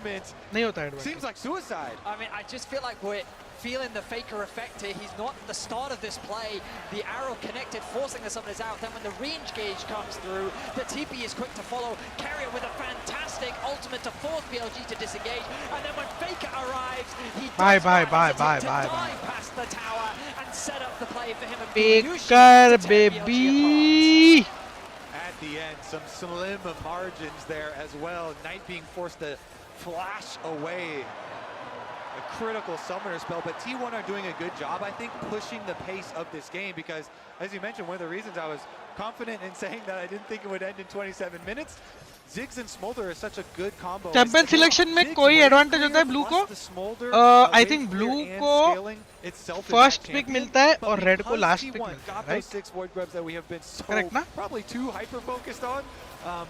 नहीं होता advantage. Seems like suicide. I mean, I just feel like we're feeling the Faker effect here. He's not at the start of this play. The arrow connected, forcing the summoners out. Then when the range gauge comes through, the TP is quick to follow. Carrier with a fantastic ultimate to force BLG to disengage. And then when Faker arrives, he bye past the tower and set up the play for him. Faker baby. At the end, some slim margins there as well. Knight being forced to flash away a critical summoner spell, but T1 are doing a good job, I think, pushing the pace of this game because, as you mentioned, one of the reasons I was confident in saying that I didn't think it would end in 27 minutes, Ziggs and Smolder is such a good combo. Champion selection में कोई advantage होता है blue को? I think blue को first pick मिलता है और red को last pick मिलता है, right? 6 Void Grubs that we have been so Correct ना? probably too hyper focused on.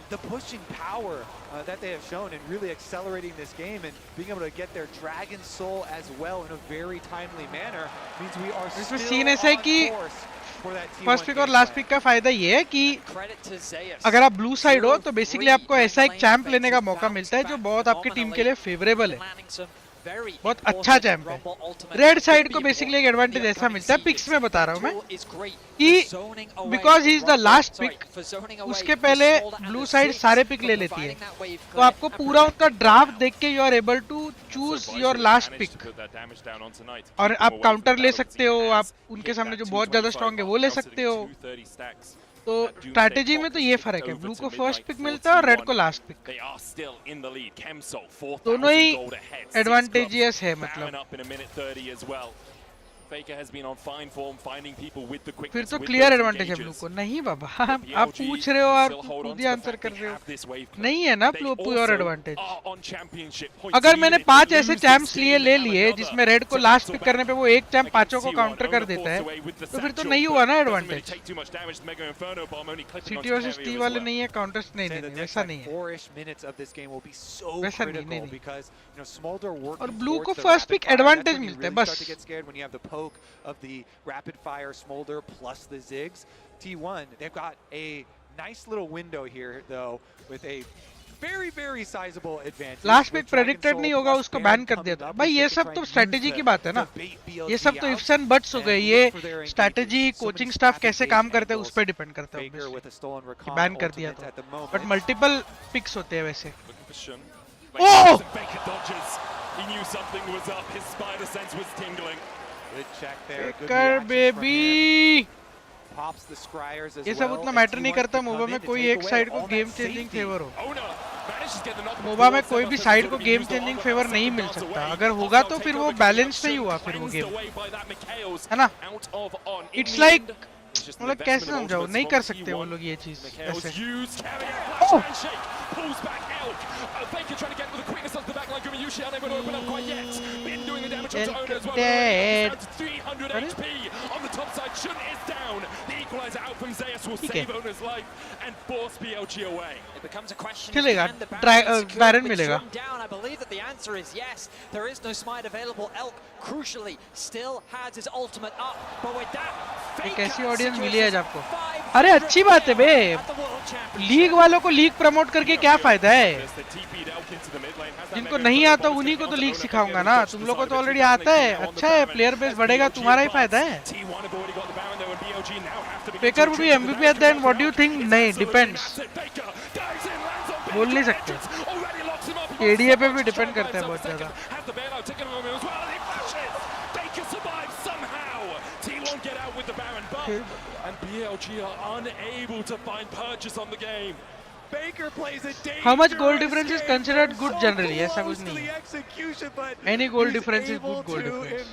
The pushing power that they have shown in really accelerating this game and being able to get their Dragon Soul as well in a very timely manner means we are still seen ऐसा है on कि course for that T1 first pick और last pick का फायदा ये है कि अगर आप ब्लू साइड हो तो बेसिकली आपको ऐसा एक चैंप लेने का मौका मिलता है जो बहुत आपकी टीम के लिए फेवरेबल है, बहुत अच्छा चैंप है. रेड साइड को बेसिकली एक एडवांटेज ऐसा मिलता है, पिक्स में बता रहा हूँ मैं, कि because he is the last pick, उसके पहले ब्लू साइड सारे पिक ले लेती है, तो आपको पूरा उनका ड्राफ्ट देख के you are able to choose your last pick. और आप काउंटर ले सकते हो, आप उनके सामने जो बहुत ज्यादा स्ट्रॉन्ग है वो ले सकते हो. तो स्ट्रैटेजी में तो ये फर्क है, ब्लू को फर्स्ट पिक मिलता है और रेड को लास्ट पिक. दोनों ही एडवांटेजियस है मतलब. Faker has been on fine form, finding people with the quickness. फिर तो क्लियर एडवांटेज है ब्लू को। नहीं बाबा, आप पूछ रहे हो और खुद ही आंसर कर रहे हो। नहीं है ना प्योर एडवांटेज। अगर मैंने 5 ऐसे चैंप्स ले लिए जिसमें रेड को लास्ट पिक करने पे वो एक चैंप 5 को काउंटर कर देता है, तो फिर तो नहीं हुआ ना एडवांटेज। सिटी वर्सेस टी वाले नहीं है काउंटर्स, नहीं वैसा नहीं है, वैसा नहीं। और ब्लू को फर्स्ट पिक एडवांटेज मिलता है बस। Poke of the rapid fire smolder plus the zigs. T1, they've got a nice little window here though with a very sizable advantage. Last pick predicted नहीं होगा उसको बैन कर दिया था। भाई ये सब तो स्ट्रेटेजी की बात है ना, ये सब तो इफ्स एंड बट्स हो गए। ये स्ट्रेटेजी कोचिंग स्टाफ कैसे काम करते हैं उस पे डिपेंड करता है बैन कर दिया तो, बट मल्टीपल पिक्स होते हैं वैसे। ओह He knew something was up. His spider sense was tingling. Good check there. Faker baby. Pops the scryers as ये सब उतना मैटर नहीं करता मोबा में कोई एक साइड को गेम चेंजिंग फेवर हो। मोबा में कोई भी साइड को गेम चेंजिंग फेवर नहीं मिल सकता। अगर होगा तो फिर वो बैलेंस नहीं हुआ फिर वो गेम, है ना। इट्स लाइक मतलब कैसे समझाओ, नहीं कर सकते वो लोग ये चीज ऐसे। Faker trying to get with the quickness of the backline. Gumayushi unable to open up quite yet. Been doing the damage onto Owner as well. Down to 300 HP on the top side. Shun is down. The equalizer out from Zeus will save Owner's life and force BLG away. It becomes a question. चलेगा, Baron मिलेगा। Down. I believe that the answer is yes. There is no smite available. Elk crucially still has his ultimate up, but with that, एक ऐसी audience मिली है आपको। अरे अच्छी बात है बे, लीग वालों को लीग प्रमोट करके क्या फायदा है। जिनको नहीं आता उन्हीं को तो लीग सिखाऊंगा ना, तुम लोग को तो ऑलरेडी आता है। अच्छा है, प्लेयर बेस बढ़ेगा, तुम्हारा ही फायदा है। फेकर would be MVP at the end, what do you think? नहीं, डिपेंड्स, बोल नहीं सकते। केडीए पे भी डिपेंड करता है बहुत ज्यादा। Get out with the Baron, but and BLG are unable to find purchase on the game. Baker plays a dangerous. How much goal difference is considered good generally? ऐसा कुछ नहीं है। Any goal difference is good goal difference.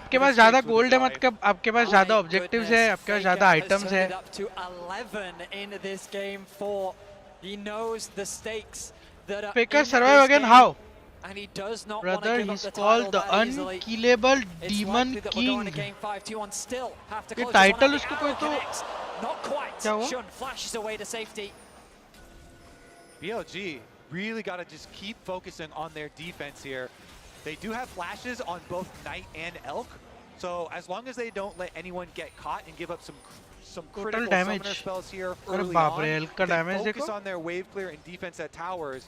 आपके पास ज़्यादा gold है मतलब आपके पास ज़्यादा ऑब्जेक्टिव्स है, आपके पास ज़्यादा आइटम्स है। Faker survive again how? And he does not Brother, want to give he's up the called title the that easily. unkillable It's demon likely that king. we'll go into game 5, T1 still have to ये close title this उसको one कोई out. तो Connects. Not quite. क्या हुआ? Shun flashes away to safety. BLG really got to just keep focusing on their defense here. They do have flashes on both Knight and Elk, so as long as they don't let anyone get caught and give up some critical summoner spells here early on, they focus on their wave clear and defense at towers,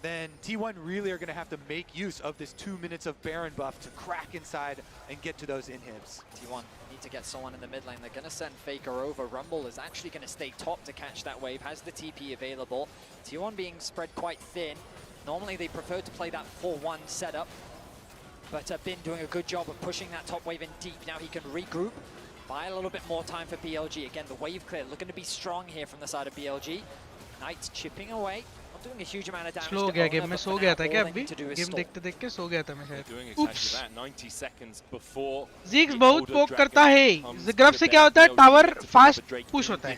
then T1 really are going to have to make use of this 2 minutes of Baron buff to crack inside and get to those inhibs. T1 need to get someone in the mid lane. They're going to send Faker over. Rumble is actually going to stay top to catch that wave, has the TP available. T1 being spread quite thin. Normally they prefer to play that 4-1 setup, but Bin doing a good job of pushing that top wave in deep. Now he can regroup, buy a little bit more time for BLG. Again, the wave clear looking to be strong here from the side of BLG. Knight's chipping away. Doing a huge amount of damage. Slow हो गया game में, सो गया था क्या अभी? Game देखते देख के सो गया था मैं शायद। Ziggs बहुत पोक करता है। ग्रफ से क्या होता है? टावर फास्ट पुश होता है।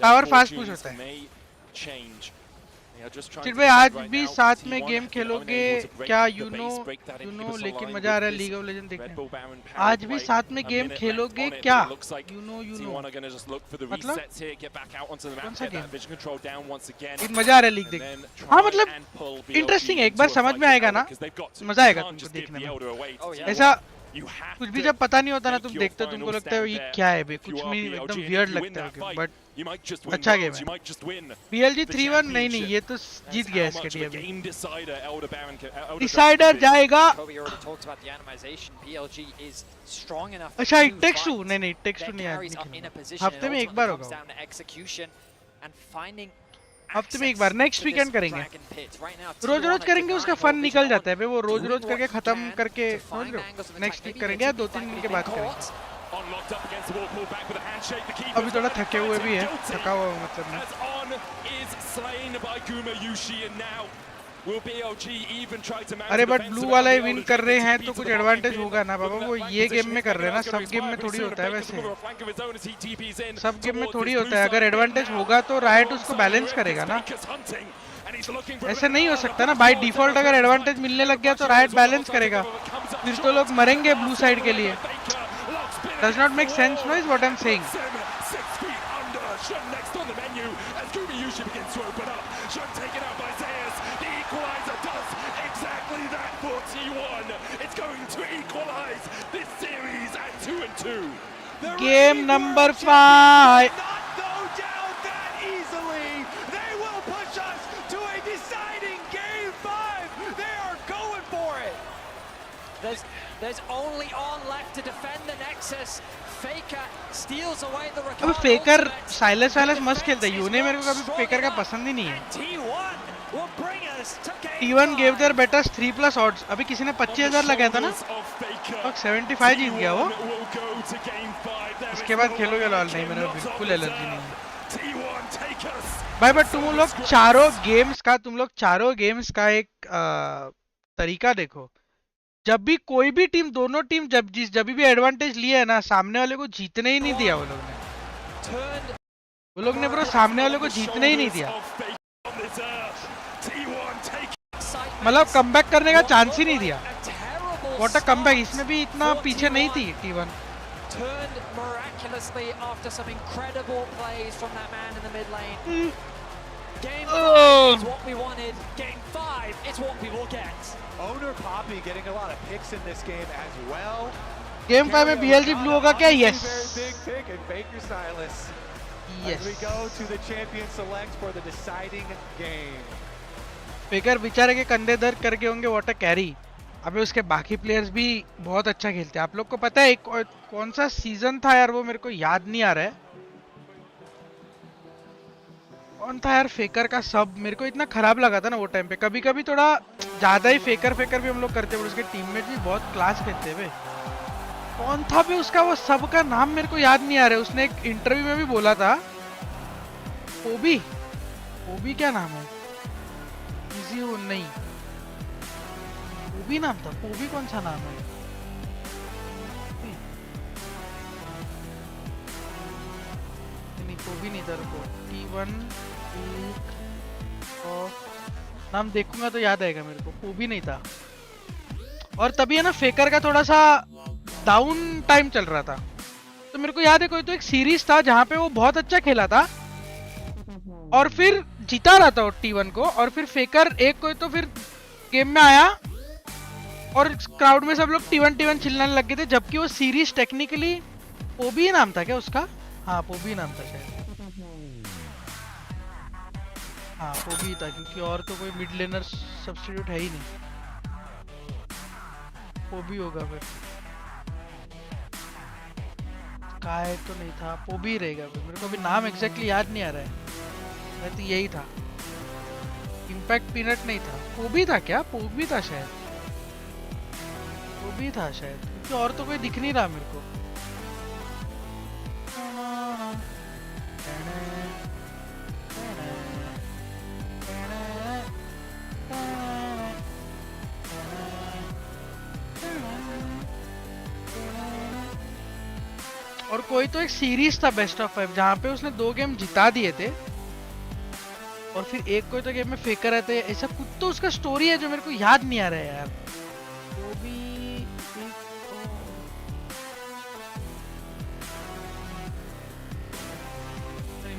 टावर फास्ट पुश होता है। चिर भाई आज भी साथ में गेम खेलोगे क्या? यू नो लेकिन मजा आ रहा है लीग ऑफ लेजेंड देखने। आज भी साथ में गेम खेलोगे क्या? यू नो मतलब कौन सा गेम? लेकिन मजा आ रहा है लीग देखने। हाँ मतलब इंटरेस्टिंग है, एक बार समझ में आएगा ना, मजा आएगा तुमको देखने में। ऐसा कुछ भी जब पता नहीं होता ना, तुम देखते हो तुमको लगता है ये क्या है बे, कुछ भी एकदम वियर्ड लगता है, बट अच्छा गेम है। BLG 3-1 नहीं ये तो जीत गया इसके टीम। डिसाइडर जाएगा। अच्छा इट टेक्स टू, नहीं इट टेक्स टू नहीं आज, हफ्ते में एक बार होगा, हफ्ते में एक बार। नेक्स्ट वीकेंड करेंगे, रोज करेंगे, उसका फन निकल जाता है वो रोज करके खत्म करके। नेक्स्ट वीक करेंगे या 2-3 दिन के बाद करेंगे। अभी थोड़ा थके हुए भी है, थका हुआ मतलब अरे बट ब्लू वाला ही विन कर रहे हैं तो कुछ एडवांटेज होगा ना बाबा, वो ये गेम में कर रहे हैं ना, सब गेम में थोड़ी होता है वैसे, सब गेम में थोड़ी होता है। अगर एडवांटेज होगा तो राइट उसको बैलेंस करेगा ना, ऐसे नहीं हो सकता ना बाय डिफॉल्ट। अगर एडवांटेज मिलने लग गया तो राइट बैलेंस करेगा, फिर तो लोग मरेंगे ब्लू साइड के लिए। Does not make sense, no is what I am saying. Game number 5. They will push us to a deciding game 5. They are going for it. There's only on left to defend the Nexus. Faker steals away the अब Ricardo. फेकर silence मस्त खेलता है, यूने मेरे को कभी फेकर का पसंद ही नहीं है। T1 gave their betters 3+ odds। अभी किसी ने 25,000 लगाया था ना, और 75 जीत गया वो। इसके बाद खेलोगे लॉल? नहीं, मेरे को बिल्कुल एलर्जी नहीं है भाई। बट तुम लोग चारों गेम्स का एक तरीका देखो। जब भी कोई भी टीम, दोनों टीम जब भी एडवांटेज लिए है ना, सामने वाले को जीतने ही नहीं दिया वो लोग ने ब्रो, सामने वाले को जीतने ही नहीं दिया। मतलब कमबैक करने का चांस ही नहीं दिया। व्हाट अ कमबैक, इसमें भी इतना पीछे नहीं थी T1। Turned miraculously after some incredible plays from that man in the mid lane. Game 5 is what we wanted. Game 5 is what we will get. Owner Poppy getting a lot of picks in this game as well. Game 5 में BLG blue होगा क्या? Yes. Very big pick and Baker Silas. Yes. As we go to the champion select for the deciding game. फेकर बेचारे के कंधे दर्द करके होंगे, what a carry. अबे उसके बाकी प्लेयर्स भी बहुत अच्छा खेलते हैं। आप लोग को पता है कौन सा सीजन था यार, वो मेरे को याद नहीं आ रहा है कौन था यार। फेकर का सब मेरे को इतना खराब लगा था ना वो टाइम पे। कभी कभी थोड़ा ज्यादा ही फेकर भी हम लोग करते, उसके टीममेट भी बहुत क्लास खेलते हुए। कौन था भी उसका वो सब का नाम मेरे को याद नहीं आ रहा है। उसने एक इंटरव्यू में भी बोला था, ओबी क्या नाम है, इजी वो नहीं, पोबी नाम था। पोबी कौन सा नाम है? नहीं, पोबी नहीं था। रुको, T1 नाम देखूंगा तो याद आएगा मेरे को। पोबी नहीं था। और तभी है ना फेकर का थोड़ा सा डाउन टाइम चल रहा था, तो मेरे को याद है कोई तो एक सीरीज था जहां पे वो बहुत अच्छा खेला था और फिर जीता रहा था T1 को, और फिर फेकर एक कोई तो फिर गेम में आया और क्राउड में सब लोग T1 चिल्लाने लग गए थे, जबकि वो सीरीज टेक्निकली पोबी नाम था क्या उसका? हाँ, पोबी नाम था शायद। हाँ, पोबी था, क्योंकि और तो कोई मिड लेनर सब्स्टिट्यूट है ही नहीं। पोबी होगा फिर, काय तो नहीं था, पोबी रहेगा फिर। मेरे को अभी नाम एग्जैक्टली याद नहीं आ रहा है, तो यही था। इम्पैक्ट पीनट नहीं था, पोबी था क्या? पोबी था शायद, पोबी था शायद, क्योंकि और तो कोई दिख नहीं रहा मेरे को। और कोई तो एक सीरीज था बेस्ट ऑफ 5 जहां पे उसने 2 गेम जिता दिए थे और फिर एक कोई तो गेम में फेकर रहते हैं। ऐसा कुछ तो उसका स्टोरी है जो मेरे को याद नहीं आ रहा है यार। वो भी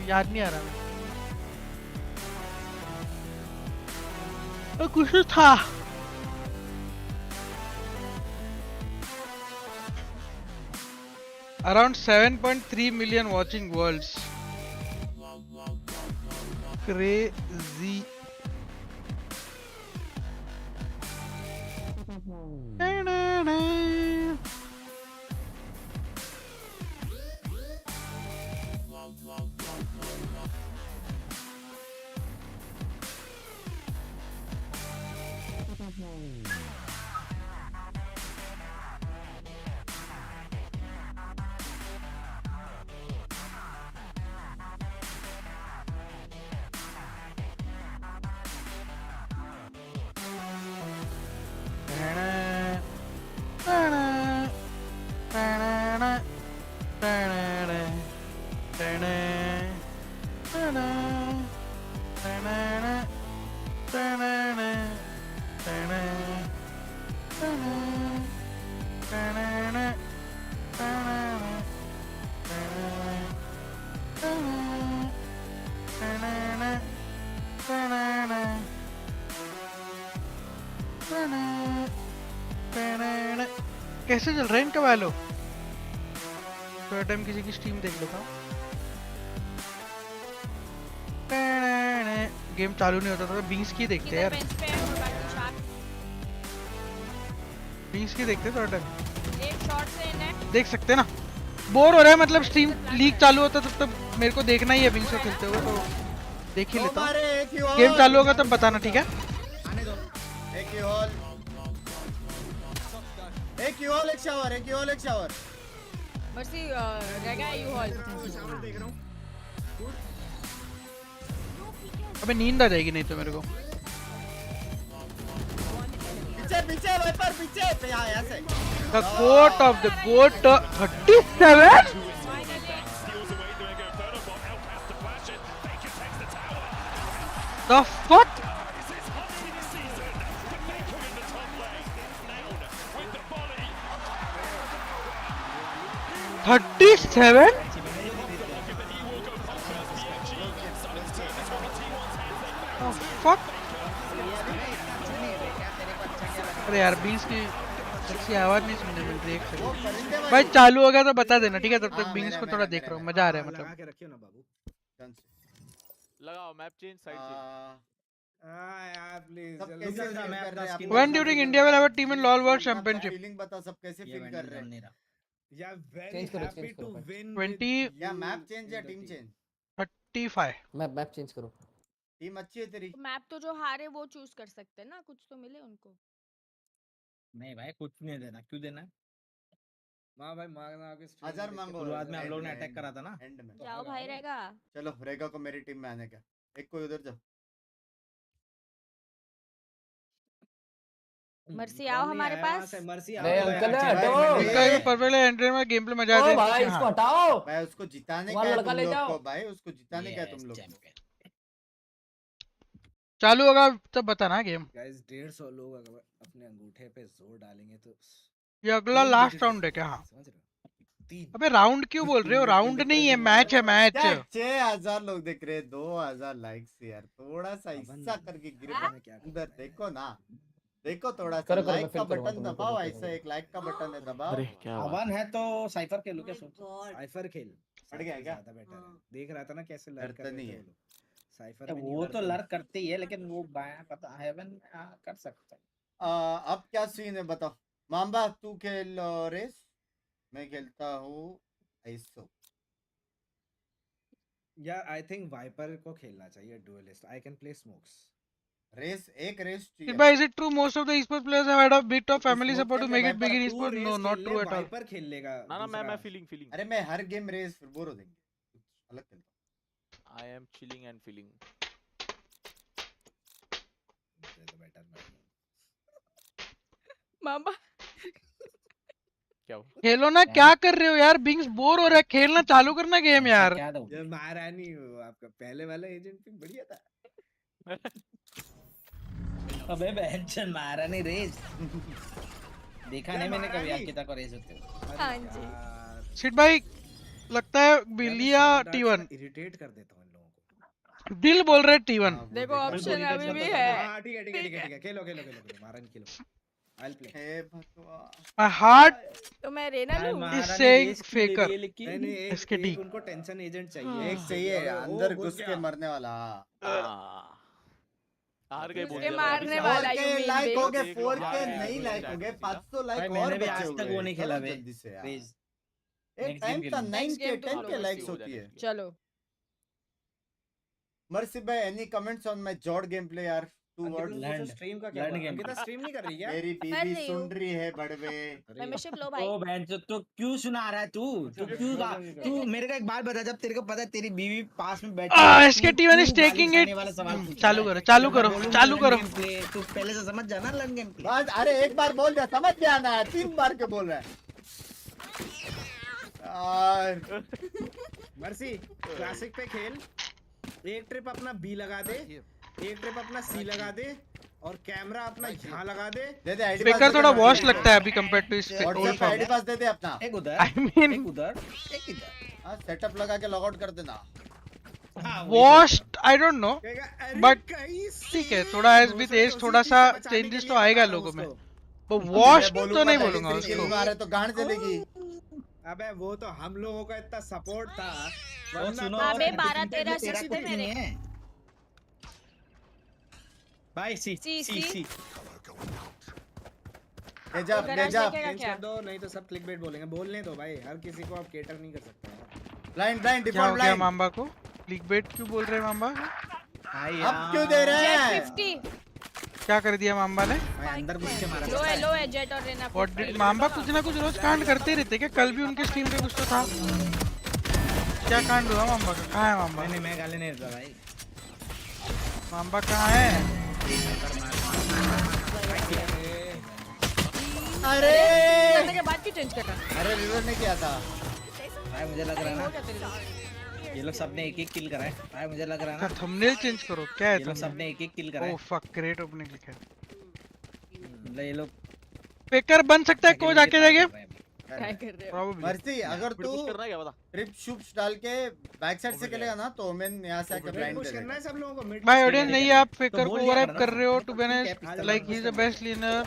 याद नहीं आ रहा तो कुछ था। Around 7.3 million watching worlds. Crazy. कैसे चल रहा है इनका वैल्यू? थोड़ा टाइम किसी की स्ट्रीम देख लेता हूँ। गेम चालू नहीं होता था। बिंग्स की देखते हैं यार, बिंग्स की देखते हैं थोड़ा टाइम। एक शॉट से इन्हें देख सकते हैं ना, बोर हो रहा है मतलब स्ट्रीम लीग चालू होता तब तक मेरे को देखना ही है बिंग्स को खेलते हुए, तो देख ही लेता हूँ। गेम चालू होगा तब बताना, ठीक है? आने दो। एक यू हॉल, एक यू हॉल, एक शावर, एक यू हॉल, एक शावर। मर्सी रहेगा यू हॉल। देख रहा हूँ। अबे नींद आ जाएगी नहीं तो मेरे को। पीछे पीछे वाइपर पीछे पे यहाँ से। The goat of the goat 37. The fuck? $37? The fuck? अरे यार 20 की अच्छी आवाज नहीं सुनने मिल रही। एक सेकंड भाई, चालू हो गया तो बता देना, ठीक है? तब तक बिंग्स को थोड़ा देख रहा हूँ, मजा आ रहा है मतलब। लगा के रखियो ना बाबू। लगाओ मैप चेंज साइड यार प्लीज कैसे फील कर रहे हैं आप? When during India will have a team in LoL World Championship? Feeling बताओ, सब कैसे फील कर रहे हैं? या वेरी हैप्पी टू विन 20 या मैप चेंज या टीम चेंज? 35 मैप चेंज करो। टीम अच्छी है तेरी। मैप तो जो हारे वो चूज कर सकते हैं ना, कुछ तो मिले उनको। नहीं भाई कुछ नहीं देना, क्यों देना? मां भाई मांगना आपके स्ट्रीम 1000 मांगो। शुरुआत में हम लोग ने अटैक करा था ना एंड में। जाओ भाई रहेगा। चलो रेगा को मेरी टीम में आने का। एक कोई उधर जाओ। मर्सी आओ हमारे पास। मर्सी नहीं अंकल हटो। इसका भी परफेक्ट है, एंट्री में गेम प्ले मजा आता है। भाई इसको हटाओ भाई उसको जिताने वहाँ का है लड़का तुम ले लोग जाओ। को, भाई उसको जिताने का है तुम लोग को। चालू होगा तब बताना गेम। गाइस 150 लोग अगर अपने अंगूठे पे जोर डालेंगे तो ये अगला लास्ट राउंड है क्या? हाँ समझ रहे हो? अबे राउंड क्यों बोल रहे हो? राउंड नहीं है, मैच है मैच। 6000 लोग देख रहे हैं, 2000 लाइक्स यार। थोड़ा सा हिस्सा करके गिरे अंदर देखो ना, देखो थोड़ा सा लाइक का बटन दबाओ। ऐसा एक लाइक का बटन है, दबाओ। अवन है तो साइफर खेलो। क्या सोच साइफर खेल पड़ गया क्या? ज्यादा बेटर है। देख रहा था ना कैसे लड़ कर नहीं रहे है थे साइफर में। वो तो लड़ करते ही है, लेकिन वो बाया पता हेवन कर सकता है। अब क्या सीन है बताओ। मांबा तू खेल रेस, मैं खेलता हूँ आइसो। यार आई थिंक वाइपर को खेलना चाहिए duelist. I can play smokes. Raze एक Raze Is it true most of the esports players have had a bit of family support to make it big in esports? No, not true at all. Viper खेल लेगा ना मैं feeling अरे मैं हर game Raze फिर bore हो देंगे, कुछ अलग खेलता हूं। I am chilling and feeling. मामा क्या खेलो ना, क्या कर रहे हो यार? बिंग्स बोर हो रहा है, खेलना चालू करना गेम यार। ये महारानी आपका पहले वाला एजेंट भी बढ़िया था। अबे बहनचोद महारानी रेस देखा नहीं मैंने कभी अंकिता को रेस होते हुए। हां जी सिट भाई लगता है बिलिया T1 इरिटेट कर देता हूं इन लोगों को। दिल बोल रहे T1। देखो ऑप्शन अभी भी है। हां ठीक है ठीक है ठीक है ठीक है खेलो खेलो खेलो महारानी खेलो। I'll play. हे भगवान My heart तो मैं रेना लूं। is saying faker। नहीं इसके डी उनको टेंशन एजेंट चाहिए। एक चाहिए अंदर घुस के मरने वाला। हार गए बोल के मारने वाला। यू मीन लाइक हो गए 4K नहीं लाइक हो गए 500 लाइक और बचे आज तक वो नहीं खेला बे जल्दी से यार। एक टाइम था 9K 10K लाइक्स होती है। चलो मर्सी भाई एनी कमेंट्स ऑन माय जॉर्ड गेम प्ले यार? 2 वर्ड्स। स्ट्रीम का क्या? अंकिता स्ट्रीम नहीं कर रही क्या? मेरी बीवी सुन रही है बड़वे। मेंबरशिप लो भाई। ओ बहन तो क्यों सुना रहा है तू क्यों तू मेरे को एक बात बता, जब तेरे को पता है तेरी बीवी पास में बैठी है इसके T1 is taking it। चालू करो चालू करो चालू करो। तू पहले से समझ जाना लर्न गेम प्ले। बस अरे एक बार बोल दिया समझ में आना है, 3 बार के बोल रहा है। यार मर्सी क्लासिक पे खेल, एक ट्रिप अपना बी लगा दे, एक ट्रिप अपना सी लगा दे और कैमरा अपना यहाँ लगा दे। स्पीकर थोड़ा वॉश लगता है अभी कंपेयर टू इस ओल्ड फॉर्म। आईडी पास दे दे अपना। एक उधर, I mean, एक उधर, एक इधर। हाँ सेटअप लगा के लॉग आउट कर देना। Washed I don't know but ठीक है, थोड़ा एज विद एज थोड़ा सा चेंजेस तो आएगा लोगों में, वो वॉश्ड तो नहीं बोलूंगा उसको। मारे तो गांड चलेगी। अबे वो तो हम लोगों का इतना सपोर्ट था। सुनो अबे 12-13 सीधे मेरे भाई सी सी ले जा दो, नहीं तो सब क्लिकबेट बोलेंगे। बोलने दो भाई, हर किसी को आप केटर नहीं कर सकते। ब्लाइंड ब्लाइंड क्या डिफॉल्ट हो गया ब्लाइंड। मांबा को? क्लिकबेट क्यों बोल रहे हैं मांबा? अब क्यों दे रहे हैं? क्या कर दिया मांबा ने? अंदर घुस के मारा। लो है जेट और रेना। What did मांबा कुछ ना कुछ रोज कांड करते रहते क्या? कल भी उनके स्ट्रीम पे कुछ तो था। क्या कांड हुआ मांबा का? कहाँ है मांबा? नहीं मैं गाली नहीं देता भाई। मांबा कहाँ है? अरे करने के बाद क्यों चेंज कर रहा? अरे रिवर ने किया था भाई, मुझे लग रहा है ना ये लोग सबने एक किल करा है भाई। मुझे लग रहा है ना थंबनेल चेंज करो। क्या है? ये लोग सबने एक किल करा है। ओह फक, ग्रेट ओपनिंग लिखा है। मतलब ये लोग फेकर बन सकता है कोच आके जाएंगे। क्या कर रहे हो? मर्सी अगर तू ट्रिप शुप्स डाल के बैक साइड से खेलेगा ना तो मैं यहाँ से आके ब्लाइंड दे करना है सब लोगों को। भाई ऑडियंस नहीं है, आप फेकर को ओवरहाइप कर रहे हो। To be honest like he is the best laner.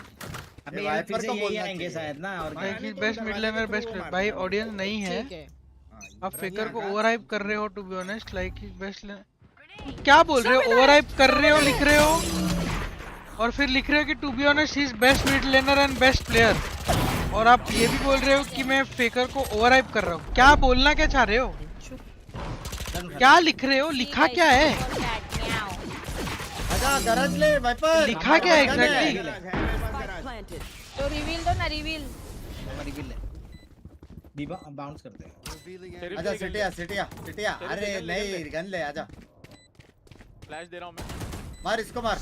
अबे यार फिर से यही आएंगे शायद ना। और like he best mid laner best. भाई ऑडियंस नहीं है, आप फेकर को ओवरहाइप कर रहे हो। To be honest like he best laner. क्या बोल रहे हो? ओवरहाइप कर रहे हो, लिख रहे हो और फिर लिख रहे हो कि to be honest he is best mid laner and best player, और आप ये भी बोल रहे हो कि मैं फेकर को ओवरहाइप कर रहा हूँ। क्या बोलना क्या चाह रहे हो? क्या लिख रहे हो? लिखा क्या है? आजा गरज ले वाइपर। लिखा क्या है एग्जैक्टली? तो रिवील दो ना, रिवील दीवा बाउंस करते हैं। आजा सिटिया सिटिया सिटिया। अरे नहीं गन ले, आजा फ्लैश दे रहा हूं मैं। मार इसको मार।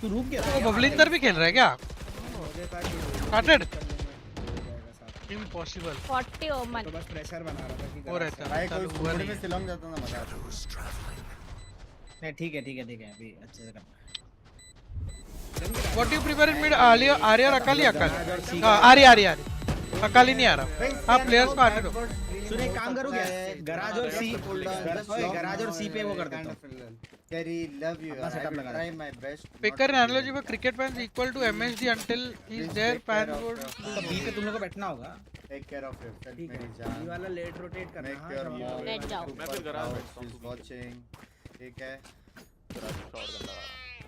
तू रुक गया। वो बबलिंदर भी खेल रहा है क्या? स्टार्टेड इम्पॉसिबल 40 ओमन। तो बस प्रेशर बना रहा था कि हो रहता है। भाई कोई फुटबॉल में सिलोंग जाता ना मजा। नहीं ठीक है अभी अच्छे से करना। What do you prefer in mid? Arya और अकाली? अकाली। आर्या अकाली नहीं आ रहा। हाँ प्लेयर्स को आने दो। सुन एक काम करो क्या, गराज और सी पे वो कर देता हूं। Kerry, love you. I will try my best. Faker analogy for cricket fans equal to MSD until he is there. Fan would. तो बी पे तुम लोगों को बैठना होगा। Take care of yourself, मेरी जान। ये वाला लेट रोटेट करना। Make your mom. लेट जाओ। मैं फिर गराज बैठता She's watching. ठीक है।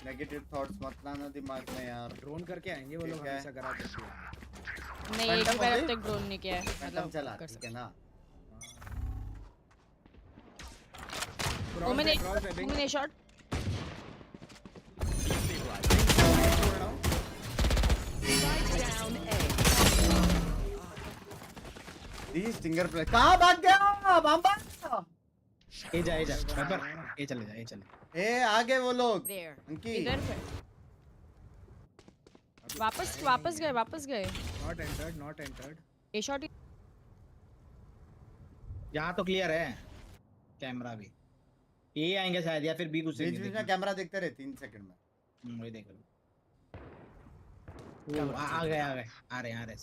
नेगेटिव थॉट्स मत लाना दिमाग में यार। ड्रोन करके आएंगे वो लोग हमेशा गराज करते हैं। नहीं एक बार अब तक ड्रोन नहीं किया है। मतलब चला ठीक है ना। ओमन शॉट। दी स्टिंगर प्ले कहां भाग गया बांबा? ए जा पेपर ए चले ए आगे वो लोग अंकी इधर पे वापस गए। Not entered. ए शॉट यहाँ तो क्लियर है कैमरा भी। ए आएंगे शायद या फिर बी कुछ बीच में कैमरा देखते रहे 3 सेकंड में। वही देख लो। आ गए आ रहे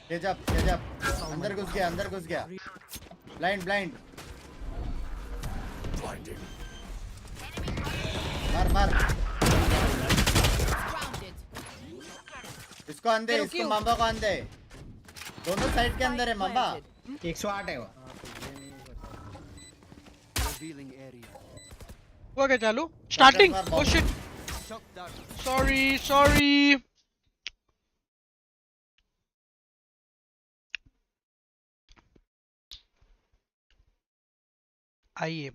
केजअप अंदर घुस गया। ब्लाइंड मार इसको अंदे, इसको मांबा को अंदे। दोनों साइड के अंदर है मांबा। 108 है वो। हुआ क्या चालू? स्टार्टिंग। Oh shit, sorry. आइए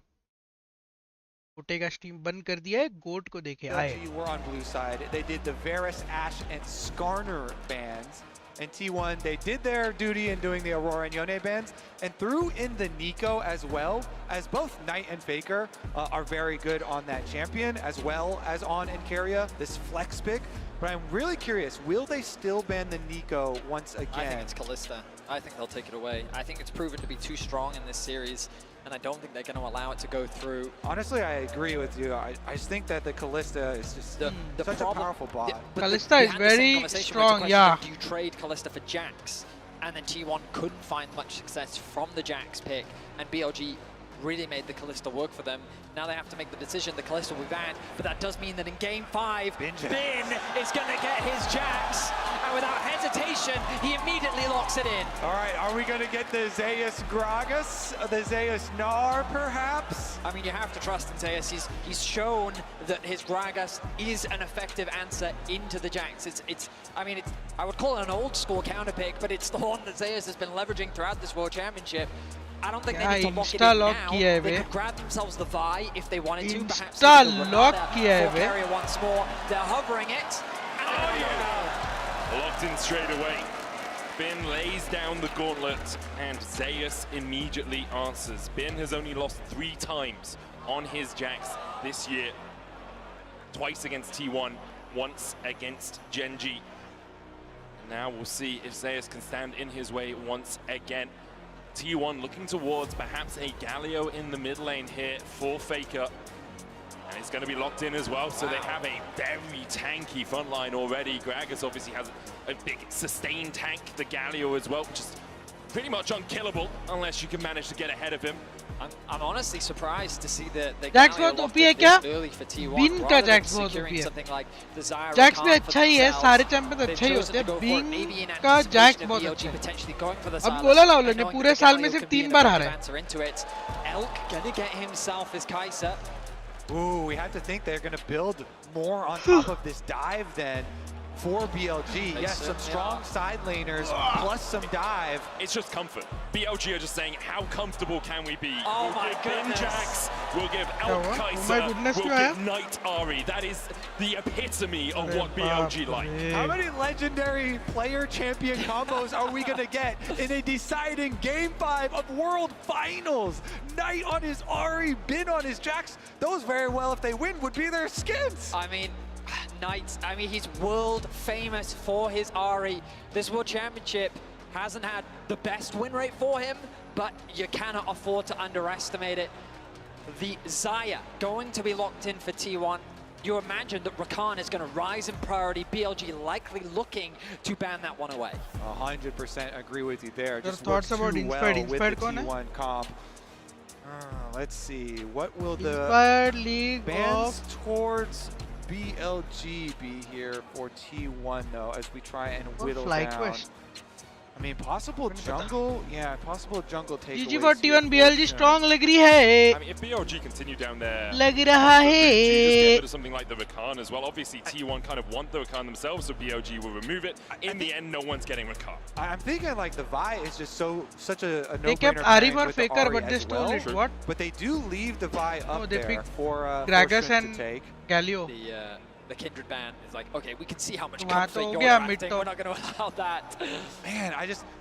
गोटे का स्ट्रीम बंद कर दिया है, गोट को देखे आए। were on blue side. They did the Varus, Ashe, and Skarner bans, And T1, they did their duty in doing the Aurora and Yone bans and threw in the Nico as well, as both Knight and Faker are very good on that champion, as well as on Encaria, this flex pick. But I'm really curious, will they still ban the Nico once again? I think it's Kalista. I think they'll take it away. I think it's proven to be too strong in this series, and I don't think they're going to allow it to go through. Honestly, I agree with you. I just think that the Kalista is just such a powerful bot. Kalista is very strong, yeah. Do you trade Kalista for Jax? And then T1 couldn't find much success from the Jax pick, and BLG really made the Kalista work for them. Now they have to make the decision. The Kalista will be banned, but that does mean that in Game 5, Bin is going to get his Jax, and without hesitation, he immediately locks it in. All right, are we going to get the Zeus Gragas, the Zeus Gnar, perhaps? I mean, you have to trust in Zeus. He's shown that his Gragas is an effective answer into the Jax. I would call it an old school counter pick, but it's the one that Zeus has been leveraging throughout this World Championship. I don't think they need to lock it in now. They could grab themselves the Vi if they wanted to. Perhaps lock carrier once more. They're hovering it. Locked in straight away. Bin lays down the gauntlet, and Zeus immediately answers. Bin has only lost 3 times on his Jax this year. Twice against T1, once against Genji. Now we'll see if Zeus can stand in his way once again. T1 looking towards perhaps a Galio in the mid lane here for Faker. And it's going to be locked in as well, so they have a very tanky front line already. Gragas obviously has a big sustained tank, the Galio as well, which is pretty much unkillable unless you can manage to get ahead of him. I'm honestly surprised to see the Jax बहुत OP है क्या? Bin का Jax बहुत OP है. Jax भी अच्छा ही है, सारे चैंपियन अच्छे ही होते हैं. Bin का Jax बहुत अच्छा है. अब बोला लाउलन ने पूरे साल में सिर्फ 3 बार हारा है. Elk gonna get himself his Kai'Sa. Ooh, we have to think they're going to build more on top of this dive then for BLG. Yes, some strong side laners plus some dive. It's just comfort. BLG are just saying, how comfortable can we be? Oh we'll my give goodness. Ben Jax, we'll give Elk Kai'Sa, we'll give Knight Ari. That is the epitome of what BLG like. How many legendary player champion combos are we going to get in a deciding Game 5 of World Finals? Knight on his Ari, Bin on his Jax. Those very well, if they win, would be their skins. I mean, Knight, he's world famous for his Ari. This World Championship hasn't had the best win rate for him, but you cannot afford to underestimate it. The Xayah going to be locked in for T1. You imagine that Rakan is going to rise in priority. BLG likely looking to ban that one away. 100% agree with you there. Your Just thoughts about Inspired? Well Inspired with the T1 comp. Let's see. What will the Inspired League bans towards BLG be here for T1 though, as we try and whittle down? Quest. I mean, possible jungle, possible jungle takeaways. GG for T1 BLG strong लग रही है. I mean, if BLG continue down there, लग रहा है. just get rid of something like the Rakan as well. Obviously, T1 kind of want the Rakan themselves, so BLG will remove it. In the end, no one's getting Rakan. I'm thinking like the Vi is just such a no-brainer. They kept Ari for Faker, but they stole it. What? But they do leave the Vi up there for Gragas and to take. Galio. The Kindred ban is like, okay, we can see how much comfort you're granting. We're not going to allow that. Man,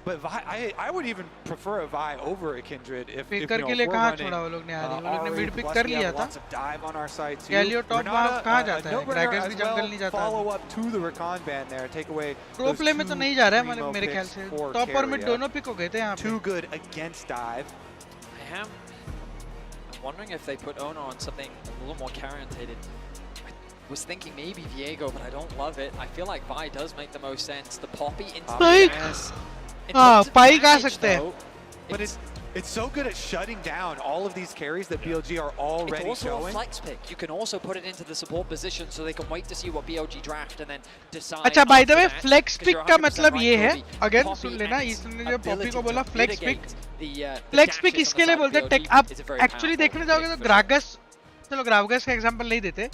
but Vi, I would even prefer a Vi over a Kindred if Faker के लिए कहाँ छोड़ा वो लोग ने Ari? वो लोग ने mid pick कर लिया था. Lots of dive on our side too. Galio top कहाँ जाता है? Gragas भी jungle नहीं जाता. Follow up to the Rakan ban there, take away. Pro play में तो नहीं जा रहा है मेरे ख्याल से. Top और mid दोनों pick हो गए थे यहाँ पे. Too good against dive. I'm wondering if they put Ono on something a little more carry-orientated. Was thinking maybe Viego, but I don't love it. I feel like Vi does make the most sense. The Poppy into Spike. Spike आ सकते हैं. But it's so good at shutting down all of these carries that BLG are already it's also showing. A flex pick. You can also put it into the support position so they can wait to see what BLG draft and then decide. अच्छा, by the way, flex pick का मतलब ये है. Again, सुन लेना. इसने जो Poppy को बोला flex pick. Flex pick इसके लिए बोलते हैं. Tech आप actually देखने जाओगे तो Gragas, चलो Gragas का example नहीं देते.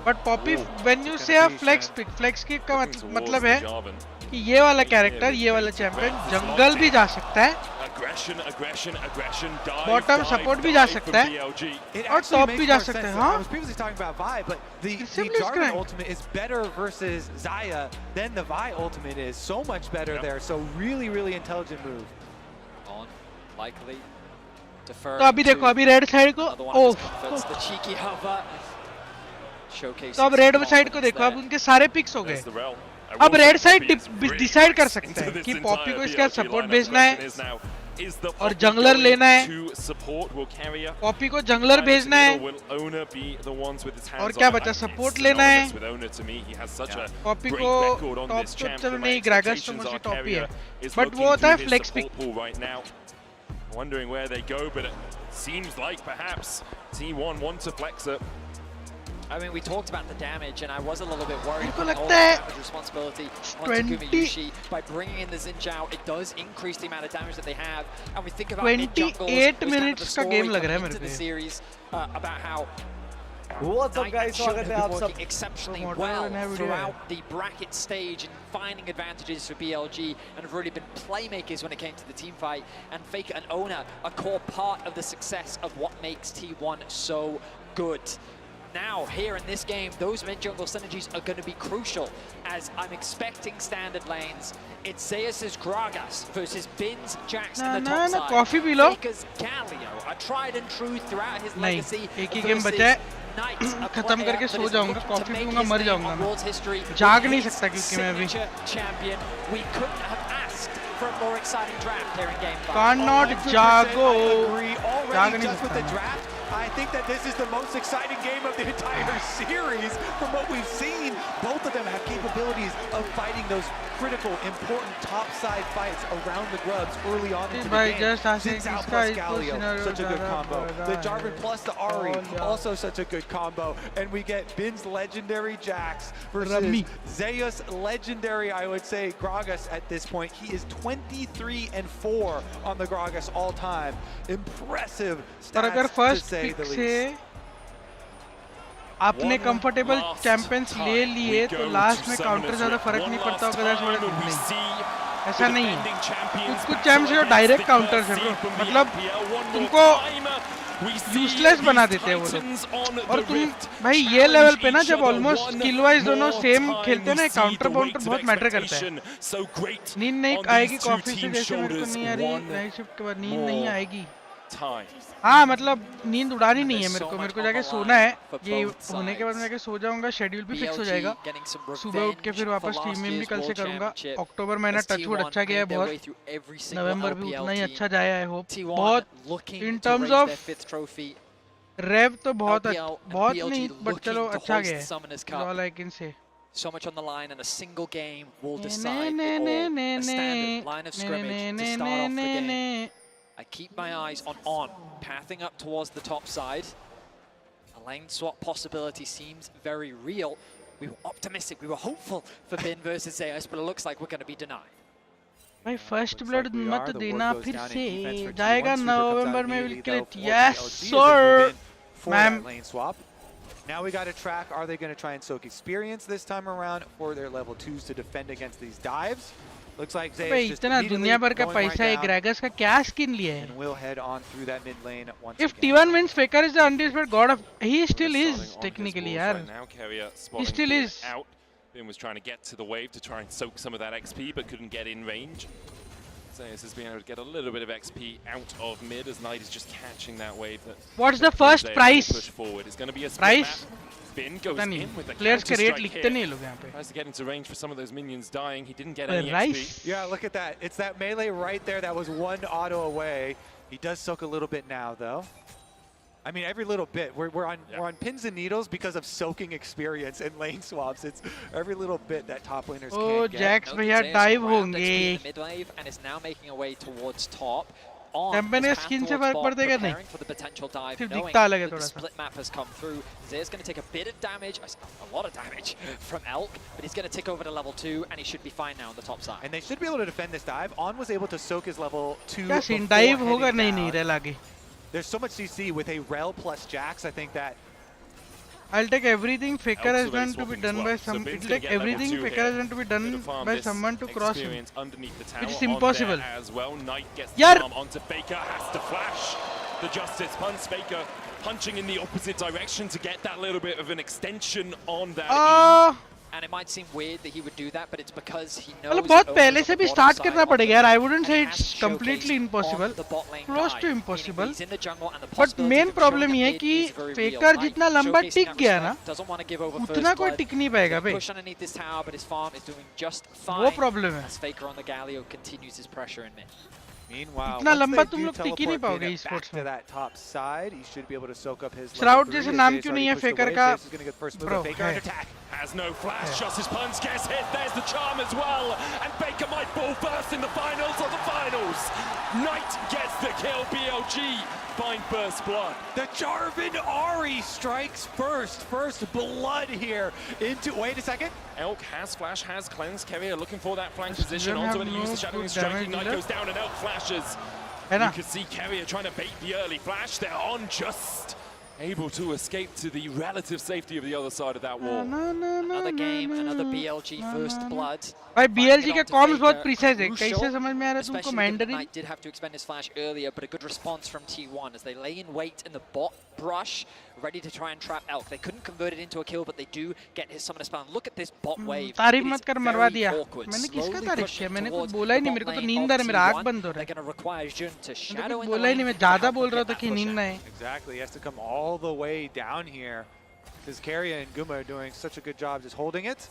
But Poppy, when you say a flex pick का मतलब है कि ये वाला कैरेक्टर, ये वाला चैंपियन जंगल भी जा सकता है Aggression. Bottom support भी जा सकता है और top भी जा सकता है. हाँ. I was previously talking about Vi, but the Jarvan ultimate is better versus Xayah than the Vi ultimate is. So much better there. So really intelligent move. On likely. Defer. तो अभी देखो अभी red side को ओह तो अब red side को देखो अब उनके सारे पिक्स हो गए अब रेड साइड डिसाइड कर सकता है कि पॉपी को इसका सपोर्ट भेजना है और जंगलर लेना है पॉपी को जंगलर भेजना है और क्या बचा सपोर्ट लेना है पॉपी को टॉप तो चलो नहीं ग्रैगस तो मुझे टॉप ही है बट वो होता है flex pick Wondering where they go, but it seems like perhaps T1 want to flex it. I mean, we talked about the damage, and I was a little bit worried about the damage responsibility on Takumi Yushi. By bringing in the Xin Zhao, it does increase the amount of damage that they have. And we think about 28 minutes का game लग रहा है मेरे को. The series about how What's up guys, स्वागत है आप सब. Exceptionally well throughout the bracket stage and finding advantages for BLG and have really been playmakers when it came to the team fight. And Faker and Ona, a core part of the success of what makes T1 so good. Now, here in this game, those mid-jungle synergies are going to be crucial, as I'm expecting standard lanes. It's Zeus' Gragas versus Bin's Jax in the top side. Coffee P low. Faker's Galio, a tried and true throughout his legacy. एक ही game बचा है. खत्म करके सो जाऊंगा coffee पीऊंगा मर जाऊंगा मैं जाग नहीं सकता क्योंकि मैं अभी cannot जागो जाग नहीं सकता. I think that this is the most exciting game of the entire series from what we've seen. Both of them have capabilities of fighting those critical, important top-side fights around the grubs early on into the game. Xin Zhao plus Galio, such a good combo. The Jarvan plus the Ahri, also such a good combo. And we get Bin's legendary Jax versus Zeus legendary, I would say, Gragas at this point. He is 23-4 on the Gragas all-time. Impressive stats to say the least. आपने comfortable champions ले लिए तो last में counter ज्यादा फर्क नहीं पड़ता होगा नहीं ऐसा नहीं है कुछ चैंप्स जो डायरेक्ट काउंटर्स है ब्रो मतलब तुमको यूजलेस बना देते हैं वो लोग और तुम भाई ये लेवल पे ना जब ऑलमोस्ट स्किल वाइज दोनों सेम खेलते हैं ना काउंटर बाउंटर बहुत मैटर करता है नींद नहीं आएगी कॉफी से जैसे मेरे को नहीं आ रही नाइट शिफ्ट के बाद नींद नहीं आएगी हाँ मतलब नींद उड़ानी नहीं है मेरे को जाके सोना है ये होने के बाद मैं जाके सो जाऊंगा शेड्यूल भी फिक्स हो जाएगा सुबह उठ के फिर वापस टीम में भी कल से करूंगा अक्टूबर महीना टचवुड अच्छा गया है बहुत नवंबर भी उतना ही अच्छा जाए आई होप बहुत इन टर्म्स ऑफ रेव तो बहुत नहीं बट चलो अच्छा गया है all I can say So much on the line, and a single game will decide a standard line of scrimmage to start off the game. I keep my eyes on, pathing up towards the top side. A lane swap possibility seems very real. We were optimistic, we were hopeful for Bin versus Zeus, but it looks like we're going to be denied. भाई first blood मत देना फिर से जाएगा नवंबर में wicket yes sir ma'am. Now we got to track, are they going to try and soak experience this time around for their level 2s to defend against these dives? Looks like Zeus just इतना दुनिया भर का पैसा है ग्रेगस का क्या skin लिया है. And we'll head on through that mid lane once If T1 wins, Faker is the undisputed god of. He still is technically, yaar. He still is. Bin was trying to get to the wave to try and soak some of that XP, but couldn't get in range. Zeus has been able to get a little bit of XP out of mid as Knight is just catching that wave. What's the first price? Push forward. It's going to be a price. Bin goes in with a players के rate likhte नहीं लोग यहाँ पे. Tries to get into range for some of those minions dying. He didn't get any XP. Yeah, look at that. It's that melee right there that was one auto away. He does soak a little bit now though. I mean, every little bit. We're on pins and needles because of soaking experience and lane swaps. It's every little bit that top laners can get. Jax भैया dive होंगे. Mid wave and is now making a way towards top. Champion के skin से फर्क पड़ता है नहीं सिर्फ दिखता अलग है थोड़ा सा. Split map has come through. Zeus going to take a bit of damage, a lot of damage from Elk, but he's going to tick over to level 2 and he should be fine now on the top side. And they should be able to defend this dive. On was able to soak his level 2. क्या scene dive होगा नहीं रह लागे. There's so much CC with a Rel plus Jax. I think that I'll take everything Faker has done to be done by some. It'll take everything Faker has done to be done by someone to cross him. Which is impossible. As well, Knight gets the Yaar. arm onto Faker, has to flash the Justice punch. Faker punching in the opposite direction to get that little bit of an extension on that. And it might seem weird that he would do that, but it's because he knows. मतलब बहुत पहले से भी start करना पड़ेगा यार. I wouldn't say it's completely impossible, close to impossible. But main problem ये है कि Faker जितना लंबा टिक गया ना, उतना कोई टिक नहीं पाएगा बे. वो problem है. Meanwhile, इतना लंबा तुम लोग टिक ही नहीं पाओगे back e-sports to में. that top side, he should be able to soak up his Shroud level जैसे 3 नाम as क्यों Zace नहीं है already pushed Faker away. का? Zace is gonna get first move, Bro, but Faker under attack. Has no flash, Justice punch gets hit, there's the charm as well, and Baker might fall first in the finals of the finals. Knight gets the kill, BLG find first blood. The Jarvan Ari strikes first blood here into, wait a second. Elk has flash, has cleanse, Carrier looking for that flank position, onto it, use the shadow and striking, Knight goes down and Elk flashes. You can see Carrier trying to bait the early flash, they're on just able to escape to the relative safety of the other side of that wall. Another game, another BLG first blood. भाई BLG के comms बहुत precise है. कैसे समझ में आ रहा है तुमको Mandarin? Knight did have to expend his flash earlier, but a good response from T1 as they lay in wait in the bot brush, ready to try and trap Elk. They couldn't convert it into a kill, but they do get his summoner spawn. Look at this bot wave. तारीफ मत कर, मरवा दिया. मैंने किसका तारीफ किया? मैंने कुछ बोला ही नहीं. मेरे को तो नींद आ रही है. मेरा आँख बंद हो रहा है. मैंने कुछ बोला ही नहीं. मैं ज़्यादा बोल रहा था कि नींद ना है. Exactly, he has to come all the way down here. Because Carrier and Guma are doing such a good job just holding it.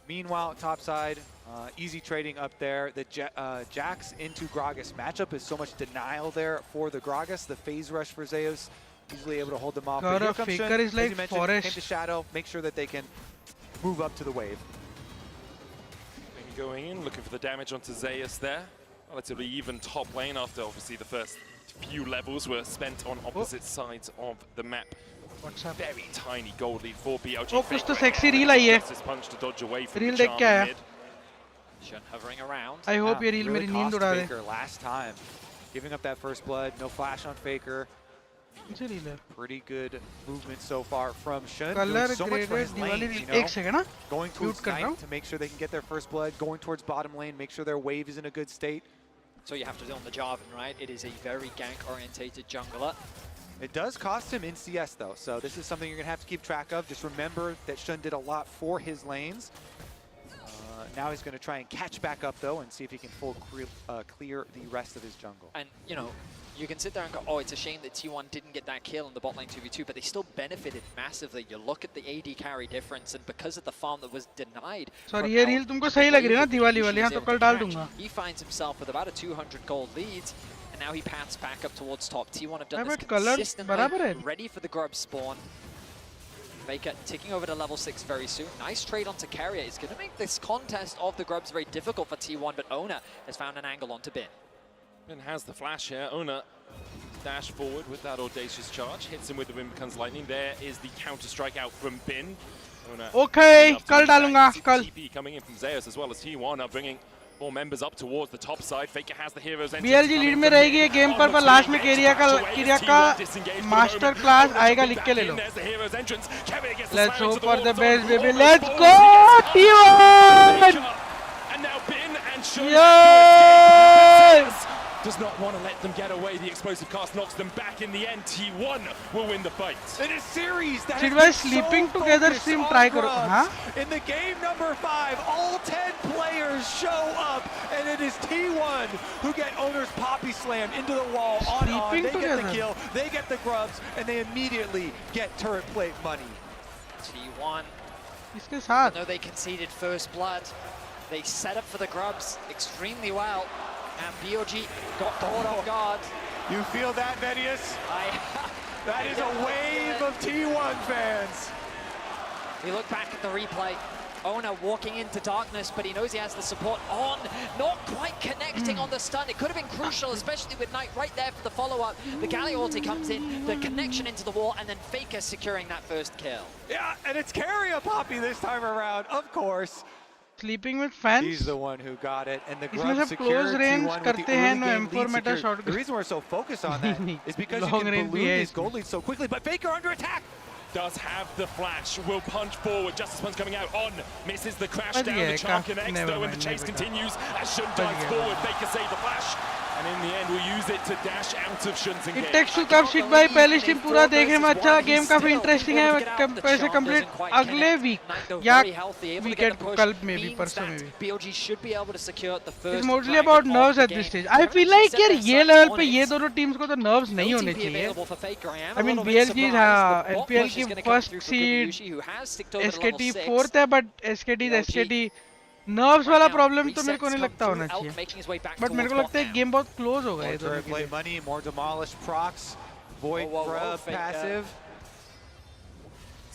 Meanwhile, top side, easy trading up there. The Jax into Gragas matchup is so much denial there for the Gragas. The phase rush for Zeus, easily able to hold them off. God, But here comes Faker Shun, is like as you mentioned, forest. came to Shadow, make sure that they can move up to the wave. Going in, looking for the damage onto Zeus there. Relatively even top lane after obviously the first few levels were spent on opposite sides of the map. Very tiny gold lead for BLG. Oh, कुछ तो sexy reel आई है. Punch to dodge away from Reel the देख के आया. Shun hovering around. I hope ये reel Really मेरी नींद cost उड़ा दे. Faker last time, giving up that first blood, no flash on Faker. Pretty good movement so far from Shun. Color Doing so much for his Diwali lanes, reel. you know? एक second ना. Going towards Mute कर रहा हूँ. Knight to make sure they can get their first blood. Going towards bottom lane, make sure their wave is in a good state. So you have to do on the Jarvan, right? It is a very gank-orientated jungler. It does cost him in CS though, so this is something you're gonna have to keep track of. Just remember that Shun did a lot for his lanes. Now he's gonna try and catch back up though and see if he can clear the rest of his jungle. And you know, you can sit there and go, oh, it's a shame that T1 didn't get that kill in the bot lane 2v2, but they still benefited massively. You look at the AD carry difference, and because of the farm that was denied. Sorry, ये reel तुमको सही लग रही है ना दिवाली वाली? हाँ तो कल डाल दूँगा. He finds himself with about a 200 gold lead, and now he paths back up towards top. T1 have done this consistently, ready for the grub spawn. Faker ticking over to level 6 very soon. Nice trade onto Carrier. It's going to make this contest of the grubs very difficult for T1, but Ona has found an angle onto Bin. Bin has the flash here. Ona dash forward with that audacious charge. Hits him with the Wind Becomes Lightning. There is the counter strike out from Bin. Ona Okay, कल डालूँगा कल. TP coming in from Zeus as well as T1 are bringing more members up towards the top side. Faker has the heroes. BLG lead में रहेगी ये game पर last में किरिया का मास्टर क्लास आएगा, लिख के ले लो. Let's hope for the best, baby. Let's go T1. And now Bin and Shun does not want to let them get away. The explosive cast knocks them back in the end. T1 will win the fight. In a series that Should has been we sleeping so together focused stream on try करो? grubs. हाँ? In the game number 5, all 10 players show up, and it is T1 who get Owner's Poppy Slam into the wall on. They get the kill, they get the grubs, and they immediately get turret plate money. T1, इसके साथ. though they conceded first blood, they set up for the grubs extremely well. And BLG got caught off guard. You feel that, Vedius? That is a wave of T1 fans. He looked back at the replay. Ona walking into darkness, but he knows he has the support on. Not quite connecting on the stun. It could have been crucial, especially with Knight right there for the follow-up. The Galley ulti comes in, the connection into the wall, and then Faker securing that first kill. Yeah, and it's Carrier Poppy this time around, of course. Sleeping with fans. He's the one who got it, and the इसमें grub सब close secured range T1 with करते the हैं early no game M4 lead meta secured. shot. The reason we're so focused on that is because you Long can range balloon भी है these gold leads so quickly, but Faker under attack. does have the flash, will punch forward. Justice Punch coming out on, misses the crash down the Char connects though, and the chase continues as Shun dives forward. Faker save the flash, and in the end will use it to dash out of Shun's engage. It takes two cup shit by पहली team पूरा देखने में अच्छा game काफी interesting है वैसे complete अगले week या वीकेंड कल में भी परसों में भी It's mostly about nerves at this stage. I feel like यार ये लेवल पे ये दोनों टीम्स को तो nerves नहीं होने चाहिए. I mean BLG हाँ NPL की first seed SKT fourth है but SKT is SKT nerves वाला प्रॉब्लम तो मेरे को नहीं लगता होना चाहिए बट मेरे को लगता है गेम बहुत क्लोज होगा ये दोनों के लिए money, more demolished procs, void grub, passive.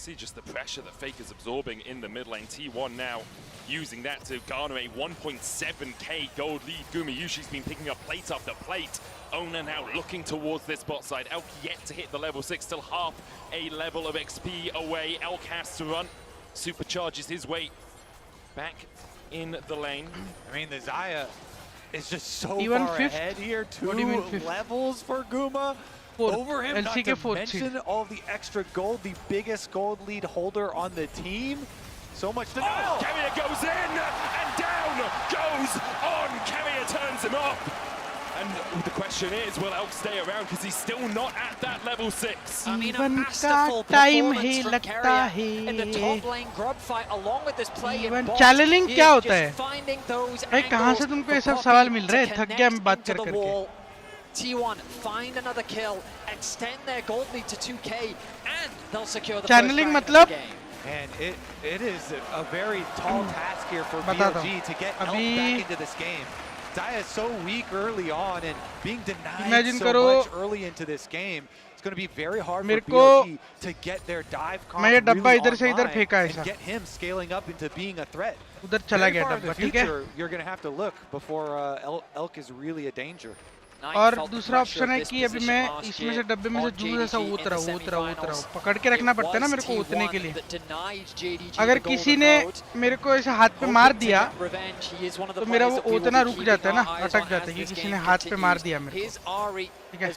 See just the pressure that Faker's absorbing in the mid lane. T1 now using that to garner a 1.7k gold lead. Gumayushi's been picking up plate after plate. Ona now looking towards this bot side. Elk yet to hit the level 6, still half a level of XP away. Elk has to run, supercharges his way back in the lane. I mean, the Zaya is just so even far fifth, ahead here. 2 levels for Guma. Over him, not to mention all the extra gold, the biggest gold lead holder on the team. So much to know. Kemia goes in, and down goes on. Kemia turns him up. And the question is, will Elk stay around because he's still not at that level 6? I mean, a masterful performance from Carrier in the top lane grub fight along with this play in bot. Challenging क्या होता है finding those भाई कहाँ से तुमको ये सब सवाल मिल रहे हैं थक गया मैं बात कर करके T1 find another kill, extend their gold lead to 2k, and they'll secure the channeling first round of the मतलब game. And it is a very tall task here for BLG to get Elk back into this game. Zaya is so weak early on, and being denied so much early into this game, it's going to be very hard for BLG to get their dive comp really online and get him scaling up into being a threat. Very far in the future, you're going to have to look before Elk is really a danger. और दूसरा option है कि अभी मैं इसमें से डब्बे में से जूस ऐसा उत रहा हूँ पकड़ के रखना पड़ता है ना मेरे को उतने के लिए अगर किसी ने मेरे को ऐसे हाथ पे मार दिया तो मेरा वो उतना रुक जाता है ना अटक जाता है कि किसी ने हाथ पे मार दिया मेरे को ठीक है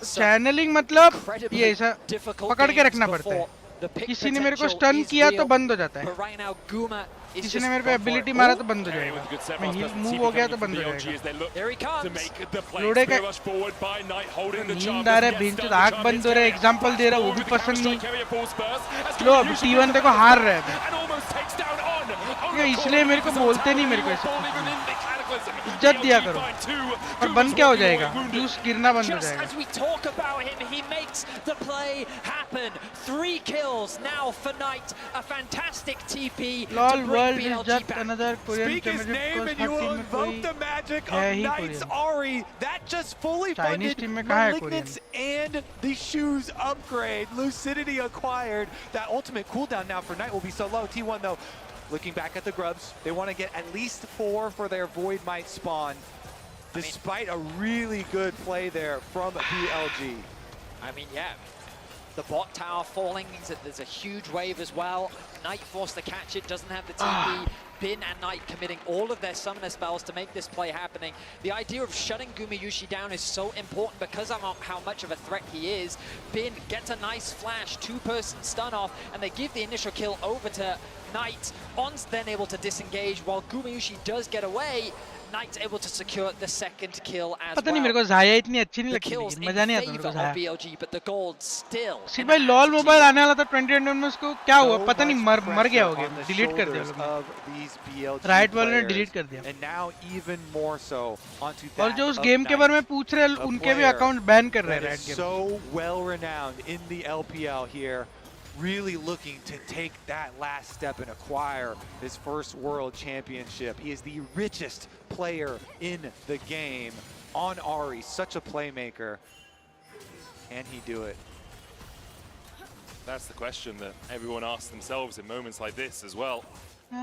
चैनलिंग मतलब ये ऐसा पकड़ के रखना पड़ता है किसी ने मेरे को स्टन किया तो बंद हो जाता है किसी ने मेरे पे एबिलिटी मारा तो बंद हो जाएगा मैं हील मूव हो गया तो बंद हो जाएगा लोड़े का नींद आ रहा है बेंच आँख बंद हो रहा है एग्जांपल दे रहा हूँ वो भी पसंद नहीं लो अब T1 देखो हार रहा है इसलिए मेरे को बोलते नहीं मेरे को ऐसे इज्जत दिया करो और बंद क्या हो जाएगा जूस गिरना बंद हो जाएगा As we talk about him, he makes the play happen. 3 kills now for Knight. A fantastic TP LOL to world bring is BLG just back. another Korean Speak his name and you will invoke the magic of Knight's Ari. That just fully funded Malignance and the shoes upgrade. Lucidity acquired. That ultimate cooldown now for Knight will be so low. T1 though, looking back at the grubs, they want to get at least 4 for their Void Might spawn. Despite a really good play there from BLG. I mean, yeah. The bot tower falling means that there's a huge wave as well. Knight forced to catch it, doesn't have the TP. Bin and Knight committing all of their summoner spells to make this play happening. The idea of shutting Gumayushi down is so important because of how much of a threat he is. Bin gets a nice flash, 2-person stun off, and they give the initial kill over to Knight. On's then able to disengage while Gumayushi does get away. Knight's able to secure the second kill as पता नहीं मेरे को ज़ाया इतनी अच्छी नहीं लगती मजा नहीं आता मेरे को ज़ाया BLG, but the gold still. सिर्फ भाई लॉल मोबाइल आने वाला था 2021 में उसको क्या हुआ पता नहीं मर गया होगा डिलीट कर दिया राइट वाले ने डिलीट कर दिया और जो उस गेम के बारे में पूछ रहे हैं उनके भी अकाउंट बैन कर रहे हैं right game So well renowned in the LPL here. Really looking to take that last step and acquire his first world championship. He is the richest player in the game on Ari, such a playmaker. Can he do it? That's the question that everyone asks themselves in moments like this as well. For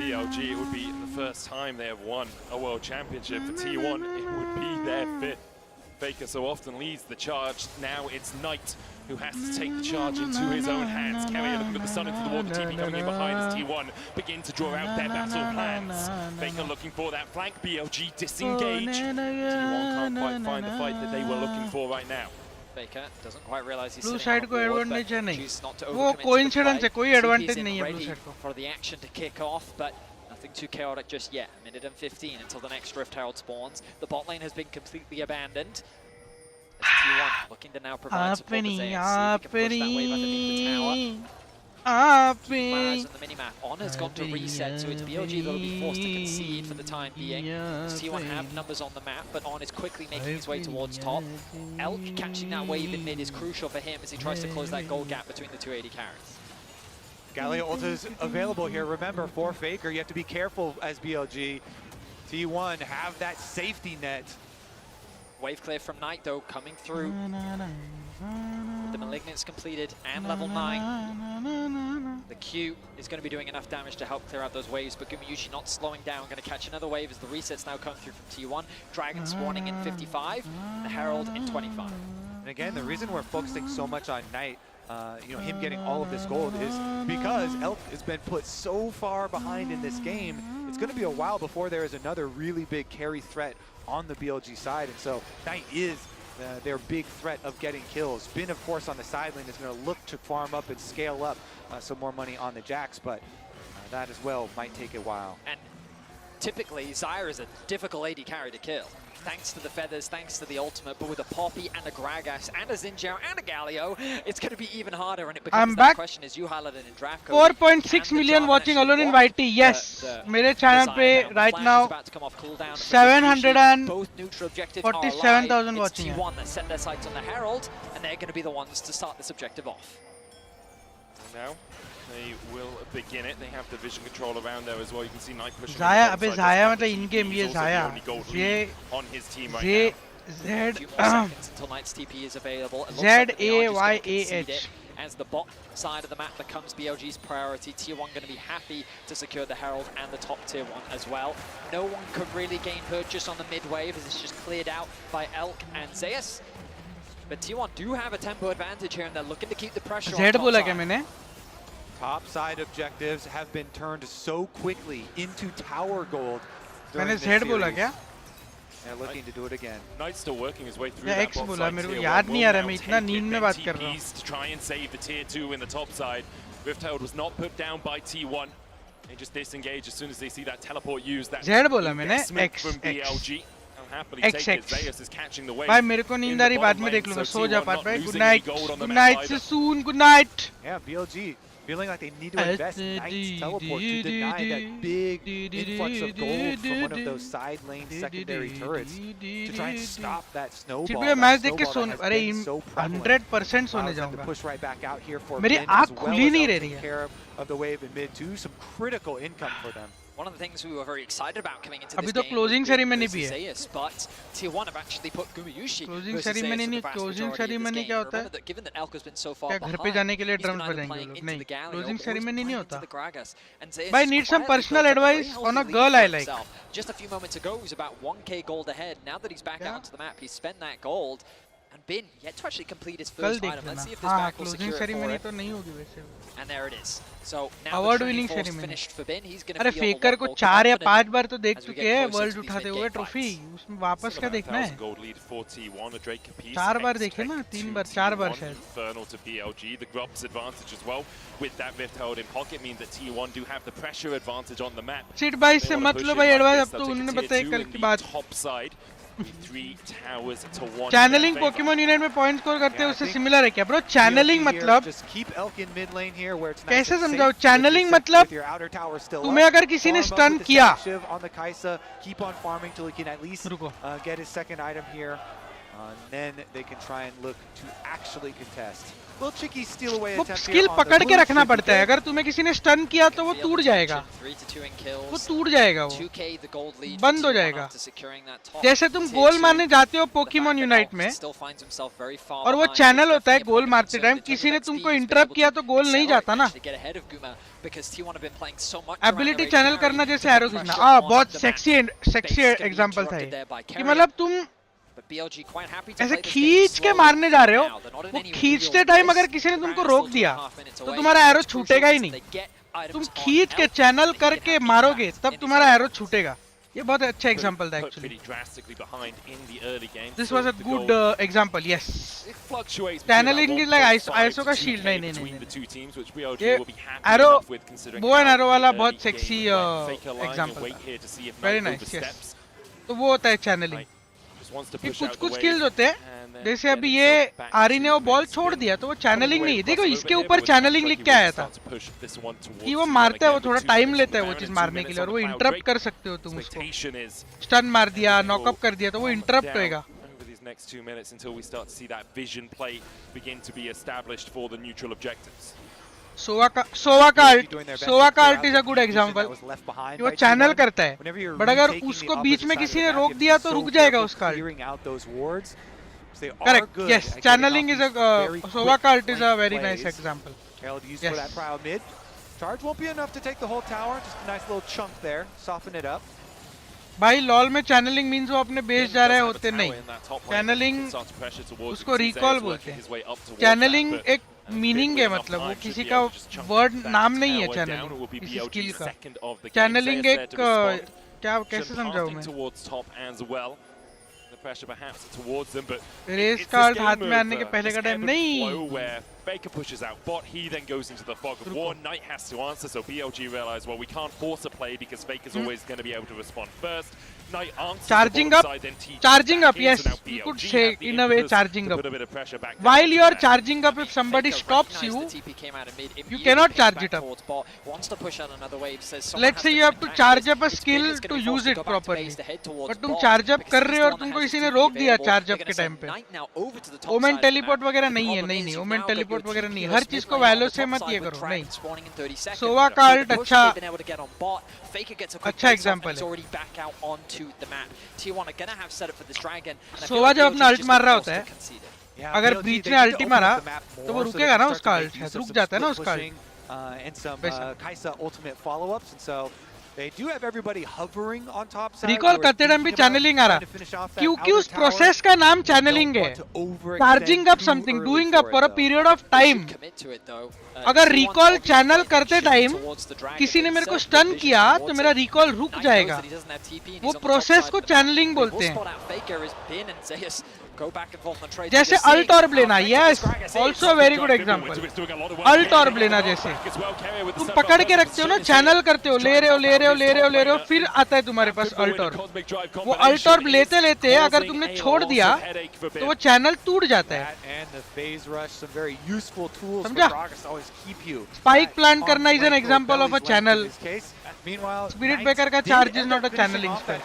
BLG, it would be the first time they have won a world championship. For T1, it would be their 5th. Faker so often leads the charge. Now it's Knight who has to take the charge into his own hands. Carrier looking at the sun into the wall, the TP coming in behind as T1 begin to draw out their battle plans. Faker looking for that flank, BLG disengage. T1 can't quite find the fight that they were looking for right now. Faker doesn't quite realize he's blue sitting side on को a board, advantage है but नहीं, chooses not to वो overcommit to the coincidence play. है, कोई TP's advantage in नहीं है blue ready side को. for the action to kick off, but nothing too chaotic just yet. A minute and 15 until the next Rift Herald spawns. The bot lane has been completely abandoned. As T1 looking to now provide support to Zeus, see if he can push that wave underneath the tower. Eyes on the minimap. On has gone to reset, so it's BLG that will be forced to concede for the time being. As T1 have numbers on the map, but On is quickly making his way towards top. Elk catching that wave in mid is crucial for him as he tries to close that goal gap between the two AD carries. Galio ult is available here. Remember, for Faker, you have to be careful as BLG. T1 have that safety net. Wave clear from Knight, though, coming through. The Malignant's completed and level 9. The Q is going to be doing enough damage to help clear out those waves, but Gumiyushi not slowing down, going to catch another wave as the resets now come through from T1. Dragon spawning in 55, the Herald in 25. And again, the reason we're focusing so much on Knight, him getting all of this gold is because Elk has been put so far behind in this game. It's going to be a while before there is another really big carry threat on the BLG side, and so Knight is their big threat of getting kills. Bin, of course, on the side lane is going to look to farm up and scale up some more money on the Jax, but that as well might take a while. And typically, Zyra is a difficult AD carry to kill. Thanks to the feathers, thanks to the ultimate, but with a Poppy and a Gragas and a Xinjiao and a Galio, it's going to be even harder, and it becomes that question as you highlighted in draft code. 4.6 million watching alone in YT. Yes, मेरे channel पे right now 747,000 watching है. T1 that set their sights on the Herald, and they're going to be the ones to start this objective off. Now they will begin it. They have the vision control around there as well. You can see Knight pushing. Zaya, अबे Zaya मतलब in game ये Zaya. ये on his team right now. Z-A-Y-A-H. As the bot side of the map becomes BLG's priority, Tier 1 going to be happy to secure the Herald and the top Tier 1 as well. No one could really gain purchase on the mid wave as it's just cleared out by Elk and Zeus. But Tier 1 do have a tempo advantage here and they're looking to keep the pressure on top side. Top side objectives have been turned so quickly into tower gold. मैंने Z बोला क्या? They're looking to do it again. Knight's still working his way through या that X bot बोला, side. मेरे को याद नहीं आ रहा, मैं इतना नींद में बात कर रहा हूँ. TPs to try and save the tier 2 in the top side. Rift Herald was not put down by T1. They just disengage as soon as they see that teleport used. That Z बोला मैंने X from BLG. I'll happily take it. Zeus is catching the wave. भाई मेरे को नींद आ रही, बाद में देख लूँगा, सो जा पाट भाई. Good night. Good night. See you soon. Good night. Yeah, BLG feeling like they need to invest in Knight's teleport to deny that big influx of gold from one of those side lane secondary turrets to try and stop that snowball. मैं match देख के सोने, अरे 100% सोने जाऊँगा. Push right back out here for मेरी आँख खुली नहीं रह रही है. Care of the wave in mid too, some critical income for them. One of the things we were very excited about coming into अभी this तो game closing ceremony भी है. Zeus, but Tier 1 have actually put Gumiyushi Closing ceremony नहीं, closing ceremony क्या होता है? Given that Elk has been so far क्या घर पे जाने के लिए drums बजाएंगे लोग? नहीं, closing ceremony नहीं होता. But I need some personal advice on a girl I like. Just a few moments ago, he was about 1k gold ahead. Now that he's back out onto the map, he's spent that gold. And Bin yet to actually complete his first item. Let's see if this back will secure it for him. And there it is. So now the training force finished for Bin. He's going to अरे feel फेकर को 4 या 5 बार तो देख चुके हैं world उठाते हुए trophy, उसमें वापस क्या देखना है? 4 बार देखे ना, 3 बार 4 बार शायद. Infernal to BLG, the Grub's advantage as well with that Rift Herald in pocket means that T1 do have the pressure advantage on the map. Seat बाइस से मत लो भाई एडवाइस, अब तो उन्होंने बताया कल की बात. Top side. 3 towers to 1. Channeling Pokemon Unite में पॉइंट स्कोर करते हैं उससे सिमिलर है क्या ब्रो? चैनलिंग मतलब कैसे समझाओ? चैनलिंग मतलब तुम्हें अगर किसी ने स्टन किया, रुको, then they can try and look to actually contest. Little cheeky steal away वो attempt स्किल पकड़ के रखना पड़ता है. अगर तुम्हें किसी ने स्टन किया तो वो टूट जाएगा, वो टूट जाएगा, वो बंद हो जाएगा. जैसे तुम गोल मारने जाते हो पोकेमॉन यूनाइट में और वो चैनल होता है गोल मारते टाइम, किसी ने तुमको इंटरप्ट किया तो गोल नहीं जाता ना. एबिलिटी चैनल करना जैसे एरो खींचना, बहुत सेक्सी एग्जांपल था ये कि मतलब तुम ऐसे खींच के मारने जा रहे हो, वो खींचते टाइम अगर किसी ने तुमको रोक दिया तो तुम्हारा एरो छूटेगा ही नहीं. तुम खींच के चैनल करके मारोगे तब तुम्हारा एरो छूटेगा. ये बहुत अच्छा एग्जांपल था put pretty actually. drastically behind in the early game. This So was a the good goal- example. Yes. It fluctuates between Channeling about is like 1.5 ISO to का 2K shield. नहीं. between the two teams, which BLG ये will be happy arrow, enough with considering bow and how arrow the वाला early बहुत game sexy went. Faker line, example you'll wait था. here to see if Very Knight nice. Yes. oversteps. तो वो होता है channeling. Just wants to ये push out the कुछ wave skills होते हैं. and then जैसे get अभी himself ये back आरी ने to वो बॉल mid छोड़ spin. दिया तो वो Coming चैनलिंग away नहीं. across देखो over इसके here, ऊपर but चैनलिंग looks लिख like के he आया will था start to push this one towards कि वो T1 मारता है वो again, थोड़ा but 2 टाइम minutes लेता है on वो the चीज ban and 2 मारने के लिए और minutes वो on the cloud. Interrupt Drake, कर सकते हो तुम उसको. expectation is स्टन मार दिया, will नॉकअप कर दिया तो वो calm इंटरप्ट down होएगा. over these next 2 minutes until we start to see that vision play begin to be established for the neutral objectives. Sova का ult is a good example कि वो चैनल करता है बट अगर उसको बीच में किसी ने रोक दिया तो रुक जाएगा उसका ult. Correct. Yes, channeling is a Sova का ult is a very nice example. Yes. Charge won't be enough to take the whole tower. Just a nice little chunk there, soften it up. भाई lol में channelling means वो अपने base जा रहे होते नहीं. Channelling उसको रिकॉल बोलते हैं. चैनलिंग एक मीनिंग है, मतलब वो किसी का वर्ड नाम नहीं है. चैनलिंग किसी स्किल का. चैनलिंग एक क्या कैसे समझाऊं मैं. Pressure perhaps towards them, but Raze का अल्ट हाथ में आने के पहले का टाइम नहीं. where Faker pushes out bot, he then goes into the fog of war. Knight has to answer, so BLG realize, well, we can't force a play because Faker's always going to be able to respond first. Knight answers Charging the up, side, then T charging up, back in, yes, so now you could BLG say have the in a way impetus charging to up. put a bit of pressure back down While to you are that. charging up, if somebody stops you, you cannot charge it up. Let's say you have to charge up a skill to use it properly. But तुम charge up कर रहे हो और तुमको किसी ने रोक दिया charge up के टाइम पे. ओमेन टेलीपोर्ट वगैरह नहीं है. नहीं ओमेन टेलीपोर्ट वगैरह नहीं है. हर चीज को वैलो से मत ये करो. नहीं. सोवा का अल्ट अच्छा एग्जांपल है. सोवा जब अपना अल्ट मार रहा होता है, अगर बीच में अल्टी मारा तो वो रुकेगा ना. उसका अल्ट रुक जाता है ना उसका alt. And some Kaisa ultimate follow-ups, and so they do have everybody hovering on top side. Recall करते टाइम भी चैनलिंग आ रहा क्योंकि उस प्रोसेस का नाम चैनलिंग है. Charging up something, doing up for a period of time. अगर recall channel करते टाइम किसी ने मेरे को स्टन किया तो मेरा रिकॉल रुक जाएगा. वो प्रोसेस को चैनलिंग बोलते हैं. जैसे अल्ट ऑर्ब लेना. Yes, also very good example. Ult orb लेना, जैसे तुम पकड़ के रखते हो ना, चैनल करते हो, ले रहे हो, फिर आता है तुम्हारे पास अल्ट ऑर्ब. वो अल्ट ऑर्ब लेते लेते अगर तुमने छोड़ दिया तो वो चैनल टूट जाता है. समझा? स्पाइक प्लांट करना is an example of a channel. Spirit breaker का charge is not a channeling spell.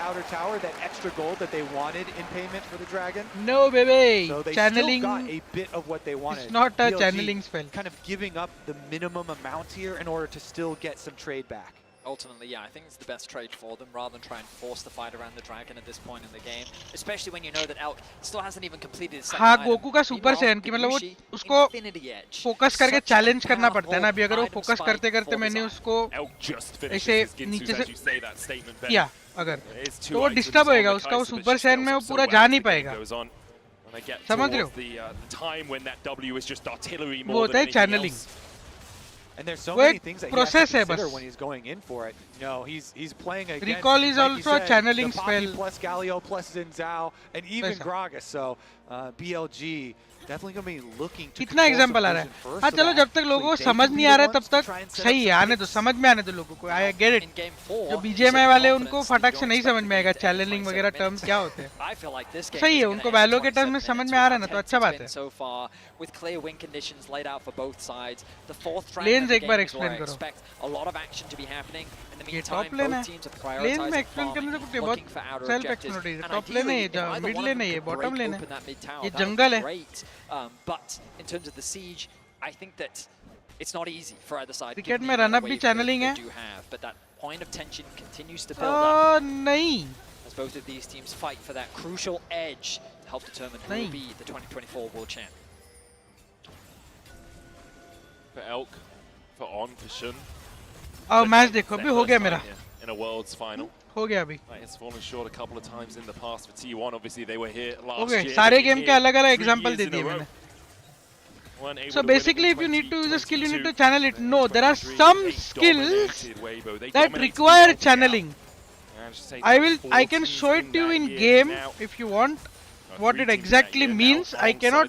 No baby, So they channeling still got a bit of what they wanted. It's not a BLG channeling spell. Kind of giving up the minimum amount here in order to still get some trade back. Ultimately, yeah, I think it's the best trade for them rather than try and force the fight around the dragon at this point in the game, especially when you know that Elk still hasn't even completed his second हाँ, item. Goku का super San कि मतलब वो उसको focus करके challenge करना पड़ता है ना. अभी अगर वो फोकस करते करते मैंने उसको ऐसे नीचे से किया अगर तो वो डिस्टर्ब होएगा उसका. वो सुपर सैन में वो पूरा जा नहीं पाएगा. समझ रहे हो? वो होता है channelling. And there's so many things that he has to consider when he's going in for it. You know, he's playing against, Recall is like also a channeling the Poppy spell. plus Galio plus Zinzao and even Gragas. So BLG definitely going to be looking to कितना example आ रहा है. हाँ चलो, जब तक लोगों को समझ नहीं आ रहा तब तक सही है. आने दो, समझ में आने दो लोगों को. I get it. जो बीजेएमआई वाले उनको फटाक से नहीं समझ में आएगा चैनलिंग वगैरह टर्म्स क्या होते हैं. सही है, उनको वैलो के टर्म्स में समझ में आ रहा है ना, तो अच्छा बात है. With clear win conditions laid out for both sides, the fourth round Lanes of the एक बार game is where I explain करो. expect a lot of action to be happening. In the ये meantime, टॉप लेना both teams are है. लेन में prioritizing explain करने से farming, कुछ looking बहुत for outer self objectives, explanatory. and top लेना ideally, है, if either mid one of लेना them है, could बॉटम break लेना open है. that mid tower, ये that would जंगल be है. great. But in terms of the siege, I think that it's not easy for either side. Cricket given में the run up भी wave that channelling they है. do have, but that point of tension continues to build up नहीं. as both of these teams fight for that crucial edge to help determine who will be the 2024 world champ. For Elk, for On, for Shun. Match देखो, अभी हो गया मेरा. In a world's final. हो गया अभी. It's fallen short a couple of times in the past for T1. Obviously, they were here last Okay, year. सारे game के अलग-अलग एग्जांपल दे दिए मैंने. So basically, if you need to use a skill, you need to channel it. No, there are some skills that require channeling. I can show it to you in game if you want. What it exactly means, I cannot.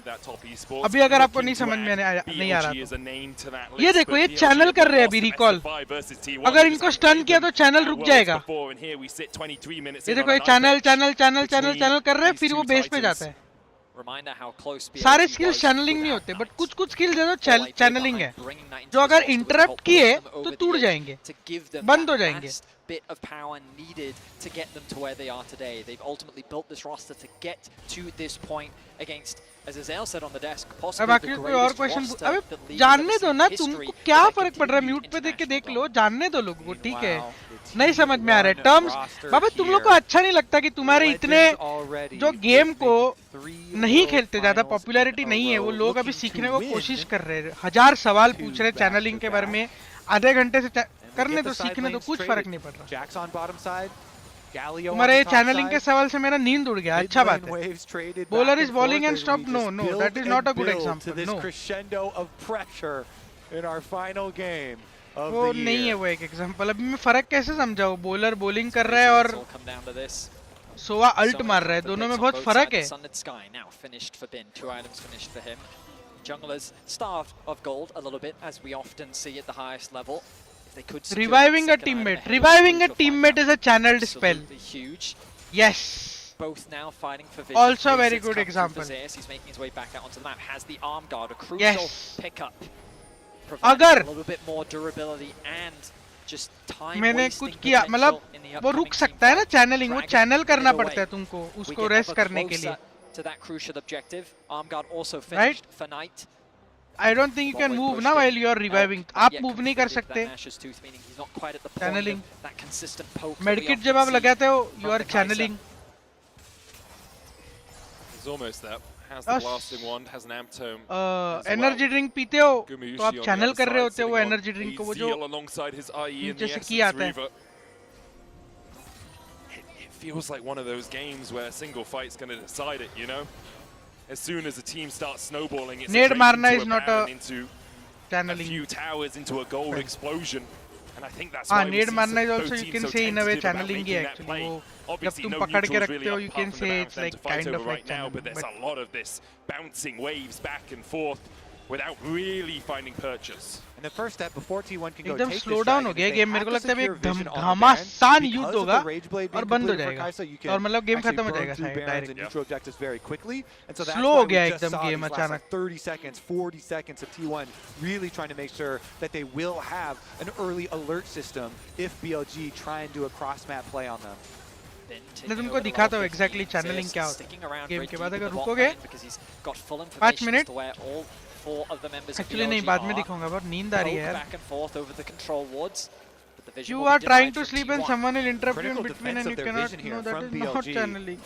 अभी अगर आपको नहीं समझ में नहीं आ रहा तो ये देखो, ये चैनल कर रहे हैं अभी रिकॉल. अगर इनको स्टन किया तो चैनल रुक जाएगा. ये देखो, ये channel channel channel channel channel कर रहे हैं, फिर वो बेस पे जाता है. सारे स्किल्स चैनलिंग नहीं होते, बट कुछ कुछ स्किल्स है जो चैनलिंग है, जो अगर इंटरप्ट किए तो टूट जाएंगे, बंद हो जाएंगे. Bit of power needed to get them to where they are today. They've ultimately built this roster to get to this point against, as Azael said on the desk, possibly the greatest roster that League जानने दो ना, has seen in तुमको history. क्या फर्क पड़ रहा है, mute पे देख के देख लो, जानने दो लोगों को, ठीक है. नहीं समझ में आ रहा है टर्म्स. बाबा तुम लोग को अच्छा नहीं लगता कि तुम्हारे इतने जो गेम को नहीं खेलते, ज्यादा पॉपुलैरिटी नहीं है, वो लोग अभी सीखने को कोशिश कर रहे हैं, 1000 सवाल पूछ रहे चैनलिंग के बारे में, आधे घंटे से करने तो सीखने तो कुछ फर्क नहीं पड़ रहा. तुम्हारे चैनलिंग के सवाल से मेरा नींद उड़ गया. अच्छा बात है. Bowler is bowling and stop. No no, that is not a good example. No, वो नहीं है वो एक एग्जांपल. अभी मैं फर्क कैसे समझाऊं? बॉलर बॉलिंग कर रहा है और सोवा अल्ट मार रहा है, दोनों में बहुत फर्क है. Junglers starved of gold a little bit, as we often see at the highest level. If they could reviving a teammate, reviving a teammate is a channeled spell. Huge. Yes. Both now fighting for vision. Also a very good example. He's making his way back out onto the map. Has the arm guard, a crucial pickup. अगर a little bit more durability and just time मैंने कुछ किया, मतलब वो रुक सकता है ना चैनलिंग, वो चैनल करना पड़ता है तुमको उसको रेस्ट करने के लिए. To that crucial objective. Armguard also finished for Knight. I don't think you can move now while you are reviving. आप move नहीं कर सकते. Channeling. Medkit जब आप लगाते हो, you are channeling. He's almost there. Has the blasting wand, has an amp tome. Energy drink पीते हो, तो आप channel कर रहे होते हो वो energy drink को, वो जो नीचे से की आता है. Feels like one of those games where a single fight's going to decide it, you know? As soon as the team starts snowballing, it's Nade marna into is not a into channeling. a few towers into a gold explosion. And I think that's why we nade see marna is both also, you teams can so say in a way tentative about channeling making he that actually. play. वो जब Obviously, तुम no पकड़ के neutrals रखते really हो, up you apart can from the say map it's for them like to fight kind of over like right now, channeling. but there's a lot of this bouncing waves back and forth without really finding purchase. And the first step before T1 can go एकदम take slow this down हो गया game. मेरे को लगता है एक घमासान युद्ध होगा और बंद हो जाएगा, और मतलब गेम खत्म हो जाएगा डायरेक्ट. स्लो हो गया एकदम गेम अचानक. 30 seconds, 40 seconds of T1 really trying to make sure that they will have an early alert system if BLG try and do a cross map play on them. मैं तुमको दिखाता हूँ exactly channelling क्या होता है game के बाद. अगर रुकोगे 5 मिनट, एक्चुअली नहीं बाद में दिखाऊंगा, पर नींद आ रही है यार. You are trying to sleep and someone will interrupt you in between and you cannot. No, that is not channeling.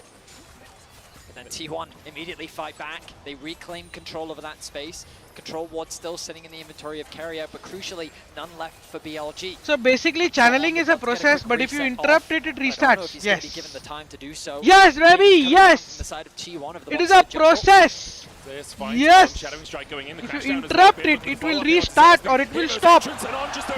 And then T1 immediately fight back. They reclaim control over that space. Control ward still sitting in the inventory of carrier, but crucially, none left for BLG. So basically, channeling is a process, but if you interrupt it, it restarts. Yes. Given the time to do so. Yes, baby. Yes. It is a process. Yes. If you interrupt it, it will restart or it will stop.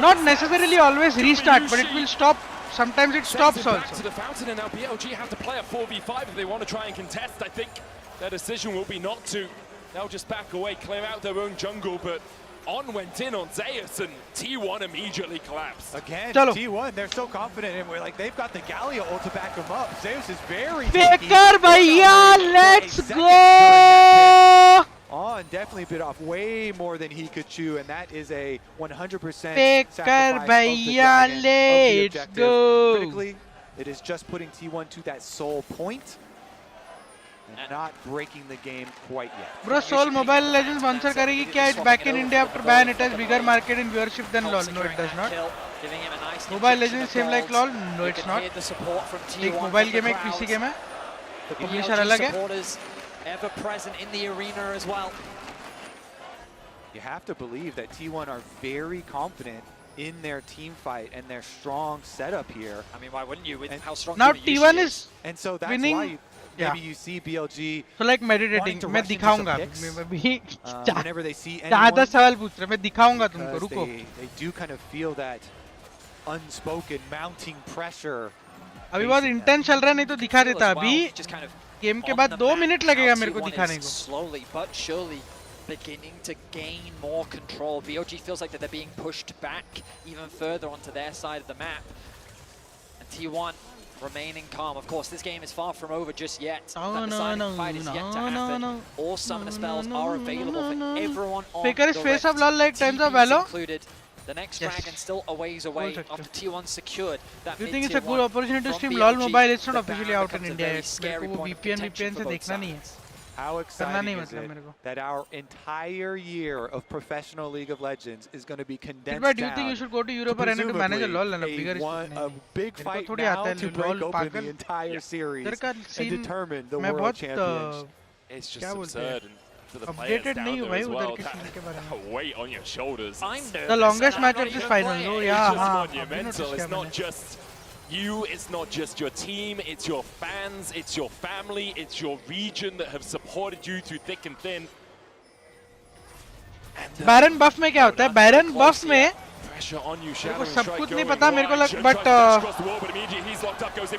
Not necessarily always restart, but it will stop. Sometimes it stops also. To the fountain, and now BLG have to play a 4v5 if they want to try and contest. I think their decision will be not to. They'll just back away, clear out their own jungle, but On went in on Zeus and T1 immediately collapsed. Again, Chalo. T1, they're so confident and we're like, they've got the Gallia ult to back them up. Zeus is very Faker bhaiya, let's go! On definitely bit off way more than he could chew, and that is a 100% Faker bhaiya, let's go! Critically, it is just putting T1 to that soul point. And not breaking the game quite yet. Bro, Soul Mobile Legends sponsor karegi kya? It's back in India after ban. It has bigger market in viewership than LoL. No, it does not. Mobile Legends same like LoL. No, it's not. एक mobile game है, PC game है. Publisher अलग है. Ever present in the arena as well. You have to believe that T1 are very confident in their team fight and their strong setup here. I mean, why wouldn't you? With how strong now T1 is and so that's winning. why maybe you see BLG. So like meditating, मैं दिखाऊंगा. मैं भी whenever they see ज़्यादा सवाल पूछ रहे, मैं दिखाऊंगा तुमको. रुको. They do kind of feel that unspoken mounting pressure. अभी बहुत इंटेंस चल रहा है, नहीं तो दिखा देता. अभी गेम के बाद 2 मिनट लगेगा मेरे को दिखाने को. Slowly but surely beginning to gain more control. BLG feels like that they're being pushed back even further onto their side of the map. And T1 remaining calm. Of course, this game is far from over just yet. That deciding fight is yet to happen. All summoner spells are available for everyone on Faker is the face red of LoL like Times of TPs Valor. included. The next dragon still a ways away after T1 secured that Do you think it's a good opportunity to stream LoL mobile? It's not officially out in India yet. मेरे को VPN से देखना नहीं है. How exciting is it that our entire year of professional League of Legends is going to be condensed down? Do you think you should go to Europe or to manage a LoL and a bigger a big fight now to break open the entire series and determine the world champions? It's just absurd. For the players down there as well, that weight on your shoulders. The longest match of this final. Oh yeah, it's just monumental. It's not just you, it's not just your team, it's your fans, it's your family, it's your region that have supported you through thick and thin. Baron buff में क्या होता है? Baron buff में मेरे को सब कुछ नहीं पता मेरे को लग बट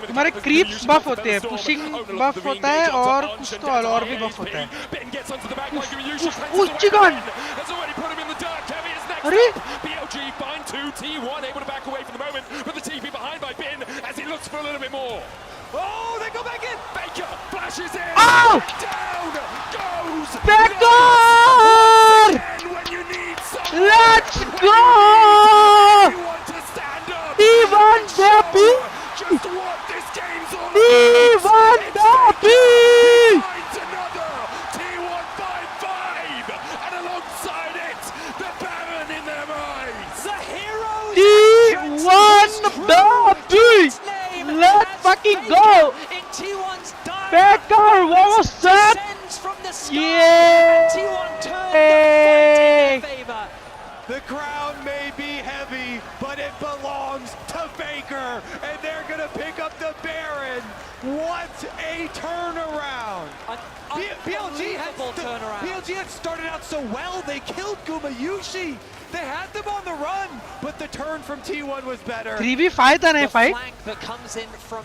तुम्हारे creeps buff होते हैं, pushing buff होता है और कुछ तो और भी buff होता है. चिकन अरे BLG find 2, T1 able to back away for the moment, but the TP behind by Bin as he looks for a little bit more. Oh, they go back in. Faker flashes in. Oh! Down goes Faker! when you need Let's go! T1 baby! Just what this game's all T1 baby! Another T1 5-5, and alongside it, the Baron in their minds. The heroes. T1 baby! Let's fucking go! In T1's Faker, what was that? Yeah! T1 turned the fight in their favor. The crown may be heavy, but it belongs to Faker, and they're gonna pick up the Baron. What a turnaround! BLG had started out so well. They killed Gumayushi. They had them on the run, but the turn from T1 was better. 3v5 था ना ये fight?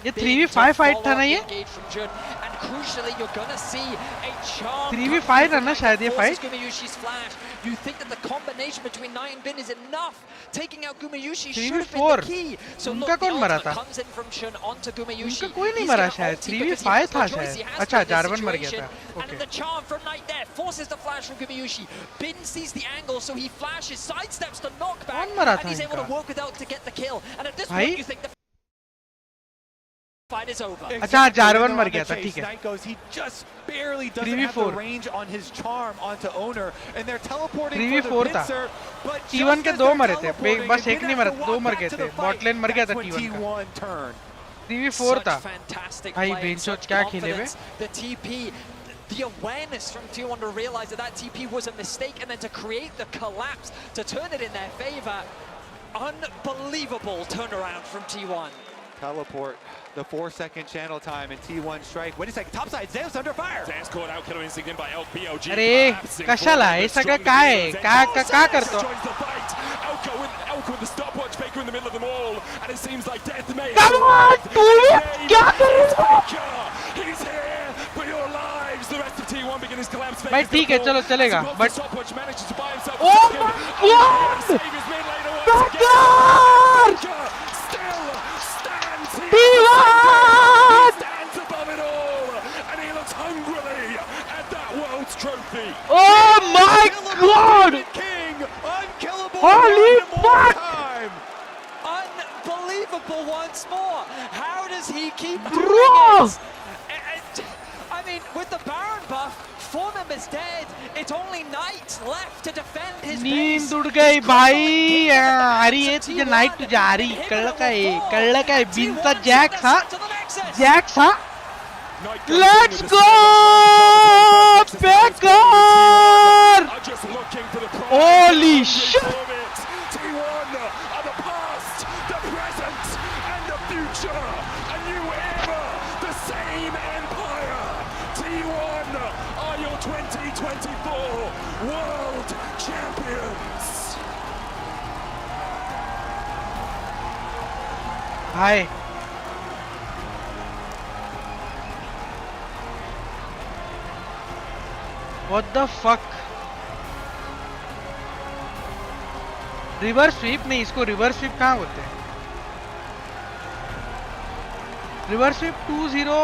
ये 3v5 fight था ना ये? And crucially, you're gonna see a charm. 3v5 था ना शायद ये fight? Gumayushi's flash. You think that the combination between Knight and Bin is enough? Taking out Gumayushi should have been the key. So look, the ultimate comes in from Shun onto Gumayushi. उनका कोई नहीं मरा शायद. 3v5 था शायद. अच्छा, Jarvan मर गया था. And the charm from Knight there forces the flash from Gumayushi. Bin sees the angle, so he flashes, sidesteps the knockback, and he's able to work without to get the kill. And at this point, you think the fight is over. अच्छा, Jarvan मर गया था, ठीक है. Knight goes, he just barely doesn't have the range on his charm onto owner, and they're teleporting 3v4 था. T1 के 2 मरे थे, बस एक नहीं मरा, 2 मर गए थे. Bot lane मर गया था T1 का. 3v4 था. भाई बेंचोच क्या खेले वे? The TP, the awareness from T1 to realize that that TP was a mistake, and then to create the collapse to turn it in their favor. Unbelievable turnaround from T1. Teleport. The 4-second channel time and T1 strike. Wait a second, topside, Zeus under fire. Zeus caught out, killer instinct in by BLG. अरे कशाला हे सगळं काय का करतो? Elko with the stopwatch, Faker in the middle of them all, and it seems like death may. Come on, क्या कर रहे हो? He's here for your lives. The rest of T1 begin his collapse. भाई ठीक है, चलो चलेगा. But stopwatch manages to buy himself. Oh my God! Still stands here. T1 stands above it all, and he looks hungrily at that world's trophy. Oh my God! King, unkillable. Holy fuck! Unbelievable once more. How does he keep Bro! doing it? I mean, with the Baron buff, 4 members dead. It's only Knight left to defend his base. नींद उड़ गई भाई. अरे ये तुझे night तुझे आ रही. कल्ला का है. बिनता जैक्स हाँ. Let's go, Faker! Holy shit! T1 are the past, the present, and the future. A new era, the same empire. T1 are your 2024 world champions. Hi. What the fuck? Reverse sweep नहीं, इसको reverse sweep कहाँ होते हैं? Reverse sweep 2-0,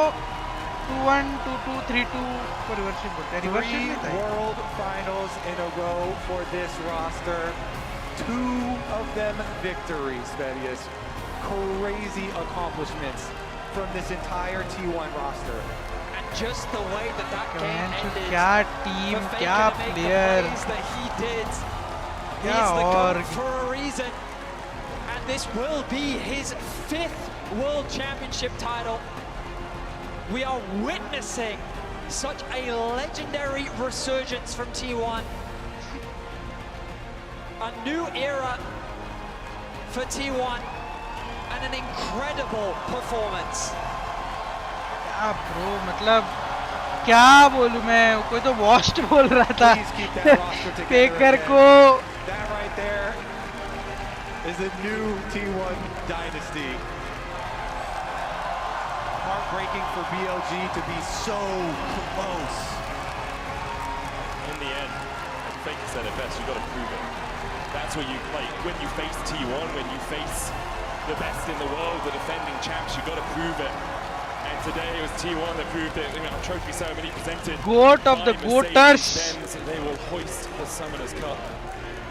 2-1, 2-2, 3-2 को reverse sweep बोलते हैं. Reverse sweep नहीं था. World Finals in a row for this roster. 2 of them victories, Vedius. Crazy accomplishments from this entire T1 roster. And just the way that game ended. क्या team, क्या player. That he did. He's the GOAT for a reason, and this will be his 5th World Championship title. We are witnessing such a legendary resurgence from T1. A new era for T1 and an incredible performance. क्या bro, मतलब क्या बोलूं मैं, कोई तो वॉस्ट बोल रहा था. फेकर को. That right there is a new T1 dynasty. Heartbreaking for BLG to be so close. In the end, as Faker said it best, you got to prove it. That's what you play. When you face T1, when you face the best in the world, the defending champs, you got to prove it. And today it was T1 that proved it. You know, trophy ceremony presented. Goat of the Goaters. They will hoist the Summoners Cup.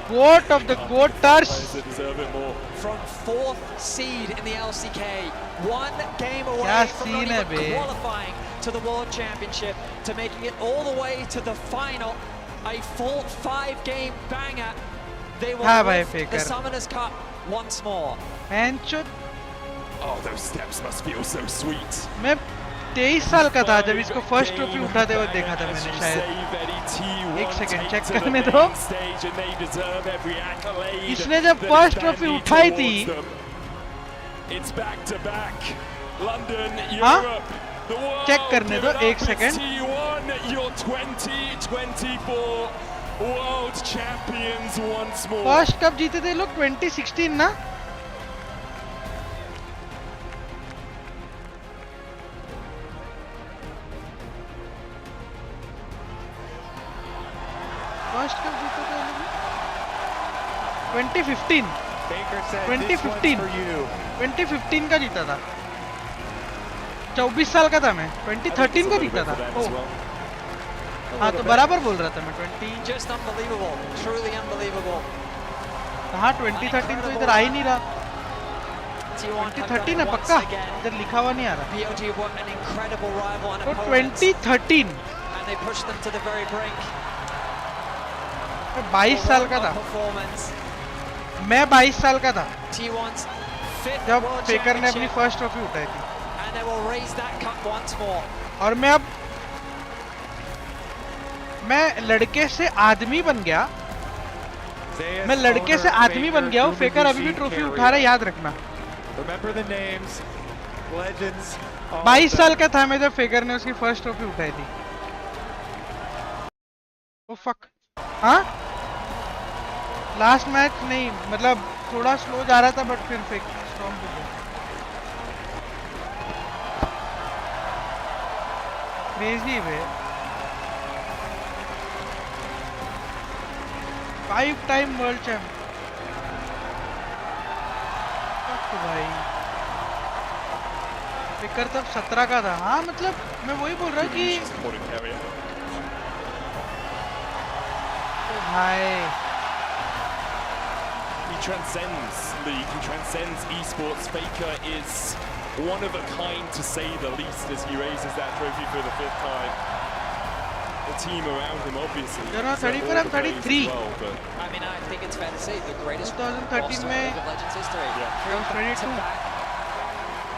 Goat of the Goaters. They deserve it more. From 4th seed in the LCK, 1 game away from not even qualifying to the World Championship, to making it all the way to the final, a full 5-game banger. They will lift the Summoners Cup once more. Oh, those steps must feel so sweet. मैं 23 साल का था जब इसको first trophy उठाते हुए देखा था मैंने शायद. एक सेकंड चेक करने दो. इसने जब फर्स्ट ट्रॉफी उठाई थी. It's back to back. London, हाँ? Europe, the world. चेक करने दो एक second. T1, you're 2024 world champions once more. First कब जीते थे लोग? 2016 ना? फर्स्ट कब जीते थे लोग? 2015. 2015 का जीता था. 24 साल का था मैं. 2013 का जीता था. हाँ तो बराबर बोल रहा था मैं. 20. Just unbelievable, truly unbelievable. हाँ 2013 तो इधर आ ही नहीं रहा. 2013 है पक्का. इधर लिखा हुआ नहीं आ रहा. BLG were an incredible rival and तो opponent. 2013. And they pushed them to the very brink. 22 साल का था. मैं 22 साल का था जब फेकर ने अपनी फर्स्ट ट्रॉफी उठाई थी. और मैं लड़के से आदमी बन गया. मैं लड़के से आदमी बन गया हूँ. फेकर अभी भी ट्रॉफी उठा रहा है, याद रखना. 22 साल का था मैं जब फेकर ने उसकी फर्स्ट ट्रॉफी उठाई थी. Oh fuck. हाँ लास्ट मैच नहीं, मतलब थोड़ा स्लो जा रहा था बट फिर फेक स्टॉर्म हो गया. क्रेजी वे. 5 टाइम वर्ल्ड चैंप. भाई फेकर तब 17 का था. हाँ मतलब मैं वही बोल रहा कि भाई He transcends league, he transcends esports. Faker is one of a kind to say the least as he raises that trophy for the 5th time. The team around him obviously. You're not 34, I'm 33. Well, but I mean, I think it's fair to say the greatest 2013 roster of Legends history. I was 22.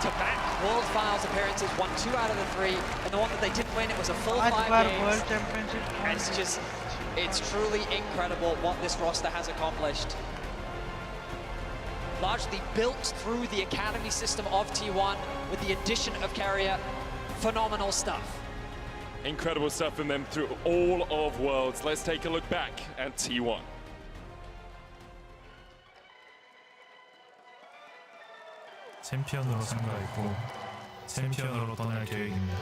To back World Finals appearances, won 2 out of the 3, and the one that they didn't win, it was a full 5 games. World Championship. It's truly incredible what this roster has accomplished. Largely built through the academy system of T1 with the addition of Carrier. Phenomenal stuff. Incredible stuff from them through all of Worlds. Let's take a look back at T1. 챔피언으로 참가했고 챔피언으로 떠날 계획입니다.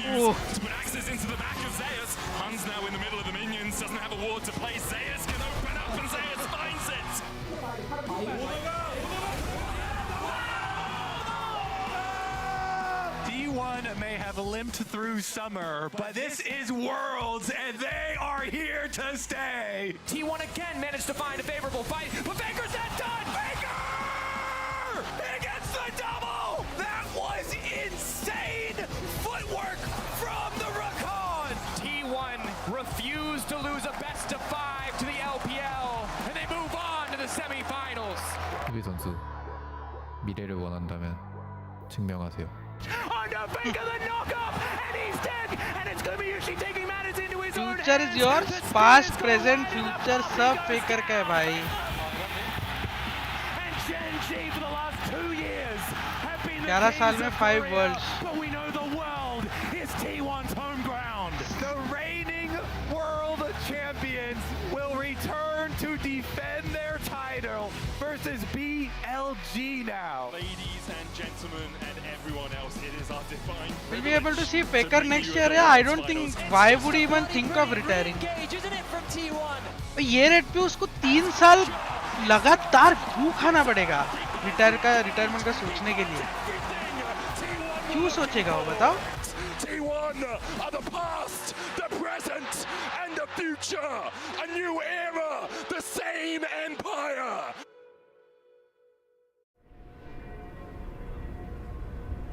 To put access into the back of Zeus. Hun's now in the middle of the minions, doesn't have a ward to place. Zeus can open up and Zeus finds it. D1 may have limped through summer, but this is Worlds, and they are here to stay. T1 again managed to find a favorable fight, but Faker's not done! Faker! He gets the double! That was insane footwork from the Rakan! T1 refused to lose a best of 5 to the LPL, and they move on to the semifinals. 수비 선수, 미래를 원한다면 증명하세요. Under Faker the knock-up, and he's dead, and it's going to be Yushi taking matters into his own Future is yours, past, present, future सब Faker का है भाई. And Gen.G for the last 2 years have been 11 साल में 5 worlds. but we know the world is T1's home ground. The reigning world champions will return to defend their title versus BLG now. Ladies and gentlemen and everyone else, it is our divine We'll be able to see Faker next year. Yeah, I don't think why would he even think of retiring. ये rate पे उसको 3 साल लगातार क्यों खाना पड़ेगा retirement का सोचने के लिए क्यों सोचेगा वो बताओ. T1 are the past, the present, and the future. A new era, the same empire.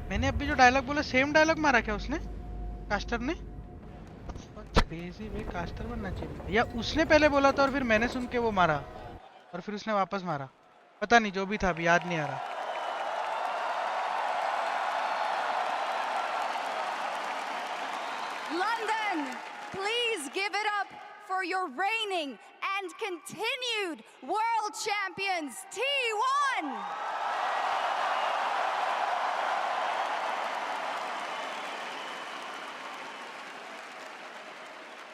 मैंने अभी जो डायलॉग बोला सेम डायलॉग मारा क्या उसने कास्टर ने. क्रेजी भाई कास्टर बनना चाहिए या उसने पहले बोला था और फिर मैंने सुन के वो मारा और फिर उसने वापस मारा. पता नहीं जो भी था अभी याद नहीं आ रहा. London, please give it up for your reigning and continued world champions, T1!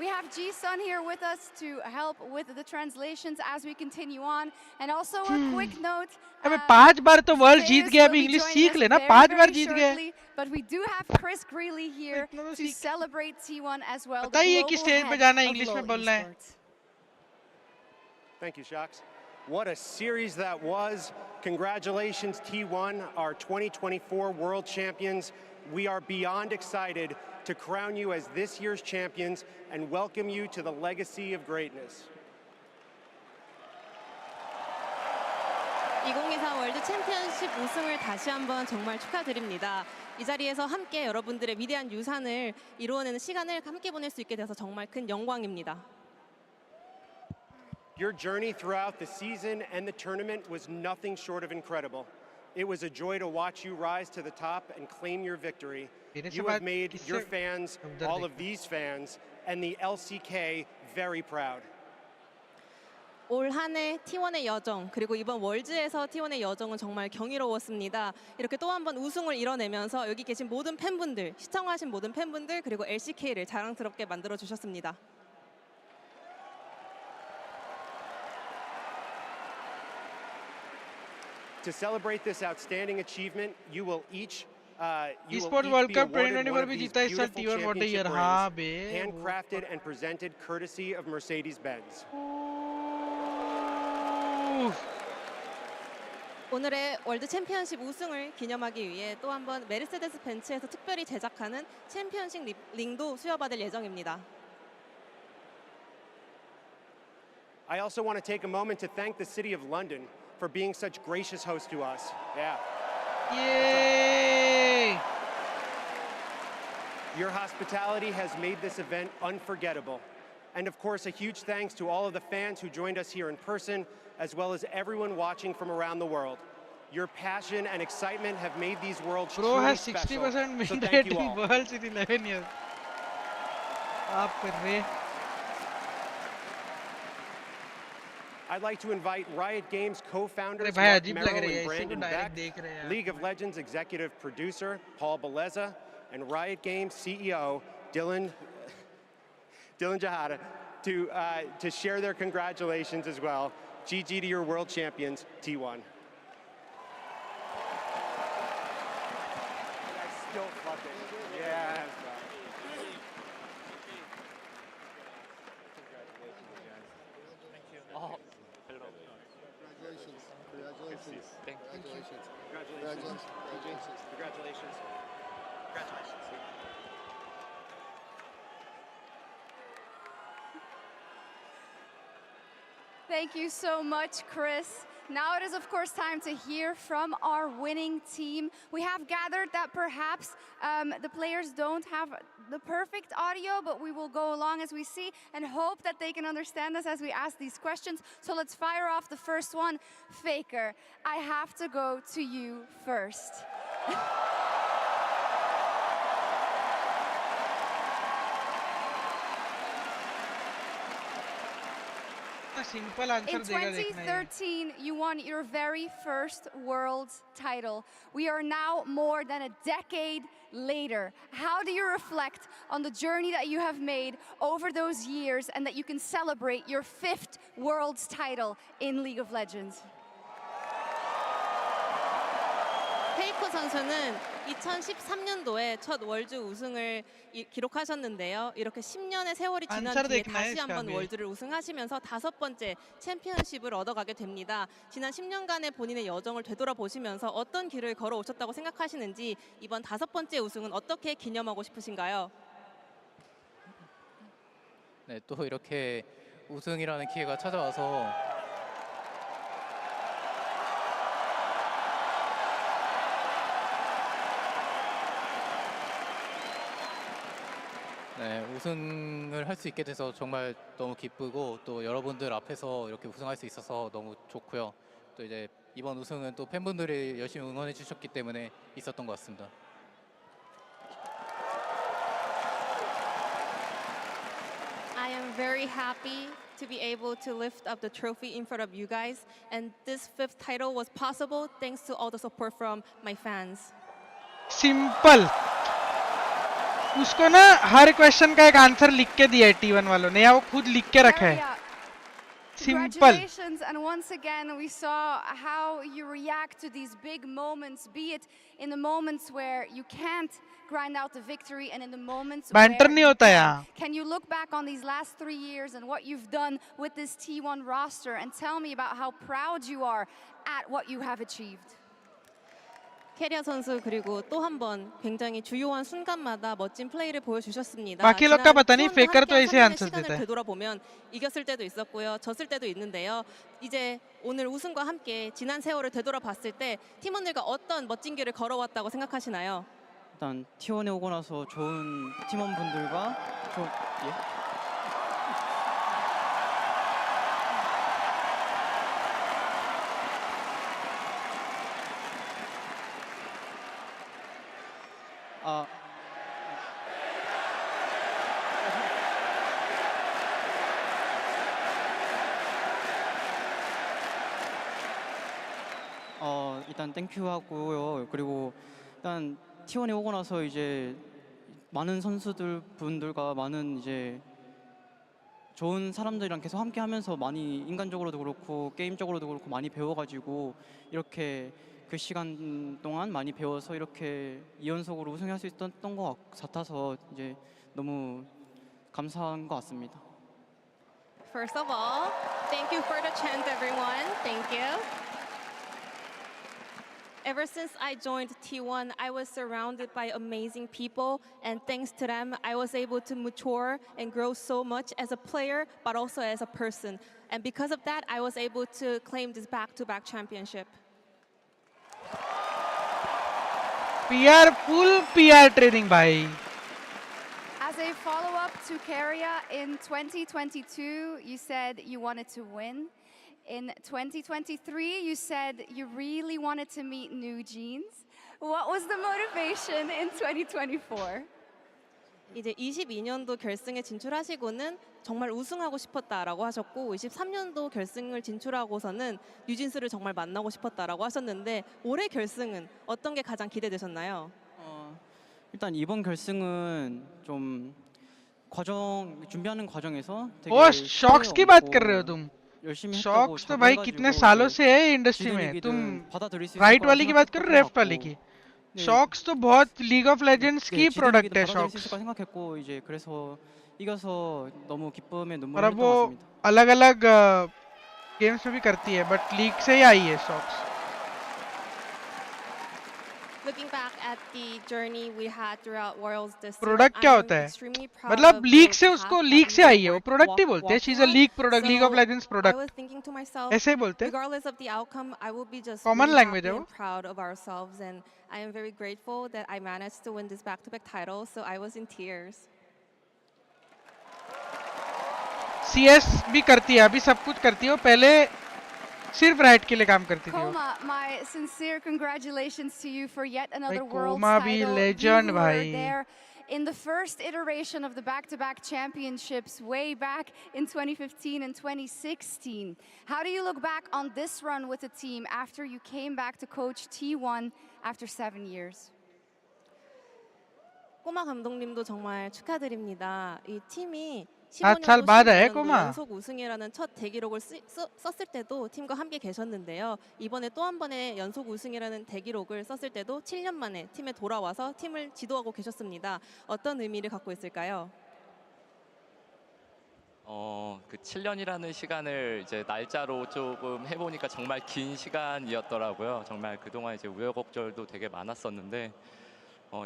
We have Ji-sun here with us to help with the translations as we continue on. And also a quick note. अबे 5 बार तो world जीत गया अभी English सीख लेना 5 बार जीत गया. But we do have Chris Greeley here to celebrate T1 as well. पता ही है कि स्टेज पे जाना इंग्लिश में बोलना है. Thank you, Shaks. What a series that was. Congratulations, T1, our 2024 world champions. We are beyond excited to crown you as this year's champions and welcome you to the legacy of greatness. 2024 월드 챔피언십 우승을 다시 한번 정말 축하드립니다. 이 자리에서 함께 여러분들의 위대한 유산을 이루어내는 시간을 함께 보낼 수 있게 돼서 정말 큰 영광입니다. Your journey throughout the season and the tournament was nothing short of incredible. It was a joy to watch you rise to the top and claim your victory. You have made your fans, all of these fans, and the LCK very proud. 올 한 해 T1의 여정 그리고 이번 월즈에서 T1의 여정은 정말 경이로웠습니다. 이렇게 또 한 번 우승을 이뤄내면서 여기 계신 모든 팬분들, 시청하신 모든 팬분들 그리고 LCK를 자랑스럽게 만들어 주셨습니다. To celebrate this outstanding achievement, you will each Esports World Cup 2024 भी जीता इस साल T1 What a Year. हाँ बे. Handcrafted and presented courtesy of Mercedes-Benz. 오늘의 월드 챔피언십 우승을 기념하기 위해 또 한 번 메르세데스 벤츠에서 특별히 제작하는 챔피언십 링도 수여받을 예정입니다. I also want to take a moment to thank the City of London for being such gracious hosts to us. Yeah. Yay! Your hospitality has made this event unforgettable. And of course, a huge thanks to all of the fans who joined us here in person, as well as everyone watching from around the world. Your passion and excitement have made these worlds Bro truly has special. 60% win So rate thank you in all. Worlds in 11 years. आप कर रहे. I'd like to invite Riot Games co-founders अरे भाई Mark अजीब Merrill लग रही है and इसी को Brandon डायरेक्ट Beck, देख रहे हैं. League of Legends executive producer Paul Beleza, and Riot Games CEO Dylan Jahada to share their congratulations as well. GG to your world champions, T1. Don't fuck it. Yeah. Oh, hello. Congratulations. Congratulations. Thank you. Congratulations. Congratulations. Congratulations. Congratulations. Congratulations. Thank you so much, Chris. Now it is, of course, time to hear from our winning team. We have gathered that perhaps the players don't have the perfect audio, but we will go along as we see and hope that they can understand us as we ask these questions. So let's fire off the first one. Faker, I have to go to you first. Simple answer In 2013, you won your very first world title. We are now more than a decade later. How do you reflect on the journey that you have made over those years and that you can celebrate your 5th world title in League of Legends? 페이커 선수는 2013년도에 첫 월드 우승을 기록하셨는데요. 이렇게 10년의 세월이 지난 뒤에 다시 한번 월드를 우승하시면서 5번째 챔피언십을 얻어가게 됩니다. 지난 10년간의 본인의 여정을 되돌아보시면서 어떤 길을 걸어오셨다고 생각하시는지 이번 5번째 우승은 어떻게 기념하고 싶으신가요? 네, 또 이렇게 우승이라는 기회가 찾아와서 네, 우승을 할 수 있게 돼서 정말 너무 기쁘고 또 여러분들 앞에서 이렇게 우승할 수 있어서 너무 좋고요. 또 이제 이번 우승은 또 팬분들이 열심히 응원해 주셨기 때문에 있었던 것 같습니다. I am very happy to be able to lift up the trophy in front of you guys, and this 5th title was possible thanks to all the support from my fans. Simple. उसको ना हर question का एक answer लिख के दिया है T1 वालों ने या वो खुद लिख के रखा है. Simple. Congratulations, and once again we saw how you react to these big moments, be it in the moments where you can't grind out the victory and in the moments where नहीं होता यहाँ. Can you look back on these last 3 years and what you've done with this T1 roster and tell me about how proud you are at what you have achieved? 캐리어 선수 그리고 또 한 번 굉장히 주요한 순간마다 멋진 플레이를 보여주셨습니다. बाकी लोग का पता नहीं फेकर तो ऐसे आंसर देता है. 되돌아보면 이겼을 때도 있었고요, 졌을 때도 있는데요. 이제 오늘 우승과 함께 지난 세월을 되돌아봤을 때 팀원들과 어떤 멋진 길을 걸어왔다고 생각하시나요? 일단 T1에 오고 나서 좋은 팀원분들과 일단 땡큐 하고요. 그리고 일단 T1에 오고 나서 이제 많은 선수들 분들과 많은 이제 좋은 사람들이랑 계속 함께 하면서 많이 인간적으로도 그렇고 게임적으로도 그렇고 많이 배워가지고 이렇게 그 시간 동안 많이 배워서 이렇게 2연속으로 우승할 수 있었던 것 같아서 이제 너무 감사한 것 같습니다. First of all, thank you for the chant, everyone. Thank you. Ever since I joined T1, I was surrounded by amazing people, and thanks to them, I was able to mature and grow so much as a player, but also as a person. And because of that, I was able to claim this back-to-back championship. PR full PR training bhai. As a follow-up to Keria, in 2022, you said you wanted to win. In 2023, you said you really wanted to meet New Jeans. What was the motivation in 2024? 이제 22년도 결승에 진출하시고는 정말 우승하고 싶었다라고 하셨고 23년도 결승을 진출하고서는 뉴진스를 정말 만나고 싶었다라고 하셨는데 올해 결승은 어떤 게 가장 기대되셨나요? 일단 이번 결승은 좀 준비하는 과정에서 되게 shocks की बात कर रहे हो तुम? 열심히 shocks तो भाई कितने सालों से है इंडस्ट्री में. तुम राइट वाली की बात कर रहे हो, लेफ्ट वाली की? शॉक्स तो बहुत लीग ऑफ लेजेंड्स की प्रोडक्ट है शॉक्स 생각했고 이제 그래서 이겨서 너무 기쁨에 और 눈물을 अब 흘렸던 वो 것 같습니다. अलग-अलग गेम्स में भी करती है बट लीग से ही आई है shocks Looking back at the journey we had throughout Worlds this year, product क्या होता है मतलब लीग से उसको लीग से आई है वो प्रोडक्ट ही बोलते हैं she is a league product league of legends product ऐसे ही बोलते हैं regardless of the outcome, I will be just common really language happy है वो and proud of ourselves, and I am very grateful that I managed to win this back-to-back title. So I was in tears. CS भी करती है अभी सब कुछ करती है वो पहले सिर्फ राइट के लिए काम करती थी वो Koma, my sincere congratulations to you for yet another भाई world कोमा भी title. लेजेंड You were भाई there in the first iteration of the back-to-back championships way back in 2015 and 2016. How do you look back on this run with the team after you came back to coach T1 after 7 years? 꼬마 감독님도 정말 축하드립니다. 이 팀이 7살 बाद है coma 연속 우승이라는 첫 대기록을 썼을 때도 팀과 함께 계셨는데요. 이번에 또 한 번의 연속 우승이라는 대기록을 썼을 때도 7년 만에 팀에 돌아와서 팀을 지도하고 계셨습니다. 어떤 의미를 갖고 있을까요? 그 7년이라는 시간을 이제 날짜로 조금 해보니까 정말 긴 시간이었더라고요. 정말 그동안 이제 우여곡절도 되게 많았었는데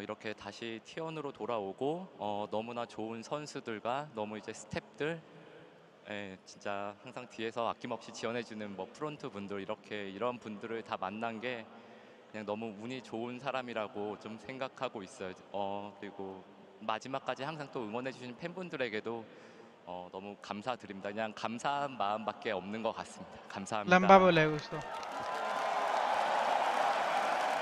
이렇게 다시 T1으로 돌아오고 너무나 좋은 선수들과 너무 이제 스태프들 진짜 항상 뒤에서 아낌없이 지원해주는 뭐 프론트 분들 이런 분들을 다 만난 게 그냥 너무 운이 좋은 사람이라고 좀 생각하고 있어요. 그리고 마지막까지 항상 또 응원해주신 팬분들에게도 너무 감사드립니다. 그냥 감사한 마음밖에 없는 것 같습니다. 감사합니다. लंबा बोला है उसको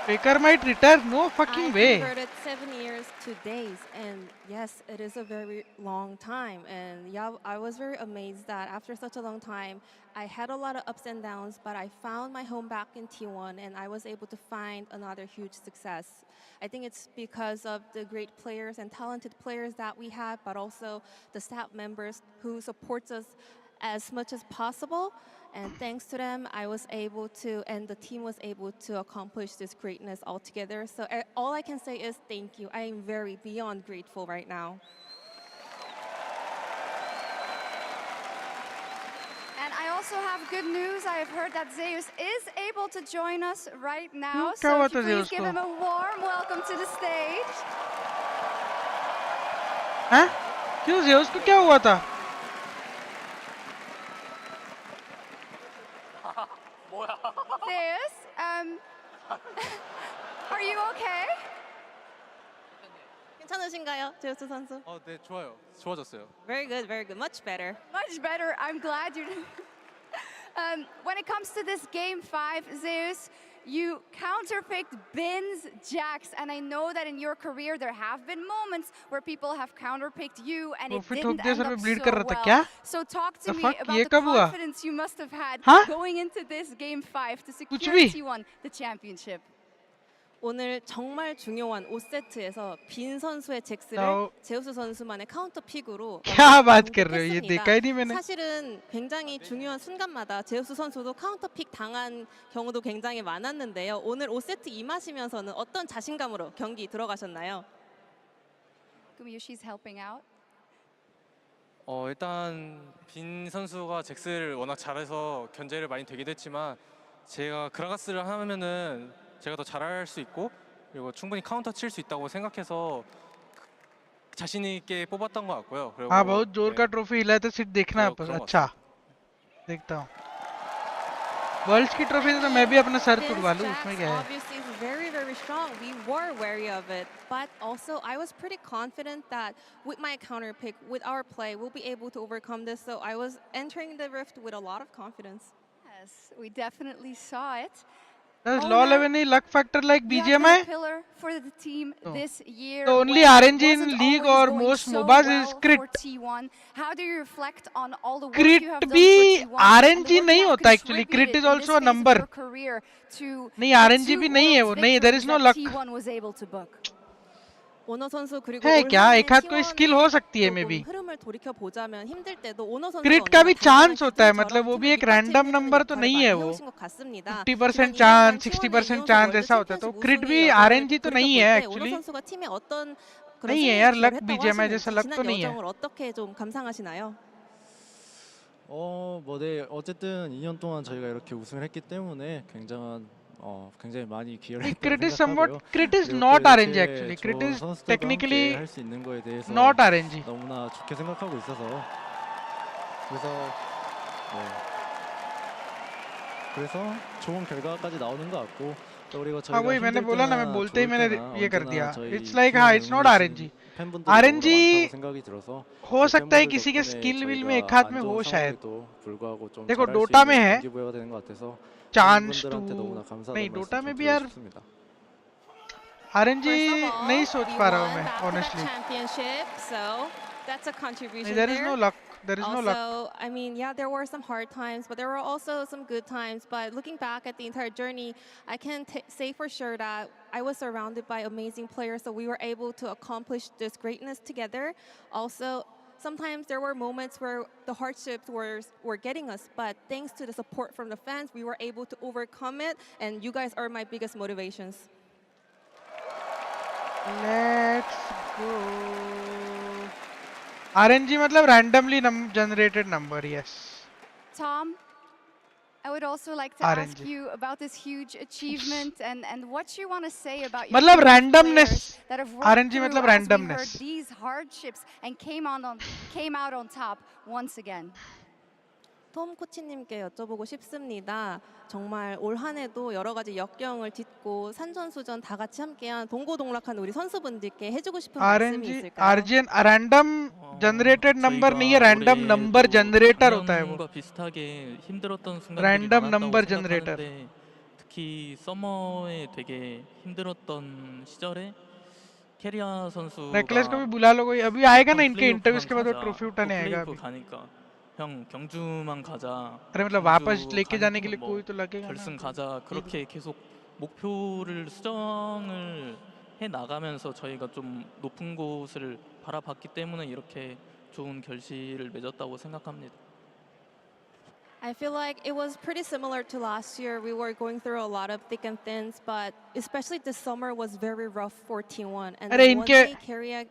Faker might retire. No fucking way. I converted 7 years to days, and yes, it is a very long time. And yeah, I was very amazed that after such a long time, I had a lot of ups and downs, but I found my home back in T1, and I was able to find another huge success. I think it's because of the great players and talented players that we have, but also the staff members who supports us as much as possible. And thanks to them, I was able to, and the team was able to accomplish this greatness all together. So all I can say is thank you. I am very beyond grateful right now. And I also have good news. I have heard that Zeus is able to join us right now. क्या हुआ So था please Zeus give को? him a warm welcome to the stage. हैं? क्यों Zeus को क्या हुआ था? Zeus, are you okay? 괜찮으신가요, 제우스 선수? 네, 좋아요. 좋아졌어요. Very good, very good. Much better. Much better. I'm glad you. When it comes to this game 5, Zeus, you counterpicked Bin's Jax, and I know that in your career there have been moments where people have counterpicked you, and it didn't end up so well. So talk to me about the confidence you must have had going into this game 5 to secure T1 the championship. 오늘 정말 중요한 5세트에서 빈 선수의 잭스를 제우스 선수만의 카운터 픽으로 क्या बात कर रहे हो ये देखा ही नहीं मैंने 사실은 굉장히 중요한 순간마다 제우스 선수도 카운터 픽 당한 경우도 굉장히 많았는데요. 오늘 5세트 임하시면서는 어떤 자신감으로 경기 들어가셨나요? She's helping out. 일단 빈 선수가 잭스를 워낙 잘해서 견제를 많이 되기도 했지만 제가 그라가스를 하면은 제가 더 잘할 수 있고 그리고 충분히 카운터 칠 수 있다고 생각해서 자신 있게 뽑았던 것 같고요. 그리고 हाँ बहुत जोर का ट्रॉफी हिला तो सिर्फ देखना है बस अच्छा देखता हूँ वर्ल्ड्स की ट्रॉफी तो मैं भी अपना सर तुड़वा लूँ उसमें क्या है Obviously is very strong. We were wary of it, but also I was pretty confident that with my counter pick, with our play, we'll be able to overcome this. So I was entering the rift with a lot of confidence. Yes, we definitely saw it. Does LoL have any luck factor like BGMI? Pillar for the team this year. The only RNG in league or most MOBAs is crit. How do you reflect on all the work Crit you have done भी for T1 RNG नहीं होता actually. Crit is also a number. नहीं RNG भी नहीं है वो नहीं. There is no luck. T1 was able to book. 오너 선수 그리고 है क्या 올한해 एक आध कोई स्किल हो सकती है मे 조금 बी 흐름을 돌이켜 보자면 힘들 때도 오너 선수가 क्रिट का भी 언제나 चांस 당연한 होता है 기준처럼 मतलब वो भी 팀을 एक रैंडम 밑받침해주는 नंबर तो 역할을 नहीं 많이 है वो 해오신 것 같습니다. 50% 지난 चांस 2년간 60% T1의 चांस 이연속 ऐसा होता है तो 월드 क्रिट 챔피언십 भी 우승의 आरएनजी 여정을 तो नहीं 돌이켜 है 볼 때 오너 एक्चुअली 선수가 팀에 어떤 그런 नहीं है 승리에 यार 기여를 लक 했다고 बीजीएमआई जैसा 하시는지 लक तो 지난 नहीं है 여정을 어떻게 좀 감상하시나요? 네. 어쨌든 2년 동안 저희가 이렇게 우승을 했기 때문에 굉장히 많이 기여를 했다고 Crit is somewhat 생각하고요. Crit is 그리고 not 또 RNG 이렇게 actually. Crit 좋은 is 선수들과 technically 함께 할 수 있는 거에 대해서 not RNG. 너무나 좋게 생각하고 있어서 그래서 좋은 결과까지 나오는 것 같고 또 그리고 हाँ 저희가 वही मैंने 힘들 बोला ना मैं 때나 बोलते ही 좋을 मैंने 때나 ये कर दिया 언제나 저희 इट्स लाइक हाँ 팀을 इट्स नॉट 응원해 आरएनजी 주신 팬분들이 너무나 आरएनजी 많다고 생각이 들어서 हो 그 सकता है 팬분들 किसी के 덕분에 स्किल विल में एक 저희가 हाथ 안 में 좋은 हो शायद 상황에도 불구하고 좀 देखो 잘할 수 डोटा में 있는 है 동기부여가 되는 것 같아서 चांस टू 팬분들한테 너무나 감사하다는 नहीं 말씀 डोटा में 좀 भी 드리고 यार 싶습니다. आरएनजी First of all, नहीं सोच we पा रहा हूँ won मैं back-to-back honestly championship, so that's a contribution there is there. no luck there is no luck Also, I mean, yeah, there were some hard times, but there were also some good times. But looking back at the entire journey, I can say for sure that I was surrounded by amazing players, so we were able to accomplish this greatness together. Also, sometimes there were moments where the hardships were getting us, but thanks to the support from the fans, we were able to overcome it, and you guys are my biggest motivations. Let's go. RNG मतलब randomly generated number, yes. Tom, I would also like to RNG. ask you about this huge achievement and what you want to say about your मतलब team of randomness. players that have worked RNG through मतलब as we randomness. heard these hardships and came out on top once again. 톰 코치님께 여쭤보고 싶습니다. 정말 올 한 해도 여러 가지 역경을 딛고 산전수전 다 같이 함께한 동고동락한 우리 선수분들께 해주고 싶은 말씀이 RNG 있을까요? RGN random generated number नहीं है random number generator होता है वो. 비슷하게 힘들었던 순간들이 Random 많았다고 number generator. 생각하는데 특히 서머에 되게 힘들었던 시절에 캐리아 선수가 necklace को भी बुला लो कोई अभी आएगा ना इनके इंटरव्यूज के बाद वो ट्रॉफी उठाने आएगा 플레이오프 अभी 가니까 형 경주만 가자. अरे मतलब वापस 경주 लेके जाने के लिए 가니까 कोई तो लगेगा 결승 ना 가자. 그렇게 계속 목표를 수정을 해 나가면서 저희가 좀 높은 곳을 바라봤기 때문에 이렇게 좋은 결실을 맺었다고 생각합니다. I feel like it was pretty similar to last year. We were going through a lot of thick and thins, but especially this summer was very rough for T1. And अरे then one इनके day Carriac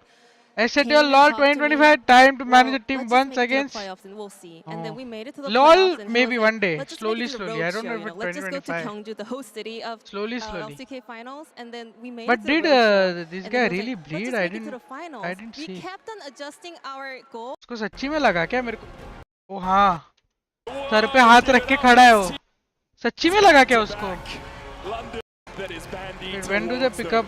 SATL came LOL and talked to me. 2025 time to manage Well, the team let's just once make it to the against playoffs and we'll see. And then we made it to the LOL playoffs. And he maybe was one like, day let's just slowly make it to the slowly road I don't show, know you if know, it's let's just go to 2025 Gyeongju, the host city of slowly LCK finals, and then we made but it to the did road show. this And guy then he was really like, bleed let's I just make it to the finals. I didn't We see kept on adjusting our goal. उसको सच्ची में लगा क्या मेरे को ओ हाँ sir पे हाथ रख के खड़ा है वो सच्ची में लगा क्या उसको when do they pick up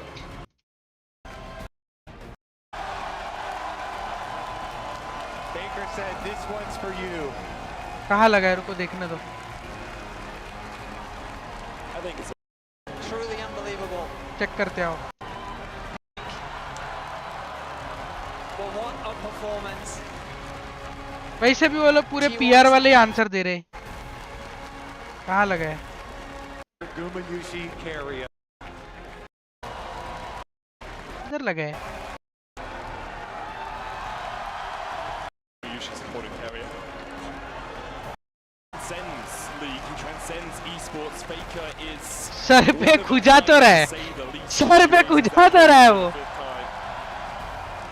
Baker said this one's for you. कहाँ लगा है रुको देखने दो I think it's truly unbelievable. Check करते आओ Well, what a performance. वैसे भी वो लोग पूरे पीआर वाले आंसर दे रहे कहाँ लगा है Gumayushi Carrier. इधर लगा है Usually supporting carrier. Transcends league, who transcends esports. Faker is sir पे खुजा तो रहा है सर पे खुजा तो रहा है वो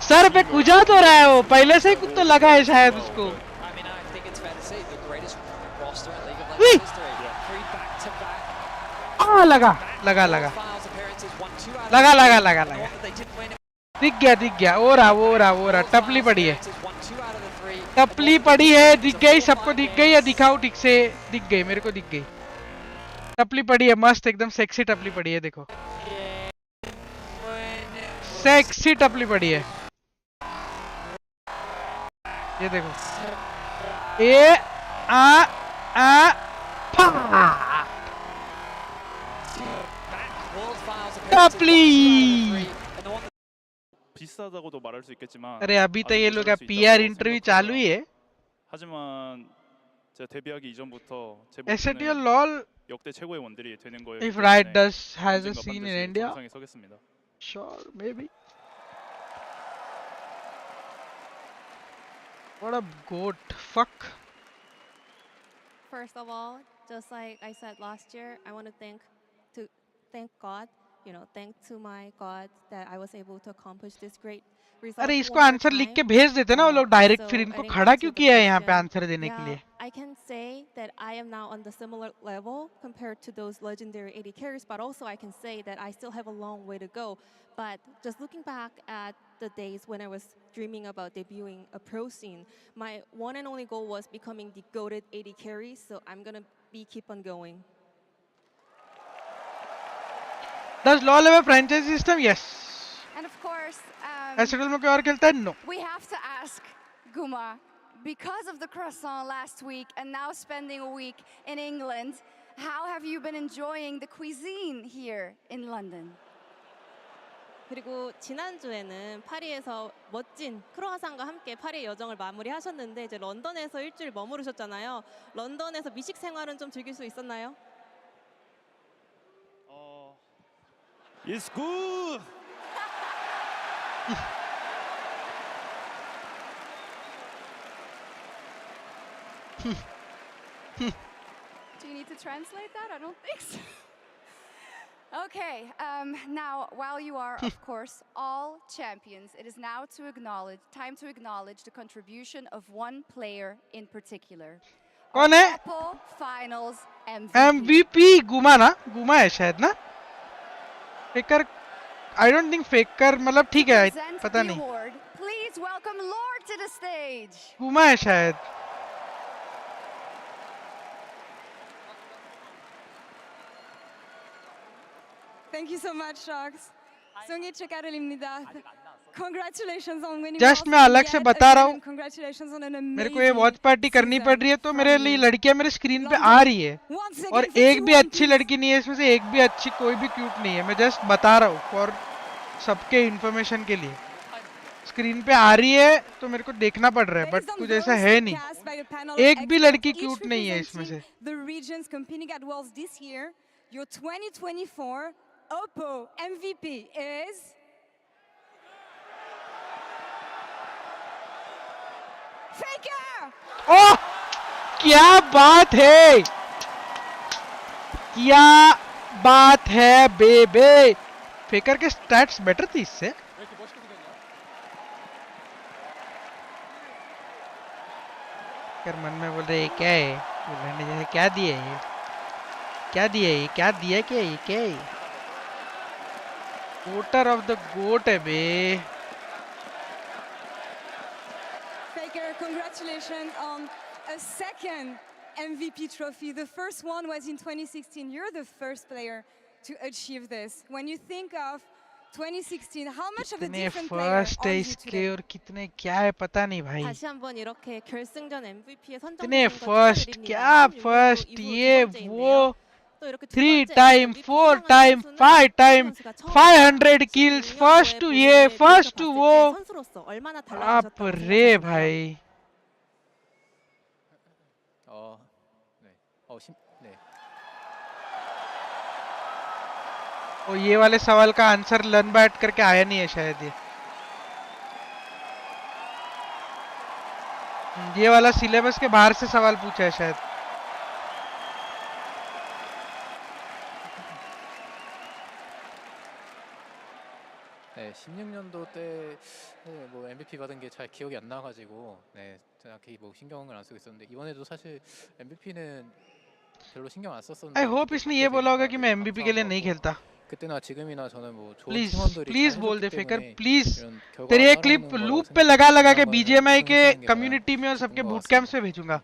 सर पे खुजा तो रहा है वो पहले से ही कुछ तो लगा है शायद उसको I mean, I think it's fair to say the greatest roster in League of Legends history. 3 back-to-back हाँ लगा लगा लगा finals appearances, won 2 out of लगा 3. लगा लगा The लगा one that they didn't win, दिख गया वो रहा टपली पड़ी है won 2 out of the 3. टपली पड़ी है दिख गई सबको दिख गई या दिखाओ ठीक से दिख गई मेरे को दिख गई टपली पड़ी है मस्त एकदम सेक्सी टपली पड़ी है देखो सेक्सी टपली पड़ी है ये देखो ए आ टपली 비슷하다고도 말할 수 있겠지만 अरे अभी तो ये लोग का पीआर इंटरव्यू चालू ही है 하지만 제가 데뷔하기 이전부터 제 SATL 목표는 LOL 역대 최고의 원딜이 되는 거예요. if Riot does has a scene in India 정상에 서겠습니다. sure maybe What a goat. Fuck. First of all, just like I said last year, I want to thank God, thank to my God that I was able to accomplish this great result. अरे इसको answer लिख के भेज देते ना वो लोग direct, फिर इनको खड़ा क्यों किया है यहाँ पे आंसर देने के लिए? I can say that I am now on the similar level compared to those legendary 80 carries, but also I can say that I still have a long way to go. But just looking back at the days when I was dreaming about debuting a pro scene, my one and only goal was becoming the goated 80 carries, so I'm gonna keep on going. Does LoL have a franchise system? Yes. And of course, एसएडएल में कोई और खेलता है? No. we have to ask Guma, because of the croissant last week and now spending a week in England, how have you been enjoying the cuisine here in London? 그리고 지난주에는 파리에서 멋진 크로아상과 함께 파리의 여정을 마무리하셨는데 이제 런던에서 일주일 머무르셨잖아요. 런던에서 미식 생활은 좀 즐길 수 있었나요? It's good. Do you need to translate that? I don't think so. Okay, now while you are, of course, all champions, it is now time to acknowledge the contribution of one player in particular. कौन है? Oppo Finals MVP. MVP गुमा ना? गुमा है शायद ना? फेकर, I don't think फेकर, मतलब ठीक है, पता नहीं. Please welcome Lord to the stage. गुमा है शायद. Thank you so much, Sharks. 송이 축하드립니다. Congratulations on winning. Just मैं अलग से बता रहा हूँ. Congratulations on an amazing. मेरे को ये वॉच पार्टी करनी पड़ रही है तो मेरे लिए लड़कियां मेरे स्क्रीन पे आ रही है और एक भी अच्छी लड़की नहीं है इसमें से, एक भी अच्छी कोई भी क्यूट नहीं है. मैं जस्ट बता रहा हूँ फॉर सबके इंफॉर्मेशन के लिए. स्क्रीन पे आ रही है तो मेरे को देखना पड़ रहा है, बट कुछ ऐसा है नहीं. एक भी लड़की क्यूट नहीं है इसमें से. The regions competing at Worlds this year, your 2024 Oppo MVP is Faker. ओह, क्या बात है, क्या बात है बेबे. फेकर के स्टैट्स बेटर थी इससे. कर मन में बोल रहे क्या है, बोलने जैसे क्या दिया है, क्या दिया है, क्या दिया, क्या है, क्या है. वोटर ऑफ द गोट है बे. Faker, congratulations on a second MVP trophy. The first one was in 2016. You're the first player to achieve this. When you think of 2016, how much of a different player first are है you इसके today? और कितने क्या है पता नहीं भाई. 다시 한번 이렇게 결승전 MVP에 कितने 선정되신 것 फर्स्ट, 축하드립니다. क्या 16년도 फर्स्ट, 이후 ये 두 번째인데요. वो 또 이렇게 두 3 번째 time MVP 4 수상한 time 선수는 5 time 선수가 처음 500 kills, first two ये फर्स्ट टू वो. 선수로서 얼마나 आप 달라지셨다고 रे 생각하시나요? भाई. 네. और ये वाले सवाल का आंसर लर्न बैट करके आया नहीं है शायद ये वाला सिलेबस के बाहर से सवाल पूछा है शायद. 네, 16년도 때 뭐 MVP 받은 게 잘 기억이 안 나가지고 네, 정확히 뭐 신경을 안 쓰고 있었는데 이번에도 사실 MVP는 별로 신경 안 썼었는데. I hope इसने ये बोला होगा कि मैं MVP के लिए नहीं खेलता. 그때나 지금이나 저는 뭐 좋은 प्लीज 팀원들이 प्लीज 잘 बोल दे 해줬기 फेकर 때문에 प्लीज. 이런 결과가 तेरी ये 따라오는 क्लिप 거라고 लूप पे लगा लगा के 생각해요. BGMI के 우승했다는 게 कम्युनिटी में और सबके 좋은 것 बूट कैंप्स पे भेजूंगा.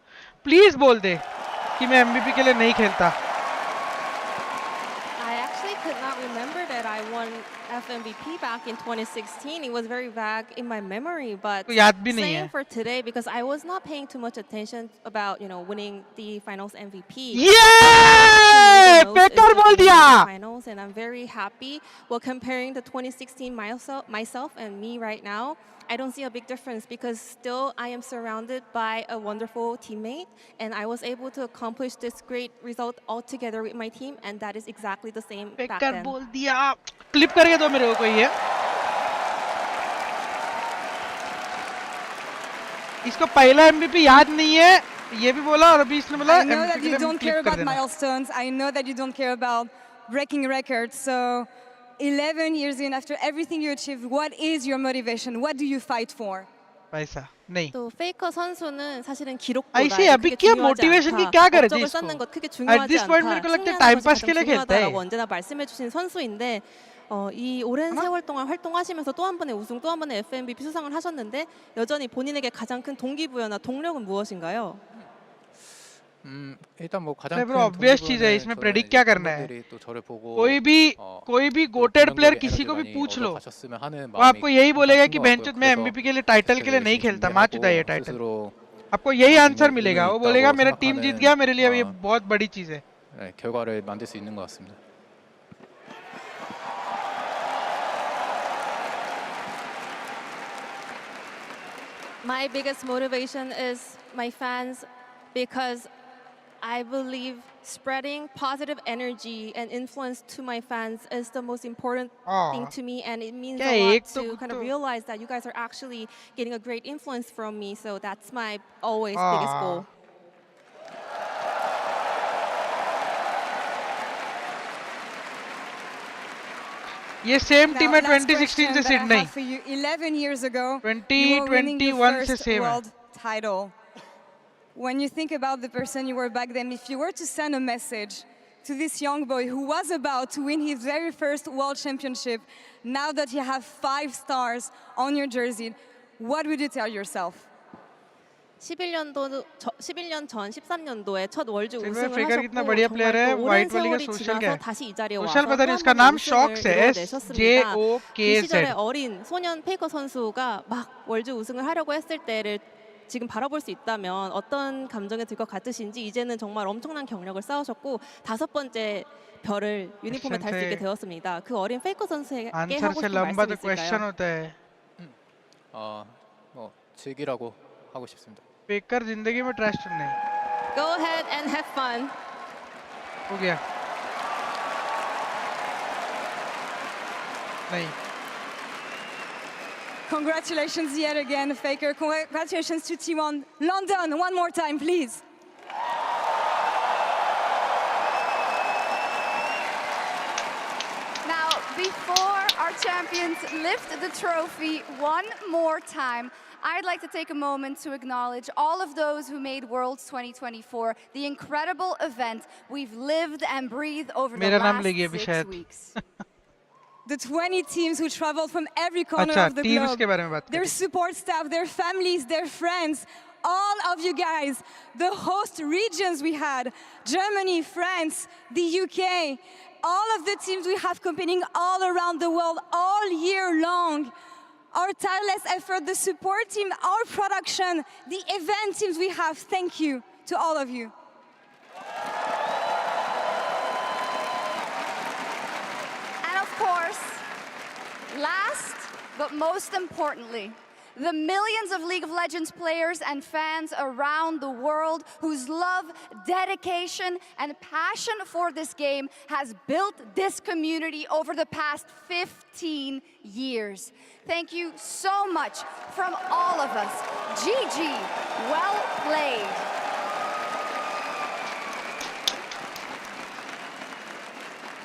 प्लीज बोल दे कि मैं MVP के लिए नहीं खेलता. I actually could not remember that I won FMVP back in 2016. It was very vague in my memory, but तो याद भी नहीं same है. for today because I was not paying too much attention about winning the finals MVP. ये फेकर बोल दिया. Finals, and I'm very happy. Well, comparing the 2016 myself and me right now, I don't see a big difference because still I am surrounded by a wonderful teammate and I was able to accomplish this great result all together with my team, and that is exactly the same back फेकर then. बोल दिया. Clip करके दो मेरे को कोई है. इसको पहला एमवीपी याद नहीं है ये भी बोला और अभी इसने बोला I know that you don't care about milestones. I know that you don't care about breaking records. So 11 years in, after everything you achieved, what is your motivation? What do you fight for? पैसा नहीं 또 페이커 선수는 사실은 기록보다 ऐसे अभी क्या motivation की क्या करे थी इसको at this point मेरे को लगता है टाइम पास के लिए खेलता है 언제나 말씀해주신 선수인데 이 오랜 세월 동안 활동하시면서 또 한 번의 우승, 또 한 번의 FMVP 수상을 하셨는데 여전히 본인에게 가장 큰 동기부여나 동력은 무엇인가요? 일단 뭐 가장 큰 obvious चीज है इसमें प्रेडिक्ट क्या करना है कोई भी गोटेड प्लेयर किसी को भी पूछ लो वो आपको यही बोलेगा कि बेंचत में एमवीपी के लिए टाइटल के लिए नहीं खेलता मा चुदा ये टाइटल आपको यही आंसर मिलेगा वो बोलेगा मेरा टीम जीत गया मेरे लिए अब ये बहुत बड़ी चीज है 결과를 만들 수 있는 것 같습니다. My biggest motivation is my fans because I believe spreading positive energy and influence to my fans is the most important thing to me, and it means a lot to kind of realize that you guys are actually getting a great influence from me. So that's my always biggest goal. ये same team है 2016 से Sydney 11 years ago 2021 से same है title. When you think about the person you were back then, if you were to send a message to this young boy who was about to win his very first world championship, now that you have 5 stars on your jersey, what would you tell yourself? 11년 전 13년도에 첫 월드 우승을 figure कितना 하셨고 बढ़िया player है 정말 또 오랜 white वाली का 세월이 social क्या 지나서 है 다시 이 자리에 와서 social पता नहीं उसका नाम शॉक्स है 그 시절에 SJOKZ 어린 소년 페이커 선수가 막 월드 우승을 하려고 했을 때를 지금 바라볼 수 있다면 어떤 감정이 들 것 같으신지 이제는 정말 엄청난 경력을 쌓으셨고 5번째 별을 유니폼에 달 수 있게 되었습니다. 그 어린 페이커 선수에게 하고 싶은 말씀 있을까요? 뭐 즐기라고 하고 싶습니다. पेकर जिंदगी में ट्रैश नहीं Go ahead and have fun. हो गया नहीं Congratulations yet again, Faker. Congratulations to T1 London. One more time, please. Now, before our champions lift the trophy one more time, I'd like to take a moment to acknowledge all of those who made Worlds 2024 the incredible event we've lived and breathed over the last 6 weeks. The 20 teams who traveled from every corner of the globe, their support staff, their families, their friends, all of you guys, the host regions we had, Germany, France, the UK, all of the teams we have competing all around the world all year long. Our tireless effort, the support team, our production, the event teams we have, thank you to all of you. And of course, last but most importantly, the millions of League of Legends players and fans around the world whose love, dedication, and passion for this game has built this community over the past 15 years. Thank you so much from all of us. GG, well played.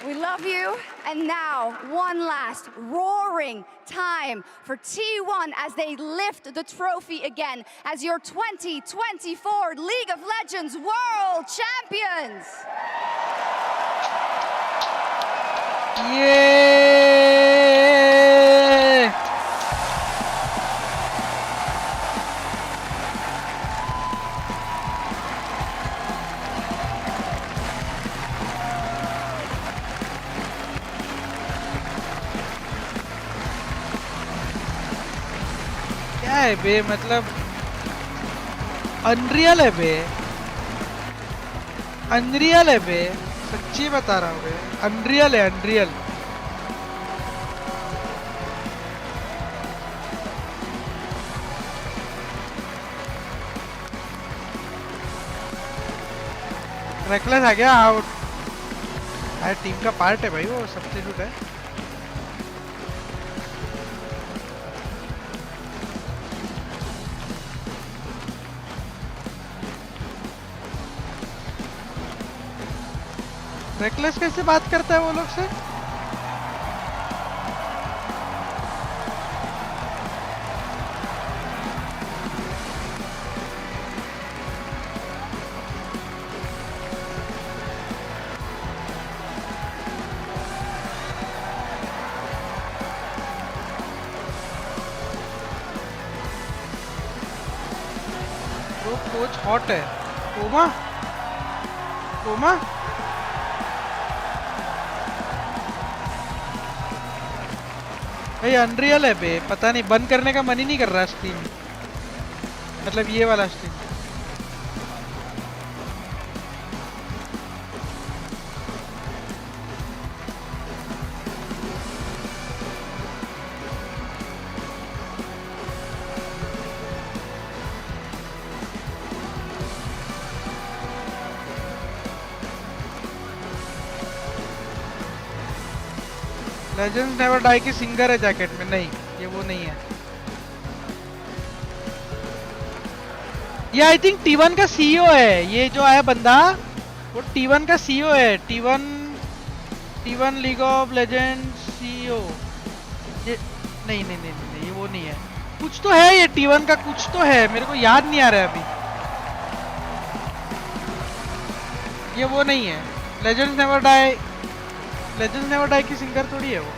We love you, and now one last roaring time for T1 as they lift the trophy again as your 2024 League of Legends World Champions. Yeah! क्या है बे मतलब unreal है बे unreal है बे सच्ची बता रहा हूँ बे unreal है अनरियल रेकलेस आ गया आउट टीम का पार्ट है भाई वो सब्स्टिट्यूट है रेकलेस कैसे बात करता है वो लोग से? वो कोच हॉट है। कोमा कोमा भाई अनरियल है बे, पता नहीं बंद करने का मन ही नहीं कर रहा स्ट्रीम, मतलब ये वाला स्ट्रीम। लेजेंड्स नेवर डाई की सिंगर है जैकेट में, नहीं ये वो नहीं है। ये आई थिंक T1 का सीईओ है, ये जो आया बंदा वो T1 का सीईओ है। T1 league of legends CEO. ये नहीं नहीं नहीं नहीं ये वो नहीं है, कुछ तो है ये T1 का, कुछ तो है, मेरे को याद नहीं आ रहा है अभी। ये वो नहीं है। लेजेंड्स नेवर डाई की सिंगर थोड़ी है वो।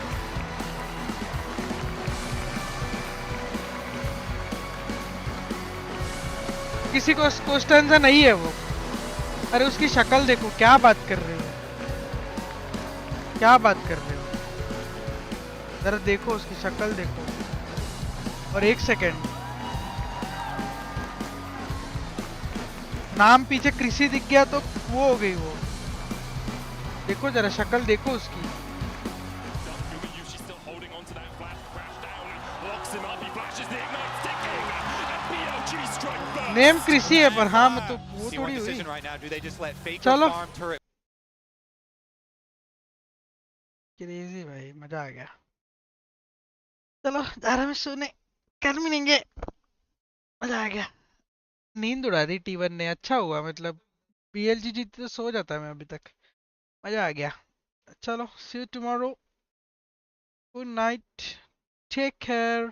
किसी को क्वेश्चन से नहीं है वो। अरे उसकी शक्ल देखो, क्या बात कर रहे हो, क्या बात कर रहे हो, जरा देखो उसकी शक्ल देखो। और एक सेकेंड, नाम पीछे कृषि दिख गया तो वो हो गई वो। देखो जरा शक्ल देखो उसकी। नेम कृषि है पर हाँ मतलब वो थोड़ी हुई। चलो क्रेजी भाई, मजा आ गया। चलो जा रहा मैं सोने, कर मिलेंगे। मजा आ गया, नींद उड़ा दी T1 ने, अच्छा हुआ, मतलब BLG जीती तो सो जाता मैं अभी तक। मजा आ गया। चलो see you tomorrow, good night, take care.